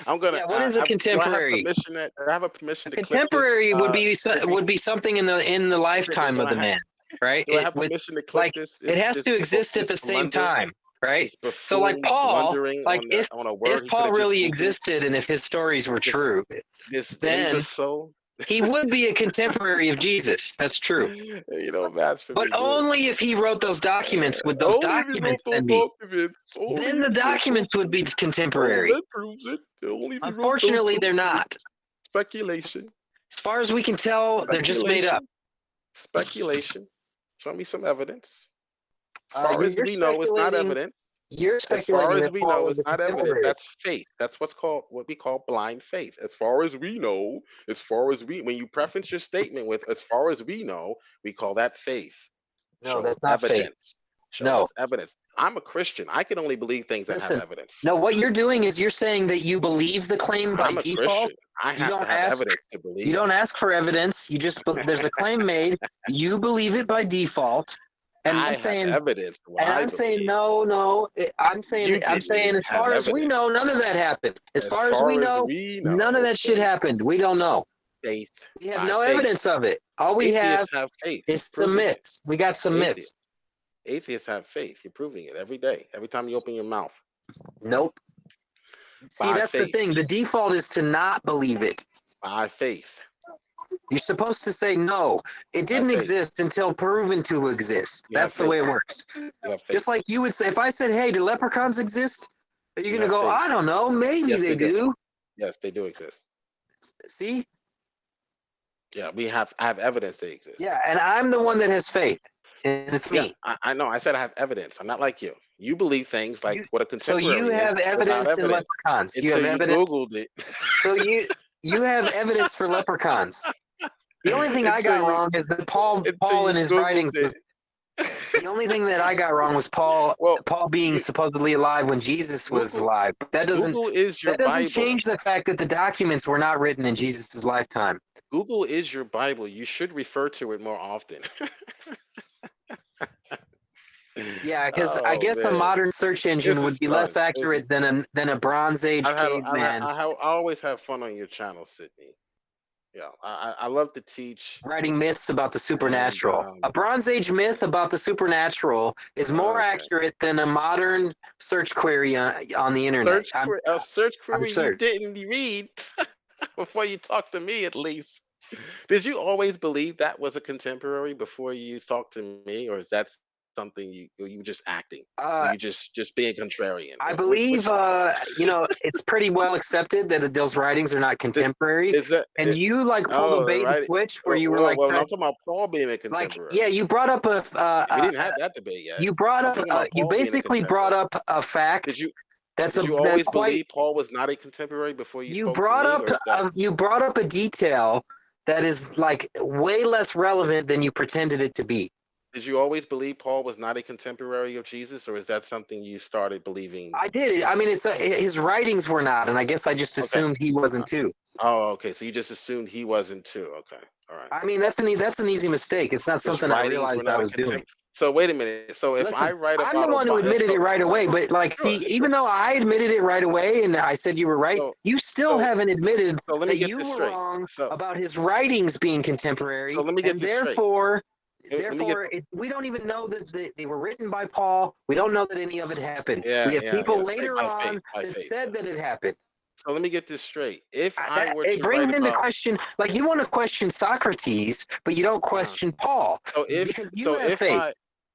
G: I'm gonna.
H: Yeah, what is a contemporary?
G: Do I have a permission to
H: Contemporary
G: clip this,
H: would be something in the lifetime of the man, right?
G: Do I have permission to clip this?
H: It has to exist at the same time, right? So like Paul, like if Paul really existed and if his stories were true, then he would be a contemporary of Jesus. That's true.
G: You know, match for
H: but
G: me,
H: only if he wrote those documents. Would those documents then be? Then the documents would be contemporary.
G: That proves it.
H: Unfortunately, they're not.
G: Speculation.
H: As far as we can tell, they're just made up.
G: Speculation. Show me some evidence. As far as we know, it's not evidence. As far as we know, it's not evidence. That's faith. That's what we call blind faith. As far as we know, when you preface your statement with "as far as we know," we call that faith.
H: No, that's not
G: evidence.
H: Faith. No,
G: evidence. I'm a Christian. I can only believe things that have evidence.
H: No, what you're doing is you're saying that you believe the claim by default.
G: Christian. I have to have evidence to believe.
H: You don't ask for evidence. You just there's a claim made. You believe it by default. And I'm saying
G: evidence.
H: And I'm saying no. I'm saying as far as we know, none of that happened. As far as we know, none of that shit happened. We don't know.
G: Faith.
H: We have no evidence of it. All we have
G: faith.
H: is some myths. We got some myths.
G: Atheists have faith. You're proving it every day. Every time you open your mouth.
H: Nope. See, that's the thing. The default is to not believe it.
G: By faith.
H: You're supposed to say no. It didn't exist until proven to exist. That's the way it works. Just like you would say, if I said, "Hey, do leprechauns exist?" Are you gonna go, "I don't know. Maybe they do."
G: Yes, they do exist.
H: See?
G: Yeah, I have evidence they exist.
H: Yeah, and I'm the one that has faith. And it's me.
G: I know. I said I have evidence. I'm not like you. You believe things like what a contemporary is.
H: So you have evidence in leprechauns. You have evidence.
G: Googled it.
H: So you have evidence for leprechauns. The only thing I got wrong is that Paul in his writings was, the only thing that I got wrong was Paul being supposedly alive when Jesus was alive. But that doesn't change the fact that the documents were not written in Jesus' lifetime.
G: Google is your Bible. You should refer to it more often.
H: Yeah, because I guess a modern search engine would be less accurate than a Bronze Age caveman.
G: I always have fun on your channel, Sydney. Yeah, I love to teach.
H: Writing myths about the supernatural. A Bronze Age myth about the supernatural is more accurate than a modern search query on the internet.
G: A search query you didn't read before you talked to me, at least. Did you always believe that was a contemporary before you talked to me, or is that something you just acting? You just being contrarian?
H: I believe it's pretty well accepted that those writings are not contemporary. You pulled a bait and switch where you were
G: I'm talking about Paul being a contemporary.
H: You brought up
G: we didn't have that debate yet.
H: You brought up you basically brought up a fact.
G: Did you always believe Paul was not a contemporary before you spoke to me?
H: You brought up a detail
E: that is like way less relevant than you pretended it to be.
G: Did you always believe Paul was not a contemporary of Jesus, or is that something you started believing?
E: I did. I mean, his writings were not, and I guess I just assumed he wasn't too.
G: Oh, okay. So you just assumed he wasn't too. Okay, all right.
E: I mean, that's an easy mistake. It's not something I realized I was doing.
G: So wait a minute. So if I write about,
E: I'm the one who admitted it right away. But like, even though I admitted it right away, and I said you were right, you still haven't admitted that you were wrong about his writings being contemporary.
G: So let me get this
E: straight. Therefore, we don't even know that they were written by Paul. We don't know that any of it happened. We have people later on that said that it happened.
G: So let me get this straight. If I were
H: it
G: to
H: brings
G: write
H: into
G: about,
H: question, like you want to question Socrates, but you don't question Paul.
G: So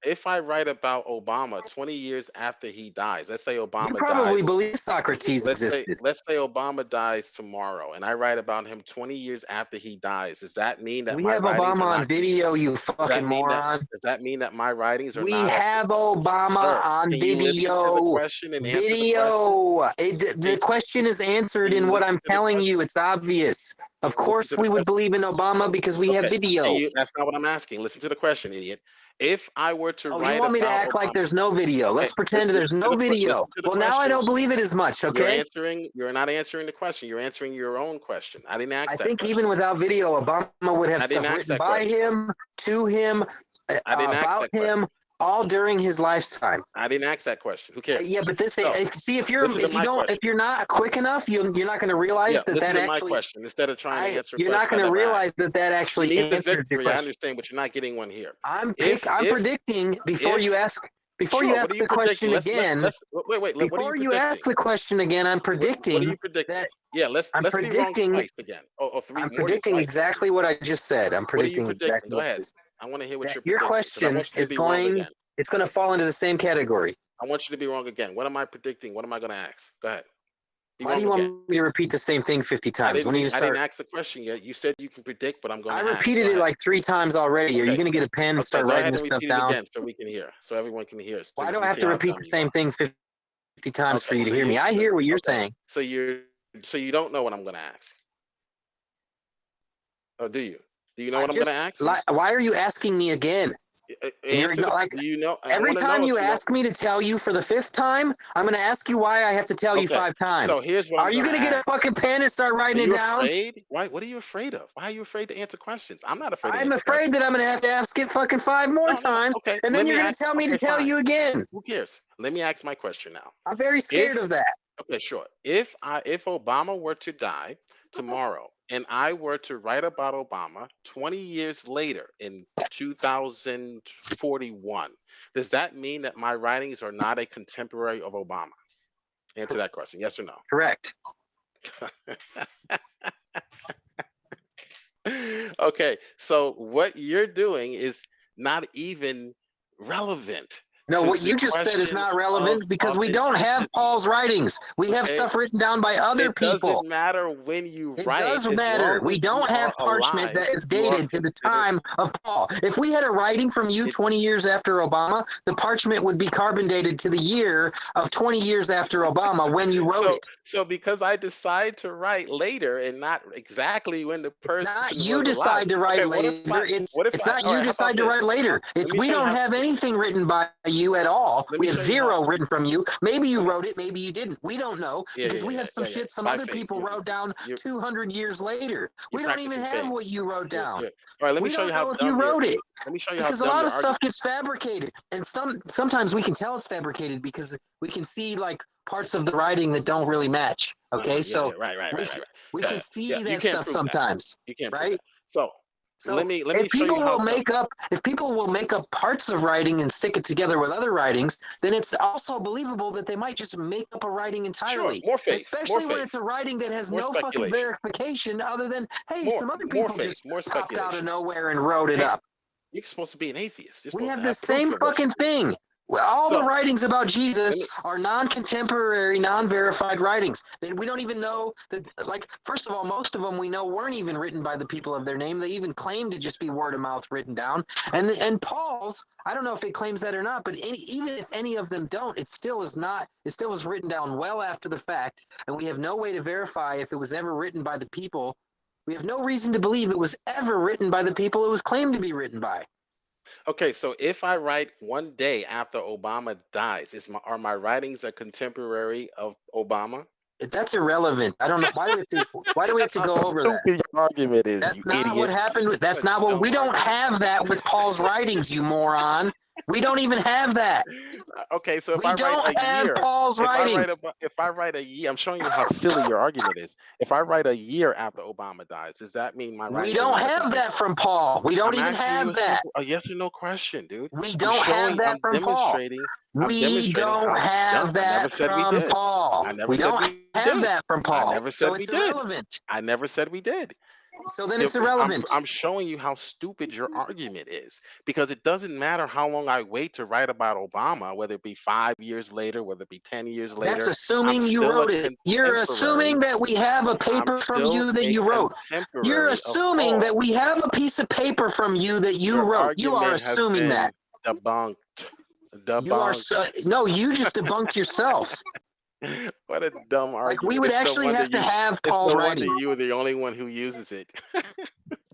G: if I write about Obama 20 years after he dies, let's say Obama
H: you probably
G: dies.
H: believe Socrates existed.
G: Let's say Obama dies tomorrow, and I write about him 20 years after he dies. Does that mean that
E: we
G: my
E: have
G: writings
E: Obama
G: are
E: on
G: not,
E: video? You fucking moron.
G: Does that mean that my writings are
E: We
G: not?
E: have Obama on
G: can
E: video.
G: you listen to the question and answer the question?
E: The question is answered in what I'm telling you. It's obvious. Of course, we would believe in Obama because we have video.
G: That's not what I'm asking. Listen to the question, idiot. If I were to write,
E: you want me to act like there's no video? Let's pretend there's no video. Well, now I don't believe it as much. Okay.
G: You're not answering the question. You're answering your own question. I didn't ask that.
E: I think even without video, Obama would have stuff written by him, to him, about him, all during his lifetime.
G: I didn't ask that question. Who cares?
E: Yeah, but
H: see if you're not quick enough, you're not going to realize that
G: actually.
H: My
G: question instead of trying to answer.
E: You're not going to realize that actually answers your question.
G: I understand, but you're not getting one here.
E: I'm predicting before you ask. Before you ask the question again, before you ask the question again, I'm predicting.
G: What are you predicting? Let's be wrong twice again.
E: I'm predicting exactly what I just said. I'm predicting exactly.
G: Go ahead. I want to hear what
E: your question is going. It's going to fall into the same category.
G: I want you to be wrong again. What am I predicting? What am I going to ask? Go ahead.
E: Why do you want me to repeat the same thing 50 times?
G: I didn't ask the question yet. You said you can predict, but I'm going to ask.
E: I repeated it like 3 times already. Are you going to get a pen and start writing this stuff down?
G: Again so we can hear, so everyone can hear.
E: Why do I have to repeat the same thing 50 times for you to hear me? I hear what you're saying.
G: So you don't know what I'm going to ask. Oh, do you? Do you know what I'm going to ask?
E: Why are you asking me again? Every time you ask me to tell you for the 5th time, I'm going to ask you why I have to tell you 5 times.
G: So here's what
E: are you going to get a fucking pen and start writing it down?
G: Afraid? Why? What are you afraid of? Why are you afraid to answer questions? I'm not afraid.
E: I'm afraid that I'm going to have to ask it fucking 5 more times, and then you're going to tell me to tell you again.
G: Who cares? Let me ask my question now.
E: I'm very scared of that.
G: Okay, sure. If Obama were to die tomorrow, and I were to write about Obama 20 years later in 2041, does that mean that my writings are not a contemporary of Obama? Answer that question. Yes or no?
E: Correct.
G: Okay, so what you're doing is not even relevant.
H: No, what you just said is not relevant because we don't have Paul's writings. We have stuff written down by other people.
G: It doesn't matter when you write.
E: It does matter. We don't have parchment that is dated to the time of Paul. If we had a writing from you 20 years after Obama, the parchment would be carbon dated to the year of 20 years after Obama when you wrote it.
G: So because I decide to write later and not exactly when the person
E: you decide to write later. It's not you decide to write later. It's we don't have anything written by you at all. We have 0 written from you. Maybe you wrote it, maybe you didn't. We don't know because we have some shit some other people wrote down 200 years later. We don't even have what you wrote down.
G: All right, let me show you how
E: you wrote it.
G: Let me show you how
E: because a lot of stuff gets fabricated, and sometimes we can tell it's fabricated because we can see like parts of the writing that don't really match. Okay,
G: right.
E: We can see that stuff sometimes.
G: You can't,
E: right?
G: So let me
E: if
G: show you how.
E: If people will make up parts of writing and stick it together with other writings, then it's also believable that they might just make up a writing entirely.
G: Sure, more faith.
E: Especially when it's a writing that has no fucking verification other than, hey, some other people just popped out of nowhere and wrote it up.
G: You're supposed to be an atheist.
E: We have the same fucking thing. All the writings about Jesus are non-contemporary, non-verified writings. We don't even know that, like, first of all, most of them we know weren't even written by the people of their name. They even claim to just be word of mouth written down. And Paul's, I don't know if it claims that or not, but even if any of them don't, it still is not. It still was written down well after the fact, and we have no way to verify if it was ever written by the people
H: We have no reason to believe it was ever written by the people it was claimed to be written by.
G: Okay, so if I write one day after Obama dies, are my writings a contemporary of Obama?
H: That's irrelevant. I don't know why do we have
G: That's
H: to
G: how
H: go over that.
G: stupid your argument is,
H: That's
G: you
H: not what
G: idiot.
H: happened. That's
G: What a
H: not what
G: dumb
H: we don't
G: argument.
H: have that with Paul's writings, you moron. We don't even have that.
G: Okay, so if
H: We
G: I write
H: don't
G: a
H: have
G: year,
H: Paul's writings.
G: if I write a year, I'm showing you how silly your argument is. If I write a year after Obama dies, does that mean my
H: We
G: writings are
H: don't
G: not a
H: have that
G: contemporary?
H: from Paul. We don't
G: I'm
H: even
G: asking you
H: have
G: a
H: that.
G: simple, a yes or no question, dude.
H: We don't have that from Paul. We don't have that from Paul.
G: I never
H: We
G: said
H: don't
G: we
H: have
G: did.
H: that from
G: I
H: Paul.
G: never
H: So
G: said we
H: it's
G: did.
H: irrelevant.
G: I never said we did.
H: So then it's irrelevant.
G: I'm showing you how stupid your argument is, because it doesn't matter how long I wait to write about Obama, whether it be 5 years later, whether it be 10 years later.
H: That's assuming you wrote it. You're assuming that we have a paper from you that you wrote. You're assuming that we have a piece of paper from you that you wrote. You are assuming that.
G: Debunked.
H: You are no, you just debunked yourself.
G: What a dumb argument.
H: Like we would actually have to have Paul's writing.
G: You are the only one who uses it.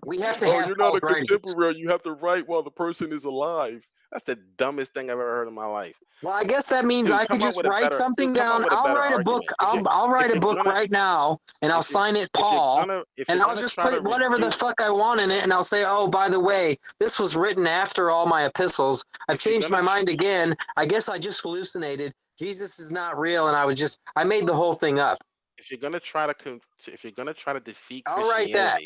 H: We have to have
G: you're
H: Paul's
G: not a
H: writings.
G: contemporary. You have to write while the person is alive. That's the dumbest thing I've ever heard in my life.
H: Well, I guess that means
G: Dude,
H: I could just write something down. I'll write a book. I'll write a book right now, and I'll sign it Paul, and I'll just put whatever the fuck I want in it, and I'll say, oh, by the way, this was written after all my epistles. I've changed my mind again. I guess I just hallucinated. Jesus is not real, and I made the whole thing up.
G: If you're gonna try to defeat Christianity,
H: I'll write that.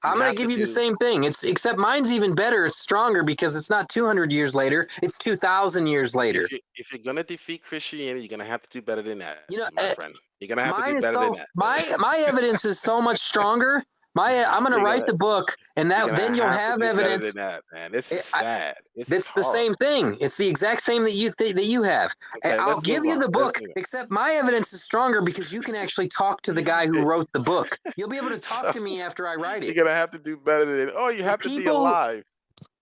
H: I'm going to give you the same thing. Except mine's even better. It's stronger because it's not 200 years later. It's 2,000 years later.
G: If you're going to defeat Christianity, you're going to have to do better than that, my friend. You're going to have to do better than that.
H: My evidence is so much stronger. I'm going to write the book, and then you'll have evidence.
G: Better than that, man. This is sad.
H: It's the same thing. It's the exact same that you have. Okay, I'll give you the book, except my evidence is stronger because you can actually talk to the guy who wrote the book. You'll be able to talk to me after I write it.
G: You're going to have to do better than it. Oh, you have to be alive.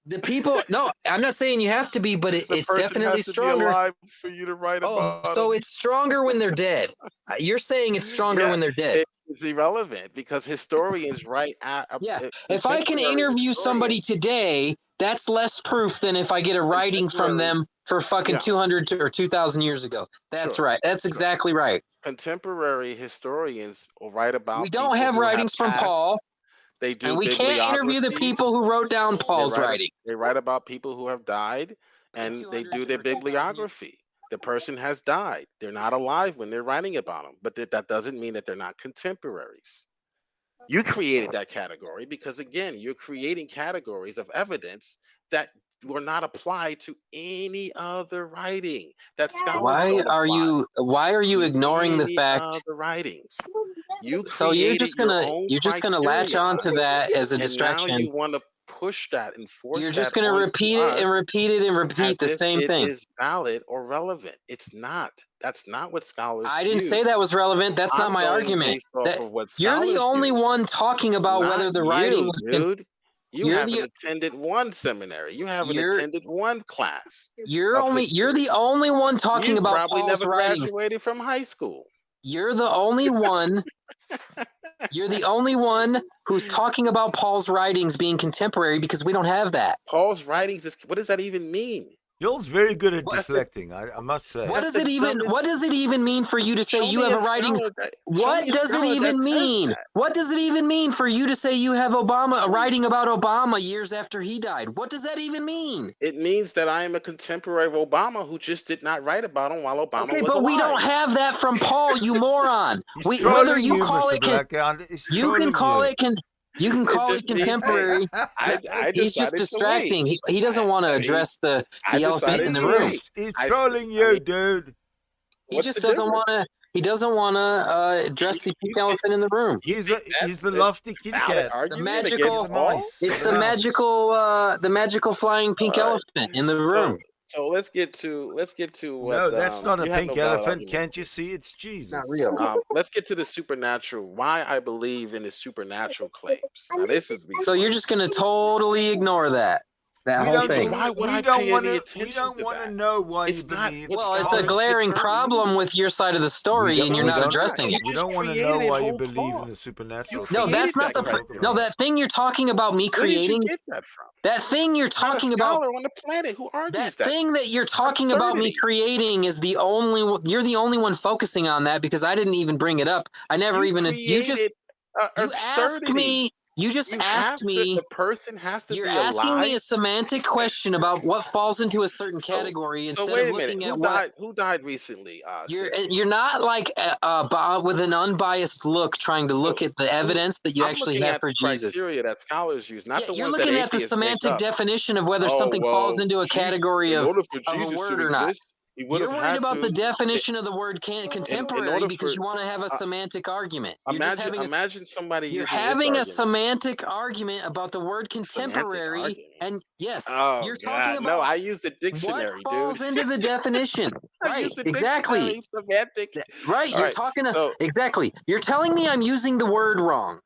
H: The people, no, I'm not saying you have to be, but it's definitely stronger.
G: Be alive for you to write about.
H: So it's stronger when they're dead. You're saying it's stronger when they're dead.
G: It's irrelevant because historians write.
H: If I can interview somebody today, that's less proof than if I get a writing from them for fucking 200 or 2,000 years ago. That's right. That's exactly right.
G: Contemporary historians will write about.
H: We don't have writings from Paul.
G: They do,
H: and we can't interview the people who wrote down Paul's writing.
G: They write about people who have died, and they do their bibliography. The person has died. They're not alive when they're writing about them, but that doesn't mean that they're not contemporaries. You created that category because, again, you're creating categories of evidence that were not applied to any other writing. That scholars
H: why are you ignoring the fact?
G: Other writings. You're just
H: gonna latch on to that as a distraction.
G: Now you want to push that and force.
H: You're just gonna repeat it and repeat it and repeat the same thing.
G: It is valid or relevant. It's not. That's not what scholars.
H: I didn't say that was relevant. That's not my argument. You're the only one talking about whether the writing.
G: Dude. You haven't attended one seminary. You haven't attended one class.
H: You're the only one talking about
G: probably
H: Paul's
G: never
H: writings.
G: Graduated from high school.
H: You're the only one. You're the only one who's talking about Paul's writings being contemporary because we don't have that.
G: Paul's writings what does that even mean?
B: Joel's very good at deflecting, I must say.
H: What does it even mean for you to say you have a writing? What does it even mean? What does it even mean for you to say you have a writing about Obama years after he died? What does that even mean?
G: It means that I am a contemporary of Obama who just did not write about him while Obama was alive.
H: But we don't have that from Paul, you moron.
B: Whether you call it,
H: you can call it contemporary. He's just distracting. He doesn't want to address the elephant in the room.
B: He's trolling you, dude.
H: He just doesn't want to. He doesn't want to address the pink elephant in the room.
B: He's the lofty kitty cat.
H: The magical. It's the magical flying pink elephant in the room.
G: So let's get to what.
B: No, that's not a pink elephant. Can't you see? It's Jesus.
H: Not real.
G: Let's get to the supernatural. Why I believe in the supernatural claims. Now this is
H: so you're just gonna totally ignore that. That whole thing.
G: Why would I
B: don't
G: pay
B: want
G: any
B: to.
G: attention
B: We don't
G: to
B: want to
G: that?
B: know why
G: It's
B: you
G: not
B: believe.
G: what
H: Well, it's a
G: scholars
H: glaring
G: determine.
H: problem with your side of the story, and you're not addressing
G: You
H: it.
B: We
G: just
B: don't want to
G: created
B: know
G: it
B: why you
G: whole
B: believe in
G: cloth.
B: the supernatural.
G: You
H: No, that's
G: created
H: not
G: that
H: the.
G: criteria.
H: No, that thing you're talking about me
G: Where did you
H: creating.
G: get that from?
H: That thing you're
G: Not a
H: talking about.
G: scholar on the planet who argues
H: That thing that you're talking about me
G: absurdity.
H: creating is the only. You're the only one focusing on that because I didn't even bring it up. I never
G: You
H: even. You just.
G: created
H: You asked
G: absurdity.
H: me. You just
G: You
H: asked
G: have to.
H: me.
G: The person has to
H: You're
G: be
H: asking me
G: alive.
H: a semantic question about what falls into a certain category
G: So
H: instead
G: wait
H: of
G: a minute.
H: looking at what.
G: Who died recently?
H: You're not like with an unbiased look trying to look at the evidence that you
G: I'm
H: actually
G: looking
H: have
G: at
H: for
G: the
H: Jesus.
G: criteria that scholars use, not
H: Yeah,
G: the
H: you're
G: ones that
H: looking at the
G: atheists make
H: semantic
G: up.
H: definition of whether
G: Oh,
H: something falls
G: well,
H: into a category
G: in
H: of
G: order for
H: a
G: Jesus
H: word
G: to
H: or not.
G: exist, he would
H: You're
G: have
H: worried
G: had
H: about the
G: to.
H: definition of the word contemporary
G: order
H: because
G: for
H: you want to have a semantic argument. You're just having
G: imagine somebody
H: you're
G: using this
H: having a
G: argument.
H: semantic argument about the word
G: Semantic
H: contemporary,
G: argument.
H: and yes,
G: Oh
H: you're talking
G: God,
H: about
G: no! I used the
H: what
G: dictionary,
H: falls
G: dude.
H: into the definition.
G: I
H: Right,
G: used the
H: exactly.
G: dictionary. Semantic.
H: Right,
G: All
H: you're
G: right.
H: talking to
G: So
H: exactly. You're telling me I'm using the word wrong.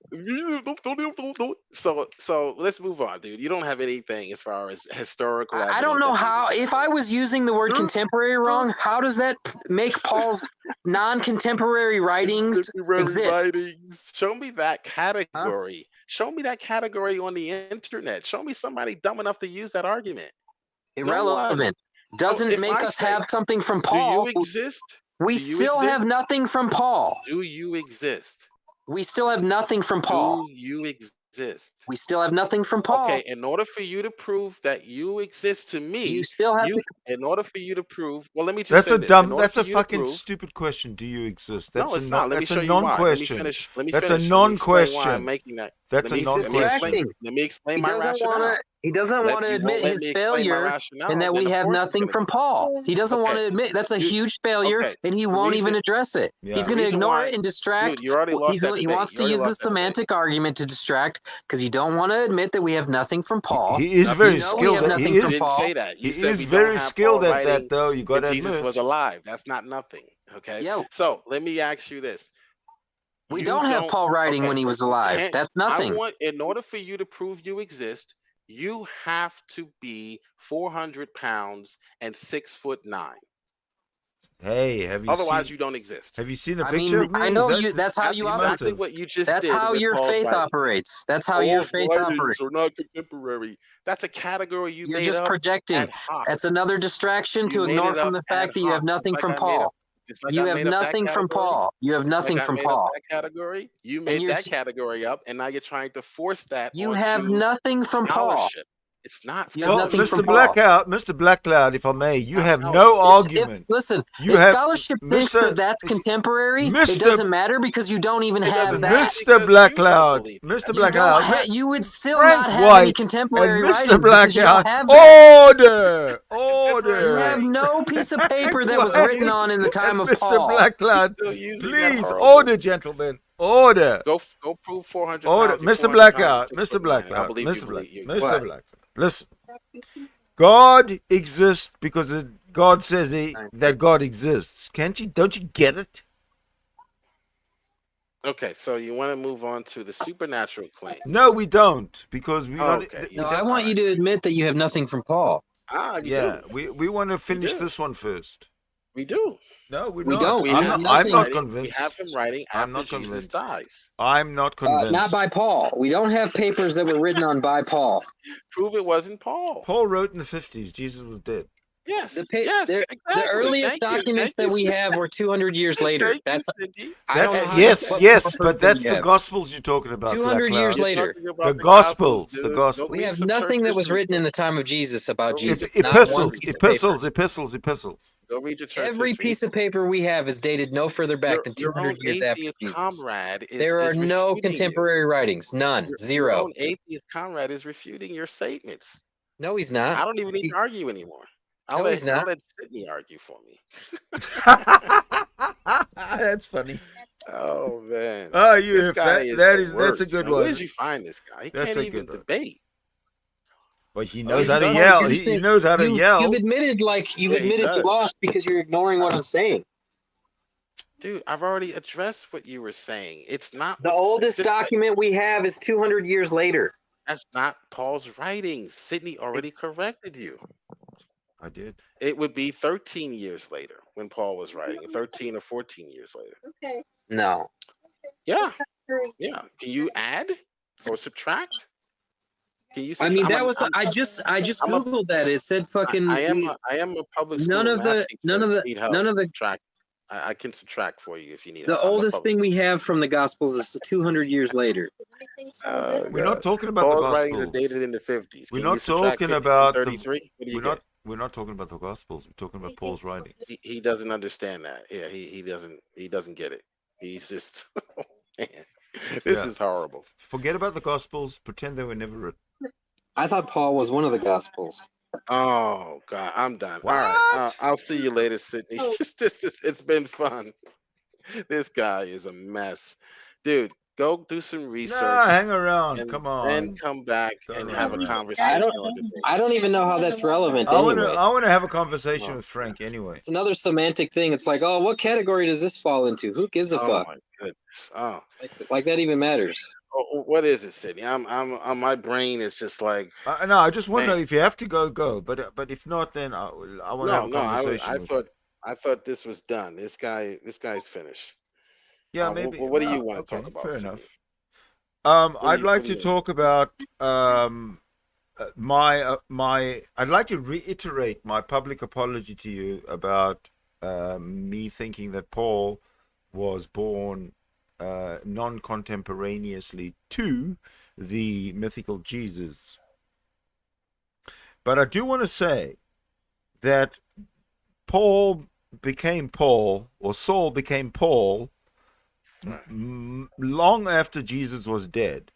G: So let's move on, dude. You don't have anything as far as historical evidence.
H: I don't know
G: that
H: how. If I was using the word contemporary wrong, how does that make Paul's non-contemporary writings exist?
G: writings. Show me that category. Show me that category on the internet. Show me somebody dumb enough to use that argument.
H: Irrelevant. Doesn't
G: if
H: make
G: I
H: us
G: say,
H: have something from
G: Do
H: Paul.
G: you exist?
H: We
G: Do you
H: still have
G: exist?
H: nothing from Paul.
G: Do you exist?
H: We still have nothing from Paul.
G: Do you exist?
H: We still have nothing from Paul.
G: Okay, in order for you to prove that you exist to me,
H: you still have to.
G: In order for you to prove, well, let me just
B: That's
G: say
B: a
G: this.
B: dumb. That's a fucking stupid question. Do you exist? That's
G: No, it's not. Let me show you why.
B: non-question.
G: Let me
B: That's
G: finish.
B: a non-question.
G: Why I'm making that.
B: That's a non-question.
G: Let me explain my rationale.
H: He doesn't want to admit his failure and that we have nothing from Paul. He doesn't want to admit that's a huge failure, and he won't even address it.
B: Yeah.
H: He's going to ignore it and distract.
G: Dude, you already lost that
H: He
G: debate.
H: wants to use the semantic argument to distract because you don't want to admit that we have nothing from Paul.
B: He is very skilled.
H: He
G: didn't say that.
B: He is very skilled at that, though. You got to admit.
G: Jesus was alive. That's not nothing. Okay.
H: Yeah.
G: So let me ask you this.
H: We don't have Paul writing when he was alive. That's nothing.
G: In order for you to prove you exist, you have to be 400 pounds and 6'9".
B: Hey, have you?
G: Otherwise, you don't exist.
B: Have you seen a picture of me?
H: I know you. That's how you
G: exactly
H: operate.
G: what you just
H: That's
G: did.
H: how your faith operates. That's how your faith operates.
G: Are not contemporary. That's a category you're
H: You're just projecting. That's another distraction to ignore from the fact that you have nothing from Paul. You have nothing from Paul. You have nothing from Paul.
G: That category. You made that category up, and now you're trying to force that.
H: You have nothing from Paul.
G: It's not.
B: Well, Mr. Blackcloud, if I may, you have no argument.
H: Listen, if scholarship thinks that that's contemporary, it doesn't matter because you don't even have that.
B: Mr. Blackcloud,
H: you would still not have any contemporary
B: and
H: writing.
B: Mr. Blackcloud, order.
H: You have no piece of paper that was written on in the time of Paul.
B: Mr. Blackcloud, please, order, gentlemen. Order.
G: Go prove 400.
B: Order, Mr. Blackcloud. Mr. Blackcloud. Mr. Blackcloud. Listen, God exists because God says that God exists. Don't you get it?
G: Okay, so you want to move on to the supernatural claim?
B: No, we don't, because we.
H: I want you to admit that you have nothing from Paul.
B: We want to finish this one first.
G: We do.
B: No, we
H: don't.
B: I'm not convinced.
G: We have him writing after
B: I'm not
G: Jesus
B: convinced.
G: dies.
B: I'm not convinced.
H: Not by Paul. We don't have papers that were written on by Paul.
G: Prove it wasn't Paul.
B: Paul wrote in the 50s. Jesus was dead.
G: Yes.
H: The earliest documents that we have were 200 years later. But
B: that's the Gospels you're talking about.
H: 200 years later.
B: The Gospels.
H: We have nothing that was written in the time of Jesus about Jesus.
B: Epistles.
G: Go read your church
H: Every piece of paper we have is dated no further back than 200 years after Jesus. There are no contemporary writings. None. Zero.
G: Your own atheist comrade is refuting your statements.
H: No, he's not.
G: I don't even need to argue anymore. I'll let Sydney argue for me.
B: That's funny.
G: Oh man.
B: Oh, that's a good one.
G: Where did you find this guy? He can't even debate.
B: But he knows how to yell. He knows how to yell.
H: You've admitted you lost because you're ignoring what I'm saying.
G: Dude, I've already addressed what you were saying. It's not
H: the oldest document we have is 200 years later.
G: That's not Paul's writings. Sydney already corrected you.
B: I did.
G: It would be 13 years later when Paul was writing, 13 or 14 years later.
F: Okay.
H: No.
G: Yeah. Yeah. Can you add or subtract? Can you
H: I
G: subtract?
H: mean, that was I just googled that. It said fucking.
G: I am a public school math teacher.
H: none of the
G: subtract. I can subtract for you if you need
H: the
G: help. I'm a
H: oldest
G: public-
H: thing we have from the Gospels is 200 years later.
B: We're not talking about
G: Paul's
B: the
G: writings are
B: Gospels.
G: dated in the 50s.
B: We're
G: Can you
B: not
G: subtract
B: talking
G: 50
B: about
G: from
B: the.
G: 33? What do you
B: We're
G: get?
B: not talking about the Gospels. We're talking about Paul's writing.
G: He doesn't understand that. Yeah, he doesn't get it. He's just man, this is horrible.
B: Forget about the Gospels. Pretend they were never written.
H: I thought Paul was one of the Gospels.
G: Oh God, I'm done.
B: What?
G: All right, I'll see you later, Sydney. It's been fun. This guy is a mess, dude. Go do some research.
B: Nah, hang around.
G: and
B: Come on.
G: then come back
B: Don't
G: and
B: run
G: have a
B: around.
G: conversation.
H: I don't even know how that's relevant
B: I
H: anyway.
B: want to have a conversation with Frank anyway.
H: It's another semantic thing. It's like, oh, what category does this fall into? Who gives a fuck?
G: Oh my goodness. Oh,
H: like that even matters.
G: what is it, Sydney? I'm my brain is just like.
B: No, I just want to know if you have to go. But if not, then I want to have a conversation.
G: I thought this was done. This guy's finished.
B: Yeah, maybe.
G: What do you want to talk about?
B: Fair
G: Sydney?
B: enough. I'd like to talk about I'd like to reiterate my public apology to you about me thinking that Paul was born non-contemporaneously to the mythical Jesus. But I do want to say that Paul became Paul, or Saul became Paul, long after Jesus was dead.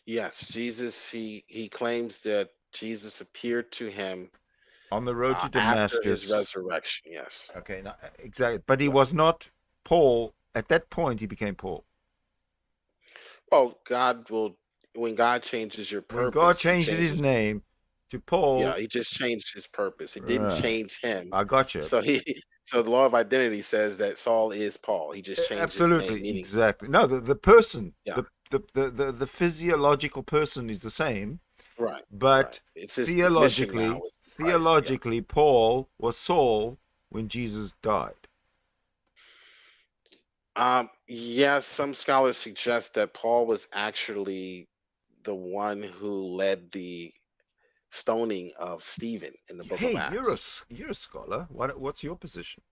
G: Yes, Jesus. He claims that Jesus appeared to him
B: on the road to Damascus
G: after his resurrection. Yes.
B: Okay. Now, exactly. But he was not Paul at that point. He became Paul.
G: Well, when God changes your purpose.
B: When God changes his name to Paul.
G: Yeah, he just changed his purpose. He didn't change him.
B: I got you.
G: So the law of identity says that Saul is Paul. He just changed
B: absolutely
G: his name.
B: Exactly. No, the person,
G: yeah.
B: the physiological person is the same.
G: Right.
B: But
G: right.
B: theologically, Paul was Saul when Jesus died.
G: Yes, some scholars suggest that Paul was actually the one who led the stoning of Stephen in the book of Acts.
B: You're a scholar. What's your position?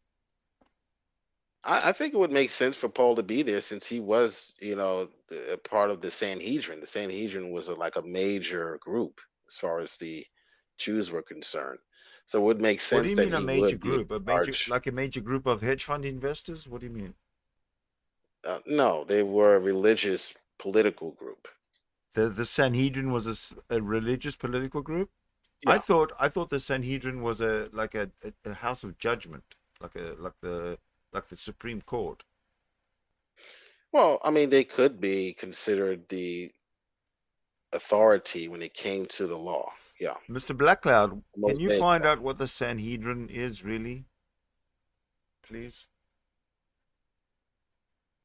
G: I think it would make sense for Paul to be there since he was, a part of the Sanhedrin. The Sanhedrin was like a major group as far as the Jews were concerned. So it would make sense.
B: What do you mean a major group? Like a major group of hedge fund investors? What do you mean?
G: No, they were a religious political group.
B: The Sanhedrin was a religious political group. Yeah. I thought the Sanhedrin was a house of judgment, like the Supreme Court.
G: Well, I mean, they could be considered the authority when it came to the law. Yeah.
B: Mr. Blackcloud, can you find out what the Sanhedrin is really, please?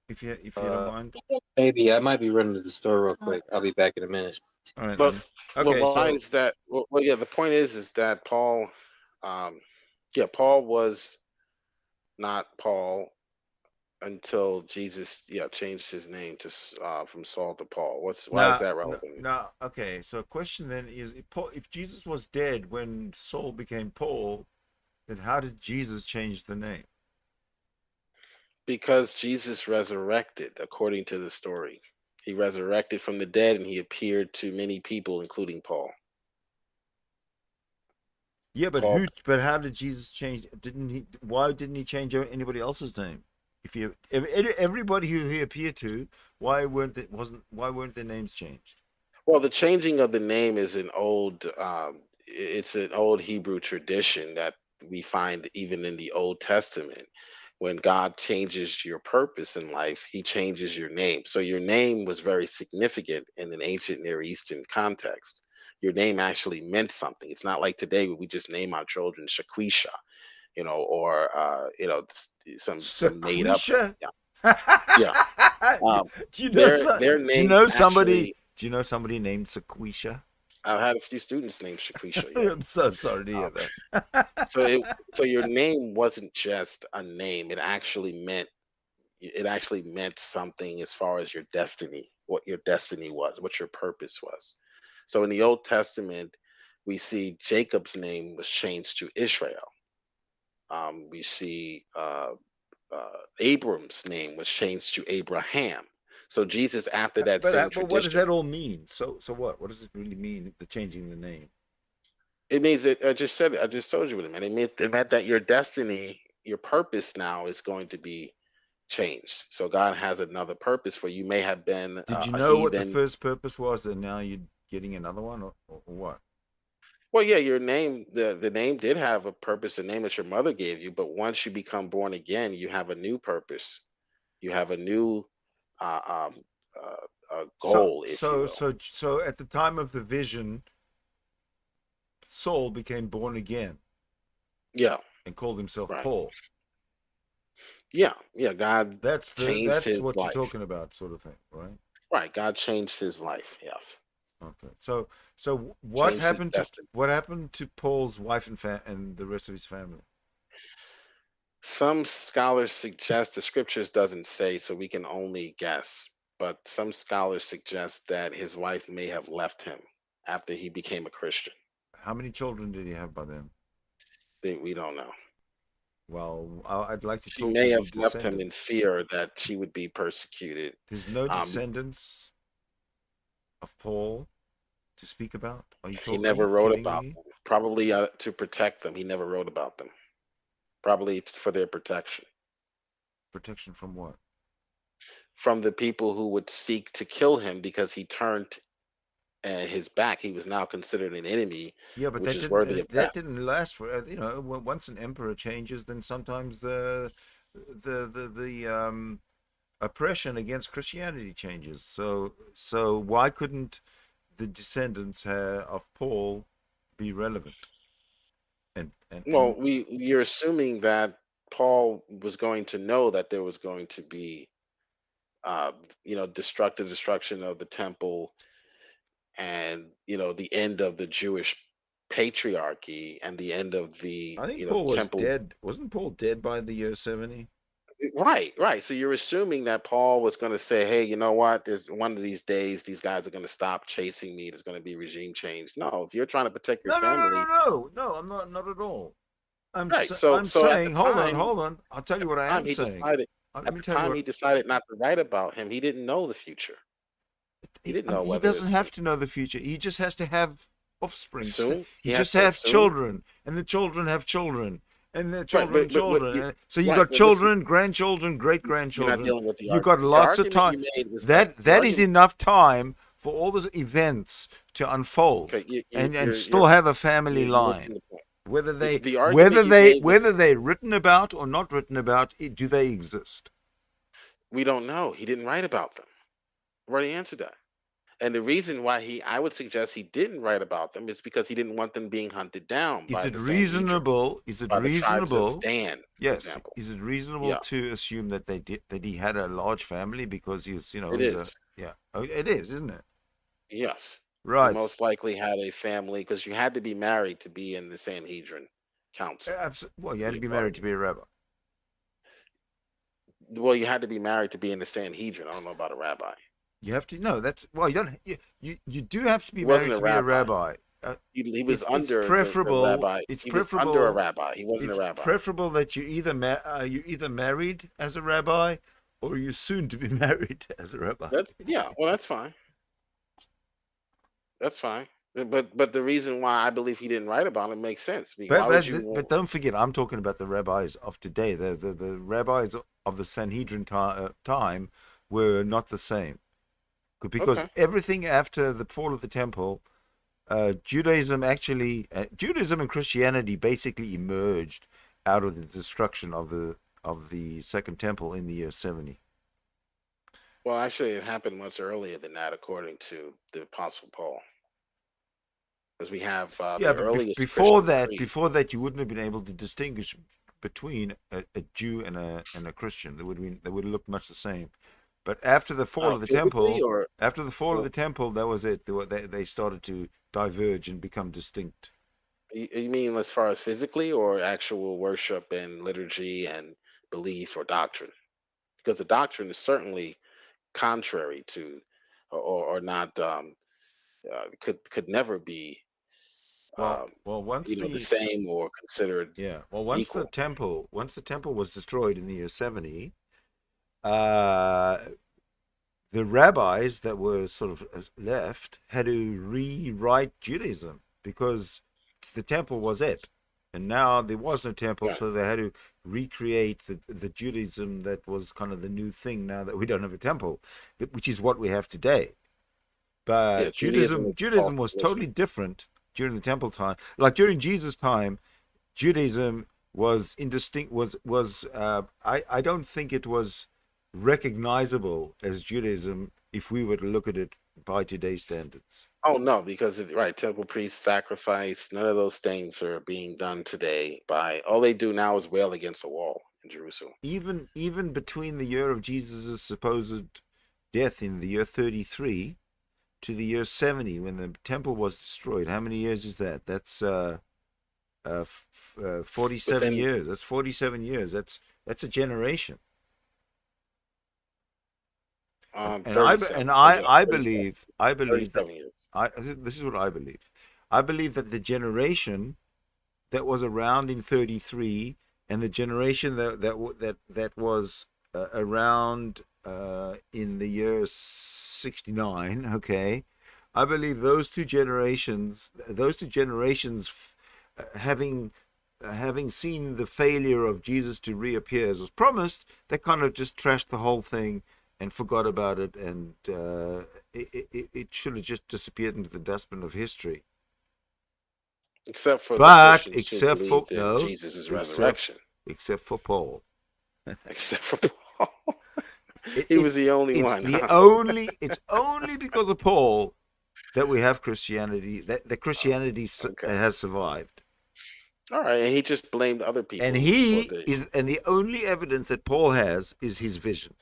B: If you don't mind.
H: Maybe I might be running to the store real quick. I'll be back in a minute.
B: All right.
G: But
B: okay.
G: Is that the point is that Paul, Paul was not Paul until Jesus, changed his name to from Saul to Paul. Why is that relevant?
B: Okay. So, question then is, if Jesus was dead when Saul became Paul, then how did Jesus change the name?
G: Because Jesus resurrected, according to the story. He resurrected from the dead and he appeared to many people, including Paul.
B: Yeah, but how did Jesus change? Why didn't he change anybody else's name? If everybody who he appeared to, why weren't their names changed?
G: Well, the changing of the name is an old Hebrew tradition that we find even in the Old Testament. When God changes your purpose in life, he changes your name. So your name was very significant in an ancient Near Eastern context. Your name actually meant something. It's not like today where we just name our children Shaquisha, or some made up. Yeah.
B: Do you know somebody Do you know somebody named Sequisha?
G: I've had a few students named Shaquisha. Yeah.
B: I'm so sorry to hear
G: Um,
B: that.
G: so your name wasn't just a name. It actually meant something as far as your destiny, what your destiny was, what your purpose was. So in the Old Testament, we see Jacob's name was changed to Israel. We see Abram's name was changed to Abraham. So Jesus, after that same
B: But what does
G: tradition,
B: that all mean? So what? What does it really mean? The changing the name?
G: it means that I just told you what it meant. It meant that your destiny, your purpose now is going to be changed. So God has another purpose for you. You may have been
B: Did you
G: a
B: know what the
G: heathen.
B: first purpose was, and now you're getting another one, or what?
G: Well, yeah, your name, the name did have a purpose, the name that your mother gave you. But once you become born again, you have a new purpose. You have a new uh, um,
B: So,
G: goal, if you
B: so,
G: will.
B: so, so, at the time of the vision, Saul became born again
G: Yeah,
B: and called himself
G: right.
B: Paul.
G: Yeah. God changed
B: That's
G: his
B: what you're
G: life.
B: talking about, sort of thing, right?
G: Right. God changed his life. Yes.
B: Okay. So
G: Changed his destiny.
B: what happened to Paul's wife and the rest of his family?
G: Some scholars suggest the scriptures doesn't say, so we can only guess. But some scholars suggest that his wife may have left him after he became a Christian.
B: How many children did he have by then?
G: We don't know.
B: Well, I'd like to
G: She
B: talk to
G: may
B: the
G: have left him in
B: descendants.
G: fear that she would be persecuted.
B: There's no
G: Um,
B: descendants of Paul to speak about.
G: he
B: Are
G: never
B: you
G: wrote
B: kidding
G: about
B: me?
G: them, probably to protect them. He never wrote about them, probably for their protection
B: Protection from what?
G: from the people who would seek to kill him because he turned his back. He was now considered an enemy,
B: Yeah, but
G: which is worthy of
B: that
G: death.
B: didn't last for once an emperor changes, then sometimes the oppression against Christianity changes. So why couldn't the descendants of Paul be relevant? And
G: Well, you're assuming that Paul was going to know that there was going to be, uh, destruction of the temple, and the end of the Jewish patriarchy, and the end of the
B: I think Paul was
G: temple.
B: dead. Wasn't Paul dead by the year 70?
G: Right. So you're assuming that Paul was going to say, "Hey, you know what? There's one of these days, these guys are going to stop chasing me. There's going to be regime change." No, if you're trying to protect your family,
B: No, I'm not at all.
G: right? So,
B: I'm
G: at the
B: saying,
G: time,
B: hold on. I'll tell you what I am
G: he
B: saying.
G: decided.
B: Let
G: At
B: me
G: the
B: tell you
G: time,
B: what.
G: he decided not to write about him. He didn't know the future. He didn't know
B: He
G: whether
B: doesn't
G: it's going
B: have to know the future. He just has to have
G: to
B: offspring.
G: assume.
B: He
G: He has
B: just
G: to
B: have
G: assume.
B: children, and the children have children, and their
G: Right,
B: children children. So you
G: right,
B: got
G: but listen,
B: children, grandchildren, great
G: you're not
B: grandchildren.
G: dealing with the
B: You
G: argument.
B: got
G: The
B: lots of
G: argument
B: time.
G: you made was that the
B: That is
G: argument.
B: enough time for all those events to unfold
G: Okay,
B: and still have a family
G: you're missing
B: line.
G: the point.
B: Whether
G: The argument you made
B: whether
G: was,
B: they're written about or not written about, do they exist?
G: we don't know. He didn't write about them. I've already answered that. And the reason why I would suggest he didn't write about them is because he didn't want them being hunted down
B: Is
G: by
B: it
G: the Sanhedrin,
B: reasonable? Is it
G: by the tribes of
B: reasonable?
G: Dan, for
B: Yes.
G: example.
B: Is it reasonable
G: Yeah,
B: to assume that that he had a large family because
G: it
B: he's
G: is.
B: a yeah. Oh, it is, isn't it?
G: Yes. He
B: Right.
G: most likely had a family because you had to be married to be in the Sanhedrin council,
B: Well, you
G: to
B: had
G: be
B: to
G: a
B: be
G: part of
B: married to
G: it.
B: be a rabbi.
G: Well, you had to be married to be in the Sanhedrin. I don't know about a rabbi.
B: You have to no. That's well. You don't. You do have to be
G: He
B: married
G: wasn't a
B: to be a
G: rabbi.
B: rabbi.
G: He was
B: It's
G: under the
B: preferable.
G: rabbi.
B: It's
G: He was under a
B: preferable.
G: rabbi. He wasn't a
B: It's
G: rabbi.
B: preferable that you're either married as a rabbi or you're soon to be married as a rabbi.
G: Well, that's fine. That's fine. But the reason why I believe he didn't write about it makes sense. I mean, why would
B: But
G: you?
B: don't forget, I'm talking about the rabbis of today. The rabbis of the Sanhedrin time were not the same because
G: Okay.
B: everything after the fall of the temple, Judaism and Christianity basically emerged out of the destruction of the second temple in the year 70.
G: Well, actually, it happened much earlier than that, according to the Apostle Paul, because we have
B: Yeah,
G: the
B: but
G: earliest Christian creed.
B: before that, you wouldn't have been able to distinguish between a Jew and a Christian. They would have looked much the same. But after the fall of the
G: physically,
B: temple,
G: or
B: after the fall of the temple, that was it. They started to diverge and become distinct.
G: you mean as far as physically, or actual worship and liturgy and belief or doctrine? Because the doctrine is certainly contrary to, or not, could never be,
B: Well,
G: um,
B: well, once
G: the
B: the
G: same or considered
B: once the
G: equal.
B: temple was destroyed in the year 70, uh, the rabbis that were sort of left had to rewrite Judaism because the temple was it. And now there was no temple,
G: Right.
B: so they had to recreate the Judaism that was kind of the new thing now that we don't have a temple, which is what we have today.
G: Yeah,
B: But
G: Judaism is a false
B: Judaism was
G: religion.
B: totally different during the temple time. Like during Jesus' time, Judaism was indistinct. I don't think it was recognizable as Judaism if we were to look at it by today's standards.
G: Oh no, because right, temple priests sacrifice. None of those things are being done today. By all they do now is wail against a wall in Jerusalem.
B: Even between the year of Jesus' supposed death in the year 33 to the year 70 when the temple was destroyed, how many years is that? That's 47
G: Within
B: years. That's 47 years. That's a generation. And
G: 37. Yeah,
B: I
G: 37.
B: believe that
G: 37 years.
B: this is what I believe. I believe that the generation that was around in 33 and the generation that was around in the year 69, okay, I believe those two generations having seen the failure of Jesus to reappear as was promised, they kind of just trashed the whole thing and forgot about it, and it should have just disappeared into the dustbin of history.
G: Except for the
B: But
G: Christians who believed in Jesus' resurrection.
B: except for Paul.
G: Except for Paul. He was the only one.
B: It's only because of Paul that we have Christianity, that Christianity has survived.
G: All right, and he just blamed other people.
B: And the only evidence that Paul has is his vision.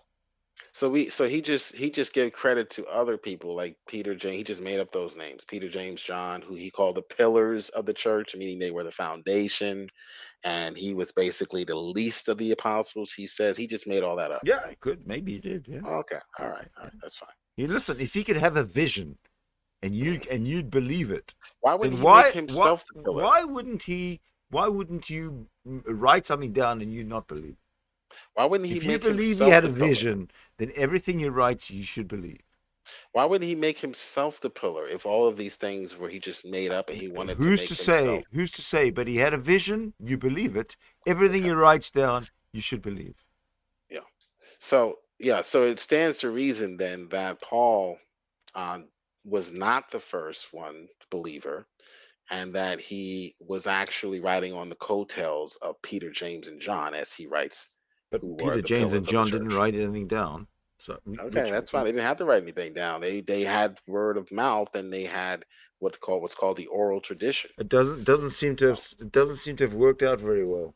G: So he just gave credit to other people like Peter, James. He just made up those names: Peter, James, John, who he called the pillars of the church, meaning they were the foundation, and he was basically the least of the apostles. He says he just made all that up.
B: Yeah,
G: right?
B: maybe he did. Yeah.
G: Okay. All right. That's fine.
B: Listen, if he could have a vision, and you'd believe it,
G: why wouldn't he make himself the pillar?
B: Why wouldn't he? Why wouldn't you write something down and you not believe?
G: Why wouldn't he?
B: If you believe he had a vision, then everything he writes you should believe.
G: Why wouldn't he make himself the pillar if all of these things were he just made up and he wanted to make himself?
B: Who's to say? But he had a vision. You believe it. Everything he writes down, you should believe.
G: Yeah. So it stands to reason then that Paul was not the first one believer, and that he was actually writing on the coattails of Peter, James, and John, as he writes.
B: But Peter, James, and John didn't write anything down. So
G: okay, that's fine. They didn't have to write anything down. They had word of mouth, and they had what's called the oral tradition.
B: It doesn't seem to have worked out very well.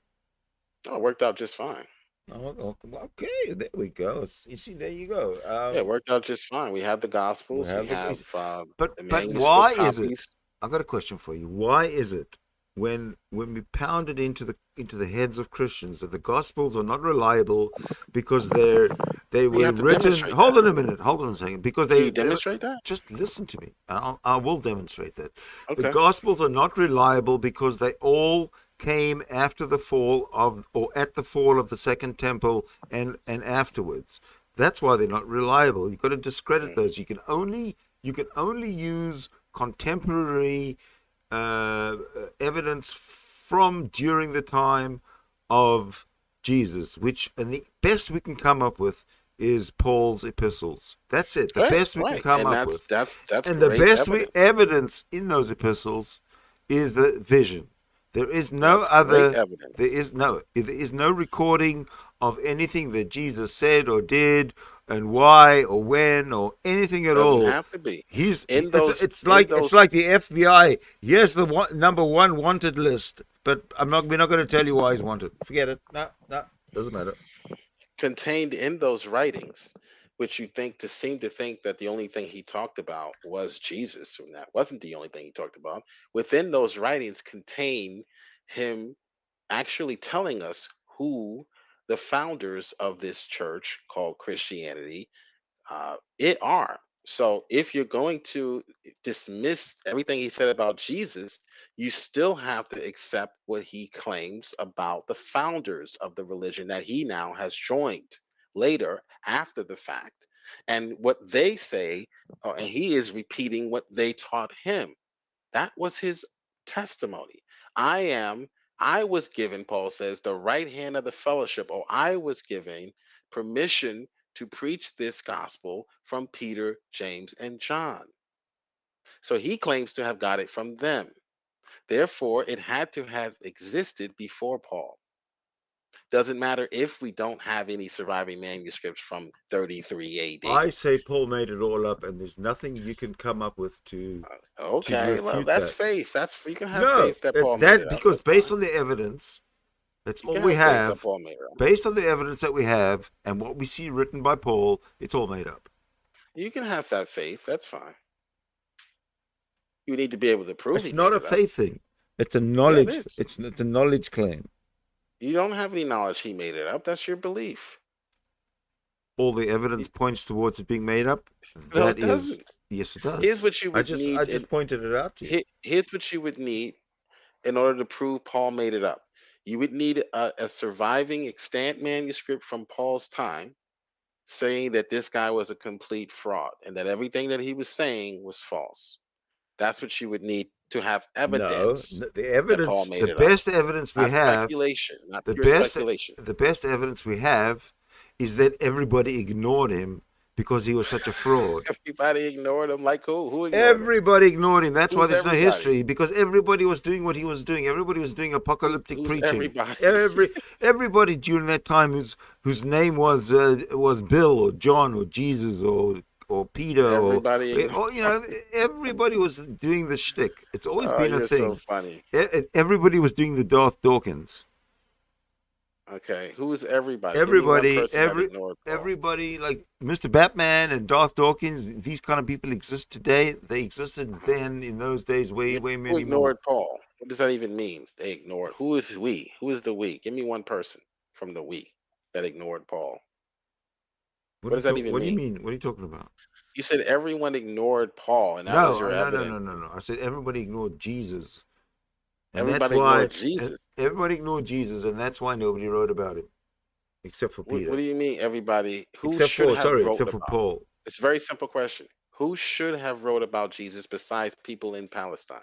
G: No, it worked out just fine.
B: Oh, okay, there we go. You see, there you go.
G: Yeah, it worked out just fine. We have the Gospels.
B: But why is it? I've got a question for you. Why is it when we pound it into the heads of Christians that the Gospels are not reliable because they were written? Hold on a second. Because
G: Can you demonstrate that?
B: Just listen to me. I will demonstrate that.
G: Okay.
B: The Gospels are not reliable because they all came after the fall or at the fall of the Second Temple and afterwards. That's why they're not reliable. You've got to discredit those. You can only use contemporary evidence from during the time of Jesus, and the best we can come up with is Paul's epistles. That's it. The best we can come up with.
G: That's
B: and the best evidence in those epistles is the vision. There is no other evidence. There is no recording of anything that Jesus said or did, and why or when or anything at all.
G: Doesn't have to be.
B: It's like the FBI. Here's the number one wanted list, but we're not going to tell you why he's wanted. Forget it. No, doesn't matter.
G: Contained in those writings, which you seem to think that the only thing he talked about was Jesus, and that wasn't the only thing he talked about. Within those writings contain him actually telling us who the founders of this church called Christianity it are. So if you're going to dismiss everything he said about Jesus, you still have to accept what he claims about the founders of the religion that he now has joined later after the fact. And what they say, and he is repeating what they taught him. That was his testimony. I am, I was given, Paul says, the right hand of the fellowship, or I was given permission to preach this gospel from Peter, James, and John. So he claims to have got it from them. Therefore, it had to have existed before Paul. Doesn't matter if we don't have any surviving manuscripts from 33 AD.
B: I say Paul made it all up, and there's nothing you can come up with to
G: Okay, well, that's
B: that.
G: faith. That's you can have faith that Paul made
B: that
G: it up.
B: because
G: That's
B: based
G: fine.
B: on the evidence, that's
G: You
B: all
G: can
B: we
G: have faith that
B: have.
G: Paul made it up.
B: Based on the evidence that we have and what we see written by Paul, it's all made up.
G: You can have that faith. That's fine. You need to be able to prove
B: It's not a faith thing. It's a knowledge.
G: Yeah, it is.
B: It's a knowledge claim.
G: You don't have any knowledge he made it up. That's your belief.
B: All the evidence points towards it being made up.
G: No,
B: That
G: it doesn't.
B: yes, it does.
G: Here's what you would need.
B: I just pointed it out to you.
G: Here's what you would need in order to prove Paul made it up. You would need a surviving extant manuscript from Paul's time saying that this guy was a complete fraud and that everything that he was saying was false. That's what you would need to have evidence.
B: No, the evidence,
G: Paul made
B: the best evidence we
G: not
B: have,
G: speculation, not
B: the
G: pure
B: best,
G: speculation.
B: The best evidence we have is that everybody ignored him because he was such a fraud.
G: Everybody ignored him. Like who? Who ignored
B: Everybody ignored him. That's why there's
G: everybody?
B: no history, because everybody was doing what he was doing. Everybody was doing apocalyptic preaching. Everybody during that time whose name was Bill or John or Jesus or Peter
G: everybody
B: or everybody was doing the shtick. It's always been a thing.
G: So funny.
B: Everybody was doing the Darth Dawkins.
G: Okay, who is everybody?
B: Everybody like Mr. Batman and Darth Dawkins. These kind of people exist today. They existed then in those days, way many more.
G: Who ignored Paul? What does that even mean? They ignored. Who is we? Who is the we? Give me one person from the we that ignored Paul. What does that even mean?
B: What do you mean? What are you talking about?
G: You said everyone ignored Paul, and that was your evidence.
B: No. I said everybody ignored Jesus. And
G: everybody ignored Jesus.
B: Everybody ignored Jesus, and that's why nobody wrote about him, except for Peter.
G: What do you mean, everybody?
B: Except for Paul.
G: It's a very simple question. Who should have wrote about Jesus besides people in Palestine?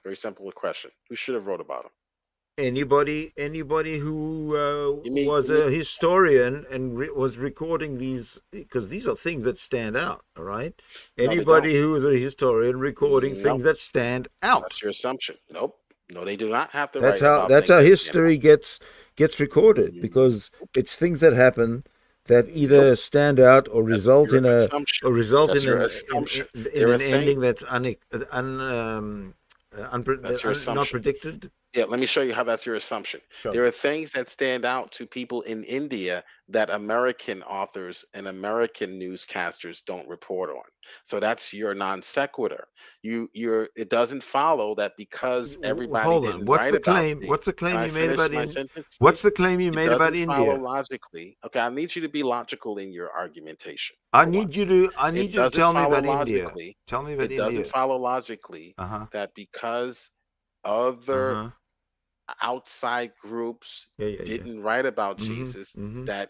G: Very simple question. Who should have wrote about him?
B: Anybody who was a historian and was recording these, because these are things that stand out, all right? Anybody who is a historian recording things that stand out.
G: That's your assumption. Nope. No, they do not have to.
B: That's how history gets recorded, because it's things that happen that either stand out or result in an ending that's not predicted.
G: Yeah, let me show you how that's your assumption. There are things that stand out to people in India that American authors and American newscasters don't report on. So that's your non sequitur. It doesn't follow that because everybody didn't write about it.
B: What's the claim you made about India? What's the claim you made about India?
G: Follow logically. Okay, I need you to be logical in your argumentation.
B: I need you to tell me about India. Tell me about India.
G: It doesn't follow logically that because other outside groups didn't write about Jesus that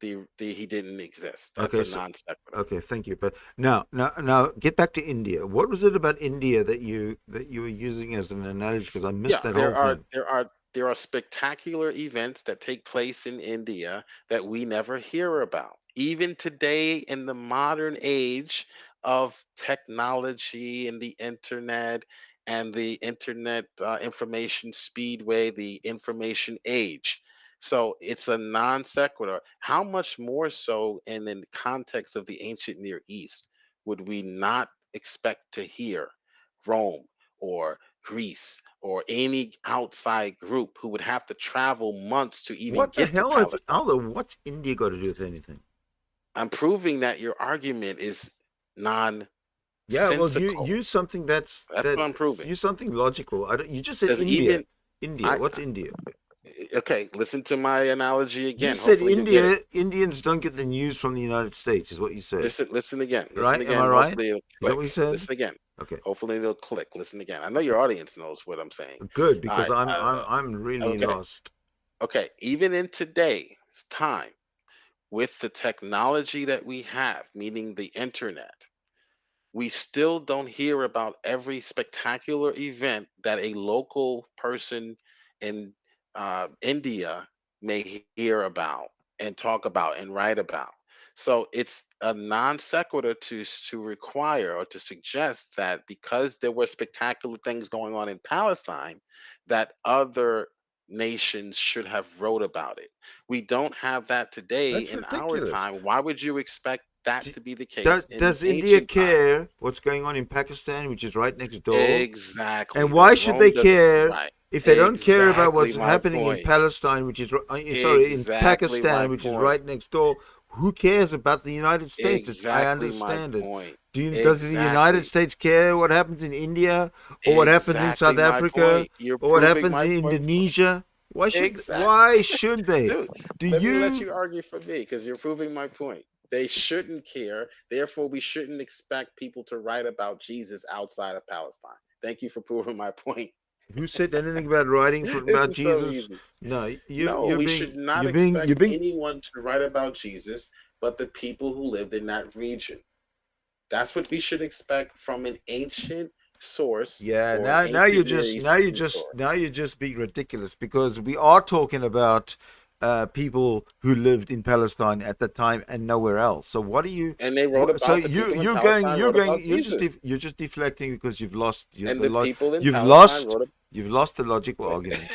G: he didn't exist. That's a non sequitur.
B: Okay, thank you. But now get back to India. What was it about India that you were using as an analogy? Because I missed that whole thing.
G: There are spectacular events that take place in India that we never hear about. Even today, in the modern age of technology and the internet and the internet information speedway, the information age. So it's a non sequitur. How much more so in the context of the ancient Near East would we not expect to hear Rome or Greece or any outside group who would have to travel months to even get to Palestine?
B: Aldo, what's India got to do with anything?
G: I'm proving that your argument is non.
B: Yeah, well, you
G: Sensical.
B: use something that's
G: That's what I'm proving.
B: use something logical. I don't, you just said
G: Because
B: India.
G: even
B: India.
G: I
B: What's India?
G: okay, listen to my analogy
B: You
G: again.
B: said
G: Hopefully you get it.
B: Indians don't get the news from the United States, is what you said.
G: Listen again. Listen
B: Right? Am I
G: again.
B: right?
G: Hopefully it'll
B: Is that what
G: click.
B: you said?
G: Listen again.
B: Okay.
G: Hopefully it'll click. Listen again. I know
B: Okay.
G: your audience knows what I'm saying.
B: Good,
G: All
B: because
G: right.
B: I'm really
G: Okay.
B: lost.
G: Okay. Even in today's time, with the technology that we have, meaning the internet, we still don't hear about every spectacular event that a local person in India may hear about and talk about and write about. So it's a non sequitur to require or to suggest that because there were spectacular things going on in Palestine, that other nations should have wrote about it. We don't have that today
B: That's
G: in our
B: ridiculous.
G: time. Why would you expect that
B: D-
G: to be the case in
B: Does India
G: ancient times?
B: care what's going on in Pakistan, which is right next door?
G: Exactly.
B: And why should they
G: Rome doesn't
B: care
G: right.
B: if they don't care about
G: Exactly
B: what's
G: my
B: happening in
G: point.
B: Palestine, which is sorry, in
G: Exactly my
B: Pakistan, which is
G: point.
B: right next door? Who cares about the United States? I
G: Exactly my
B: understand it.
G: point.
B: Does the United
G: Exactly.
B: States care what happens in India, or what happens in
G: Exactly
B: South
G: my
B: Africa,
G: point. You're
B: or what
G: proving
B: happens
G: my
B: in
G: point.
B: Indonesia?
G: Exactly.
B: Why should they?
G: Dude,
B: Do
G: let me let
B: you?
G: you argue for me because you're proving my point. They shouldn't care. Therefore, we shouldn't expect people to write about Jesus outside of Palestine. Thank you for proving my point.
B: Who said anything about writing
G: This
B: about
G: is so
B: Jesus?
G: easy.
B: No,
G: No, we should not
B: you're
G: expect
B: being.
G: anyone to write about Jesus but the people who lived in that region. That's what we should expect from an ancient source
B: Yeah,
G: or an ancient Near Eastern source.
B: now you're just being ridiculous, because we are talking about people who lived in Palestine at the time and nowhere else. So what are you?
G: And they wrote
B: So
G: about the people in Palestine wrote about Jesus.
B: you're just deflecting because
G: And the people in
B: you've
G: Palestine
B: lost
G: wrote
B: you've lost the logical argument.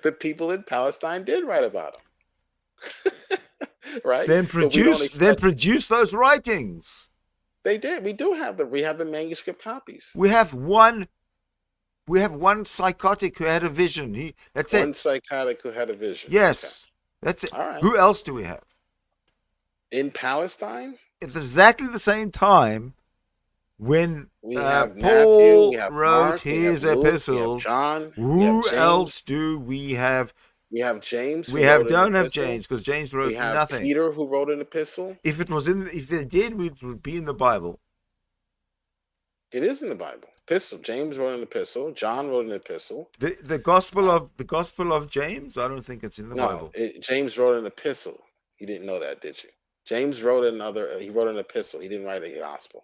G: the people in Palestine did write about him. Right? But we don't
B: Then
G: expect
B: produce those writings.
G: they did. We have the manuscript copies.
B: We have one psychotic who had a vision. That's
G: One
B: it.
G: psychotic who had a vision.
B: Yes, that's it.
G: Okay. All right.
B: Who else do we have?
G: In Palestine,
B: At exactly the same time when
G: we have Matthew,
B: Paul
G: we have
B: wrote
G: Mark, we
B: his
G: have Luke,
B: epistles,
G: we have John, we have
B: who
G: James.
B: else do we have?
G: We have James.
B: Don't have James, because James wrote
G: We have
B: nothing.
G: Peter, who wrote an epistle.
B: If it did, it would be in the Bible.
G: It is in the Bible. Epistle. James wrote an epistle. John wrote an epistle.
B: The Gospel of James. I don't think it's in the Bible.
G: James wrote an epistle. You didn't know that, did you? James wrote He wrote an epistle. He didn't write a gospel.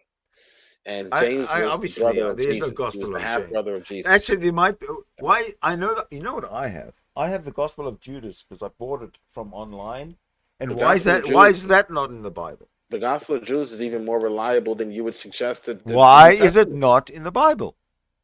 G: And James was
B: obviously,
G: the brother of
B: there's
G: Jesus.
B: no Gospel
G: He was the
B: of
G: half
B: James.
G: brother of Jesus.
B: Actually, there might be. Why? I know that. You know what I have? I have the Gospel of Judas because I bought it from online. And why is that? Why is that not in the Bible?
G: The Gospel of Judas is even more reliable than you would suggest.
B: Why is it not in the Bible?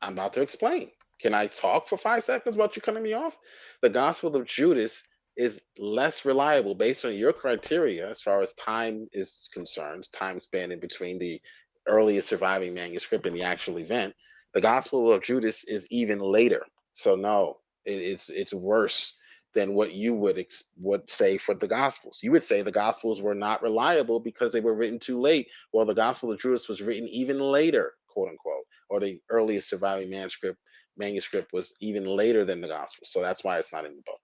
G: I'm about to explain. Can I talk for 5 seconds about you cutting me off? The Gospel of Judas is less reliable based on your criteria as far as time is concerned, time span in between the earliest surviving manuscript and the actual event. The Gospel of Judas is even later. So no, it's worse than what you would say for the Gospels. You would say the Gospels were not reliable because they were written too late. Well, the Gospel of Judas was written even later, quote unquote, or the earliest surviving manuscript was even later than the Gospel. So that's why it's not in the book.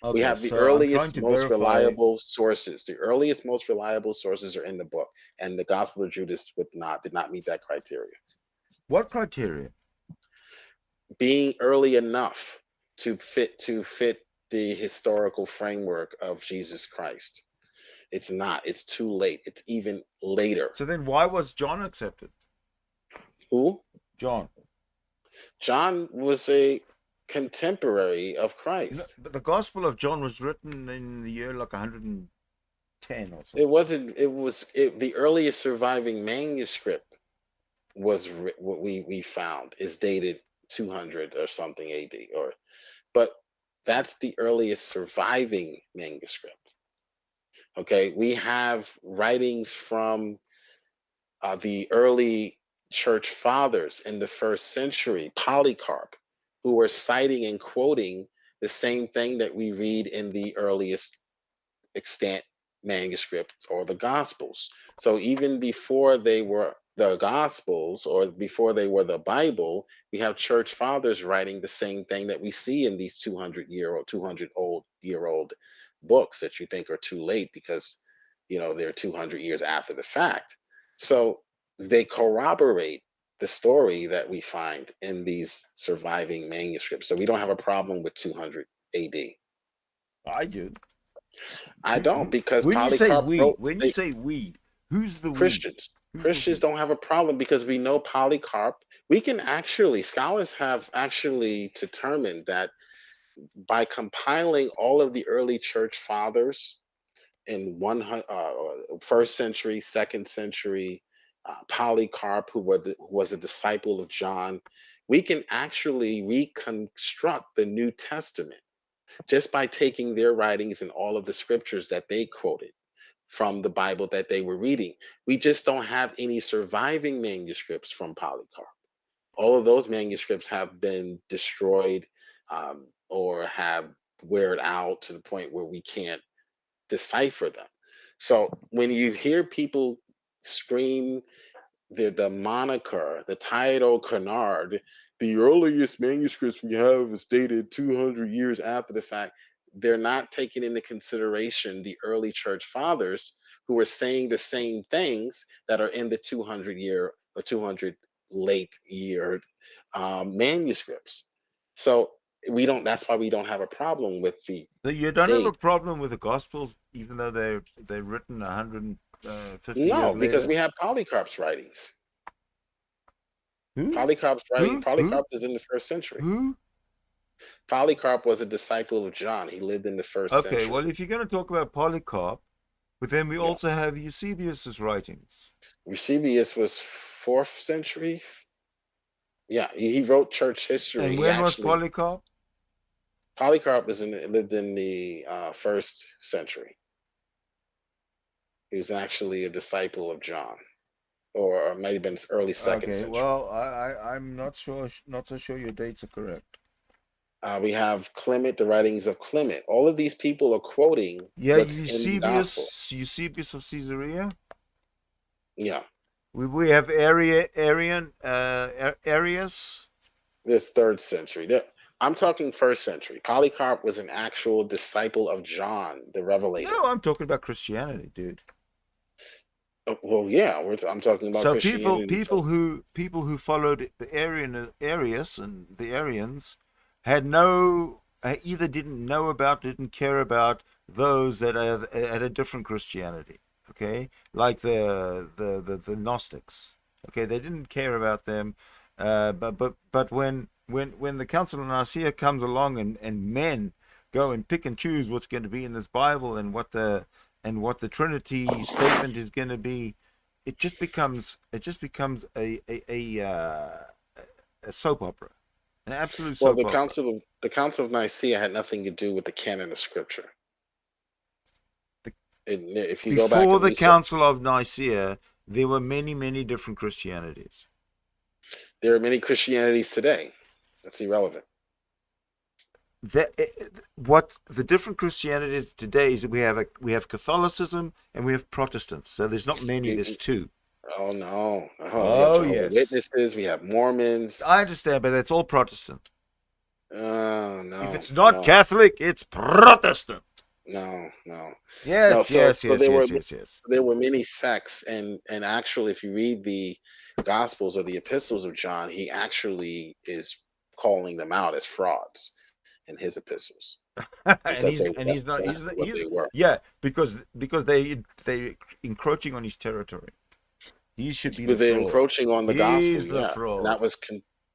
G: Okay, we have the earliest, most reliable sources. The earliest, most reliable sources are in the book, and the Gospel of Judas did not meet that criteria.
B: What criteria?
G: Being early enough to fit the historical framework of Jesus Christ. It's not. It's too late. It's even later.
B: So then why was John accepted?
G: Who?
B: John.
G: John was a contemporary of Christ.
B: No, but the Gospel of John was written in the year like 110 or something.
G: It wasn't. The earliest surviving manuscript was what we found is dated 200 or something AD, but that's the earliest surviving manuscript. Okay, we have writings from the early church fathers in the first century, Polycarp, who were citing and quoting the same thing that we read in the earliest extant manuscripts or the Gospels. So even before they were the Gospels or before they were the Bible, we have church fathers writing the same thing that we see in these 200-year-old books that you think are too late because they're 200 years after the fact. So they corroborate the story that we find in these surviving manuscripts. So we don't have a problem with 200 AD.
B: I do.
G: I don't, because
B: when you say
G: Polycarp
B: we,
G: wrote.
B: when you say we, who's the we?
G: Christians.
B: Who's
G: Christians
B: the we?
G: don't have a problem because we know Polycarp. We can actually, scholars have actually determined that by compiling all of the early church fathers in first century, second century, Polycarp, who was a disciple of John, we can actually reconstruct the New Testament just by taking their writings and all of the scriptures that they quoted from the Bible that they were reading. We just don't have any surviving manuscripts from Polycarp. All of those manuscripts have been destroyed, or have weared out to the point where we can't decipher them. So when you hear people scream the moniker, the title Canard, the earliest manuscripts we have is dated 200 years after the fact, they're not taking into consideration the early church fathers who were saying the same things that are in the 200-year or 200 late year manuscripts. So that's why we don't have a problem with the
B: So you don't have a
G: date.
B: problem with the Gospels, even though they're written 150 years
G: No,
B: later?
G: because we have Polycarp's writings.
B: Who?
G: Polycarp's writing.
B: Who?
G: Polycarp is in the first century.
B: Who?
G: Polycarp was a disciple of John. He lived in the first
B: Okay,
G: century.
B: well, if you're going to talk about Polycarp, but then we
G: Yeah.
B: also have Eusebius's writings.
G: Eusebius was 4th century. Yeah, he wrote church history.
B: And when was Polycarp?
G: Polycarp lived in the 1st century. He was actually a disciple of John, or it might have been early 2nd century.
B: Well, I'm not so sure your dates are correct.
G: We have Clement, the writings of Clement. All of these people are quoting what's in the gospel.
B: Eusebius of Caesarea.
G: Yeah.
B: We have Arius.
G: This 3rd century. I'm talking 1st century. Polycarp was an actual disciple of John, the Revelator.
B: No, I'm talking about Christianity, dude.
G: Well, yeah, I'm talking about Christianity.
B: people who followed the Arius and the Arians had either didn't know about, didn't care about those that had a different Christianity. Okay, like the Gnostics. Okay, they didn't care about them, but when the Council of Nicaea comes along and men go and pick and choose what's going to be in this Bible and what the Trinity statement is going to be, it just becomes a soap opera, an absolute soap opera.
G: The Council of Nicaea had nothing to do with the canon of Scripture. If you go back
B: before the Council of Nicaea, there were many different Christianities.
G: There are many Christianities today. That's irrelevant.
B: What the different Christianities today is that we have Catholicism and we have Protestants. So there's not many. There's two.
G: Oh no!
B: Oh,
G: we have Jehovah's
B: yes.
G: Witnesses. We have Mormons.
B: I understand, but that's all Protestant.
G: No.
B: If it's not Catholic, it's Protestant.
G: No.
B: Yes.
G: There were many sects, and actually, if you read the Gospels or the Epistles of John, he actually is calling them out as frauds in his epistles.
B: He's not. Yeah, because they encroaching on his territory. He should be
G: they're encroaching on the gospel.
B: He's the fraud.
G: And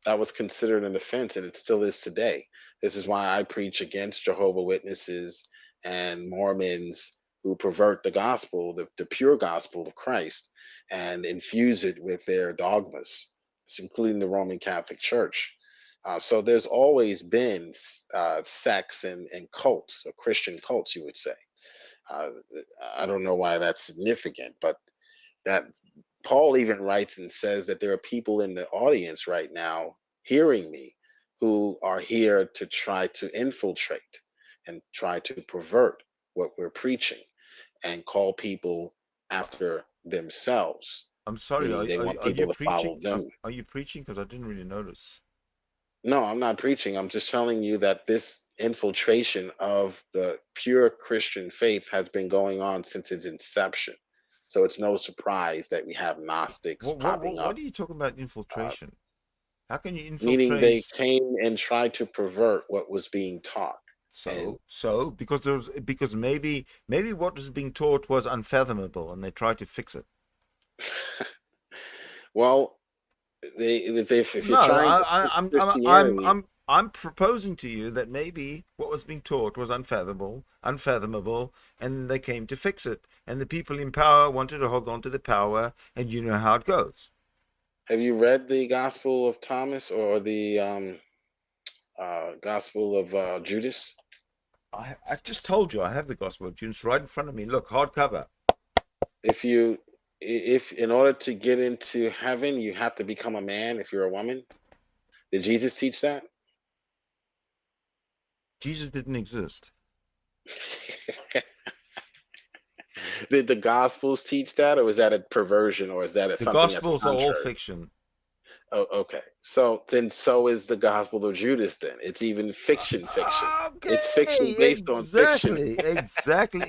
G: that was considered an offense, and it still is today. This is why I preach against Jehovah's Witnesses and Mormons who pervert the gospel, the pure gospel of Christ, and infuse it with their dogmas, including the Roman Catholic Church. So there's always been sects and cults, or Christian cults, you would say. I don't know why that's significant, but that Paul even writes and says that there are people in the audience right now hearing me who are here to try to infiltrate and try to pervert what we're preaching. and call people after themselves.
B: I'm sorry.
G: Meaning they want
B: Are you
G: people to follow
B: preaching?
G: them.
B: Are you preaching? Because I didn't really notice.
G: No, I'm not preaching. I'm just telling you that this infiltration of the pure Christian faith has been going on since its inception. So it's no surprise that we have Gnostics popping
B: What
G: up.
B: are you talking about
G: Uh,
B: infiltration? How can you
G: Meaning they
B: infiltrate?
G: came and tried to pervert what was being taught. And
B: Because maybe what was being taught was unfathomable, and they tried to fix it.
G: well, if you're
B: No,
G: trying to fix Christianity,
B: I'm proposing to you that maybe what was being taught was unfathomable, and they came to fix it. And the people in power wanted to hold on to the power, and you know how it goes.
G: have you read the Gospel of Thomas or the Gospel of Judas?
B: I just told you I have the Gospel of Judas right in front of me. Look, hardcover.
G: If in order to get into heaven you have to become a man if you're a woman, did Jesus teach that?
B: Jesus didn't exist.
G: Did the Gospels teach that, or is that a perversion, or is that
B: The
G: something that's
B: Gospels are all
G: contrary?
B: fiction.
G: Oh, okay. So is the Gospel of Judas. Then it's even fiction.
B: Okay,
G: It's fiction based on fiction.
B: exactly.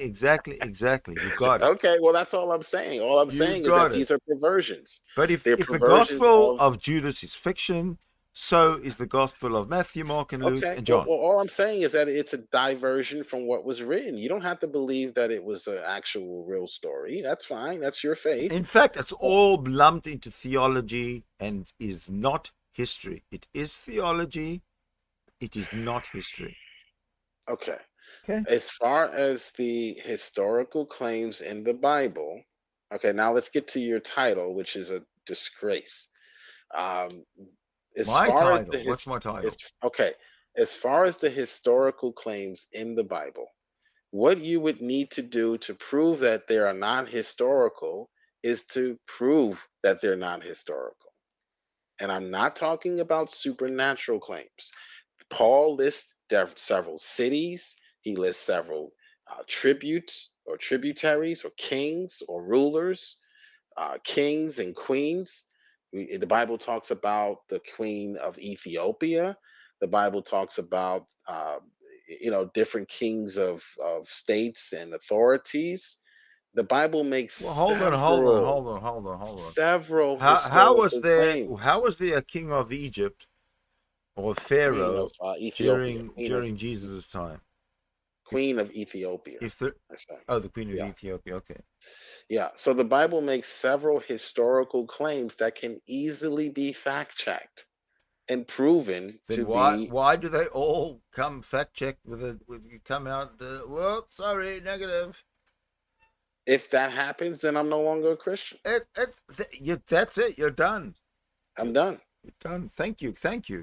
B: You got it.
G: Okay, well that's all I'm saying. All I'm
B: You
G: saying is that
B: got it.
G: these are perversions.
B: But if
G: They're
B: the
G: perversions
B: Gospel of Judas is fiction, so is the Gospel of Matthew, Mark, and Luke,
G: Okay.
B: and
G: Well,
B: John.
G: all I'm saying is that it's a diversion from what was written. You don't have to believe that it was an actual real story. That's fine. That's your faith.
B: In fact, it's all lumped into theology and is not history. It is theology. It is not history.
G: Okay.
B: Okay.
G: As far as the historical claims in the Bible, okay, now let's get to your title, which is a disgrace. Um, as
B: My
G: far as
B: title. What's my title?
G: okay, as far as the historical claims in the Bible, what you would need to do to prove that they are not historical is to prove that they're not historical. And I'm not talking about supernatural claims. Paul lists several cities, he lists several tributes or tributaries or kings or rulers, kings and queens. The Bible talks about the queen of Ethiopia. The Bible talks about different kings of states and authorities. The Bible makes
B: Well,
G: several
B: How was
G: historical
B: there?
G: claims.
B: How was there a king of Egypt or
G: Queen
B: Pharaoh
G: of Ethiopia.
B: during Jesus' time?
G: Queen of Ethiopia.
B: The Queen of Ethiopia. Okay.
G: Yeah. So the Bible makes several historical claims that can easily be fact checked and proven
B: Then why do they all come fact check with come out? Whoops, sorry, negative.
G: If that happens, then I'm no longer a Christian.
B: That's it. You're done.
G: I'm done.
B: You're done. Thank you.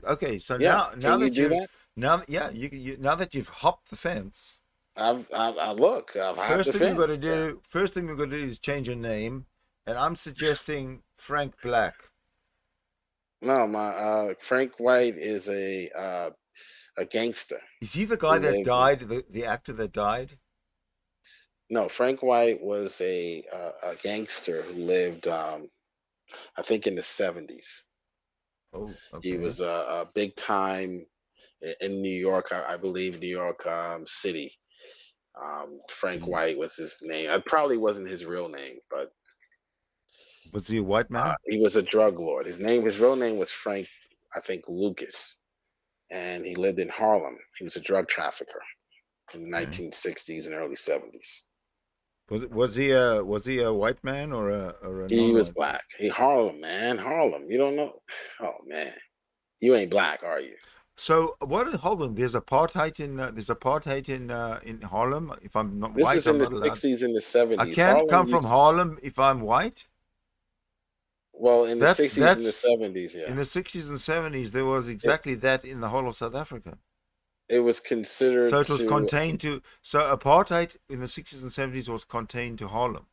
B: Okay, so
G: Yeah.
B: now
G: Can you
B: that
G: do that?
B: now that you've hopped the fence.
G: I've hopped the fence.
B: First thing we've got to do is change your name, and I'm suggesting Frank Black.
G: No, my Frank White is a gangster.
B: Is he the guy that died? The actor that died?
G: No, Frank White was a gangster who lived, I think, in the 70s.
B: Oh, okay.
G: He was a big time in New York, I believe, New York City. Frank White was his name. It probably wasn't his real name, but
B: was he a white man?
G: He was a drug lord. His real name was Frank, I think, Lucas, and he lived in Harlem. He was a drug trafficker in the 1960s and early 70s.
B: Was he a white man or a?
G: He was black. Harlem, man, Harlem. You don't know? Oh man, you ain't black, are you?
B: So what? Hold on. There's apartheid in Harlem. If I'm not white,
G: this was in the 60s and the 70s.
B: I can't come from Harlem if I'm white.
G: Well, in the 60s and the 70s, yeah.
B: In the 60s and 70s, there was exactly that in the whole of South Africa.
G: It was considered.
B: So it was contained to. So apartheid in the 60s and 70s was contained to Harlem,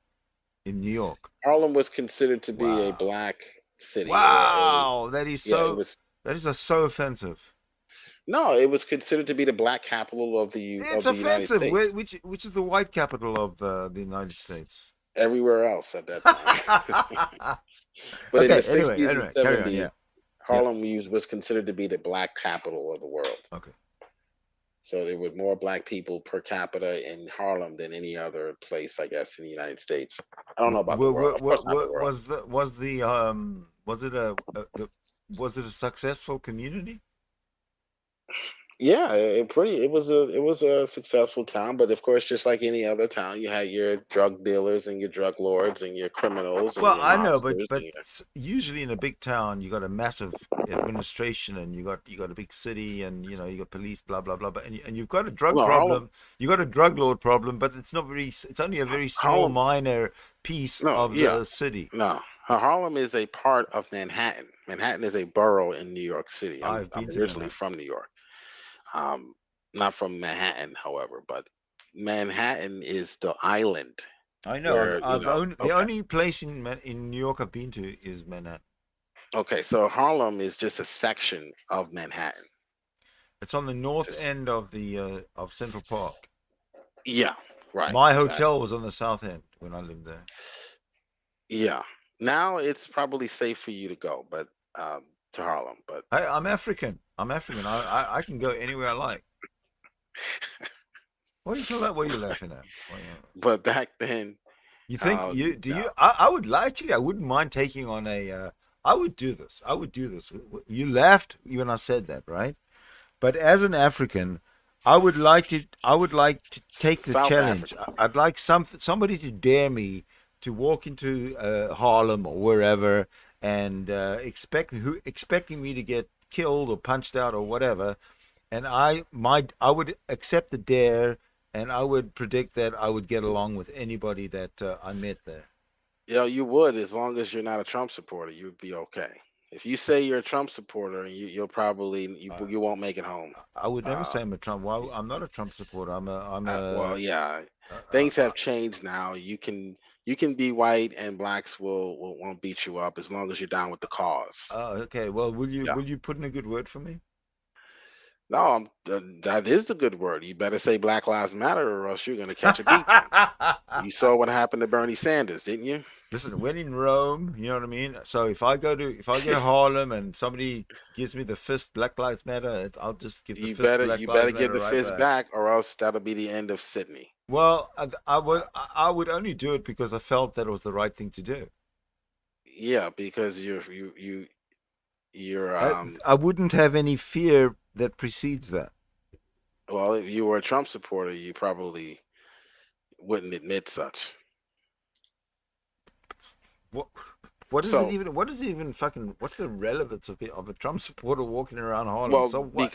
B: in New York.
G: Harlem was considered to be a black city.
B: Wow, that is so. That is so offensive.
G: No, it was considered to be the black capital of the
B: It's
G: United
B: offensive.
G: States.
B: Which is the white capital of the United States?
G: Everywhere else at that time. But in the
B: Okay.
G: 60s and
B: Anyway, carry on.
G: 70s,
B: Yeah.
G: Harlem was considered to be the black capital of the world.
B: Okay.
G: So there were more black people per capita in Harlem than any other place, I guess, in the United States. I don't know about the world. Of course, not the world.
B: Was it a successful community?
G: Yeah, it was a successful town, but of course, just like any other town, you had your drug dealers and your drug lords and your criminals and
B: Well,
G: your
B: I know,
G: mobsters.
B: but usually in a big town, you got a massive administration, and you got a big city, and you got police, blah blah blah. But and you've got a drug problem, you got a drug lord problem, but it's not very. It's only a very small, minor piece of the city.
G: No, Harlem is a part of Manhattan. Manhattan is a borough in New York City. I'm originally from New York. Not from Manhattan, however, but Manhattan is the island.
B: I know. The only place in New York I've been to is Manhattan.
G: Okay, so Harlem is just a section of Manhattan.
B: It's on the north end of the of Central Park.
G: Yeah, right.
B: My hotel was on the south end when I lived there.
G: Yeah. Now it's probably safe for you to go, but to Harlem. But
B: I'm African. I can go anywhere I like. What do you feel like? What are you laughing at?
G: But back then,
B: you think I would actually. I wouldn't mind taking on a. I would do this. You laughed when I said that, right? But as an African, I would like to take the challenge. I'd like somebody to dare me to walk into Harlem or wherever and expecting me to get killed or punched out or whatever, and I would accept the dare, and I would predict that I would get along with anybody that I met there.
G: Yeah, you would, as long as you're not a Trump supporter. You'd be okay. If you say you're a Trump supporter, you'll probably you won't make it home.
B: I would never say I'm a Trump. Well, I'm not a Trump supporter.
G: Well, yeah. Things have changed now. You can be white and blacks won't beat you up as long as you're down with the cause.
B: Oh, okay. Well, will you put in a good word for me?
G: No, that is a good word. You better say Black Lives Matter, or else you're going to catch a beat. You saw what happened to Bernie Sanders, didn't you?
B: Listen, when in Rome, you know what I mean. So if I go to Harlem and somebody gives me the fist, Black Lives Matter, I'll just give the fist.
G: You better give the fist back, or else that'll be the end of Sydney.
B: Well, I would only do it because I felt that it was the right thing to do.
G: Yeah, because you're
B: I wouldn't have any fear that precedes that.
G: Well, if you were a Trump supporter, you probably wouldn't admit such.
B: What is it even? What is it even fucking? What's the relevance of a Trump supporter walking around Harlem?
G: Well,
B: so what?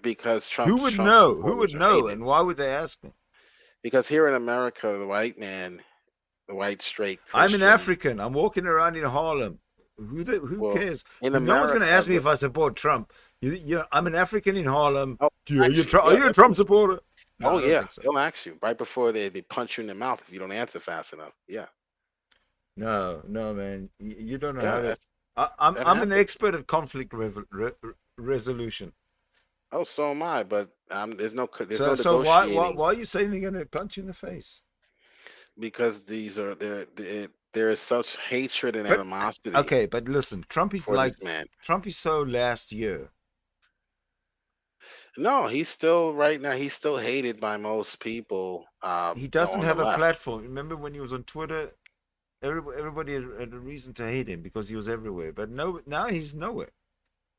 G: because Trump.
B: Who would know? Who would know? And why would they ask me?
G: Because here in America, the white straight Christian,
B: I'm an African. I'm walking around in Harlem. Who cares? No one's going to ask me if I support Trump. I'm an African in Harlem. Are you a Trump supporter?
G: No, yeah, so. They'll ask you right before they punch you in the mouth if you don't answer fast enough. Yeah.
B: No, man. You don't know how to. I'm an expert at conflict resolution.
G: Oh, so am I. But there's no
B: negotiating. So why are you saying they're going to punch you in the face?
G: Because there is such hatred and animosity.
B: Okay, but listen, Trump is so last year.
G: No, he's still right now. He's still hated by most people.
B: He doesn't have a platform. Remember when he was on Twitter? Everybody had a reason to hate him because he was everywhere. But now he's nowhere.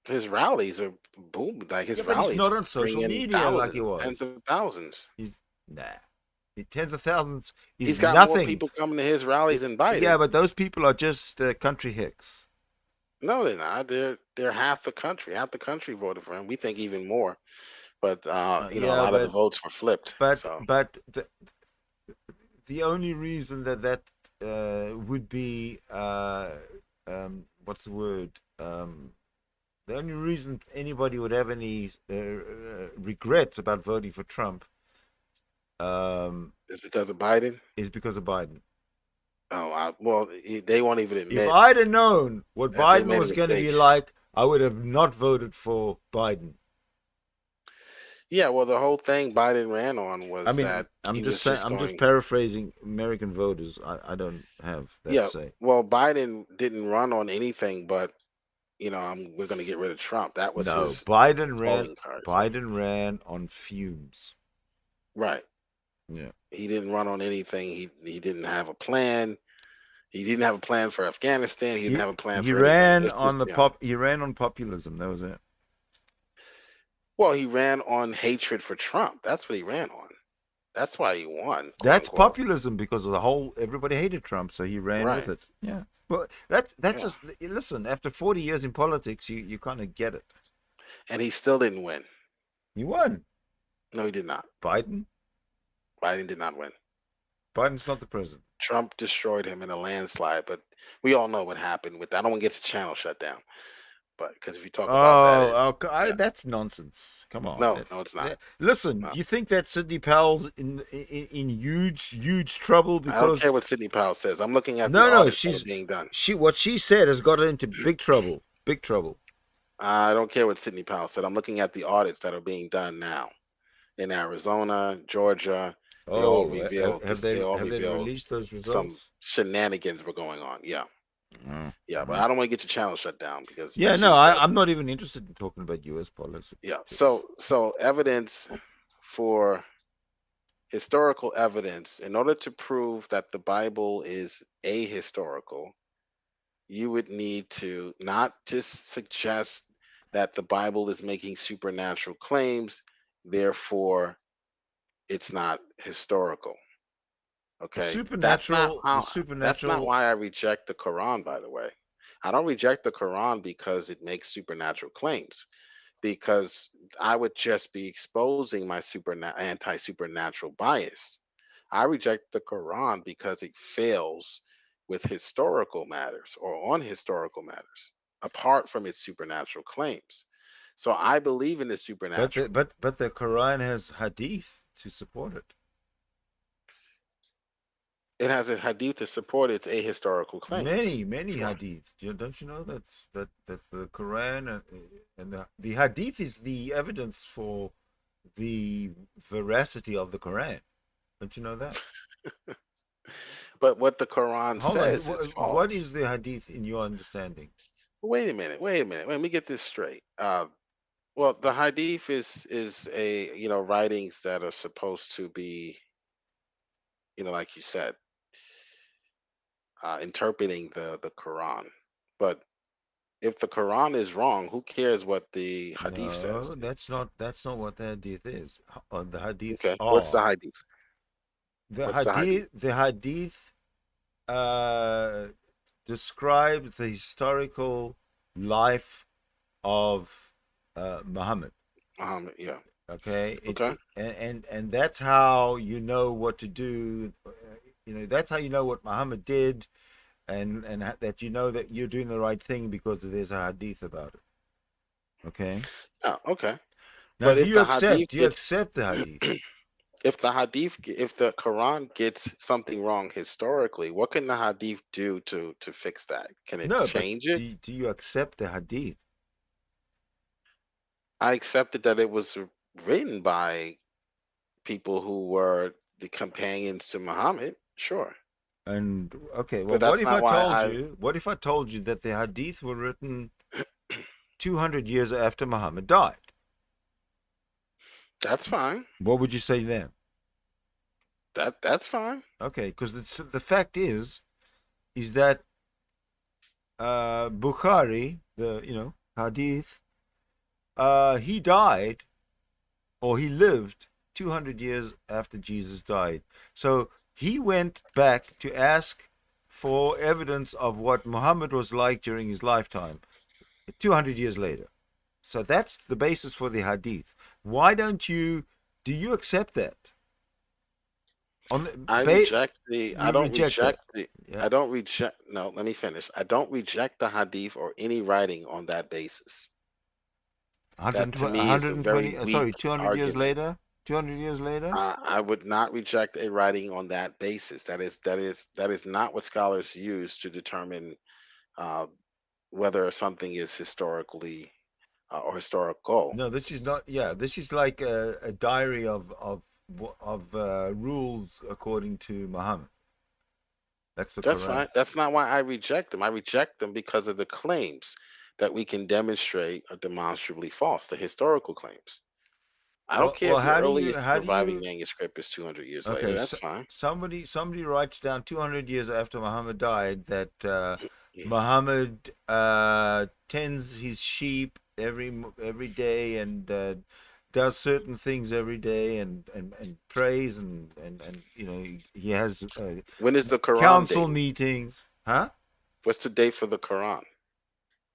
G: His rallies are boom. Like his rallies.
B: He's not on social media like he was.
G: Tens of thousands.
B: Tens of thousands is
G: He's got
B: nothing.
G: More people coming to his rallies than Biden.
B: Yeah, but those people are just country hicks.
G: No, they're not. They're half the country. Half the country voted for him. We think even more. But a lot of the votes were flipped.
B: But the only reason that would be what's the word? The only reason anybody would have any regrets about voting for Trump
G: is because of Biden.
B: Oh,
G: well, they won't even admit.
B: If I'd have known what Biden was going to be like, I would have not voted for Biden.
G: Yeah, well, the whole thing Biden ran on
B: I
G: was
B: mean,
G: that
B: I'm
G: he
B: just
G: was
B: saying,
G: just
B: I'm just
G: going.
B: paraphrasing American voters. I don't have that
G: Yeah,
B: say.
G: well, Biden didn't run on anything but we're going to get rid of Trump. That was
B: No,
G: his
B: Biden ran.
G: calling card. So
B: Biden ran on fumes.
G: right,
B: Yeah.
G: he didn't run on anything. He didn't have a plan. He didn't have a plan for Afghanistan. He didn't
B: He
G: have a plan
B: he
G: for anything.
B: ran
G: Let's
B: on
G: just
B: the
G: be honest.
B: He ran on populism. That was it.
G: Well, he ran on hatred for Trump. That's what he ran on. That's why he won, quote
B: That's
G: unquote.
B: populism because of the whole. Everybody hated Trump, so he ran with
G: Right.
B: it. Yeah. Well, that's
G: Yeah.
B: just listen. After 40 years in politics, you kind of get it.
G: And he still didn't win.
B: He won.
G: No, he did not.
B: Biden.
G: Biden did not win.
B: Biden's not the president.
G: Trump destroyed him in a landslide, but we all know what happened with that. I don't want to get the channel shut down, but because if you talk about that, yeah.
B: That's nonsense. Come on.
G: No, it's not.
B: Listen,
G: No.
B: do you think that Sidney Powell's in huge trouble
G: I don't
B: because
G: care what Sidney Powell says. I'm looking at the
B: no,
G: audits that
B: she's
G: are being done.
B: what she said has got her into big trouble. Big trouble.
G: I don't care what Sidney Powell said. I'm looking at the audits that are being done now in Arizona, Georgia. They all reveal
B: have they released those
G: some
B: results?
G: shenanigans were going on. Yeah. Yeah, but
B: Mm.
G: I don't want to get your channel shut down because
B: Yeah, no, I'm not even interested in talking about U.S. politics.
G: Yeah. So evidence for historical evidence, in order to prove that the Bible is ahistorical, you would need to not just suggest that the Bible is making supernatural claims, therefore it's not historical. Okay. That's not why I reject the Quran, by the way. I don't reject the Quran because it makes supernatural claims, because I would just be exposing my anti-supernatural bias. I reject the Quran because it fails with historical matters or on historical matters, apart from its supernatural claims. So I believe in the supernatural.
B: But the Quran has hadith to support it.
G: It has a hadith to support its ahistorical claims.
B: Many hadith. Don't you know that the Quran and the hadith is the evidence for the veracity of the Quran. Don't you know that?
G: But what the Quran
B: Hold
G: says
B: on.
G: is false.
B: What is the hadith in your understanding?
G: Wait a minute. Let me get this straight. Well, the hadith is a writings that are supposed to be, like you said, interpreting the Quran. But if the Quran is wrong, who cares what the hadith says?
B: No, that's not what the hadith is. The hadith
G: Okay, what's the hadith?
B: the hadith describes the historical life of Muhammad.
G: Yeah.
B: Okay.
G: Okay.
B: And that's how you know what to do. That's how you know what Muhammad did, and that you know that you're doing the right thing because there's a hadith about it. Okay.
G: Oh, okay.
B: Now,
G: But
B: do you accept the hadith?
G: If the Quran gets something wrong historically, what can the hadith do to fix that? Can it change it?
B: Do you accept the hadith?
G: I accepted that it was written by people who were the companions to Muhammad. Sure.
B: And okay, well,
G: But that's not why
B: what if I told you that the hadith were written 200 years after Muhammad died?
G: That's fine.
B: What would you say then?
G: That's fine.
B: Okay, because the fact is that Bukhari, the hadith, he died, or he lived 200 years after Jesus died. So he went back to ask for evidence of what Muhammad was like during his lifetime 200 years later. So that's the basis for the hadith. Why do you accept that?
G: I reject the. I don't reject the.
B: Yeah.
G: I don't reject. No, let me finish. I don't reject the hadith or any writing on that basis. That to me is a very weak
B: 200
G: argument.
B: years later. 200 years later.
G: I would not reject a writing on that basis. That is not what scholars use to determine whether something is historically or historical.
B: No, this is not. Yeah, this is like a diary of rules according to Muhammad. That's the
G: That's
B: Quran.
G: fine. That's not why I reject them. I reject them because of the claims that we can demonstrate are demonstrably false, the historical claims. I don't care
B: Well,
G: if your
B: how
G: earliest
B: do
G: surviving
B: you?
G: manuscript is 200 years later.
B: Okay,
G: That's fine.
B: somebody writes down 200 years after Muhammad died that Muhammad tends his sheep every day and does certain things every day and prays and he has
G: When is the Quran
B: council
G: dated?
B: meetings, huh?
G: What's the date for the Quran?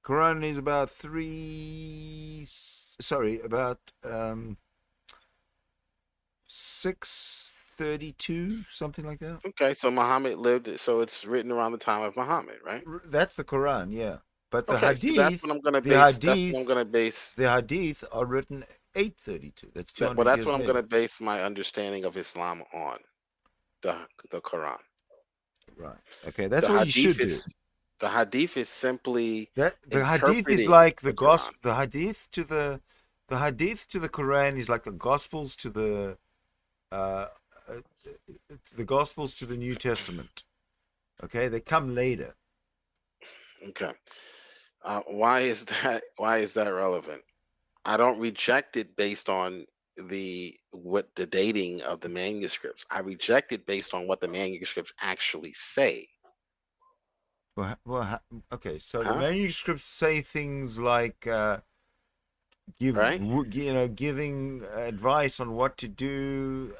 B: Quran is about three. Sorry, about 632, something like that.
G: Okay, so Muhammad lived, so it's written around the time of Muhammad, right?
B: That's the Quran, yeah. But the
G: Okay, so that's
B: hadith,
G: what I'm gonna
B: the
G: base. That's what I'm
B: hadith,
G: gonna base.
B: the hadith are written 832. That's
G: Well,
B: 200
G: that's
B: years
G: what I'm gonna
B: later.
G: base my understanding of Islam on. The Quran.
B: Right. Okay, that's
G: The
B: what you
G: hadith
B: should do.
G: is the hadith is simply
B: That the hadith is
G: interpreting
B: like the
G: the Quran.
B: gospel. The hadith to the Quran is like the gospels to uh, uh, the gospels to the New Testament. Okay, they come later.
G: Okay. Why is that? Why is that relevant? I don't reject it based on the dating of the manuscripts. I reject it based on what the manuscripts actually say.
B: Okay. So the
G: Huh?
B: manuscripts say things like
G: Right?
B: giving advice on what to do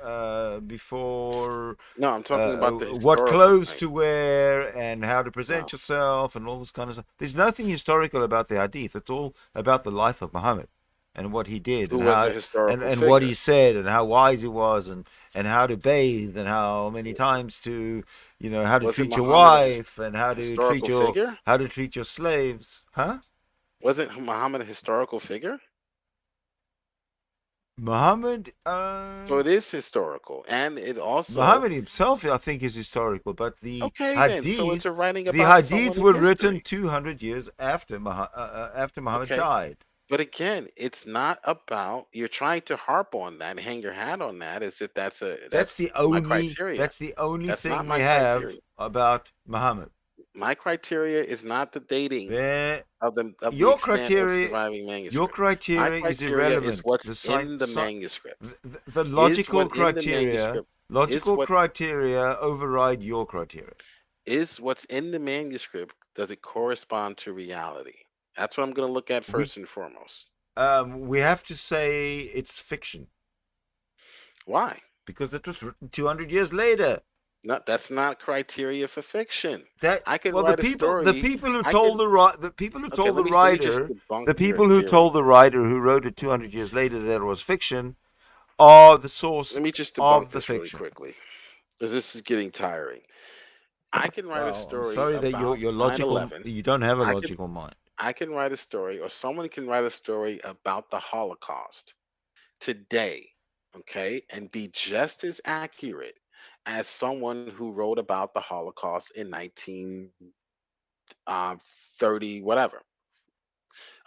B: before
G: No, I'm talking about the
B: what
G: historical
B: clothes
G: claim.
B: to wear and how to
G: No.
B: present yourself and all this kind of stuff. There's nothing historical about the hadith. It's all about the life of Muhammad and what he did
G: Who
B: and
G: was a
B: how
G: historical
B: and what
G: figure?
B: he said and how wise he was and how to bathe and how many times to how to
G: Was it
B: treat your
G: Muhammad
B: wife and
G: historical figure?
B: how to treat your slaves, huh?
G: Wasn't Muhammad a historical figure?
B: Muhammad,
G: So it is historical, and it also
B: Muhammad himself, I think, is historical, but
G: okay then. So it's a writing
B: the
G: about someone
B: hadith
G: in
B: were written
G: history.
B: 200 years after after Muhammad
G: Okay,
B: died.
G: but again, it's not about you're trying to harp on that and hang your hat on that as if that's my criteria.
B: That's the only
G: That's not
B: thing
G: my
B: we have
G: criteria.
B: about Muhammad.
G: My criteria is not the dating
B: There,
G: of the
B: your
G: extent of
B: criteria,
G: surviving
B: your
G: manuscript. My
B: criteria is
G: criteria is
B: irrelevant.
G: what's in the manuscripts.
B: The
G: Is what in the manuscript is
B: logical
G: what
B: criteria override your criteria.
G: is what's in the manuscript. Does it correspond to reality? That's what I'm going to look at
B: We
G: first and foremost.
B: we have to say it's fiction
G: Why?
B: because it was written 200 years later.
G: No, that's not criteria for fiction.
B: That
G: I can
B: well,
G: write a
B: the
G: story.
B: people who
G: I
B: told
G: can
B: the people who
G: okay.
B: told the
G: Let me just
B: writer,
G: debunk
B: the
G: your
B: people who
G: theory.
B: told the writer who wrote it 200 years later that it was fiction, are the source
G: Let me just debunk
B: of the
G: this really
B: fiction.
G: quickly because this is getting tiring. I can write a
B: Well, I'm
G: story
B: sorry that
G: about
B: your logical
G: 9/11.
B: you don't have a
G: I can
B: logical mind.
G: I can write a story, or someone can write a story about the Holocaust today, okay, and be just as accurate as someone who wrote about the Holocaust in 1930, whatever.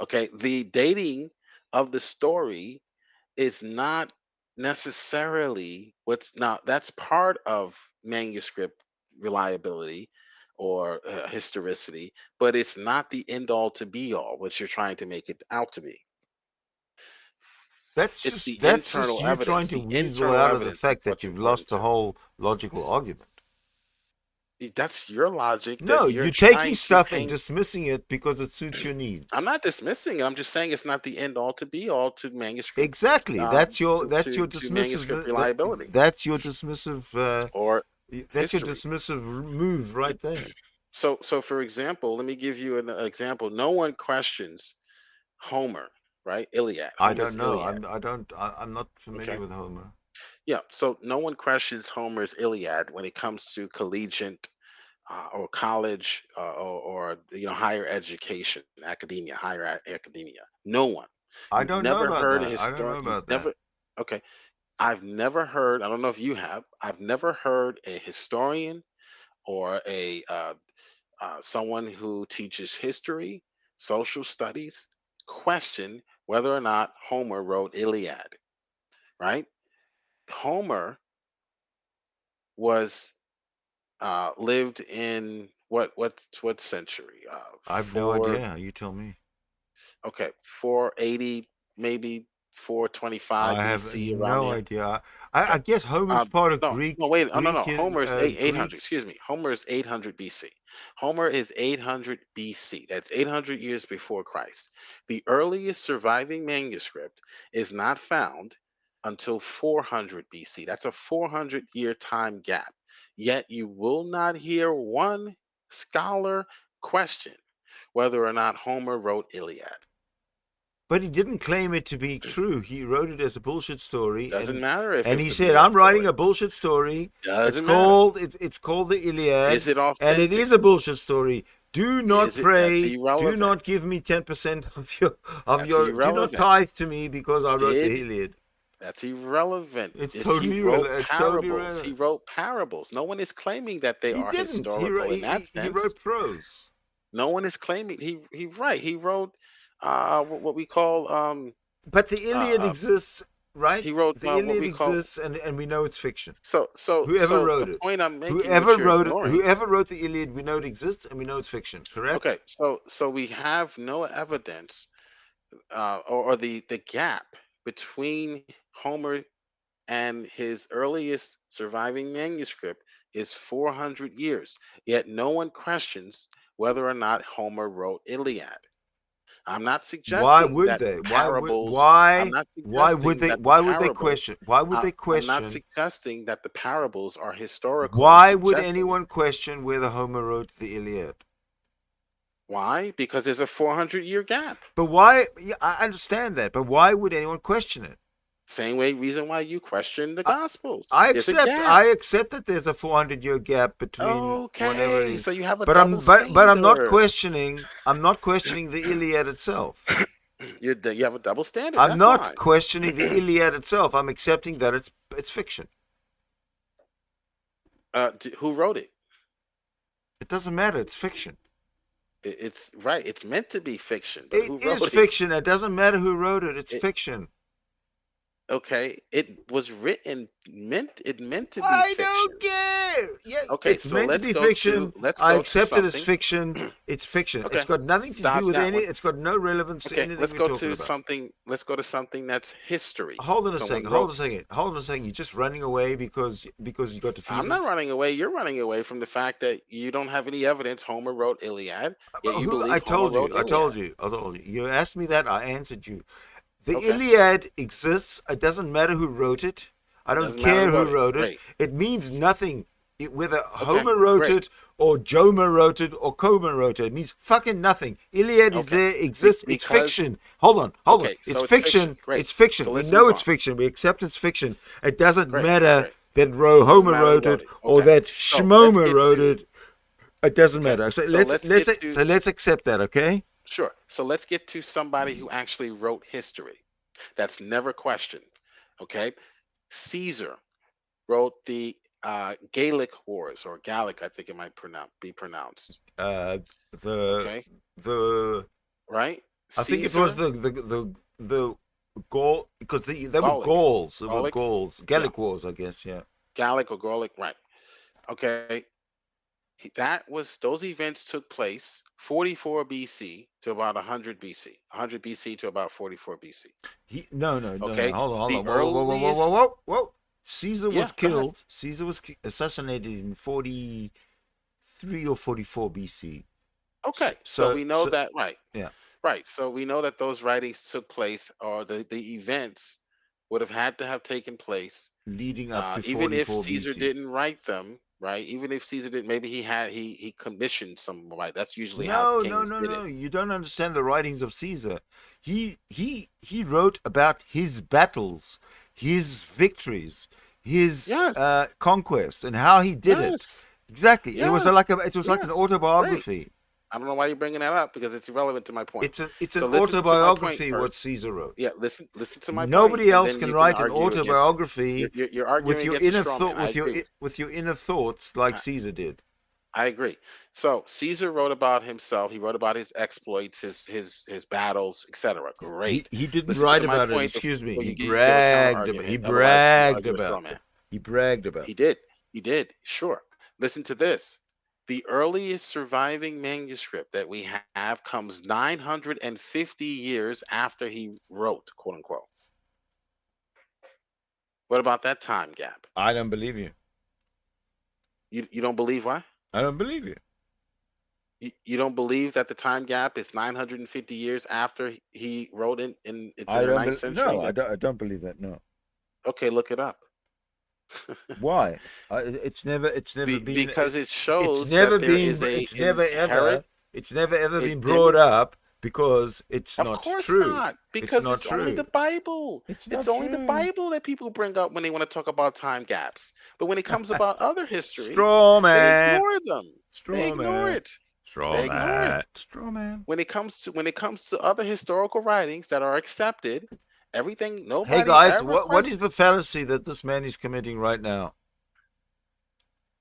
G: Okay, the dating of the story is not necessarily what's now that's part of manuscript reliability or historicity, but it's not the end all to be all what you're trying to make it out to be. It's the
B: That's just
G: internal
B: you trying
G: evidence.
B: to
G: The
B: weasel
G: internal
B: out of the
G: evidence is
B: fact that
G: what's
B: you've
G: important
B: lost the
G: to me.
B: whole logical argument.
G: That's your logic
B: No,
G: that you're
B: you're taking
G: trying to
B: stuff and
G: hang.
B: dismissing it because it suits your
G: I'm
B: needs.
G: not dismissing it. I'm just saying it's not the end all to be all to manuscript
B: Exactly.
G: to manuscript reliability
B: That's your dismissive
G: or
B: that's your
G: history.
B: dismissive move right there.
G: So for example, let me give you an example. No one questions Homer, right? Iliad,
B: I don't
G: Homer's
B: know.
G: Iliad.
B: I'm not familiar
G: Okay.
B: with Homer.
G: Yeah. So no one questions Homer's Iliad when it comes to collegiate or college or higher education, academia, academia. No one.
B: I
G: You've
B: don't know
G: never
B: about
G: heard a
B: that. I don't know
G: historic. You've
B: about that.
G: never. Okay. I've never heard. I don't know if you have. I've never heard a historian or a someone who teaches history, social studies, question whether or not Homer wrote Iliad. Right? Homer was lived in what century?
B: I have no idea. You tell me.
G: 480, maybe 425
B: I have
G: BC, around
B: no
G: there.
B: idea.
G: Okay.
B: I guess Homer's part of
G: No, no, wait, no, no, no.
B: Greek,
G: Homer is 800.
B: Greek.
G: Excuse me. Homer is 800 BC. Homer is 800 BC. That's 800 years before Christ. The earliest surviving manuscript is not found until 400 BC. That's a 400-year time gap. Yet you will not hear one scholar question whether or not Homer wrote Iliad.
B: But he didn't claim it to be true. He wrote it as a bullshit story.
G: Doesn't matter if
B: and
G: it's
B: he
G: a
B: said,
G: BS
B: "I'm writing
G: story.
B: a bullshit story.
G: Doesn't matter.
B: It's called the Iliad,
G: Is it
B: and
G: authentic?
B: it is a bullshit story. Do not
G: Is it? That's
B: pray. Do
G: irrelevant.
B: not give me 10%
G: That's
B: do not
G: irrelevant.
B: tithe to me because I wrote the Iliad."
G: That's irrelevant.
B: It's
G: He
B: totally
G: wrote
B: irrelevant. It's
G: parables.
B: totally irrelevant.
G: He wrote parables. No one is claiming that they
B: He
G: are
B: didn't.
G: historical in that sense.
B: He wrote prose.
G: No one is claiming he wrote what we call
B: But the Iliad exists, right?
G: he wrote
B: the
G: what
B: Iliad
G: we call
B: exists, and we know it's fiction.
G: so
B: Whoever wrote
G: the
B: it,
G: point I'm making,
B: whoever
G: which
B: wrote
G: you're
B: it,
G: ignoring,
B: whoever wrote the Iliad, we know it exists, and we know it's fiction. Correct?
G: okay, so we have no evidence or the gap between Homer and his earliest surviving manuscript is 400 years. Yet no one questions whether or not Homer wrote Iliad. I'm not
B: Why
G: suggesting
B: would
G: that
B: they?
G: the
B: Why would
G: parables. I'm
B: why
G: not
B: why would
G: suggesting
B: they?
G: that the
B: Why would they
G: parables.
B: question? Why would they
G: I'm not
B: question?
G: suggesting that the parables are historical.
B: Why would anyone question whether Homer wrote the Iliad?
G: Why? Because there's a 400-year gap.
B: But why? Yeah, I understand that, but why would anyone question it?
G: Same reason why you question the Gospels.
B: I
G: There's a
B: accept.
G: gap.
B: I accept that there's a 400-year gap between whatever it
G: Okay,
B: is.
G: so you have a
B: But
G: double
B: but I'm not
G: standard.
B: questioning. I'm not questioning the Iliad itself.
G: You have a double standard.
B: I'm
G: that's
B: not
G: why.
B: questioning the Iliad itself. I'm accepting that it's fiction.
G: Who wrote it?
B: It doesn't matter. It's fiction.
G: It's right. It's meant to be fiction. But who
B: It
G: wrote
B: is fiction. It doesn't matter who wrote it. It's fiction.
G: Okay, it was written meant to be fiction.
B: I don't care. Yes,
G: Okay,
B: it's
G: so
B: meant to
G: let's
B: be
G: go
B: fiction.
G: to let's
B: I
G: go to
B: accept it as
G: something.
B: fiction. It's fiction.
G: Okay.
B: It's got nothing to
G: Dodge
B: do with
G: that
B: any.
G: one.
B: It's got no relevance to
G: Okay,
B: anything
G: let's
B: we're
G: go
B: talking
G: to
B: about.
G: something. Let's go to something that's history.
B: Hold on a
G: Someone
B: second.
G: wrote-
B: Hold on a second. Hold on a second. You're just running away because you got defeated.
G: I'm not running away. You're running away from the fact that you don't have any evidence Homer wrote Iliad. Yet you believe
B: I told
G: Homer
B: you.
G: wrote
B: I told
G: Iliad.
B: you. I told you. You asked me that. I answered you. The
G: Okay.
B: Iliad exists. It doesn't matter who wrote it. I don't
G: Doesn't matter
B: care
G: who
B: who
G: wrote it.
B: wrote it.
G: Great.
B: It means nothing. Whether Homer wrote
G: great.
B: it or Jomer wrote it or Comer wrote it, it means fucking nothing. Iliad is
G: Okay.
B: there, exists. It's
G: Because-
B: fiction. Hold on.
G: Okay,
B: It's
G: so it's
B: fiction.
G: fiction. Great.
B: It's fiction.
G: So
B: We
G: let's
B: know
G: move
B: it's
G: on.
B: fiction. We accept it's fiction. It doesn't
G: Great,
B: matter
G: great.
B: that Homer
G: matter who
B: wrote
G: wrote
B: it
G: it.
B: or
G: Okay.
B: that
G: So let's
B: Schmomer
G: get
B: wrote
G: to-
B: it. It doesn't
G: Okay,
B: matter. So,
G: so
B: let's
G: let's
B: accept that, okay?
G: Sure. So let's get to somebody who actually wrote history. That's never questioned. Okay. Caesar wrote the Gallic Wars, or Gallic, I think it might be pronounced.
B: The
G: Okay.
B: the
G: Right.
B: I think it was the Gaul, because they were
G: Gallic.
B: Gauls. They were
G: Gallic?
B: Gauls. Gallic Wars, I guess. Yeah.
G: Gallic or Gallic, right? Okay. Those events took place 44 BC to about 100 BC. 100 BC to about 44 BC.
B: No.
G: Okay,
B: Hold on.
G: the
B: Whoa. Caesar
G: Yeah,
B: was
G: go ahead.
B: killed. Caesar was assassinated in 43 or 44 BC.
G: Okay,
B: So-
G: so we know
B: so-
G: that, right?
B: Yeah.
G: Right. So we know that those writings took place, or the events would have had to have taken place,
B: Leading up to
G: even if
B: 44
G: Caesar
B: BC.
G: didn't write them, right? Even if Caesar didn't, maybe he commissioned some, right? That's usually how kings did
B: No.
G: it.
B: You don't understand the writings of Caesar. He wrote about his battles, his victories, his
G: Yes.
B: conquests, and how he did it.
G: Yes.
B: Exactly. It was
G: Yeah.
B: like an
G: Yeah.
B: autobiography.
G: I don't know why you're bringing that up, because it's irrelevant to my point.
B: It's an
G: So listen to my point
B: autobiography what
G: first.
B: Caesar wrote.
G: Yeah, listen to my point.
B: Nobody
G: and
B: else
G: then
B: can
G: you
B: write an
G: argue against it.
B: autobiography
G: You're arguing
B: with your
G: against a
B: inner
G: straw
B: thought
G: man. I agree.
B: with your inner thoughts like Caesar did.
G: I agree. So Caesar wrote about himself. He wrote about his exploits, his battles, etc. Great.
B: He didn't
G: Listen to
B: write
G: my
B: about it.
G: point
B: Excuse me.
G: before
B: He
G: you give a counter
B: bragged about. He
G: argument. Otherwise, you
B: bragged
G: argue a straw
B: about
G: man.
B: that. He bragged about.
G: He did. He did. Sure. Listen to this. The earliest surviving manuscript that we have comes 950 years after he wrote, quote unquote. What about that time gap?
B: I don't believe you.
G: You don't believe why?
B: I don't believe you.
G: You don't believe that the time gap is 950 years after he wrote it's in
B: I
G: the
B: don't.
G: ninth century?
B: No, I don't believe that. No.
G: Okay, look it up.
B: Why? It's never been.
G: Because it
B: It's
G: shows
B: never
G: that there
B: been.
G: is a
B: It's never
G: inherent.
B: ever. It's never ever
G: It
B: been brought
G: didn't.
B: up because it's
G: Of
B: not
G: course
B: true.
G: not,
B: It's
G: because
B: not
G: it's only the
B: true.
G: Bible.
B: It's
G: It's
B: not
G: only the
B: true.
G: Bible that people bring up when they want to talk about time gaps. But when it comes about other history,
B: Straw
G: they
B: man.
G: ignore them. They
B: Straw
G: ignore
B: man.
G: it.
B: Straw
G: They ignore
B: man.
G: it.
B: Straw man.
G: When it comes to other historical writings that are accepted, everything
B: Hey
G: nobody
B: guys,
G: ever
B: what is the fallacy that this man is committing right now?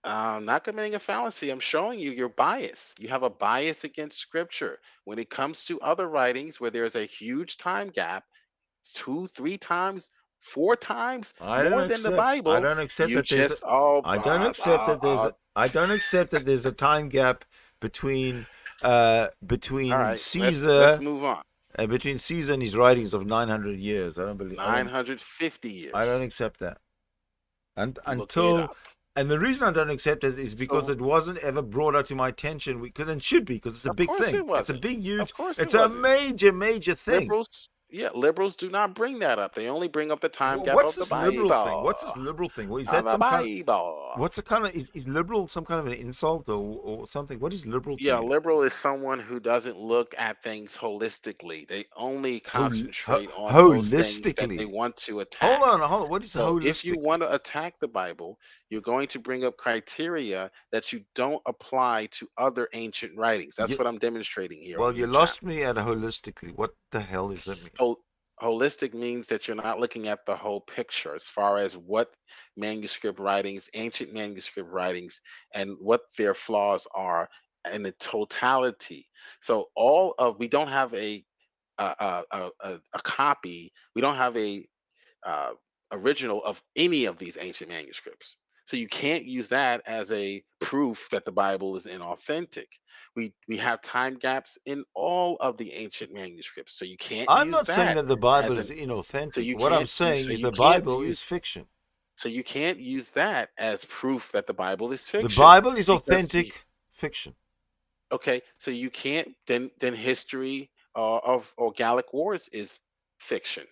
G: I'm not committing a fallacy. I'm showing you your bias. You have a bias against scripture. When it comes to other writings where there's a huge time gap, 2, 3 times, 4 times
B: I don't
G: more than the
B: accept. I
G: Bible,
B: don't accept
G: you
B: that there's.
G: just oh
B: I don't accept that there's. I don't accept that there's a time gap between
G: all right, let's
B: Caesar
G: move on.
B: between Caesar and his writings of 900 years. I don't believe.
G: 950 years.
B: I don't accept that. And
G: Look it up.
B: and the reason I don't accept it is because
G: So
B: it wasn't ever brought out to my attention. Because it should be, because it's a
G: of
B: big
G: course
B: thing.
G: it
B: It's a
G: wasn't.
B: big, huge.
G: Of course
B: It's
G: it
B: a
G: wasn't.
B: major thing.
G: Liberals do not bring that up. They only bring up the time gap
B: What's
G: of the
B: this liberal thing?
G: Bible.
B: What's this liberal thing? Well, is
G: Of
B: that
G: the
B: some kind of?
G: Bible.
B: What's the kind of? Is liberal some kind of an insult or something? What is liberal to
G: Yeah,
B: you?
G: liberal is someone who doesn't look at things holistically. They only concentrate on those things that they
B: Holistically.
G: want to attack.
B: Hold on. What is
G: So if you
B: holistic?
G: want to attack the Bible, you're going to bring up criteria that you don't apply to other ancient writings. That's
B: You,
G: what I'm demonstrating here
B: well,
G: on
B: you
G: your channel.
B: lost me at holistically. What the hell does that mean?
G: Holistic means that you're not looking at the whole picture as far as what manuscript writings, ancient manuscript writings, and what their flaws are in the totality. So we don't have a copy. We don't have a uh, original of any of these ancient manuscripts. So you can't use that as a proof that the Bible is inauthentic. We have time gaps in all of the ancient manuscripts, so you can't
B: I'm
G: use
B: not saying
G: that
B: that the Bible
G: as
B: is
G: an
B: inauthentic. What I'm saying
G: so
B: is
G: you
B: the
G: can't
B: Bible is
G: use
B: fiction.
G: so you can't use that as proof that the Bible is
B: The
G: fiction
B: Bible is
G: because
B: authentic fiction.
G: okay, so you can't then history of or Gallic Wars is fiction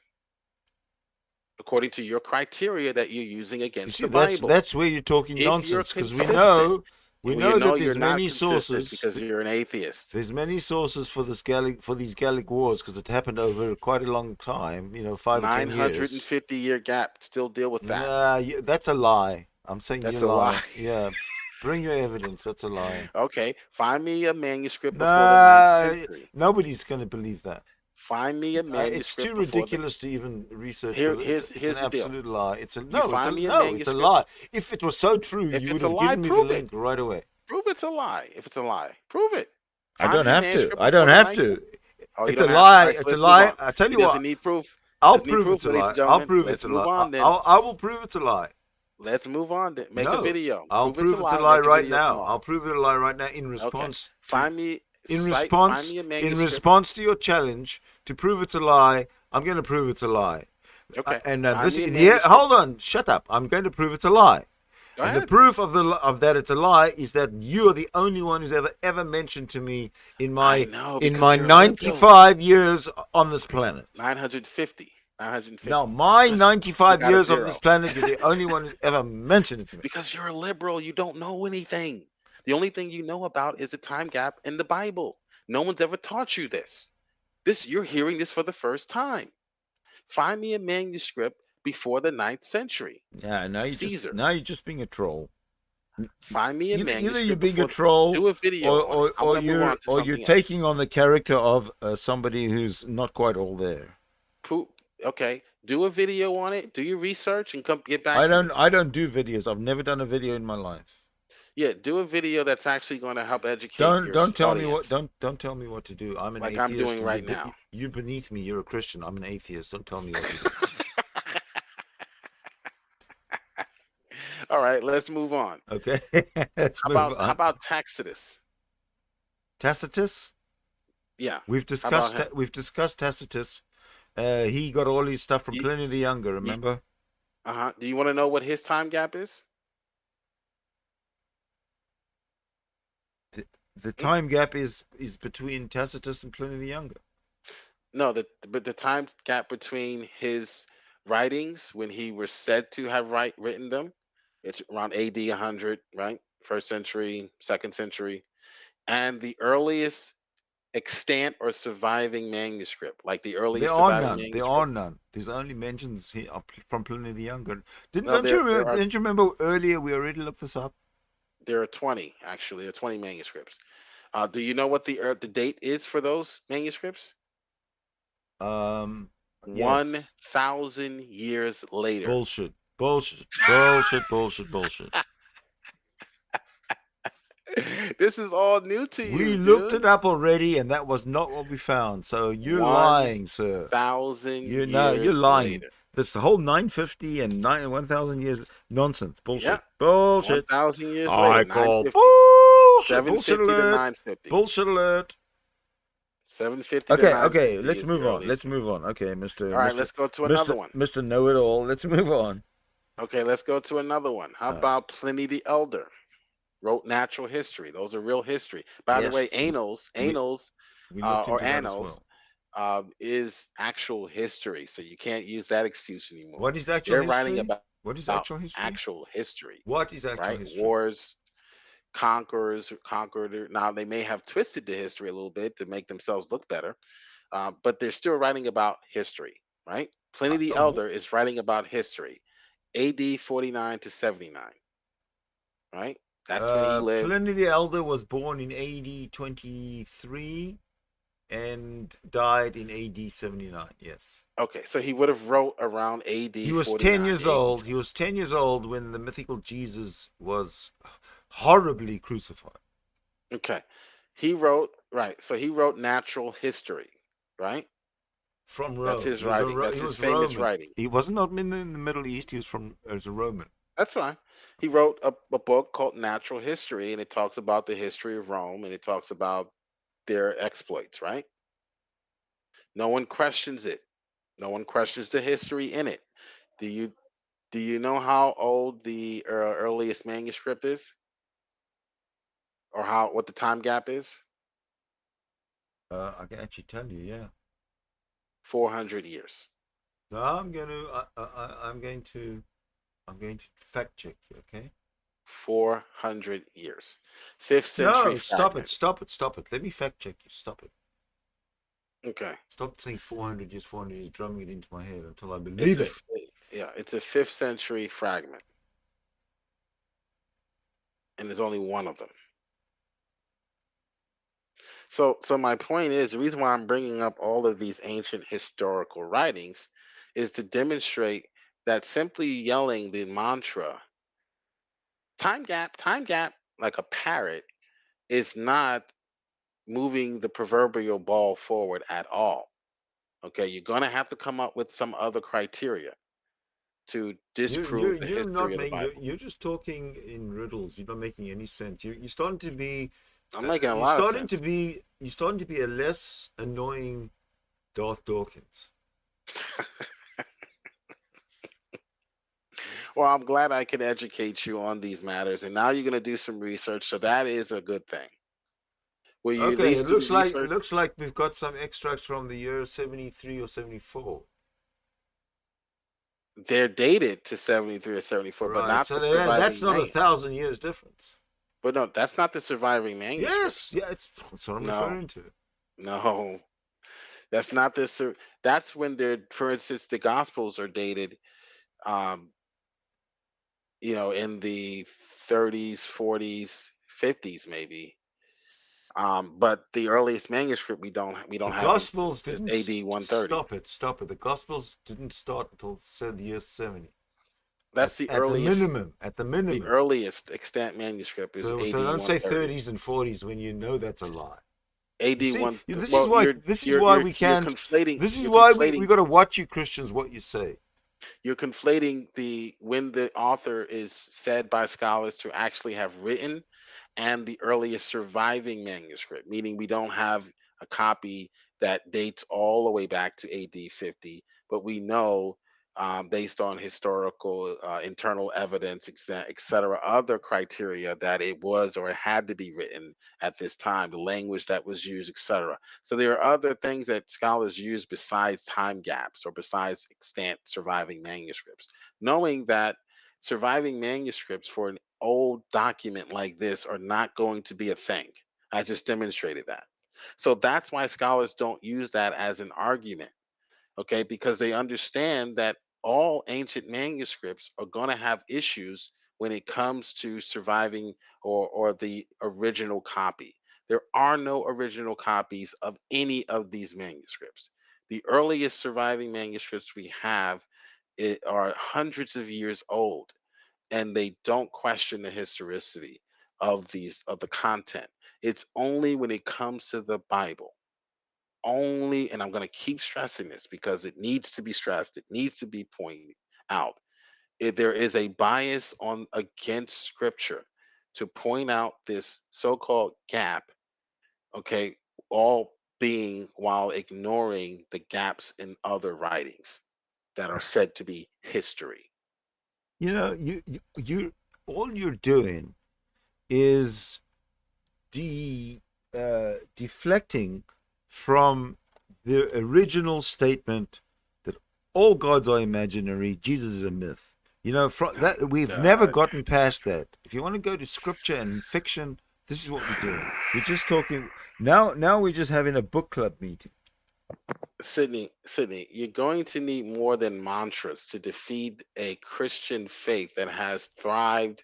G: according to your criteria that you're using
B: You
G: against
B: see,
G: the Bible.
B: that's where you're talking
G: If you're
B: nonsense, because
G: consistent,
B: we
G: well, you
B: know
G: know
B: that
G: you're
B: there's
G: not
B: many
G: consistent
B: sources.
G: because you're an atheist.
B: There's many sources for these Gallic wars because it happened over quite a long time. 5 or 10 years.
G: 950-year gap. Still deal with that.
B: Nah, that's a lie. I'm saying
G: That's
B: you're
G: a
B: lying.
G: lie.
B: Yeah, bring your evidence. That's a lie.
G: Okay, find me a manuscript before the 9th century.
B: Nobody's going to believe that.
G: Find me a manuscript.
B: It's too
G: before
B: ridiculous to even research
G: Here's
B: because it's an
G: the deal.
B: absolute lie. It's a
G: It's a
B: lie. If it was so true,
G: If
B: you would
G: it's a
B: have
G: lie,
B: given me the
G: prove it.
B: link right away.
G: Prove it's a lie. If it's a lie, prove it.
B: I
G: Find
B: don't
G: me a
B: have to.
G: manuscript
B: I don't
G: before the
B: have
G: 9th
B: to.
G: Oh, you
B: It's a
G: don't have to.
B: lie.
G: All right, so
B: It's a
G: let's move
B: lie.
G: on.
B: I tell you
G: It
B: what.
G: doesn't need proof.
B: I'll
G: Doesn't need
B: prove
G: proof,
B: it's a
G: ladies
B: lie.
G: and gentlemen.
B: I'll prove
G: Let's
B: it's a
G: move
B: lie.
G: on then.
B: I will prove it's a lie.
G: Let's move on then. Make a
B: No,
G: video.
B: I'll prove it's a
G: and
B: lie
G: make a
B: right
G: video
B: now.
G: tomorrow.
B: I'll prove it a lie right now in
G: Okay.
B: response
G: Find me
B: in
G: find me a
B: in
G: manuscript.
B: response to your challenge to prove it's a lie. I'm going to prove it's a lie.
G: Okay.
B: And
G: Find
B: this
G: me a
B: yeah,
G: manuscript.
B: hold on, shut up. I'm going to prove it's a lie.
G: Go
B: And the
G: ahead.
B: proof of that it's a lie is that you are the only one who's ever mentioned to me in
G: I
B: my
G: know,
B: in
G: because
B: my
G: you're a liberal.
B: 95 years on this planet.
G: 950.
B: No, my
G: Just
B: 95
G: got a
B: years on
G: zero.
B: this planet, you're the only one who's ever mentioned it to me.
G: Because you're a liberal, you don't know anything. The only thing you know about is a time gap in the Bible. No one's ever taught you this. You're hearing this for the first time. Find me a manuscript before the 9th century.
B: Yeah, now
G: Caesar.
B: you're just being a troll.
G: Find me a manuscript.
B: Either you're being a
G: before
B: troll,
G: do a video on it. I wanna move on to
B: or you're
G: something else.
B: taking on the character of somebody who's not quite all there.
G: Okay, do a video on it. Do your research and come get back.
B: I don't do videos. I've never done a video in my life.
G: Yeah, do a video that's actually going to help educate
B: Don't
G: your
B: don't tell me what
G: audience,
B: don't tell me what to do. I'm an
G: like I'm
B: atheist.
G: doing right now.
B: You're beneath me. You're a Christian. I'm an atheist. Don't tell me what to do.
G: All right, let's move on.
B: Okay, let's move
G: How
B: on.
G: about Tacitus?
B: Tacitus.
G: Yeah.
B: We've
G: How about
B: discussed
G: him?
B: we've discussed Tacitus. He got all his stuff from
G: You-
B: Pliny the Younger. Remember?
G: Uh-huh. Do you want to know what his time gap is?
B: The time gap is between Tacitus and Pliny the Younger.
G: No, but the time gap between his writings when he was said to have written them, it's around AD 100, right? First century, second century, and the earliest extant or surviving manuscript, like the
B: There
G: earliest
B: are
G: surviving
B: none. There are
G: manuscript.
B: none. There's only mentions here from Pliny the Younger.
G: No,
B: Don't you
G: there
B: remember?
G: are
B: Didn't you remember earlier we already looked this up?
G: 20 actually. There are 20 manuscripts. Do you know what the date is for those manuscripts?
B: Yes.
G: 1,000 years later.
B: Bullshit. Bullshit. Bullshit. Bullshit. Bullshit.
G: This is all new to you,
B: We
G: dude.
B: looked it up already, and that was not what we found. So you're lying, sir.
G: 1,000
B: You're
G: years
B: lying.
G: later.
B: This whole 950 and 1,000 years nonsense. Bullshit.
G: Yeah.
B: Bullshit.
G: 1,000 years
B: I
G: later.
B: call
G: 950.
B: bullshit. Bullshit
G: 750 to
B: alert.
G: 950.
B: Bullshit alert.
G: 750 to
B: Okay,
G: 950.
B: okay, let's
G: is
B: move
G: the
B: on.
G: earliest
B: Let's
G: one.
B: move on. Okay, Mr.
G: All right,
B: Mr.
G: let's go to another one.
B: Mr. Know-it-all. Let's move on.
G: Okay, let's go to another one. How about Pliny the Elder? Wrote natural history. Those are real history. By the way,
B: Yes,
G: annals,
B: we looked
G: or
B: into that as
G: annals,
B: well.
G: is actual history. So you can't use that excuse anymore.
B: What is actual
G: They're
B: history?
G: writing about
B: What is actual history?
G: actual history.
B: What is actual
G: Right?
B: history?
G: Wars, conquerors, conquered. Now they may have twisted the history a little bit to make themselves look better, but they're still writing about history. Right? Pliny the Elder is writing about history, AD 49 to 79. Right? That's when he lived.
B: Pliny the Elder was born in AD 23 and died in AD 79. Yes.
G: Okay, so he would have wrote around AD.
B: He was
G: 49,
B: 10 years old. He was 10 years old when the mythical Jesus was horribly crucified.
G: Okay, he wrote So he wrote natural history, right?
B: From Rome.
G: That's his writing. That's his famous writing.
B: He wasn't in the Middle East. He was as a Roman.
G: That's fine. He wrote a book called Natural History, and it talks about the history of Rome, and it talks about their exploits, right? No one questions it. No one questions the history in it. Do you know how old the earliest manuscript is, or what the time gap is?
B: I can actually tell you. Yeah.
G: 400 years.
B: No, I'm going to fact check you. Okay.
G: 400 years. 5th century.
B: No, stop it. Let me fact check you. Stop it.
G: Okay.
B: Stop saying 400 years, drumming it into my head until I believe it.
G: Yeah, it's a 5th century fragment. And there's only one of them. So my point is, the reason why I'm bringing up all of these ancient historical writings is to demonstrate that simply yelling the mantra, time gap, like a parrot, is not moving the proverbial ball forward at all. Okay, you're going to have to come up with some other criteria to disprove the history of the Bible.
B: You're just talking in riddles. You're not making any sense. You're starting to be.
G: I'm making a lot of sense.
B: You're starting to be a less annoying Darth Dawkins.
G: Well, I'm glad I can educate you on these matters, and now you're going to do some research, so that is a good thing. Will you
B: Okay, it looks like we've got some extracts from the year 73 or 74.
G: They're dated to 73 or 74,
B: right.
G: But not
B: so
G: the surviving
B: that's not
G: man.
B: 1,000 years difference.
G: But no, that's not the surviving manuscript.
B: Yes, that's what I'm referring to.
G: No, that's not the. That's when they're, for instance, the Gospels are dated, in the 30s, 40s, 50s, maybe. But the earliest manuscript we don't have. The
B: Gospels didn't
G: AD 130.
B: Stop it. The Gospels didn't start until the year 70.
G: That's the
B: at the
G: earliest.
B: minimum. At the minimum.
G: The earliest extant manuscript is
B: So
G: AD
B: don't say
G: 130.
B: 30s and 40s when you know that's a lie.
G: AD
B: You see,
G: 1.
B: this is
G: Well,
B: why we
G: you're
B: can't.
G: conflating.
B: This is
G: You're
B: why
G: conflating.
B: we got to watch you Christians what you say.
G: You're conflating when the author is said by scholars to actually have written and the earliest surviving manuscript, meaning we don't have a copy that dates all the way back to AD 50, but we know, based on historical internal evidence, et cetera, other criteria, that it was or it had to be written at this time, the language that was used, etc. So there are other things that scholars use besides time gaps or besides extant surviving manuscripts, knowing that surviving manuscripts for an old document like this are not going to be a thing. I just demonstrated that. So that's why scholars don't use that as an argument, okay? Because they understand that all ancient manuscripts are going to have issues when it comes to surviving or the original copy. There are no original copies of any of these manuscripts. The earliest surviving manuscripts we have are hundreds of years old, and they don't question the historicity of the content. It's only when it comes to the Bible, only, and I'm going to keep stressing this because it needs to be stressed, it needs to be pointed out. If there is a bias on against scripture to point out this so-called gap, okay, all being while ignoring the gaps in other writings that are said to be history.
B: You know, you all you're doing is deflecting from the original statement that all gods are imaginary, Jesus is a myth. You know, from that we've never gotten past that. If you want to go to scripture and fiction, this is what we're doing. We're just talking now. Now we're just having a book club meeting.
G: Sydney, you're going to need more than mantras to defeat a Christian faith that has thrived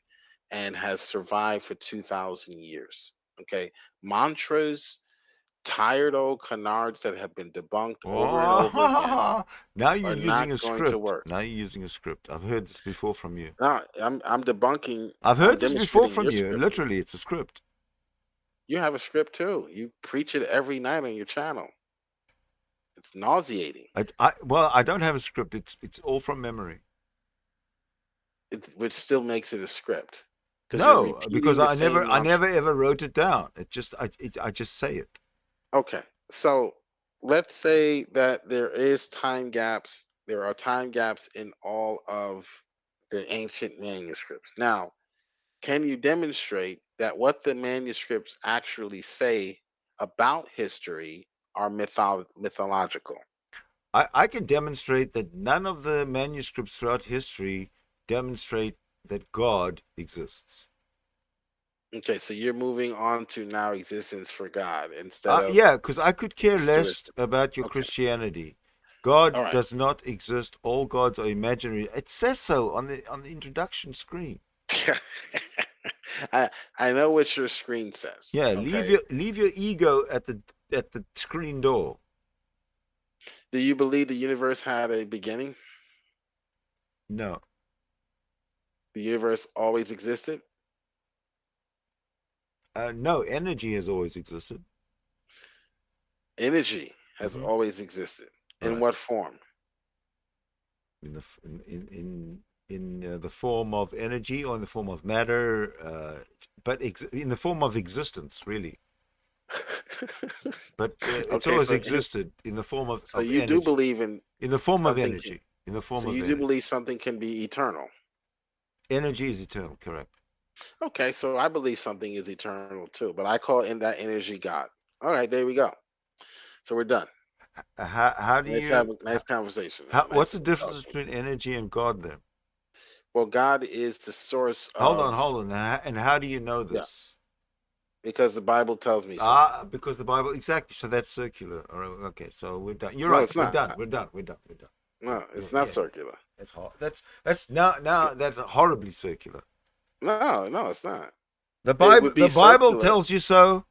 G: and has survived for 2,000 years. Okay. Mantras, tired old canards that have been debunked over and over again
B: Now you're
G: are
B: using
G: not
B: a
G: going to
B: script.
G: work.
B: Now you're using a script. I've heard this before from you.
G: No, I'm debunking,
B: I've
G: I'm
B: heard this before
G: demonstrating
B: from
G: your
B: you.
G: script.
B: Literally, it's a script.
G: You have a script too. You preach it every night on your channel. It's nauseating.
B: Well, I don't have a script. It's all from memory.
G: Which still makes it a script.
B: No, because I never
G: mantra.
B: ever wrote it down. I just say it.
G: Okay, so let's say that there is time gaps. There are time gaps in all of the ancient manuscripts. Now, can you demonstrate that what the manuscripts actually say about history are mythological?
B: I can demonstrate that none of the manuscripts throughout history demonstrate that God exists.
G: Okay, so you're moving on to now existence for God instead of
B: Yeah, because I could care less
G: historicity.
B: about your
G: Okay,
B: Christianity.
G: all
B: God
G: right.
B: does not exist. All gods are imaginary. It says so on the introduction screen.
G: I know what your screen says.
B: Yeah,
G: Okay.
B: leave your ego at the screen door.
G: Do you believe the universe had a beginning?
B: No.
G: The universe always existed?
B: No, energy has always existed.
G: Energy has always existed. In
B: Right.
G: what form?
B: In the form of energy or in the form of matter, but in the form of existence, really. But it's
G: Okay,
B: always
G: so
B: existed in the form of
G: you
B: energy.
G: do believe in
B: The form of
G: something
B: energy. In the form
G: so
B: of
G: you do
B: energy.
G: believe something can be eternal.
B: Energy is eternal, correct.
G: Okay, so I believe something is eternal too, but I call in that energy God. All right, there we go. So we're done.
B: How do you
G: Nice conversation.
B: what's
G: Nice
B: the difference between energy and God then?
G: Well, God is the source
B: Hold
G: of.
B: on. And how do you know
G: Yeah,
B: this?
G: because the Bible tells me so.
B: Because the Bible, exactly. So that's circular. All right, okay, so we're done. You're
G: No,
B: right.
G: it's
B: We're
G: not.
B: done. We're done.
G: No,
B: Yeah,
G: it's not
B: yeah.
G: circular.
B: That's that's now that's horribly circular.
G: No, it's not.
B: The
G: It would be
B: Bible
G: circular.
B: tells you so.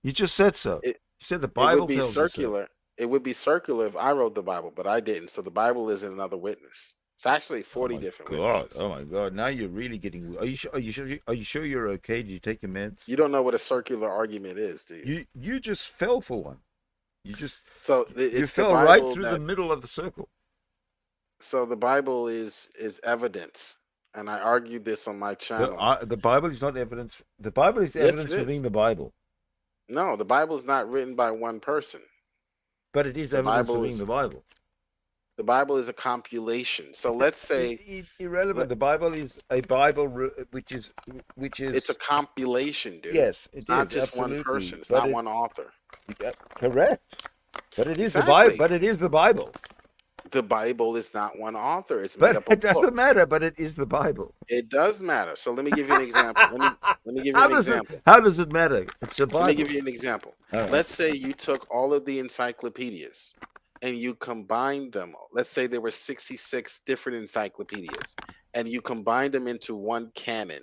B: You just said so.
G: It
B: You said the
G: it would
B: Bible
G: be
B: tells you so.
G: circular. It would be circular if I wrote the Bible, but I didn't. So the Bible is another witness. It's actually
B: Oh
G: 40
B: my
G: different
B: God!
G: witnesses.
B: Oh my God! Now you're really getting. Are you sure? Are you sure? Are you sure you're okay? Did you take your meds?
G: You don't know what a circular argument is, do you?
B: You just fell for one.
G: So
B: You
G: it's the
B: fell right
G: Bible
B: through the
G: that.
B: middle of the circle.
G: So the Bible is evidence, and I argued this on my channel.
B: The Bible is not evidence. The Bible is
G: Yes, it
B: evidence for
G: is.
B: being the Bible,
G: No, the Bible is not written by one person.
B: but it is
G: The
B: evidence for
G: Bible
B: being
G: is
B: the Bible.
G: the Bible is a compilation. So let's say
B: Irrelevant. The Bible is a Bible which is
G: it's a compilation, dude.
B: yes,
G: It's
B: it
G: not
B: is
G: just one
B: absolutely,
G: person. It's
B: but
G: not
B: it
G: one author.
B: correct. But it is the Bible.
G: Exactly.
B: But it is the Bible.
G: The Bible is not one author. It's made
B: But
G: up
B: it
G: of
B: doesn't
G: books.
B: matter. But it is the Bible.
G: It does matter. So let me give you an example. Let me give you
B: How
G: an
B: does it?
G: example.
B: How does it matter? It's the
G: Let me
B: Bible.
G: give you an example.
B: All right.
G: Let's say you took all of the encyclopedias and you combined them. Let's say there were 66 different encyclopedias and you combined them into one canon.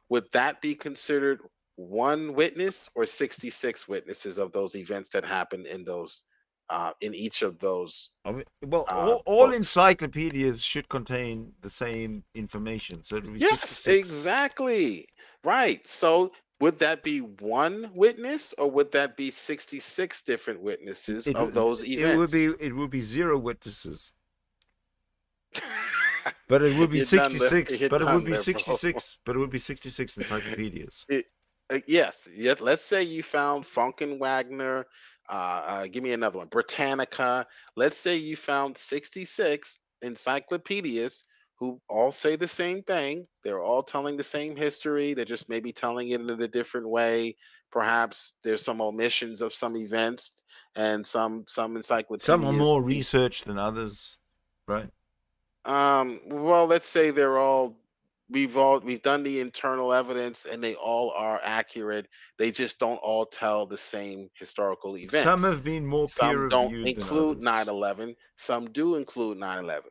G: Would that be considered one witness or 66 witnesses of those events that happened in each of those
B: I mean, well, all
G: books?
B: encyclopedias should contain the same information, so it would be
G: Yes,
B: 66.
G: exactly. Right. So would that be one witness or would that be 66 different witnesses of those events?
B: It would be zero witnesses, but it would be
G: You're done there.
B: 66.
G: You're
B: But it would
G: done
B: be
G: there, bro.
B: 66. But it would be 66 encyclopedias.
G: Yes. Yes. Let's say you found Funkenwagner. Give me another one. Britannica. Let's say you found 66 encyclopedias who all say the same thing. They're all telling the same history. They're just maybe telling it in a different way. Perhaps there's some omissions of some events, and some
B: Some are
G: encyclopedias.
B: more researched than others, right?
G: Well, let's say we've done the internal evidence and they all are accurate. They just don't all tell the same historical
B: Some
G: events.
B: have been more
G: Some don't
B: peer-reviewed than
G: include
B: others.
G: 9/11. Some do include 9/11.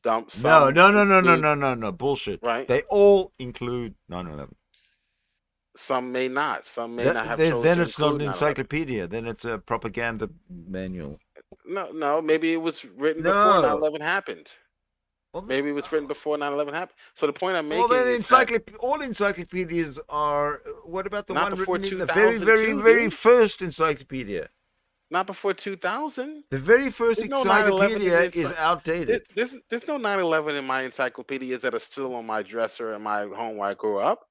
B: No,
G: Some
B: no, no, no, no,
G: include,
B: no, no, no. Bullshit.
G: right.
B: They all include 9/11.
G: Some may not. Some may not have chose
B: Then
G: to
B: it's not
G: include
B: an
G: 9/11.
B: encyclopedia. Then it's a propaganda manual.
G: No. Maybe it was written before
B: No.
G: 9/11 happened.
B: Well,
G: Maybe it was written before 9/11 happened. So the point I'm
B: well,
G: making
B: then
G: is that
B: all encyclopedias are. What about the
G: not
B: one
G: before
B: written in the very,
G: 2002,
B: very
G: dude.
B: first encyclopedia?
G: Not before 2000.
B: The very first
G: There's no 9/11 in
B: encyclopedia
G: the
B: is outdated.
G: there's no 9/11 in my encyclopedias that are still on my dresser in my home where I grew up.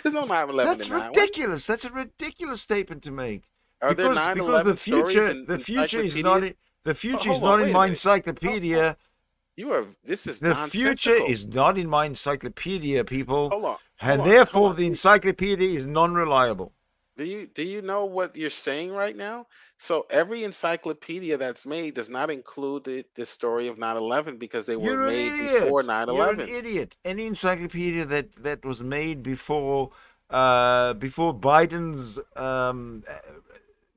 G: There's no 9/11
B: That's
G: in that one.
B: ridiculous. That's a ridiculous statement to make.
G: Are there
B: Because
G: 9/11 stories in
B: the future is
G: encyclopedias?
B: not
G: Hold on,
B: in
G: wait a
B: my
G: minute.
B: encyclopedia.
G: This is
B: The future
G: nonsensical.
B: is not in my encyclopedia, people,
G: Hold on,
B: and
G: hold
B: therefore
G: on.
B: the encyclopedia is non-reliable.
G: Do you know what you're saying right now? So every encyclopedia that's made does not include the story of 9/11 because they were
B: You're an
G: made before
B: idiot. You're an
G: 9/11.
B: idiot. Any encyclopedia that was made before Biden's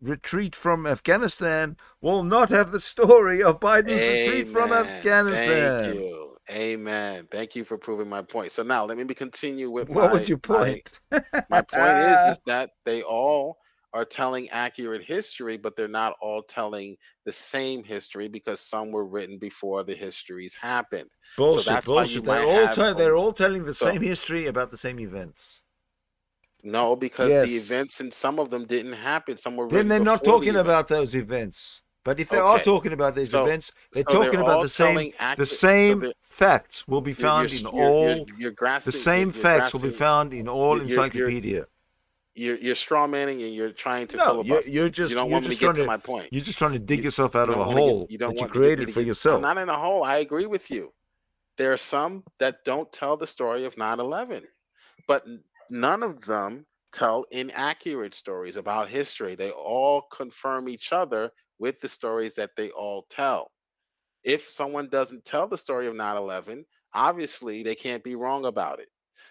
B: retreat from Afghanistan will not have the story of Biden's retreat from
G: Amen. Thank
B: Afghanistan.
G: you. Amen. Thank you for proving my point. So now let me continue with
B: What was your point?
G: my point is that they all are telling accurate history, but they're not all telling the same history because some were written before the histories happened. So that's why you
B: Bullshit.
G: might have
B: They're all telling the
G: so
B: same history about the same events.
G: no, because the
B: Yes.
G: events in some of them didn't happen. Some were
B: Then
G: written
B: they're not
G: before the
B: talking about
G: events.
B: those events. But if they are
G: Okay.
B: talking about these
G: So
B: events, they're
G: so they're
B: talking about
G: all
B: the same
G: telling
B: the
G: accurate so
B: same
G: they're
B: facts will be found in all
G: you're
B: the
G: grasping
B: same facts will be found in all
G: you're
B: encyclopedia.
G: you're straw manning and you're trying to
B: No,
G: filibuster. You don't want me to get to my point.
B: you're just trying to dig
G: You
B: yourself
G: you
B: out of
G: don't
B: a
G: want to get
B: hole
G: you don't
B: that you
G: want to get me
B: created
G: to
B: for
G: get I'm
B: yourself.
G: not in a hole. I agree with you. There are some that don't tell the story of 9/11, but none of them tell inaccurate stories about history. They all confirm each other with the stories that they all tell. If someone doesn't tell the story of 9/11, obviously they can't be wrong about it.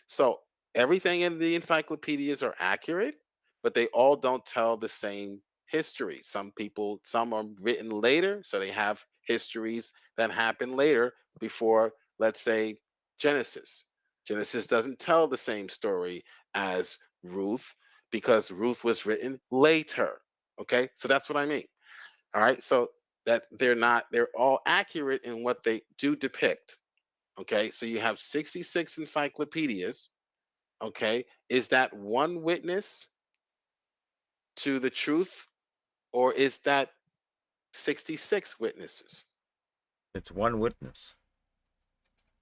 G: So everything in the encyclopedias are accurate, but they all don't tell the same history. Some are written later, so they have histories that happen later before, let's say, Genesis. Genesis doesn't tell the same story as Ruth because Ruth was written later. Okay, so that's what I mean. All right. So that they're all accurate in what they do depict. Okay, so you have 66 encyclopedias. Okay, is that one witness to the truth, or is that 66 witnesses?
B: It's one witness.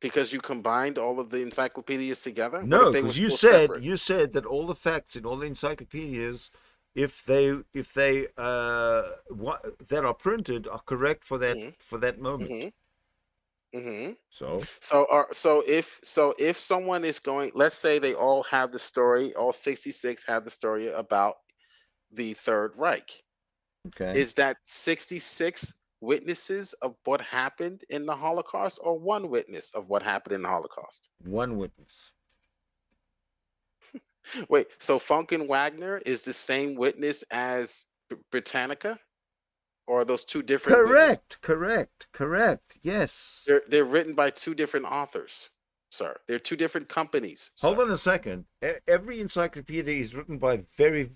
G: Because you combined all of the encyclopedias together? What if
B: No,
G: they were
B: because you
G: still
B: said
G: separate?
B: that all the facts in all the encyclopedias, if they that are printed are correct for that moment. So
G: If someone is going, let's say they all have the story, all 66 have the story about the Third Reich.
B: okay,
G: Is that 66 witnesses of what happened in the Holocaust, or one witness of what happened in the Holocaust?
B: one witness.
G: Wait, so Funk and Wagner is the same witness as Britannica, or are those two different witnesses?
B: Correct. Yes.
G: They're written by two different authors, sir. They're two different companies,
B: Hold
G: sir.
B: on a second. Every encyclopedia is written by very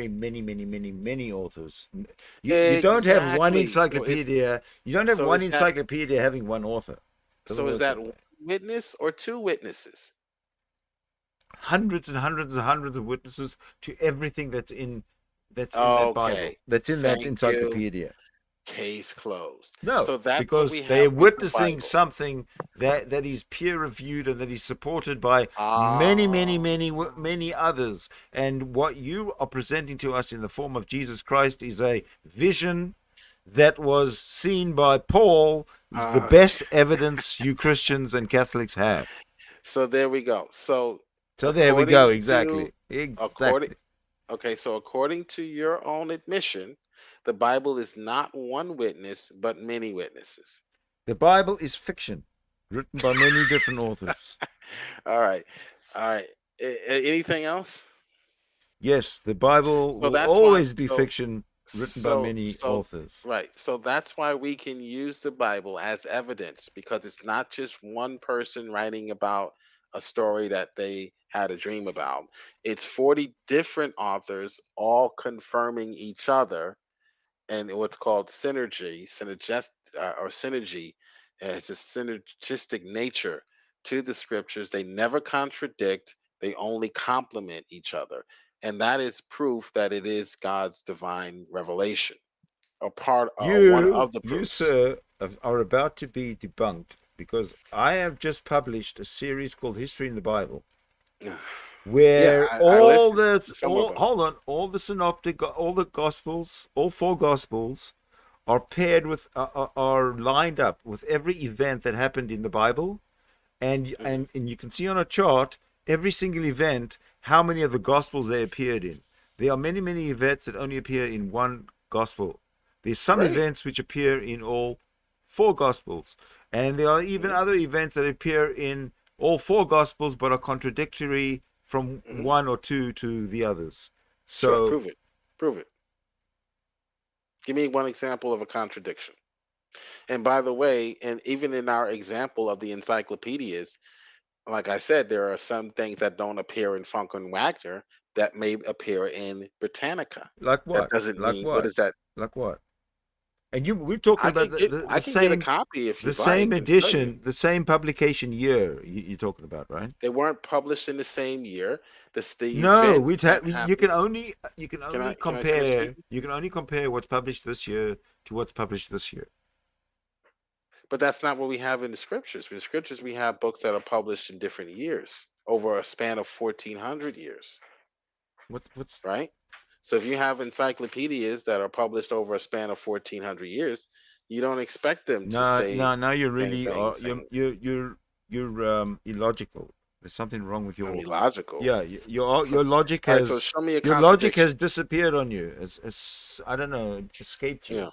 B: many authors. You don't have one
G: Exactly.
B: encyclopedia. You don't have
G: So
B: one
G: is that
B: encyclopedia having one author. Doesn't
G: so is
B: work
G: that
B: like
G: one
B: that.
G: witness or two witnesses?
B: Hundreds and hundreds of witnesses to everything that's in that Bible.
G: Okay.
B: That's in that
G: Thank you.
B: encyclopedia.
G: Case closed.
B: No,
G: So that's what we
B: because they're
G: have with the
B: witnessing
G: Bible.
B: something that is peer reviewed and that is supported by
G: Ah,
B: many others. And what you are presenting to us in the form of Jesus Christ is a vision that was seen by Paul, is the
G: okay.
B: best evidence you Christians and Catholics have.
G: So there we go. So
B: So there we go.
G: according to
B: Exactly.
G: according
B: Exactly.
G: okay, so according to your own admission, the Bible is not one witness but many witnesses.
B: The Bible is fiction, written by many different authors.
G: All right. All right. Anything else?
B: Yes, the Bible
G: So
B: will
G: that's why
B: always be
G: so
B: fiction written by
G: so
B: many
G: so
B: authors.
G: right. So that's why we can use the Bible as evidence, because it's not just one person writing about a story that they had a dream about. It's 40 different authors all confirming each other, and what's called synergy. It's a synergistic nature to the scriptures. They never contradict, they only complement each other. And that is proof that it is God's divine revelation, or one of the
B: You,
G: proofs.
B: sir, are about to be debunked because I have just published a series called History in the Bible,
G: Yeah,
B: where
G: I
B: all
G: listened
B: the
G: to some of
B: all
G: them.
B: hold on, all the synoptic, all the gospels, all four gospels are paired with are lined up with every event that happened in the Bible, and
G: Mhm.
B: you can see on a chart every single event how many of the gospels they appeared in. There are many events that only appear in one gospel. There's some
G: Great.
B: events which appear in all four gospels, and there are even
G: Hmm.
B: other events that appear in all four gospels but are contradictory from
G: Hmm.
B: one or two to the others.
G: Sure,
B: So
G: prove it. Prove it. Give me one example of a contradiction. And by the way, and even in our example of the encyclopedias, like I said, there are some things that don't appear in Funk and Wagner that may appear in Britannica.
B: like
G: That
B: what?
G: doesn't
B: Like
G: mean, what
B: what?
G: is that?
B: Like what? And we're talking about
G: I can get a copy if
B: the
G: you'd
B: same
G: like and show you.
B: edition, the same publication year you're talking about, right?
G: They weren't published in the same year. This the
B: No,
G: event that
B: you
G: happened.
B: can only
G: Can I finish
B: compare
G: speaking?
B: what's published this year to what's published this year.
G: But that's not what we have in the scriptures. In the scriptures, we have books that are published in different years over a span of 1400 years,
B: What's
G: right? So if you have encyclopedias that are published over a span of 1400 years, you don't expect them to
B: no
G: say
B: no now you
G: the same
B: really
G: thing.
B: are
G: Same.
B: you're illogical. There's something wrong with
G: I
B: your
G: mean, logical.
B: your logic
G: All right. So
B: has
G: show me a contradiction.
B: disappeared on you. It's I don't know, escaped you.
G: Yeah.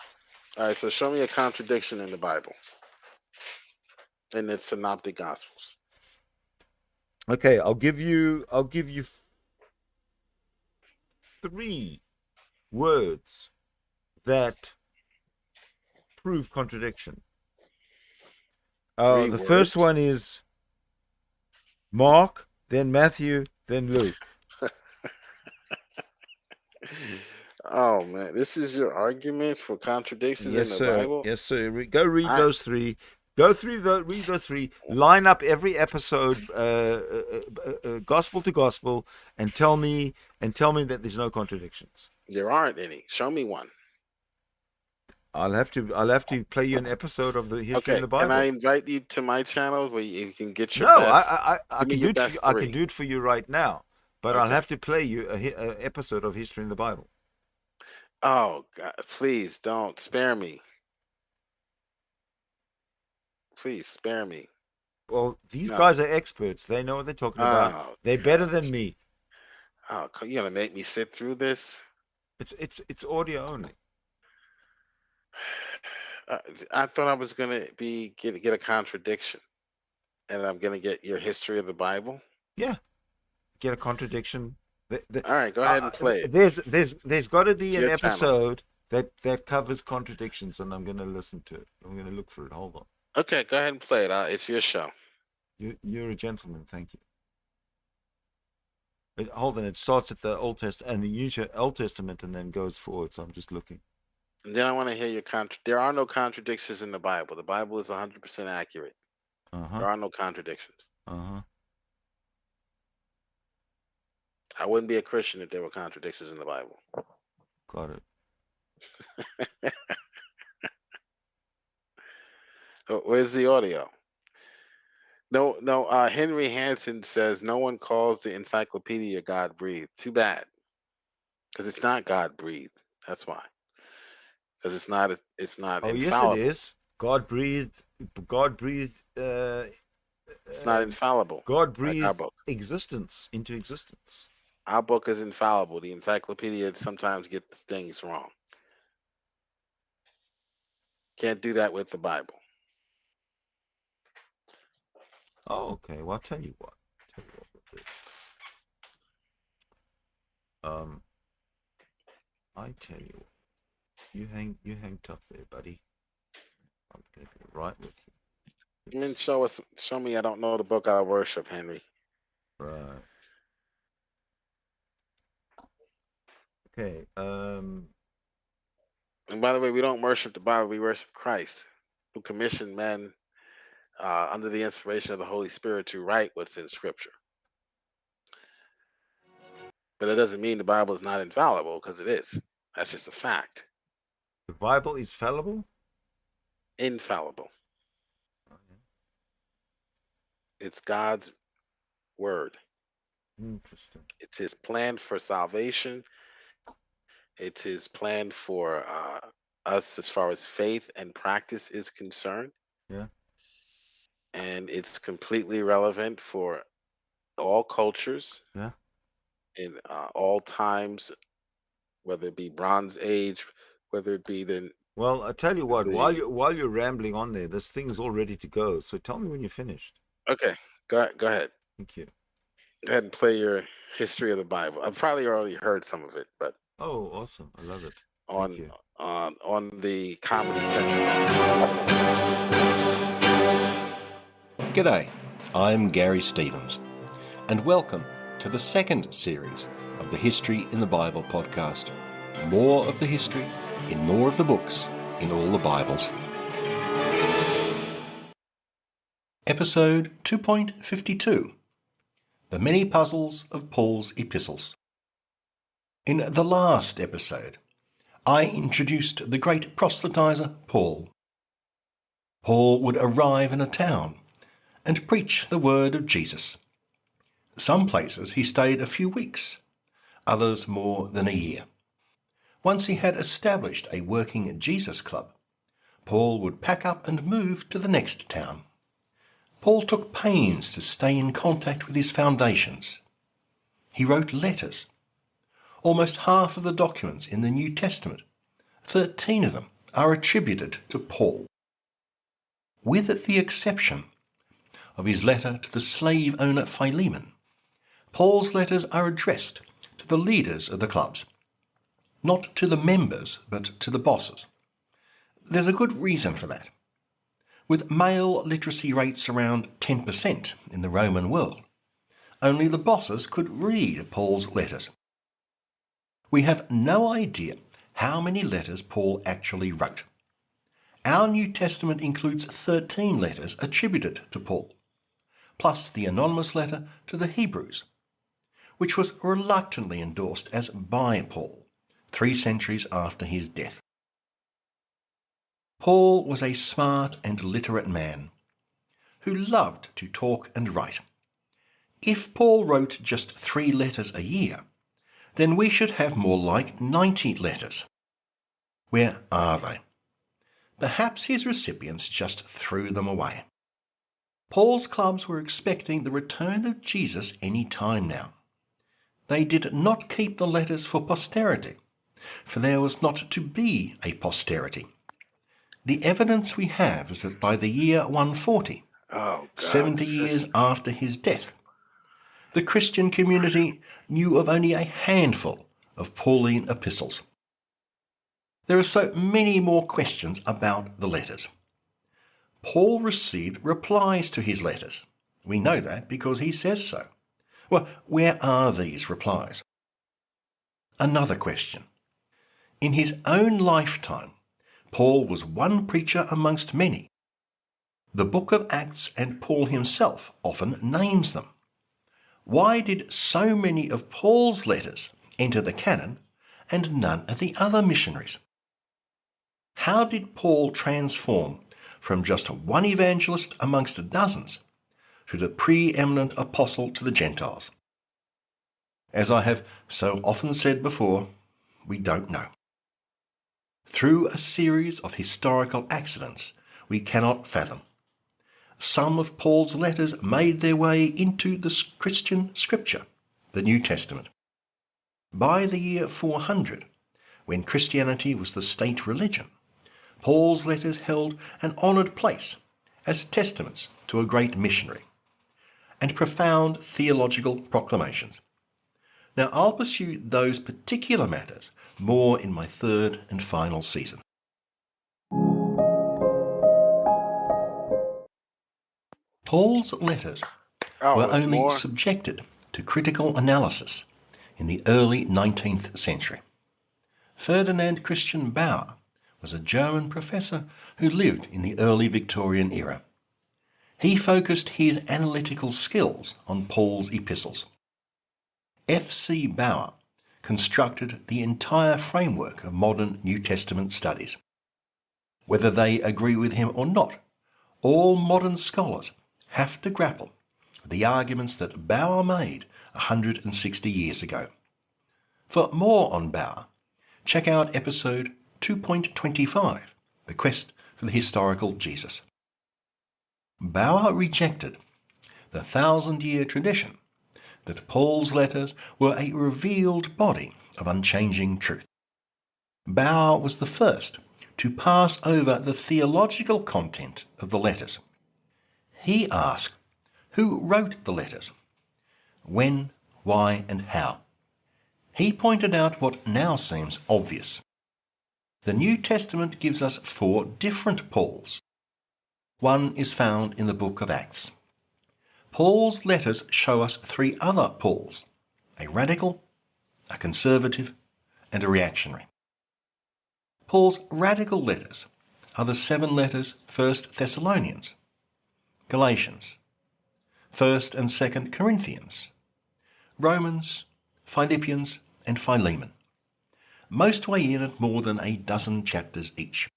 G: All right. So show me a contradiction in the Bible, in the Synoptic Gospels.
B: Okay, I'll give you three words that prove contradiction.
G: Three
B: The first
G: words.
B: one is Mark, then Matthew, then Luke.
G: Oh man, this is your argument for contradictions in
B: Yes,
G: the
B: sir.
G: Bible.
B: Yes, sir. Go read
G: I
B: those three. Go through read those three, line up every episode, gospel to gospel, and tell me that there's no contradictions.
G: There aren't any. Show me one.
B: I'll have to play you an episode of the history in the Bible.
G: Can I invite you to my channel where you can get your
B: No,
G: best?
B: I can do it for you. I can do it for you right now, but I'll have to play you a episode of history in the Bible.
G: Oh God, please don't spare me. Please spare me.
B: Well, these guys are experts. They know what they're talking about. They're better than me.
G: Oh, you're gonna make me sit through this?
B: It's audio only.
G: I thought I was gonna get a contradiction, and I'm gonna get your history of the Bible.
B: Yeah, get a contradiction.
G: All right, go ahead and play it.
B: There's got to be an episode
G: channel
B: that covers contradictions, and I'm gonna listen to it. I'm gonna look for it. Hold on.
G: Okay, go ahead and play it. It's your show.
B: You're a gentleman. Thank you. Hold on. It starts at the Old Testament and the Old Testament, and then goes forward. So I'm just looking.
G: And then I want to hear your There are no contradictions in the Bible. The Bible is 100% accurate. There are no contradictions. I wouldn't be a Christian if there were contradictions in the Bible.
B: Got it.
G: Where's the audio? No. Henry Hansen says no one calls the encyclopedia God breathed. Too bad, because it's not God breathed. That's why. Because it's not.
B: Oh,
G: infallible.
B: yes, it is. God breathed.
G: It's not infallible.
B: God breathed existence into existence.
G: Our book is infallible. The encyclopedia sometimes gets things wrong. Can't do that with the Bible.
B: Oh, okay. Well, I'll tell you what. I tell you what. You hang tough there, buddy. I'm gonna be right with you.
G: You mean show me? I don't know the book I worship, Henry.
B: Right. Okay.
G: And by the way, we don't worship the Bible. We worship Christ, who commissioned men under the inspiration of the Holy Spirit to write what's in Scripture. But that doesn't mean the Bible is not infallible, because it is. That's just a fact.
B: The Bible is fallible?
G: Infallible. It's God's word.
B: Interesting.
G: It's his plan for salvation. It's his plan for us as far as faith and practice is concerned.
B: Yeah.
G: And it's completely relevant for all cultures.
B: Yeah.
G: In all times, whether it be Bronze Age, whether it be the.
B: Well, I tell you what. While you're rambling on there, this thing is all ready to go. So tell me when you're finished.
G: Okay, go ahead.
B: Thank you.
G: Go ahead and play your history of the Bible. I've probably already heard some of it, but.
B: Oh, awesome! I love it.
G: On the Comedy Central.
I: G'day, I'm Gary Stevens, and welcome to the second series of the History in the Bible podcast. More of the history in more of the books in all the Bibles. Episode 2.52, The Many Puzzles of Paul's Epistles. In the last episode, I introduced the great proselytizer Paul. Paul would arrive in a town and preach the word of Jesus. Some places he stayed a few weeks, others more than a year. Once he had established a working Jesus club, Paul would pack up and move to the next town. Paul took pains to stay in contact with his foundations. He wrote letters. Almost half of the documents in the New Testament, 13 of them, are attributed to Paul. With the exception of his letter to the slave owner Philemon, Paul's letters are addressed to the leaders of the clubs, not to the members, but to the bosses. There's a good reason for that. With male literacy rates around 10% in the Roman world, only the bosses could read Paul's letters. We have no idea how many letters Paul actually wrote. Our New Testament includes 13 letters attributed to Paul, plus the anonymous letter to the Hebrews, which was reluctantly endorsed as by Paul 3 centuries after his death. Paul was a smart and literate man who loved to talk and write. If Paul wrote just 3 letters a year, then we should have more like 90 letters. Where are they? Perhaps his recipients just threw them away. Paul's clubs were expecting the return of Jesus any time now. They did not keep the letters for posterity, for there was not to be a posterity. The evidence we have is that by the year 140, 70 years after his death, the Christian community knew of only a handful of Pauline epistles. There are so many more questions about the letters. Paul received replies to his letters. We know that because he says so. Well, where are these replies? Another question. In his own lifetime, Paul was one preacher amongst many. The book of Acts and Paul himself often names them. Why did so many of Paul's letters enter the canon and none of the other missionaries? How did Paul transform from just one evangelist amongst dozens to the preeminent apostle to the Gentiles? As I have so often said before, we don't know. Through a series of historical accidents, we cannot fathom. Some of Paul's letters made their way into the Christian scripture, the New Testament. By the year 400, when Christianity was the state religion, Paul's letters held an honoured place as testaments to a great missionary and profound theological proclamations. Now, I'll pursue those particular matters more in my 3rd and final season. Paul's letters were only subjected to critical analysis in the early 19th century. Ferdinand Christian Bauer was a German professor who lived in the early Victorian era. He focused his analytical skills on Paul's epistles. F.C. Bauer constructed the entire framework of modern New Testament studies. Whether they agree with him or not, all modern scholars have to grapple with the arguments that Bauer made 160 years ago. For more on Bauer, check out episode 2.25, The Quest for the Historical Jesus. Bauer rejected the 1,000-year tradition that Paul's letters were a revealed body of unchanging truth. Bauer was the first to pass over the theological content of the letters. He asked, who wrote the letters? When, why, and how? He pointed out what now seems obvious. The New Testament gives us 4 different Pauls. One is found in the book of Acts. Paul's letters show us 3 other Pauls, a radical, a conservative, and a reactionary. Paul's radical letters are the 7 letters 1 Thessalonians, Galatians, 1st and 2nd Corinthians, Romans, Philippians, and Philemon. Most weigh in at more than a dozen chapters each.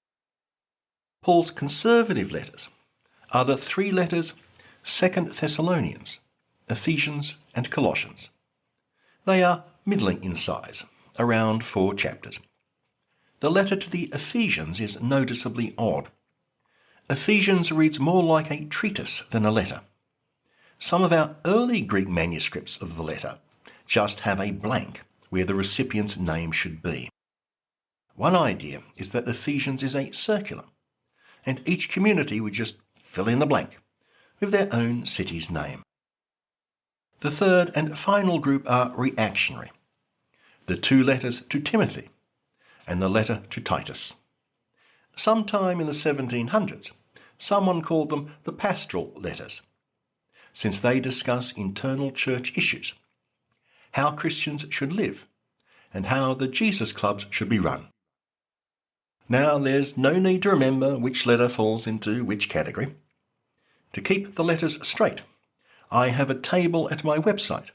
I: Paul's conservative letters are the 3 letters 2nd Thessalonians, Ephesians, and Colossians. They are middling in size, around 4 chapters. The letter to the Ephesians is noticeably odd. Ephesians reads more like a treatise than a letter. Some of our early Greek manuscripts of the letter just have a blank where the recipient's name should be. One idea is that Ephesians is a circular, and each community would just fill in the blank with their own city's name. The third and final group are reactionary. The 2 letters to Timothy and the letter to Titus. Sometime in the 1700s, someone called them the pastoral letters, since they discuss internal church issues, how Christians should live, and how the Jesus clubs should be run. Now, there's no need to remember which letter falls into which category. To keep the letters straight, I have a table at my website,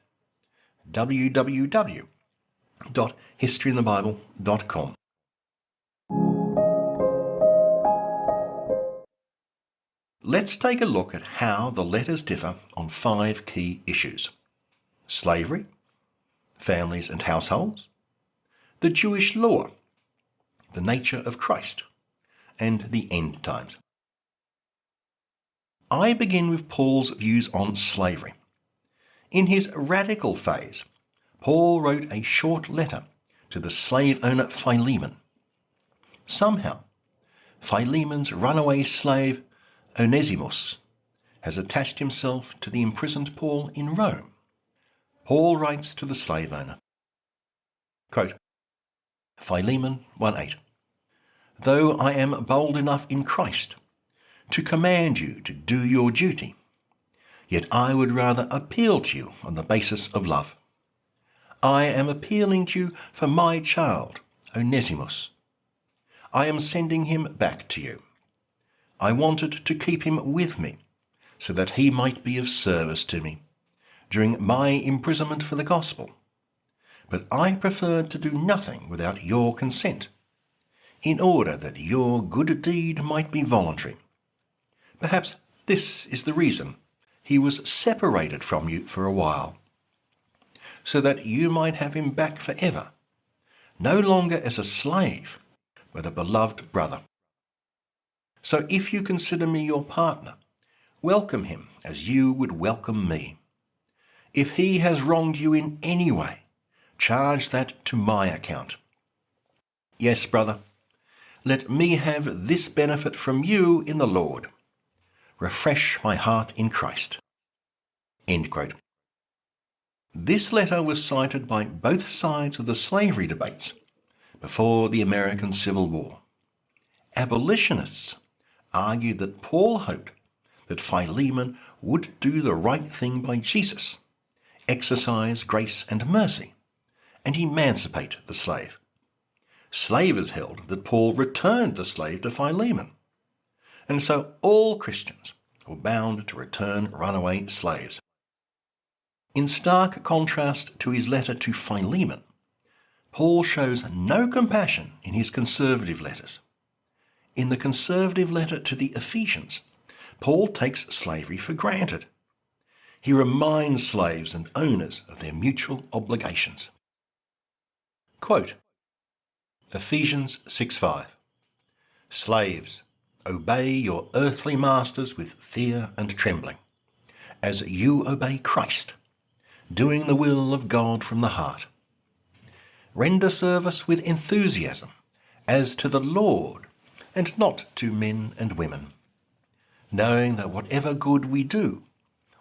I: www.historyinthebible.com. Let's take a look at how the letters differ on 5 key issues: slavery, families and households, the Jewish law, the nature of Christ, and the end times. I begin with Paul's views on slavery. In his radical phase, Paul wrote a short letter to the slave owner Philemon. Somehow, Philemon's runaway slave Onesimus has attached himself to the imprisoned Paul in Rome. Paul writes to the slave owner, quote, Philemon 1:8. Though I am bold enough in Christ to command you to do your duty, yet I would rather appeal to you on the basis of love. I am appealing to you for my child, Onesimus. I am sending him back to you. I wanted to keep him with me, so that he might be of service to me during my imprisonment for the gospel. But I preferred to do nothing without your consent, in order that your good deed might be voluntary. Perhaps this is the reason he was separated from you for a while, so that you might have him back forever, no longer as a slave, but a beloved brother. So if you consider me your partner, welcome him as you would welcome me. If he has wronged you in any way, charge that to my account. Yes, brother, let me have this benefit from you in the Lord. Refresh my heart in Christ. End quote. This letter was cited by both sides of the slavery debates before the American Civil War. Abolitionists argued that Paul hoped that Philemon would do the right thing by Jesus, exercise grace and mercy, and emancipate the slave. Slavers held that Paul returned the slave to Philemon, and so all Christians were bound to return runaway slaves. In stark contrast to his letter to Philemon, Paul shows no compassion in his conservative letters. In the conservative letter to the Ephesians, Paul takes slavery for granted. He reminds slaves and owners of their mutual obligations. Quote, Ephesians 6:5. Slaves, obey your earthly masters with fear and trembling, as you obey Christ, doing the will of God from the heart. Render service with enthusiasm, as to the Lord, and not to men and women, knowing that whatever good we do,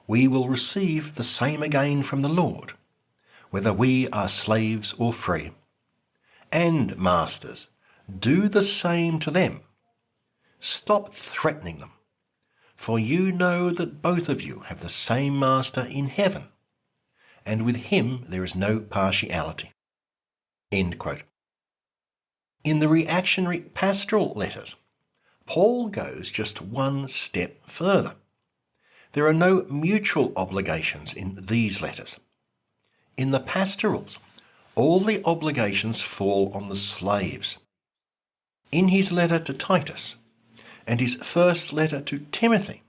I: we will receive the same again from the Lord, whether we are slaves or free. And masters, do the same to them. Stop threatening them, for you know that both of you have the same master in heaven, and with him there is no partiality. End quote. In the reactionary pastoral letters, Paul goes just one step further. There are no mutual obligations in these letters. In the pastorals, all the obligations fall on the slaves. In his letter to Titus and his first letter to Timothy,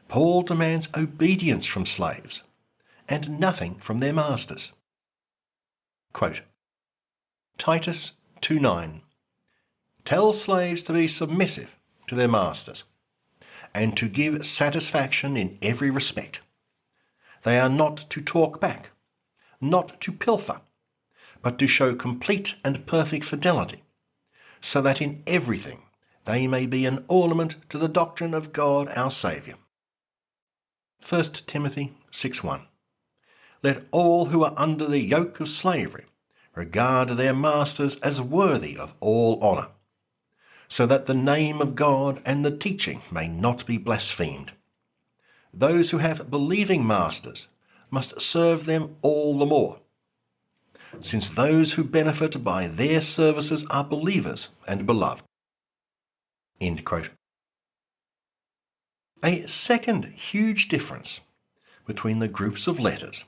I: Paul demands obedience from slaves and nothing from their masters. Quote, Titus 2:9. Tell slaves to be submissive to their masters, and to give satisfaction in every respect. They are not to talk back, not to pilfer, but to show complete and perfect fidelity, so that in everything they may be an ornament to the doctrine of God our Saviour. 1 Timothy 6:1. Let all who are under the yoke of slavery regard their masters as worthy of all honour, so that the name of God and the teaching may not be blasphemed. Those who have believing masters must serve them all the more, since those who benefit by their services are believers and beloved. End quote. A second huge difference between the groups of letters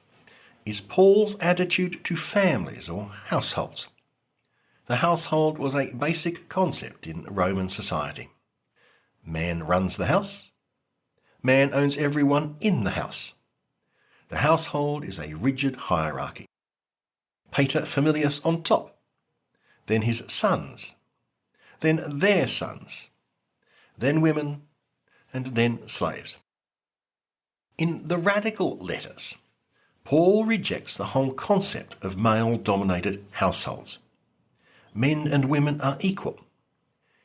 I: is Paul's attitude to families or households. The household was a basic concept in Roman society. Man runs the house. Man owns everyone in the house. The household is a rigid hierarchy. Pater familias on top, then his sons, then their sons, then women, and then slaves. In the radical letters, Paul rejects the whole concept of male-dominated households. Men and women are equal.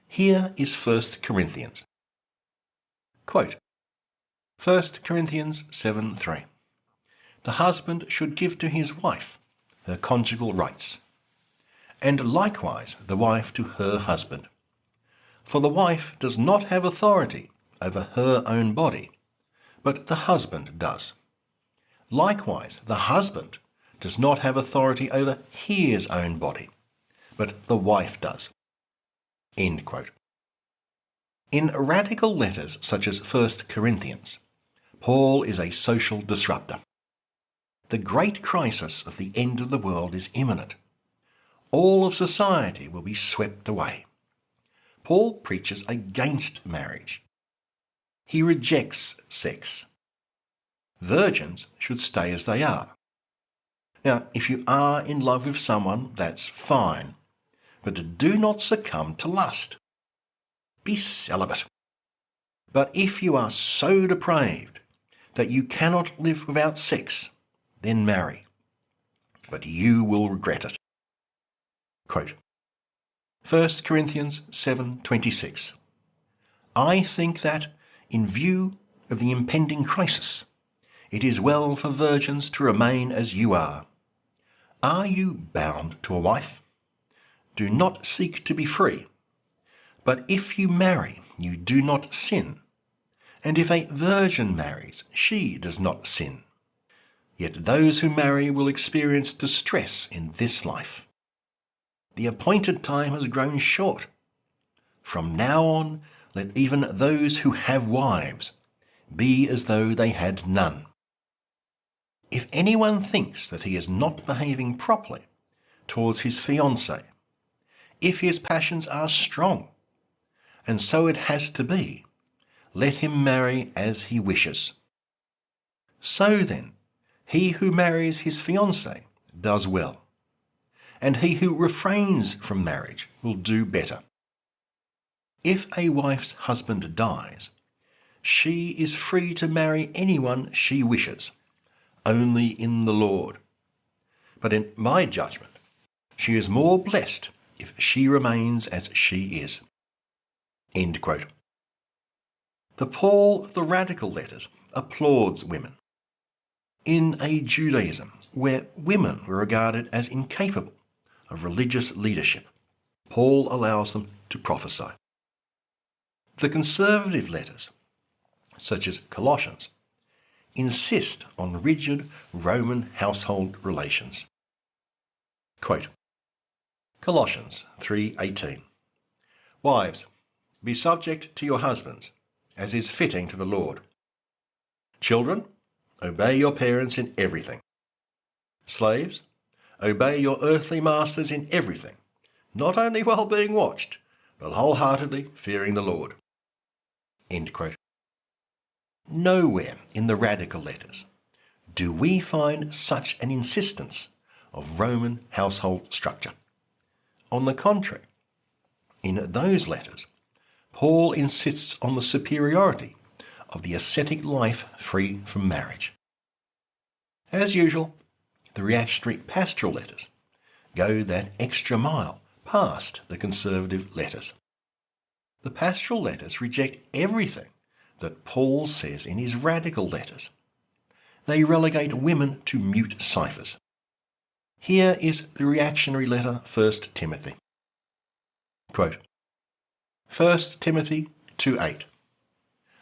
I: Here is 1 Corinthians. Quote, 1 Corinthians 7:3. The husband should give to his wife her conjugal rights, and likewise the wife to her husband. For the wife does not have authority over her own body, but the husband does. Likewise, the husband does not have authority over his own body, but the wife does. End quote. In radical letters such as 1 Corinthians, Paul is a social disruptor. The great crisis of the end of the world is imminent. All of society will be swept away. Paul preaches against marriage. He rejects sex. Virgins should stay as they are. Now, if you are in love with someone, that's fine, but do not succumb to lust. Be celibate. But if you are so depraved that you cannot live without sex, then marry. But you will regret it. Quote, 1 Corinthians 7:26. I think that, in view of the impending crisis, it is well for virgins to remain as you are. Are you bound to a wife? Do not seek to be free. But if you marry, you do not sin. And if a virgin marries, she does not sin. Yet those who marry will experience distress in this life. The appointed time has grown short. From now on, let even those who have wives be as though they had none. If anyone thinks that he is not behaving properly towards his fiancée, if his passions are strong, and so it has to be, let him marry as he wishes. So then, he who marries his fiancée does well, and he who refrains from marriage will do better. If a wife's husband dies, she is free to marry anyone she wishes, only in the Lord. But in my judgment, she is more blessed if she remains as she is. End quote. The Paul of the radical letters applauds women. In a Judaism where women were regarded as incapable of religious leadership, Paul allows them to prophesy. The conservative letters, such as Colossians, insist on rigid Roman household relations. Quote, Colossians 3:18. Wives, be subject to your husbands, as is fitting to the Lord. Children, obey your parents in everything. Slaves, obey your earthly masters in everything, not only while being watched, but wholeheartedly fearing the Lord. End quote. Nowhere in the radical letters do we find such an insistence of Roman household structure. On the contrary, in those letters, Paul insists on the superiority of the ascetic life free from marriage. As usual, the reactionary pastoral letters go that extra mile past the conservative letters. The pastoral letters reject everything that Paul says in his radical letters. They relegate women to mute ciphers. Here is the reactionary letter 1 Timothy. Quote, 1 Timothy 2:8.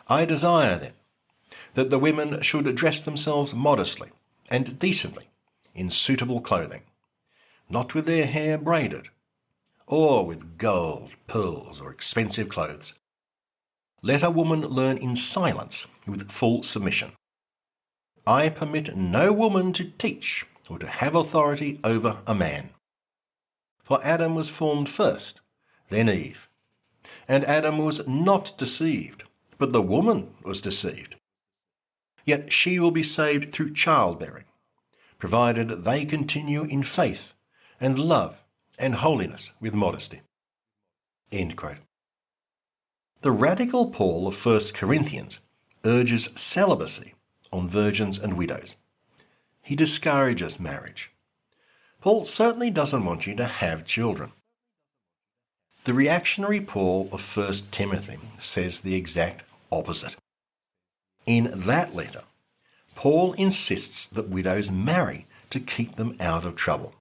I: I desire then that the women should dress themselves modestly and decently in suitable clothing, not with their hair braided, or with gold, pearls, or expensive clothes, Let a woman learn in silence with full submission. I permit no woman to teach or to have authority over a man. For Adam was formed first, then Eve. And Adam was not deceived, but the woman was deceived. Yet she will be saved through childbearing, provided they continue in faith and love and holiness with modesty. End quote. The radical Paul of 1 Corinthians urges celibacy on virgins and widows. He discourages marriage. Paul certainly doesn't want you to have children. The reactionary Paul of 1 Timothy says the exact opposite. In that letter, Paul insists that widows marry to keep them out of trouble.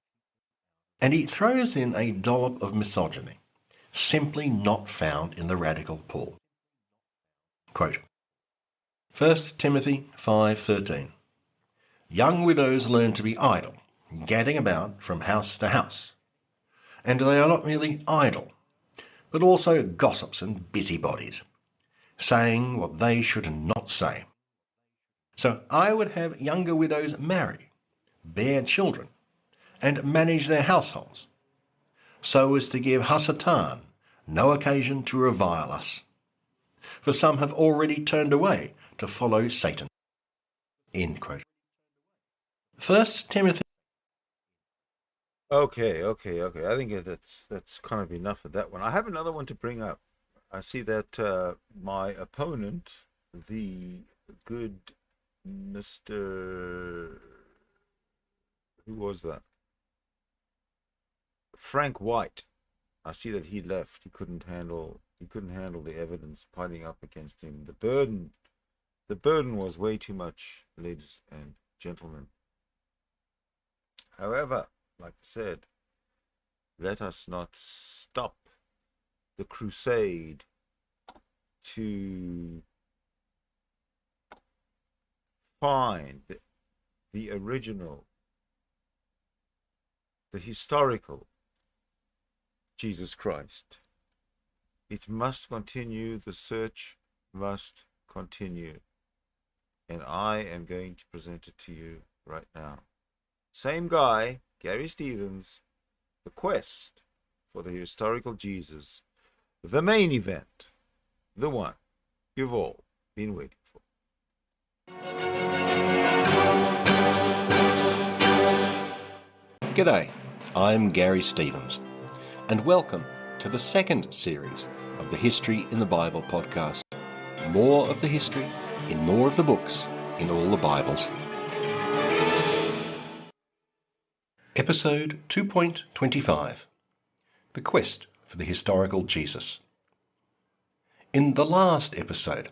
I: And he throws in a dollop of misogyny, simply not found in the radical Paul. Quote, 1 Timothy 5:13. Young widows learn to be idle, gadding about from house to house. And they are not merely idle, but also gossips and busybodies, saying what they should not say. So I would have younger widows marry, bear children, and manage their households, so as to give Hasatan no occasion to revile us. For some have already turned away to follow Satan. End quote. 1 Timothy.
B: Okay. I think that's kind of enough of that one. I have another one to bring up. I see that my opponent, the good Mr. Who was that? Frank White. I see that he left. He couldn't handle the evidence piling up against him. The burden was way too much, ladies and gentlemen. However, like I said, let us not stop the crusade to find the original, the historical Jesus Christ. It must continue, the search must continue. And I am going to present it to you right now. Same guy, Gary Stevens, the quest for the historical Jesus, the main event, the one you've all been waiting for.
I: G'day, I'm Gary Stevens, and welcome to the second series of the History in the Bible podcast. More of the history in more of the books in all the Bibles. Episode 2.25, The Quest for the Historical Jesus. In the last episode,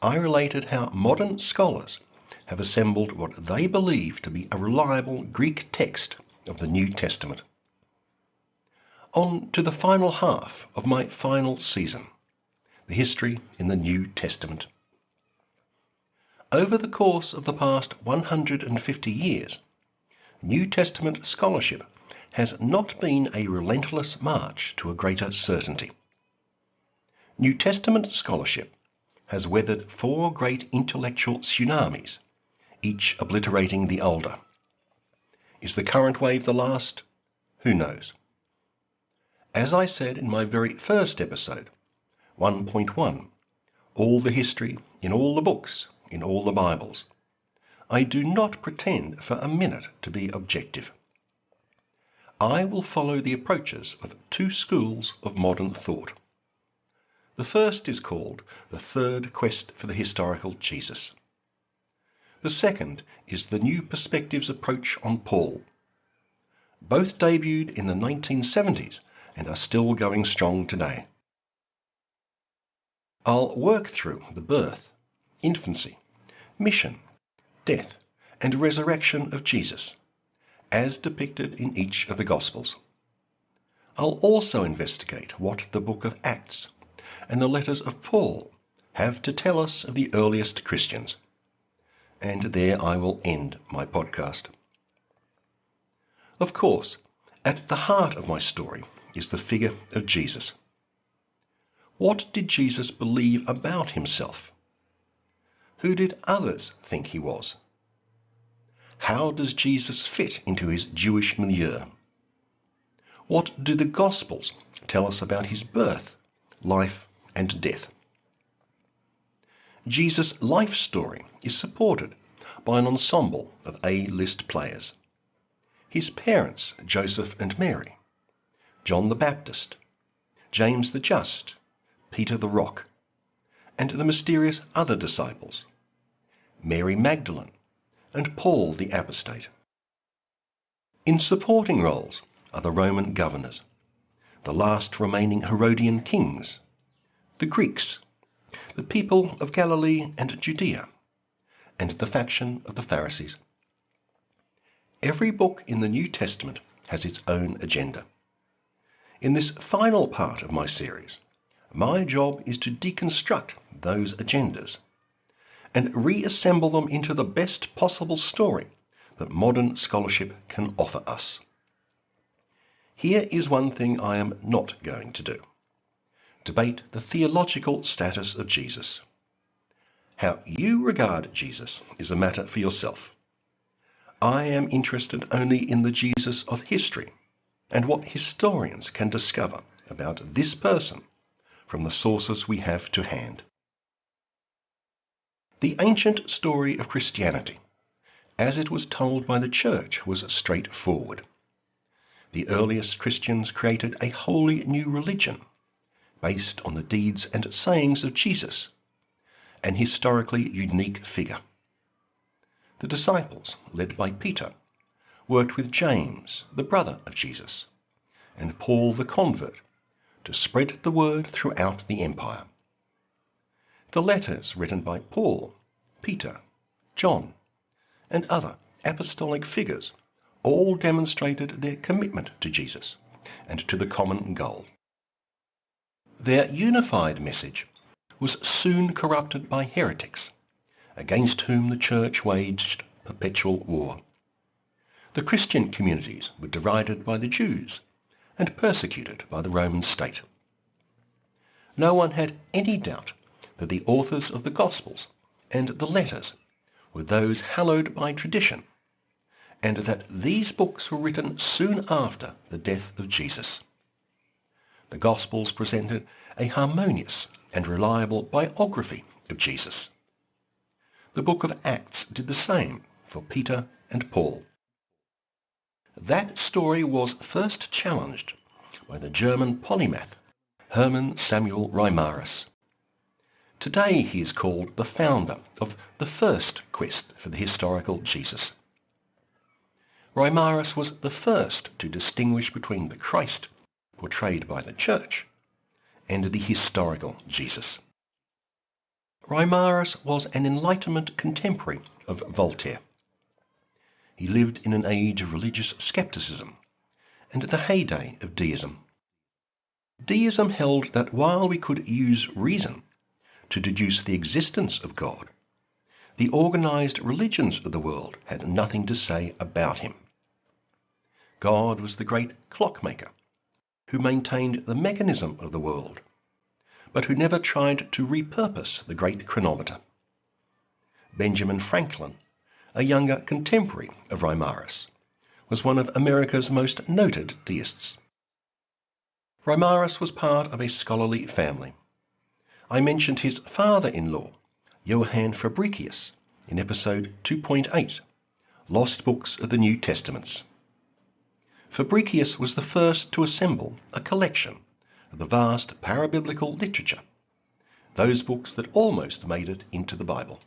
I: I related how modern scholars have assembled what they believe to be a reliable Greek text of the New Testament. On to the final half of my final season, the history in the New Testament. Over the course of the past 150 years, New Testament scholarship has not been a relentless march to a greater certainty. New Testament scholarship has weathered 4 great intellectual tsunamis, each obliterating the older. Is the current wave the last? Who knows? As I said in my very first episode, 1.1, all the history in all the books in all the Bibles, I do not pretend for a minute to be objective. I will follow the approaches of 2 schools of modern thought. The first is called the Third Quest for the Historical Jesus. The second is the New Perspectives approach on Paul. Both debuted in the 1970s and are still going strong today. I'll work through the birth, infancy, mission, death, and resurrection of Jesus, as depicted in each of the Gospels. I'll also investigate what the book of Acts and the letters of Paul have to tell us of the earliest Christians. And there I will end my podcast. Of course, at the heart of my story is the figure of Jesus. What did Jesus believe about himself? Who did others think he was? How does Jesus fit into his Jewish milieu? What do the Gospels tell us about his birth, life, and death? Jesus' life story is supported by an ensemble of A-list players. His parents, Joseph and Mary, John the Baptist, James the Just, Peter the Rock, and the mysterious other disciples, Mary Magdalene and Paul the Apostate. In supporting roles are the Roman governors, the last remaining Herodian kings, the Greeks, the people of Galilee and Judea, and the faction of the Pharisees. Every book in the New Testament has its own agenda. In this final part of my series, my job is to deconstruct those agendas and reassemble them into the best possible story that modern scholarship can offer us. Here is one thing I am not going to do: debate the theological status of Jesus. How you regard Jesus is a matter for yourself. I am interested only in the Jesus of history and what historians can discover about this person from the sources we have to hand. The ancient story of Christianity, as it was told by the Church, was straightforward. The earliest Christians created a wholly new religion based on the deeds and sayings of Jesus, an historically unique figure. The disciples, led by Peter, worked with James, the brother of Jesus, and Paul the convert, to spread the word throughout the empire. The letters written by Paul, Peter, John, and other apostolic figures all demonstrated their commitment to Jesus and to the common goal. Their unified message was soon corrupted by heretics, against whom the Church waged perpetual war. The Christian communities were derided by the Jews and persecuted by the Roman state. No one had any doubt that the authors of the Gospels and the letters were those hallowed by tradition, and that these books were written soon after the death of Jesus. The Gospels presented a harmonious and reliable biography of Jesus. The book of Acts did the same for Peter and Paul. That story was first challenged by the German polymath Hermann Samuel Reimarus. Today he is called the founder of the first quest for the historical Jesus. Reimarus was the first to distinguish between the Christ portrayed by the Church and the historical Jesus. Reimarus was an Enlightenment contemporary of Voltaire. He lived in an age of religious skepticism and at the heyday of deism. Deism held that while we could use reason to deduce the existence of God, the organized religions of the world had nothing to say about him. God was the great clockmaker who maintained the mechanism of the world, but who never tried to repurpose the great chronometer. Benjamin Franklin, a younger contemporary of Reimarus, was one of America's most noted deists. Reimarus was part of a scholarly family. I mentioned his father-in-law, Johann Fabricius, in episode 2.8, Lost Books of the New Testaments. Fabricius was the first to assemble a collection of the vast parabiblical literature, those books that almost made it into the Bible.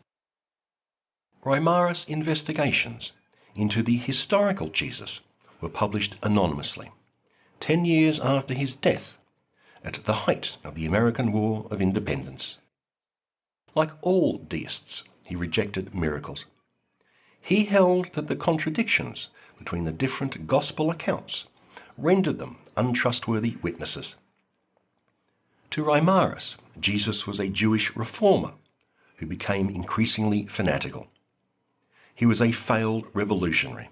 I: Reimarus' investigations into the historical Jesus were published anonymously, 10 years after his death, at the height of the American War of Independence. Like all deists, he rejected miracles. He held that the contradictions between the different gospel accounts rendered them untrustworthy witnesses. To Reimarus, Jesus was a Jewish reformer who became increasingly fanatical. He was a failed revolutionary.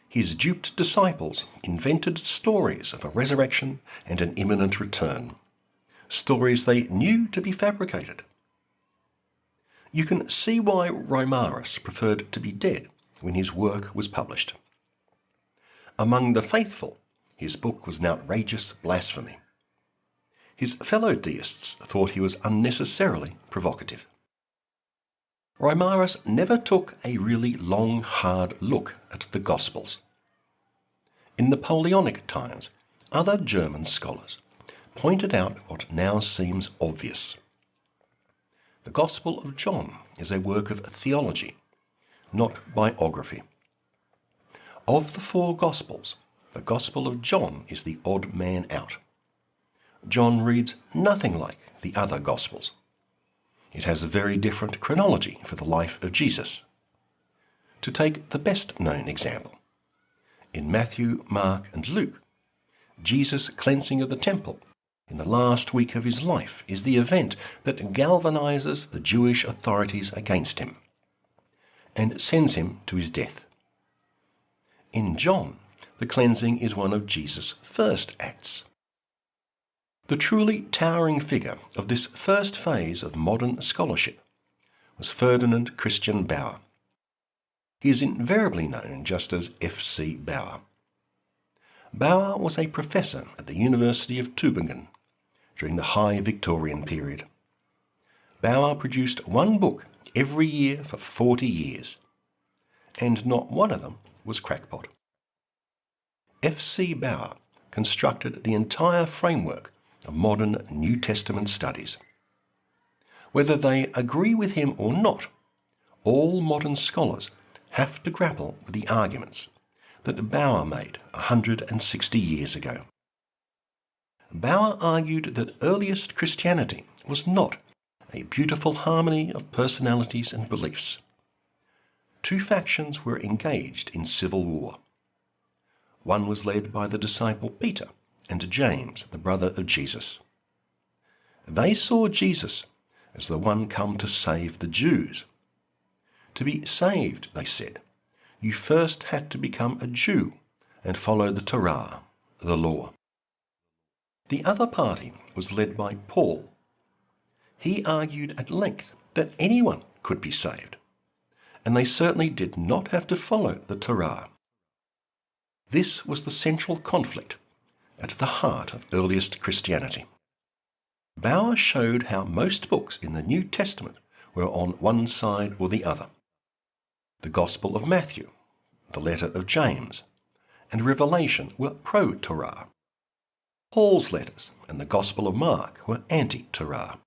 I: His duped disciples invented stories of a resurrection and an imminent return. stories they knew to be fabricated. You can see why Reimarus preferred to be dead when his work was published. Among the faithful, his book was an outrageous blasphemy. His fellow deists thought he was unnecessarily provocative. Reimarus never took a really long, hard look at the Gospels. In Napoleonic times, other German scholars pointed out what now seems obvious. The Gospel of John is a work of theology, not biography. Of the four Gospels, the Gospel of John is the odd man out. John reads nothing like the other Gospels. It has a very different chronology for the life of Jesus. To take the best-known example, in Matthew, Mark, and Luke, Jesus' cleansing of the temple in the last week of his life is the event that galvanizes the Jewish authorities against him and sends him to his death. In John, the cleansing is one of Jesus' first acts. The truly towering figure of this first phase of modern scholarship was Ferdinand Christian Bauer. He is invariably known just as F.C. Bauer. Bauer was a professor at the University of Tübingen during the High Victorian period. Bauer produced one book every year for 40 years, and not one of them was crackpot. F.C. Bauer constructed the entire framework of modern New Testament studies. Whether they agree with him or not, all modern scholars have to grapple with the arguments that Bauer made 160 years ago. Bauer argued that earliest Christianity was not a beautiful harmony of personalities and beliefs. Two factions were engaged in civil war. One was led by the disciple Peter and James, the brother of Jesus. They saw Jesus as the one come to save the Jews. To be saved, they said, you first had to become a Jew and follow the Torah, the law. The other party was led by Paul. He argued at length that anyone could be saved, and they certainly did not have to follow the Torah. This was the central conflict at the heart of earliest Christianity. Bauer showed how most books in the New Testament were on one side or the other. The Gospel of Matthew, the letter of James, and Revelation were pro-Torah. Paul's letters and the Gospel of Mark were anti-Torah.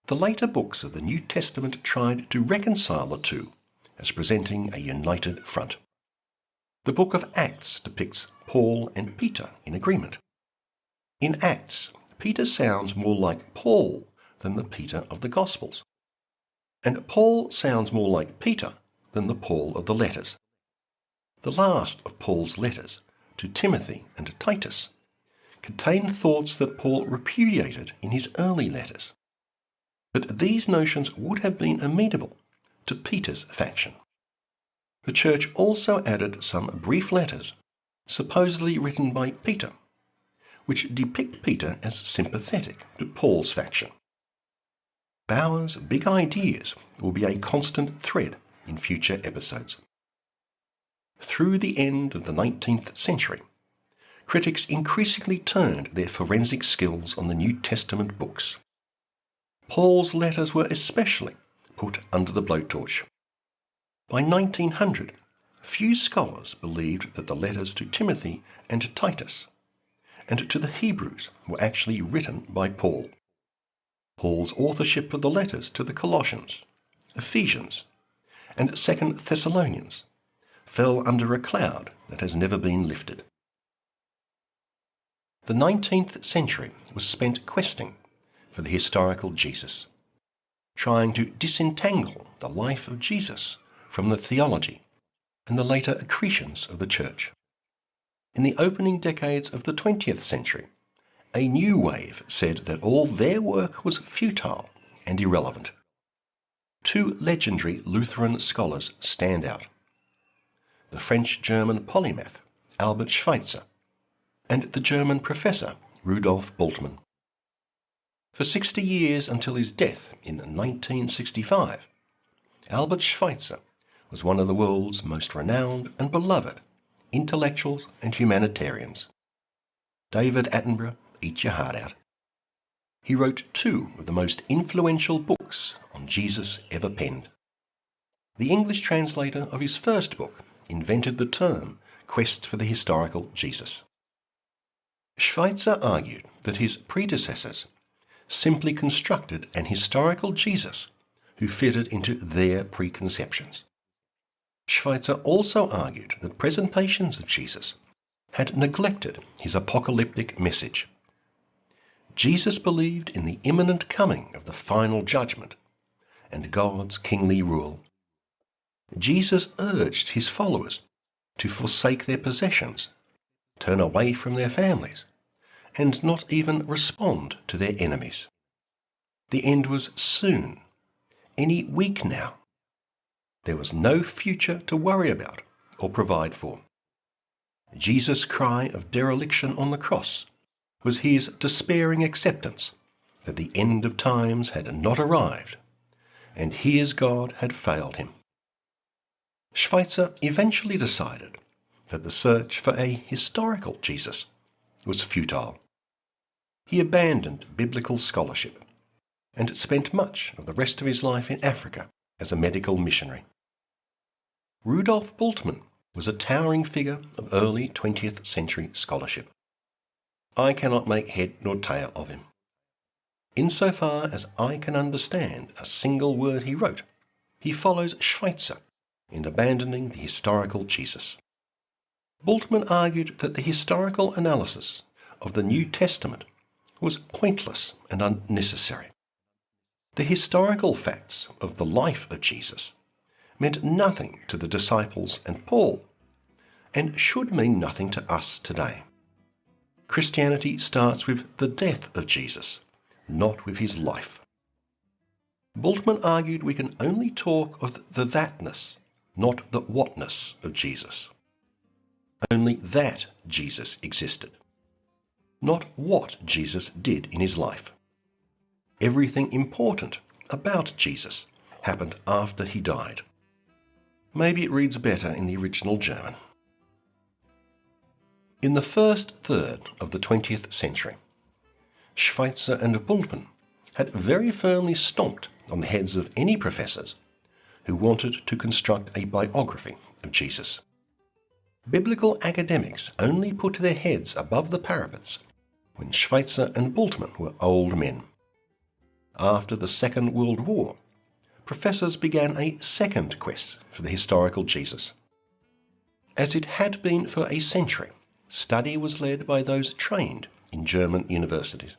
I: The later books of the New Testament tried to reconcile the two as presenting a united front. The book of Acts depicts Paul and Peter in agreement. In Acts, Peter sounds more like Paul than the Peter of the Gospels, and Paul sounds more like Peter than the Paul of the letters. The last of Paul's letters, to Timothy and to Titus, contained thoughts that Paul repudiated in his early letters. But these notions would have been amenable to Peter's faction. The church also added some brief letters, supposedly written by Peter, which depict Peter as sympathetic to Paul's faction. Bauer's big ideas will be a constant thread in future episodes. Through the end of the 19th century, critics increasingly turned their forensic skills on the New Testament books. Paul's letters were especially put under the blowtorch. By 1900, few scholars believed that the letters to Timothy and to Titus and to the Hebrews were actually written by Paul. Paul's authorship of the letters to the Colossians, Ephesians, and 2 Thessalonians fell under a cloud that has never been lifted. The 19th century was spent questing for the historical Jesus, trying to disentangle the life of Jesus from the theology and the later accretions of the church. In the opening decades of the 20th century, a new wave said that all their work was futile and irrelevant. Two legendary Lutheran scholars stand out: the French-German polymath Albert Schweitzer and the German professor Rudolf Bultmann. For 60 years until his death in 1965, Albert Schweitzer was one of the world's most renowned and beloved intellectuals and humanitarians. David Attenborough, eat your heart out. He wrote 2 of the most influential books on Jesus ever penned. The English translator of his first book invented the term quest for the historical Jesus. Schweitzer argued that his predecessors simply constructed an historical Jesus who fitted into their preconceptions. Schweitzer also argued that presentations of Jesus had neglected his apocalyptic message. Jesus believed in the imminent coming of the final judgment and God's kingly rule. Jesus urged his followers to forsake their possessions, turn away from their families, and not even respond to their enemies. The end was soon, any week now. There was no future to worry about or provide for. Jesus' cry of dereliction on the cross was his despairing acceptance that the end of times had not arrived, and his God had failed him. Schweitzer eventually decided that the search for a historical Jesus was futile. He abandoned biblical scholarship and spent much of the rest of his life in Africa as a medical missionary. Rudolf Bultmann was a towering figure of early 20th century scholarship. I cannot make head nor tail of him. Insofar as I can understand a single word he wrote, he follows Schweitzer in abandoning the historical Jesus. Bultmann argued that the historical analysis of the New Testament was pointless and unnecessary. The historical facts of the life of Jesus meant nothing to the disciples and Paul, and should mean nothing to us today. Christianity starts with the death of Jesus, not with his life. Bultmann argued we can only talk of the thatness, not the whatness of Jesus. Only that Jesus existed, not what Jesus did in his life. Everything important about Jesus happened after he died. Maybe it reads better in the original German. In the first third of the 20th century, Schweitzer and Bultmann had very firmly stomped on the heads of any professors who wanted to construct a biography of Jesus. Biblical academics only put their heads above the parapets when Schweitzer and Bultmann were old men. After the Second World War, professors began a second quest for the historical Jesus. As it had been for a century, study was led by those trained in German universities.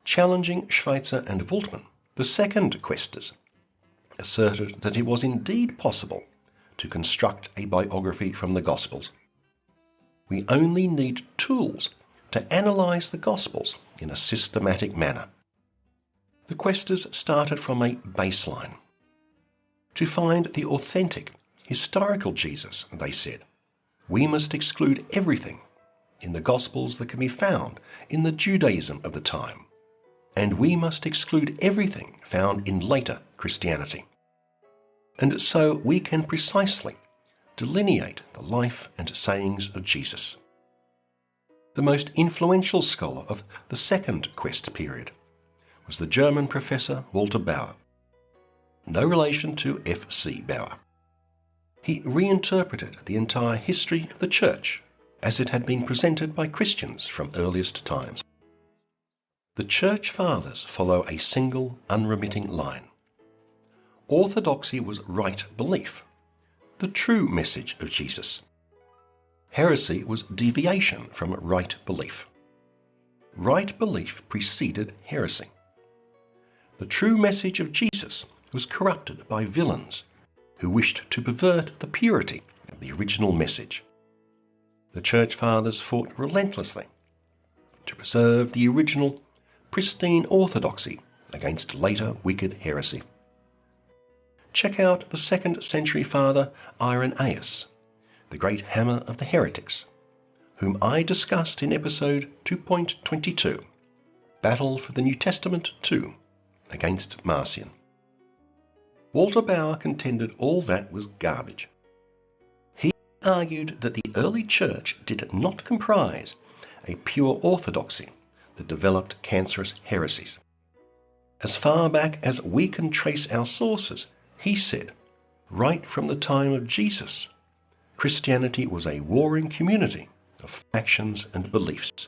I: Challenging Schweitzer and Bultmann, the second questers asserted that it was indeed possible to construct a biography from the Gospels. We only need tools to analyse the Gospels in a systematic manner. The questers started from a baseline. To find the authentic, historical Jesus, they said, we must exclude everything in the Gospels that can be found in the Judaism of the time, and we must exclude everything found in later Christianity. And so we can precisely delineate the life and sayings of Jesus. The most influential scholar of the second quest period was the German professor Walter Bauer, no relation to F.C. Bauer. He reinterpreted the entire history of the Church as it had been presented by Christians from earliest times. The Church Fathers follow a single, unremitting line. Orthodoxy was right belief, the true message of Jesus. Heresy was deviation from right belief. Right belief preceded heresy. The true message of Jesus was corrupted by villains who wished to pervert the purity of the original message. The Church Fathers fought relentlessly to preserve the original, pristine orthodoxy against later wicked heresy. Check out the 2nd century Father Irenaeus, the great hammer of the heretics, whom I discussed in episode 2.22, Battle for the New Testament 2 against Marcion. Walter Bauer contended all that was garbage. He argued that the early church did not comprise a pure orthodoxy that developed cancerous heresies. As far back as we can trace our sources, he said, right from the time of Jesus, Christianity was a warring community of factions and beliefs.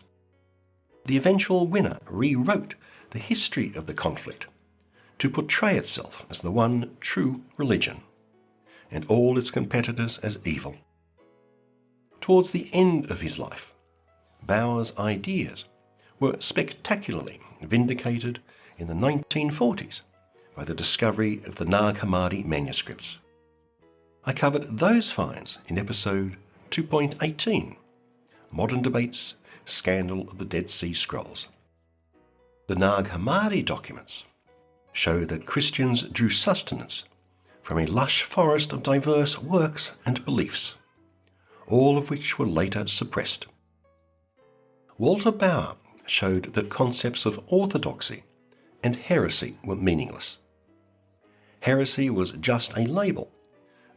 I: The eventual winner rewrote the history of the conflict to portray itself as the one true religion, and all its competitors as evil. Towards the end of his life, Bauer's ideas were spectacularly vindicated in the 1940s by the discovery of the Nag Hammadi manuscripts. I covered those finds in episode 2.18, Modern Debates, Scandal of the Dead Sea Scrolls. The Nag Hammadi documents show that Christians drew sustenance from a lush forest of diverse works and beliefs, all of which were later suppressed. Walter Bauer showed that concepts of orthodoxy and heresy were meaningless. Heresy was just a label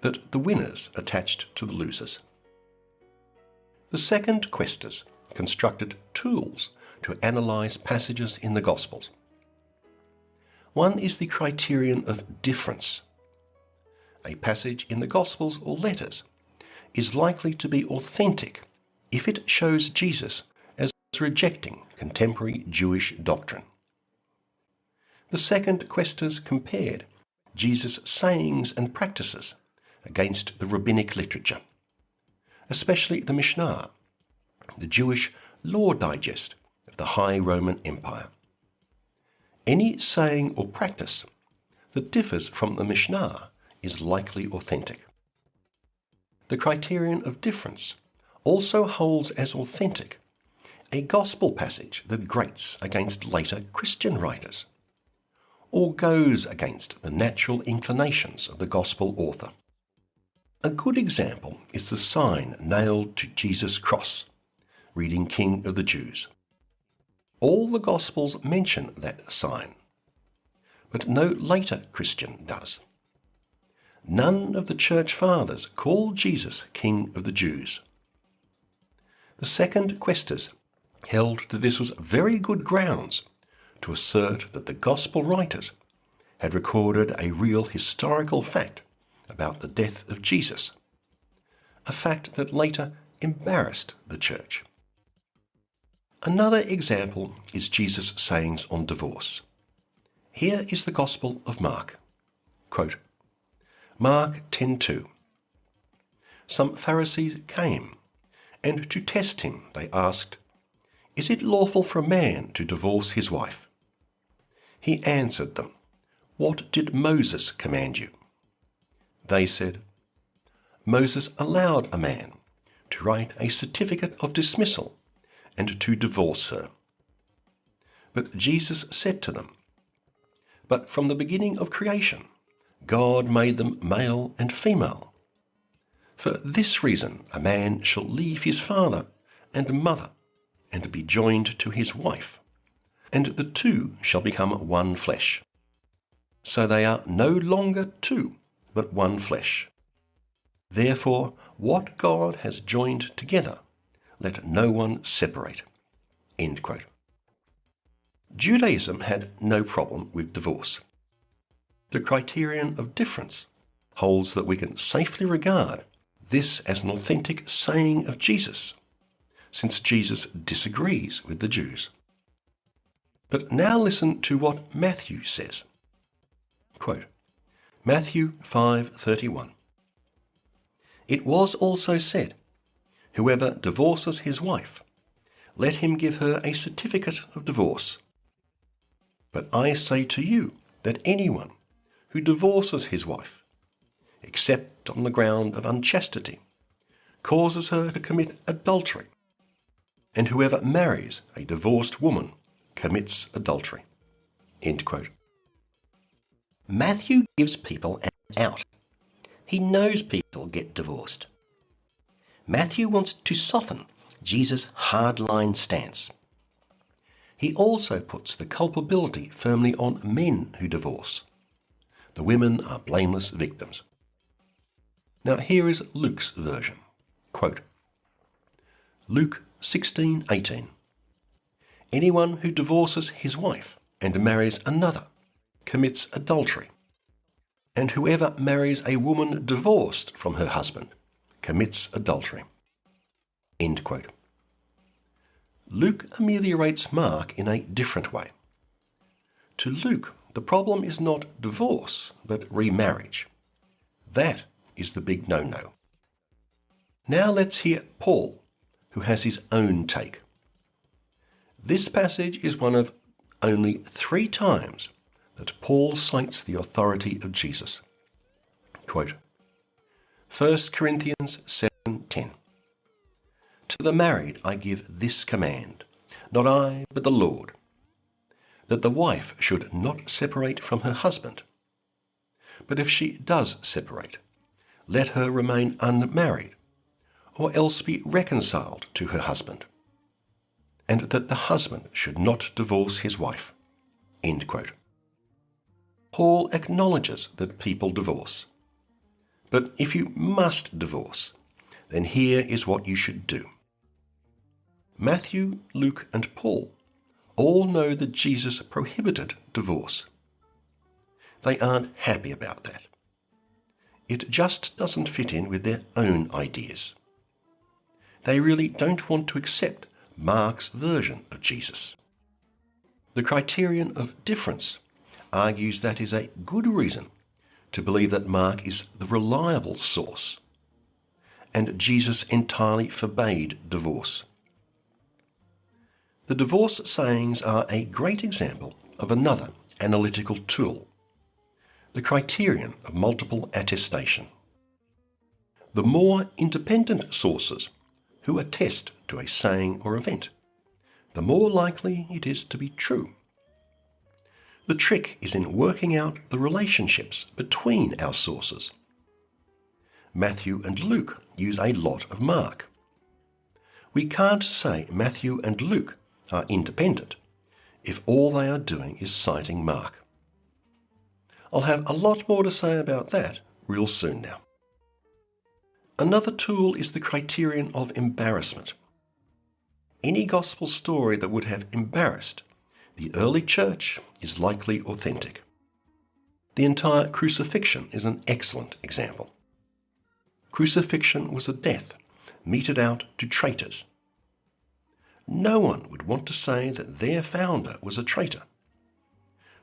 I: that the winners attached to the losers. The second questors constructed tools to analyse passages in the Gospels. One is the criterion of difference. A passage in the Gospels or letters is likely to be authentic if it shows Jesus as rejecting contemporary Jewish doctrine. The second questors compared Jesus' sayings and practices against the rabbinic literature, especially the Mishnah, the Jewish law digest of the High Roman Empire. Any saying or practice that differs from the Mishnah is likely authentic. The criterion of difference also holds as authentic a gospel passage that grates against later Christian writers, or goes against the natural inclinations of the gospel author. A good example is the sign nailed to Jesus' cross, reading King of the Jews. All the Gospels mention that sign, but no later Christian does. None of the Church Fathers call Jesus King of the Jews. The second questors held that this was very good grounds to assert that the Gospel writers had recorded a real historical fact about the death of Jesus, a fact that later embarrassed the Church. Another example is Jesus' sayings on divorce. Here is the Gospel of Mark. Quote, Mark 10:2. Some Pharisees came, and to test him they asked, "Is it lawful for a man to divorce his wife?" He answered them, "What did Moses command you?" They said, "Moses allowed a man to write a certificate of dismissal and to divorce her." But Jesus said to them, "But from the beginning of creation, God made them male and female. For this reason a man shall leave his father and mother and be joined to his wife, and the two shall become one flesh. So they are no longer two, but one flesh. Therefore, what God has joined together, let no one separate." End quote. Judaism had no problem with divorce. The criterion of difference holds that we can safely regard this as an authentic saying of Jesus, since Jesus disagrees with the Jews. But now listen to what Matthew says. Quote, Matthew 5:31. "It was also said, whoever divorces his wife, let him give her a certificate of divorce. But I say to you that anyone who divorces his wife, except on the ground of unchastity, causes her to commit adultery, and whoever marries a divorced woman commits adultery." End quote. Matthew gives people an out. He knows people get divorced. Matthew wants to soften Jesus' hardline stance. He also puts the culpability firmly on men who divorce. The women are blameless victims. Now here is Luke's version. Quote, Luke 16:18. Anyone who divorces his wife and marries another commits adultery, and whoever marries a woman divorced from her husband commits adultery. End quote. Luke ameliorates Mark in a different way. To Luke, the problem is not divorce, but remarriage. That is the big no-no. Now let's hear Paul, who has his own take. This passage is one of only 3 times that Paul cites the authority of Jesus. Quote, 1 Corinthians 7:10. To the married I give this command, not I, but the Lord, that the wife should not separate from her husband. But if she does separate, let her remain unmarried, or else be reconciled to her husband, and that the husband should not divorce his wife. End quote. Paul acknowledges that people divorce. But if you must divorce, then here is what you should do. Matthew, Luke, and Paul all know that Jesus prohibited divorce. They aren't happy about that. It just doesn't fit in with their own ideas. They really don't want to accept Mark's version of Jesus. The criterion of difference argues that is a good reason to believe that Mark is the reliable source, and Jesus entirely forbade divorce. The divorce sayings are a great example of another analytical tool, the criterion of multiple attestation. The more independent sources who attest to a saying or event, the more likely it is to be true. The trick is in working out the relationships between our sources. Matthew and Luke use a lot of Mark. We can't say Matthew and Luke are independent if all they are doing is citing Mark. I'll have a lot more to say about that real soon now. Another tool is the criterion of embarrassment. Any gospel story that would have embarrassed the early church is likely authentic. The entire crucifixion is an excellent example. Crucifixion was a death meted out to traitors. No one would want to say that their founder was a traitor.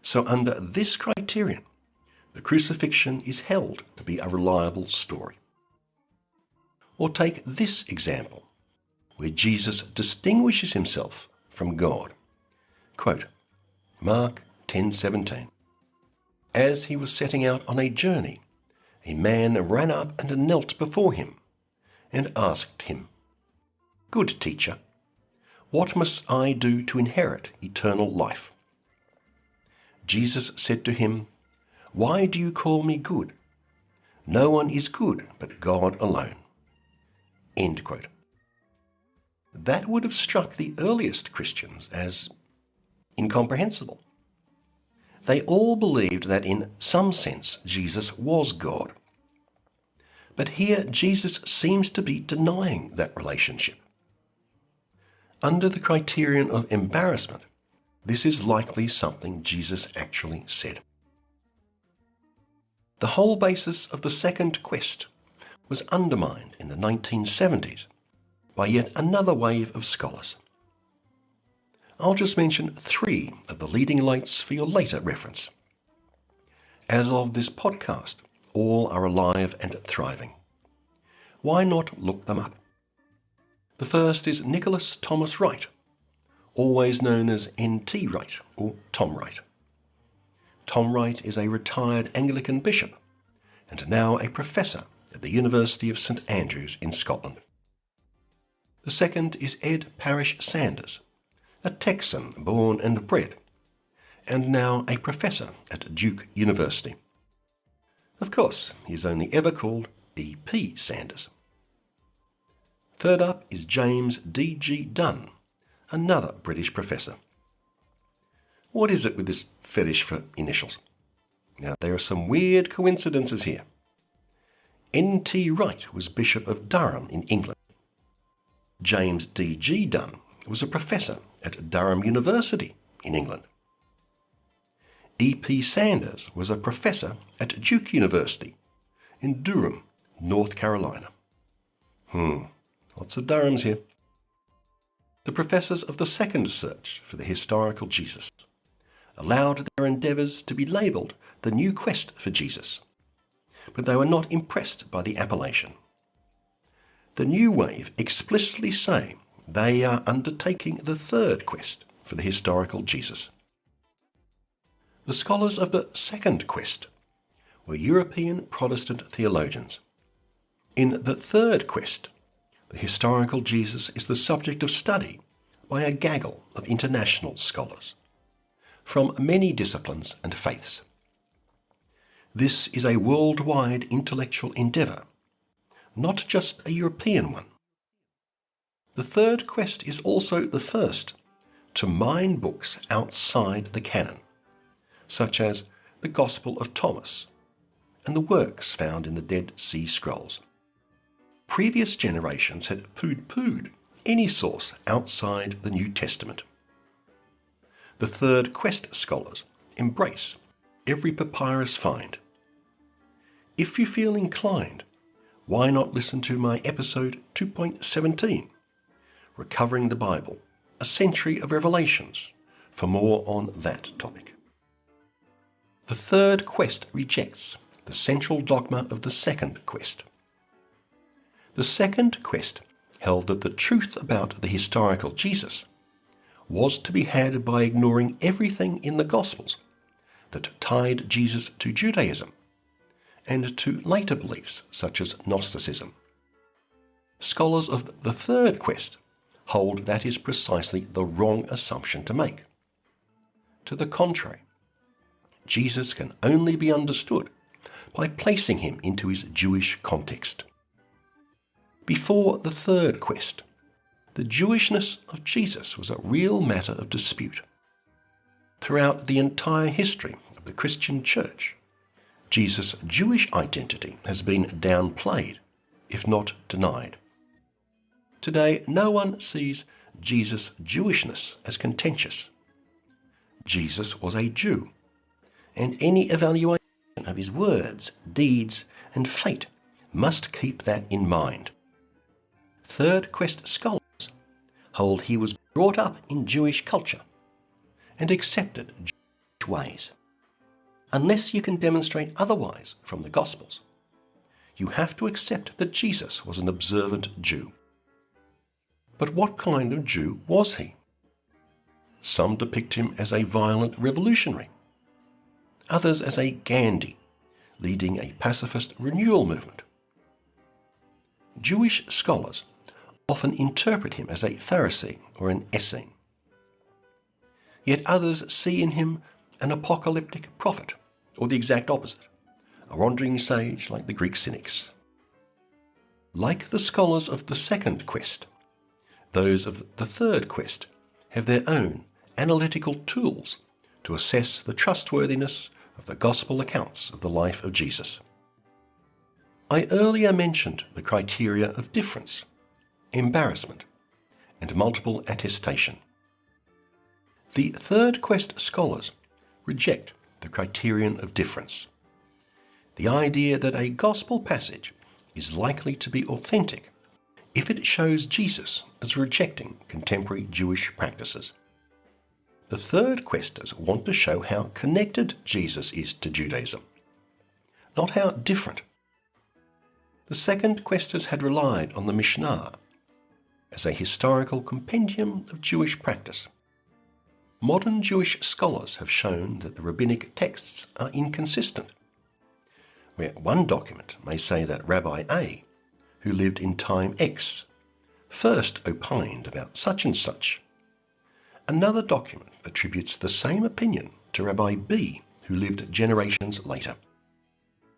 I: So under this criterion, the crucifixion is held to be a reliable story. Or take this example, where Jesus distinguishes himself from God. Quote, Mark 10:17. As he was setting out on a journey, a man ran up and knelt before him and asked him, Good teacher, what must I do to inherit eternal life? Jesus said to him, Why do you call me good? No one is good but God alone. End quote. That would have struck the earliest Christians as incomprehensible. They all believed that in some sense Jesus was God. But here Jesus seems to be denying that relationship. Under the criterion of embarrassment, this is likely something Jesus actually said. The whole basis of the second quest was undermined in the 1970s by yet another wave of scholars. I'll just mention 3 of the leading lights for your later reference. As of this podcast, all are alive and thriving. Why not look them up? The first is Nicholas Thomas Wright, always known as N.T. Wright or Tom Wright. Tom Wright is a retired Anglican bishop and now a professor at the University of St Andrews in Scotland. The second is Ed Parish Sanders, a Texan born and bred, and now a professor at Duke University. Of course, he is only ever called E.P. Sanders. Third up is James D.G. Dunn, another British professor. What is it with this fetish for initials? Now, there are some weird coincidences here. N.T. Wright was Bishop of Durham in England. James D.G. Dunn was a professor at Durham University in England. E.P. Sanders was a professor at Duke University in Durham, North Carolina. Lots of Durhams here. The professors of the second search for the historical Jesus allowed their endeavours to be labelled the new quest for Jesus, but they were not impressed by the appellation. The new wave explicitly say they are undertaking the third quest for the historical Jesus. The scholars of the second quest were European Protestant theologians. In the third quest, the historical Jesus is the subject of study by a gaggle of international scholars from many disciplines and faiths. This is a worldwide intellectual endeavour, not just a European one. The third quest is also the first to mine books outside the canon, such as the Gospel of Thomas and the works found in the Dead Sea Scrolls. Previous generations had pooh-poohed any source outside the New Testament. The third quest scholars embrace every papyrus find. If you feel inclined, why not listen to my episode 2.17, Recovering the Bible, a Century of Revelations, for more on that topic. The third quest rejects the central dogma of the second quest. The second quest held that the truth about the historical Jesus was to be had by ignoring everything in the Gospels that tied Jesus to Judaism and to later beliefs such as Gnosticism. Scholars of the third quest hold that is precisely the wrong assumption to make. To the contrary, Jesus can only be understood by placing him into his Jewish context. Before the third quest, the Jewishness of Jesus was a real matter of dispute. Throughout the entire history of the Christian Church, Jesus' Jewish identity has been downplayed, if not denied. Today, no one sees Jesus' Jewishness as contentious. Jesus was a Jew, and any evaluation of his words, deeds, and fate must keep that in mind. Third quest scholars hold he was brought up in Jewish culture and accepted Jewish ways. Unless you can demonstrate otherwise from the Gospels, you have to accept that Jesus was an observant Jew. But what kind of Jew was he? Some depict him as a violent revolutionary, others as a Gandhi, leading a pacifist renewal movement. Jewish scholars often interpret him as a Pharisee or an Essene. Yet others see in him an apocalyptic prophet, or the exact opposite, a wandering sage like the Greek cynics. Like the scholars of the second quest, those of the third quest have their own analytical tools to assess the trustworthiness of the gospel accounts of the life of Jesus. I earlier mentioned the criteria of difference, embarrassment, and multiple attestation. The third quest scholars reject the criterion of difference, the idea that a gospel passage is likely to be authentic if it shows Jesus as rejecting contemporary Jewish practices. The third questers want to show how connected Jesus is to Judaism, not how different. The second questers had relied on the Mishnah as a historical compendium of Jewish practice. Modern Jewish scholars have shown that the rabbinic texts are inconsistent, where one document may say that Rabbi A, who lived in time X, first opined about such and such. Another document attributes the same opinion to Rabbi B, who lived generations later.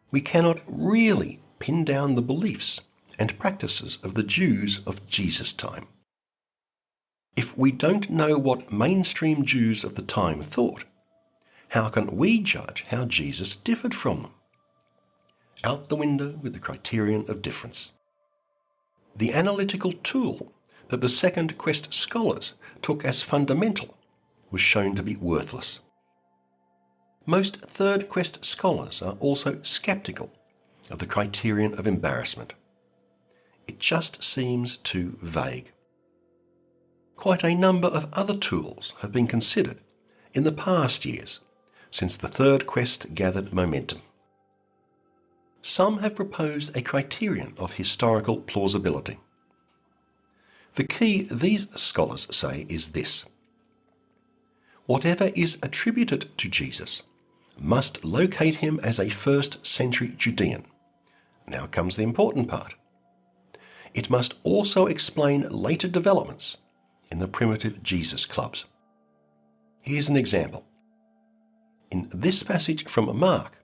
I: We cannot really pin down the beliefs and practices of the Jews of Jesus' time. If we don't know what mainstream Jews of the time thought, how can we judge how Jesus differed from them? Out the window with the criterion of difference. The analytical tool that the second quest scholars took as fundamental was shown to be worthless. Most third quest scholars are also sceptical of the criterion of embarrassment. It just seems too vague. Quite a number of other tools have been considered in the past years since the third quest gathered momentum. Some have proposed a criterion of historical plausibility. The key, these scholars say, is this: whatever is attributed to Jesus must locate him as a first-century Judean. Now comes the important part. It must also explain later developments in the primitive Jesus clubs. Here's an example. In this passage from Mark,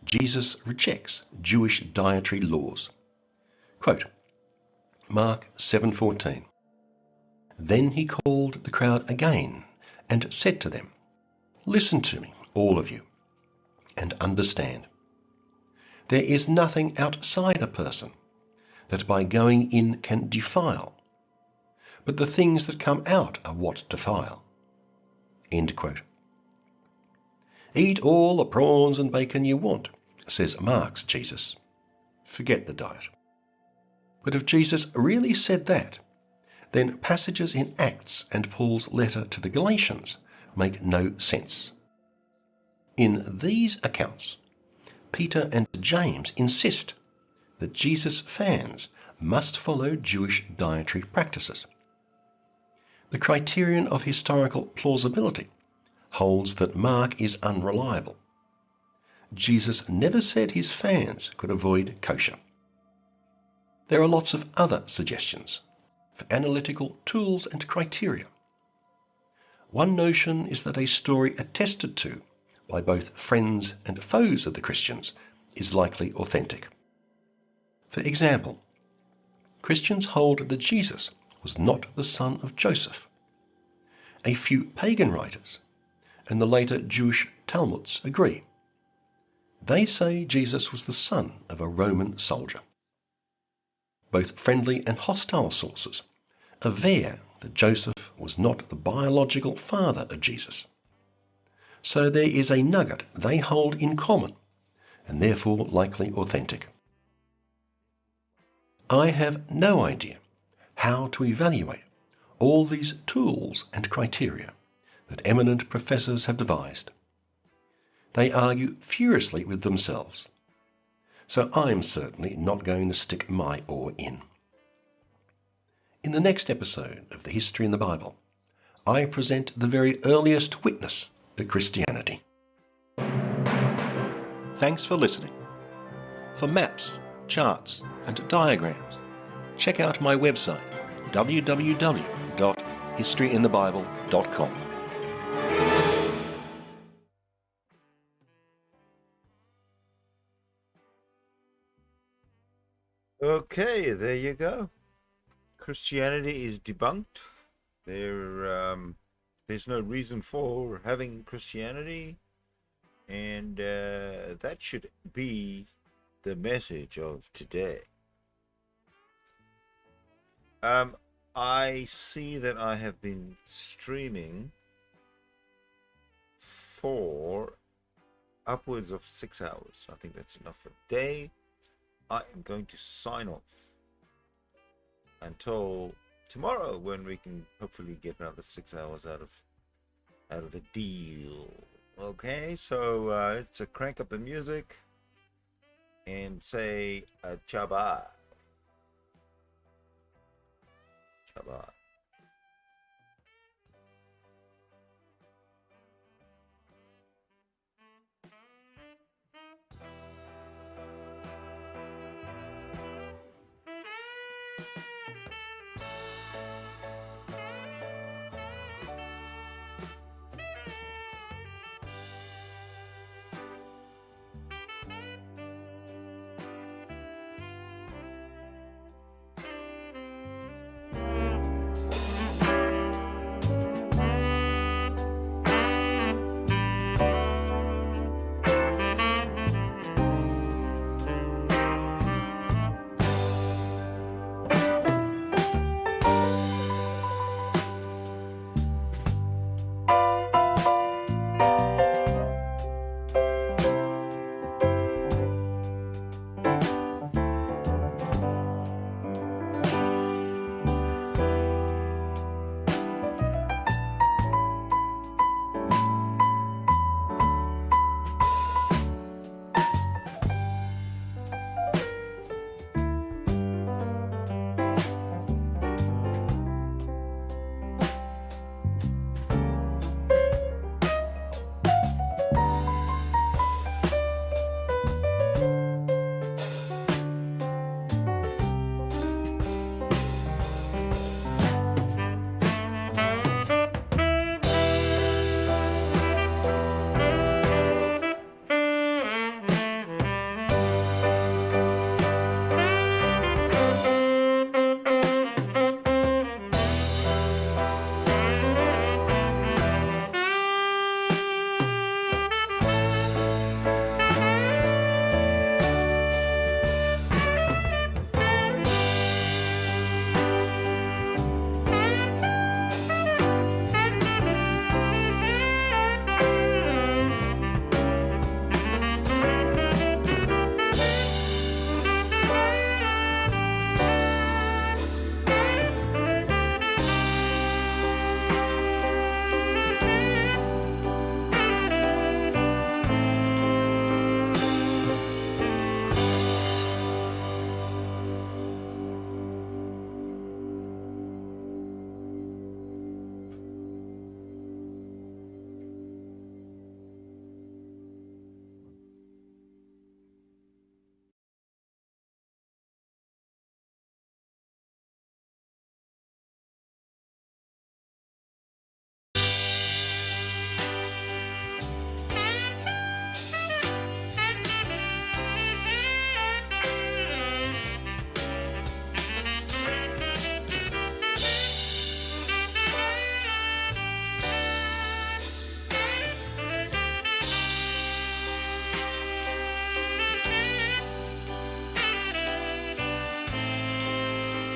I: Jesus rejects Jewish dietary laws. Quote, Mark 7:14. Then he called the crowd again and said to them, "Listen to me, all of you, and understand. There is nothing outside a person that by going in can defile, but the things that come out are what defile." End quote. Eat all the prawns and bacon you want, says Mark's Jesus. Forget the diet. But if Jesus really said that, then passages in Acts and Paul's letter to the Galatians make no sense. In these accounts, Peter and James insist that Jesus' fans must follow Jewish dietary practices. The criterion of historical plausibility holds that Mark is unreliable. Jesus never said his fans could avoid kosher. There are lots of other suggestions for analytical tools and criteria. One notion is that a story attested to by both friends and foes of the Christians is likely authentic. For example, Christians hold that Jesus was not the son of Joseph. A few pagan writers and the later Jewish Talmuds agree. They say Jesus was the son of a Roman soldier. Both friendly and hostile sources aver that Joseph was not the biological father of Jesus. So there is a nugget they hold in common, and therefore likely authentic. I have no idea how to evaluate all these tools and criteria that eminent professors have devised. They argue furiously with themselves, so I'm certainly not going to stick my oar in. In the next episode of The History in the Bible, I present the very earliest witness to Christianity. Thanks for listening. For maps, charts, and diagrams, check out my website, www.historyinthebible.com.
B: Okay, there you go. Christianity is debunked. There's no reason for having Christianity, and that should be the message of today. I see that I have been streaming for upwards of 6 hours. I think that's enough for a day. I am going to sign off until tomorrow, when we can hopefully get another 6 hours out of the deal. Okay, so let's crank up the music and say Shabbat. Shabbat.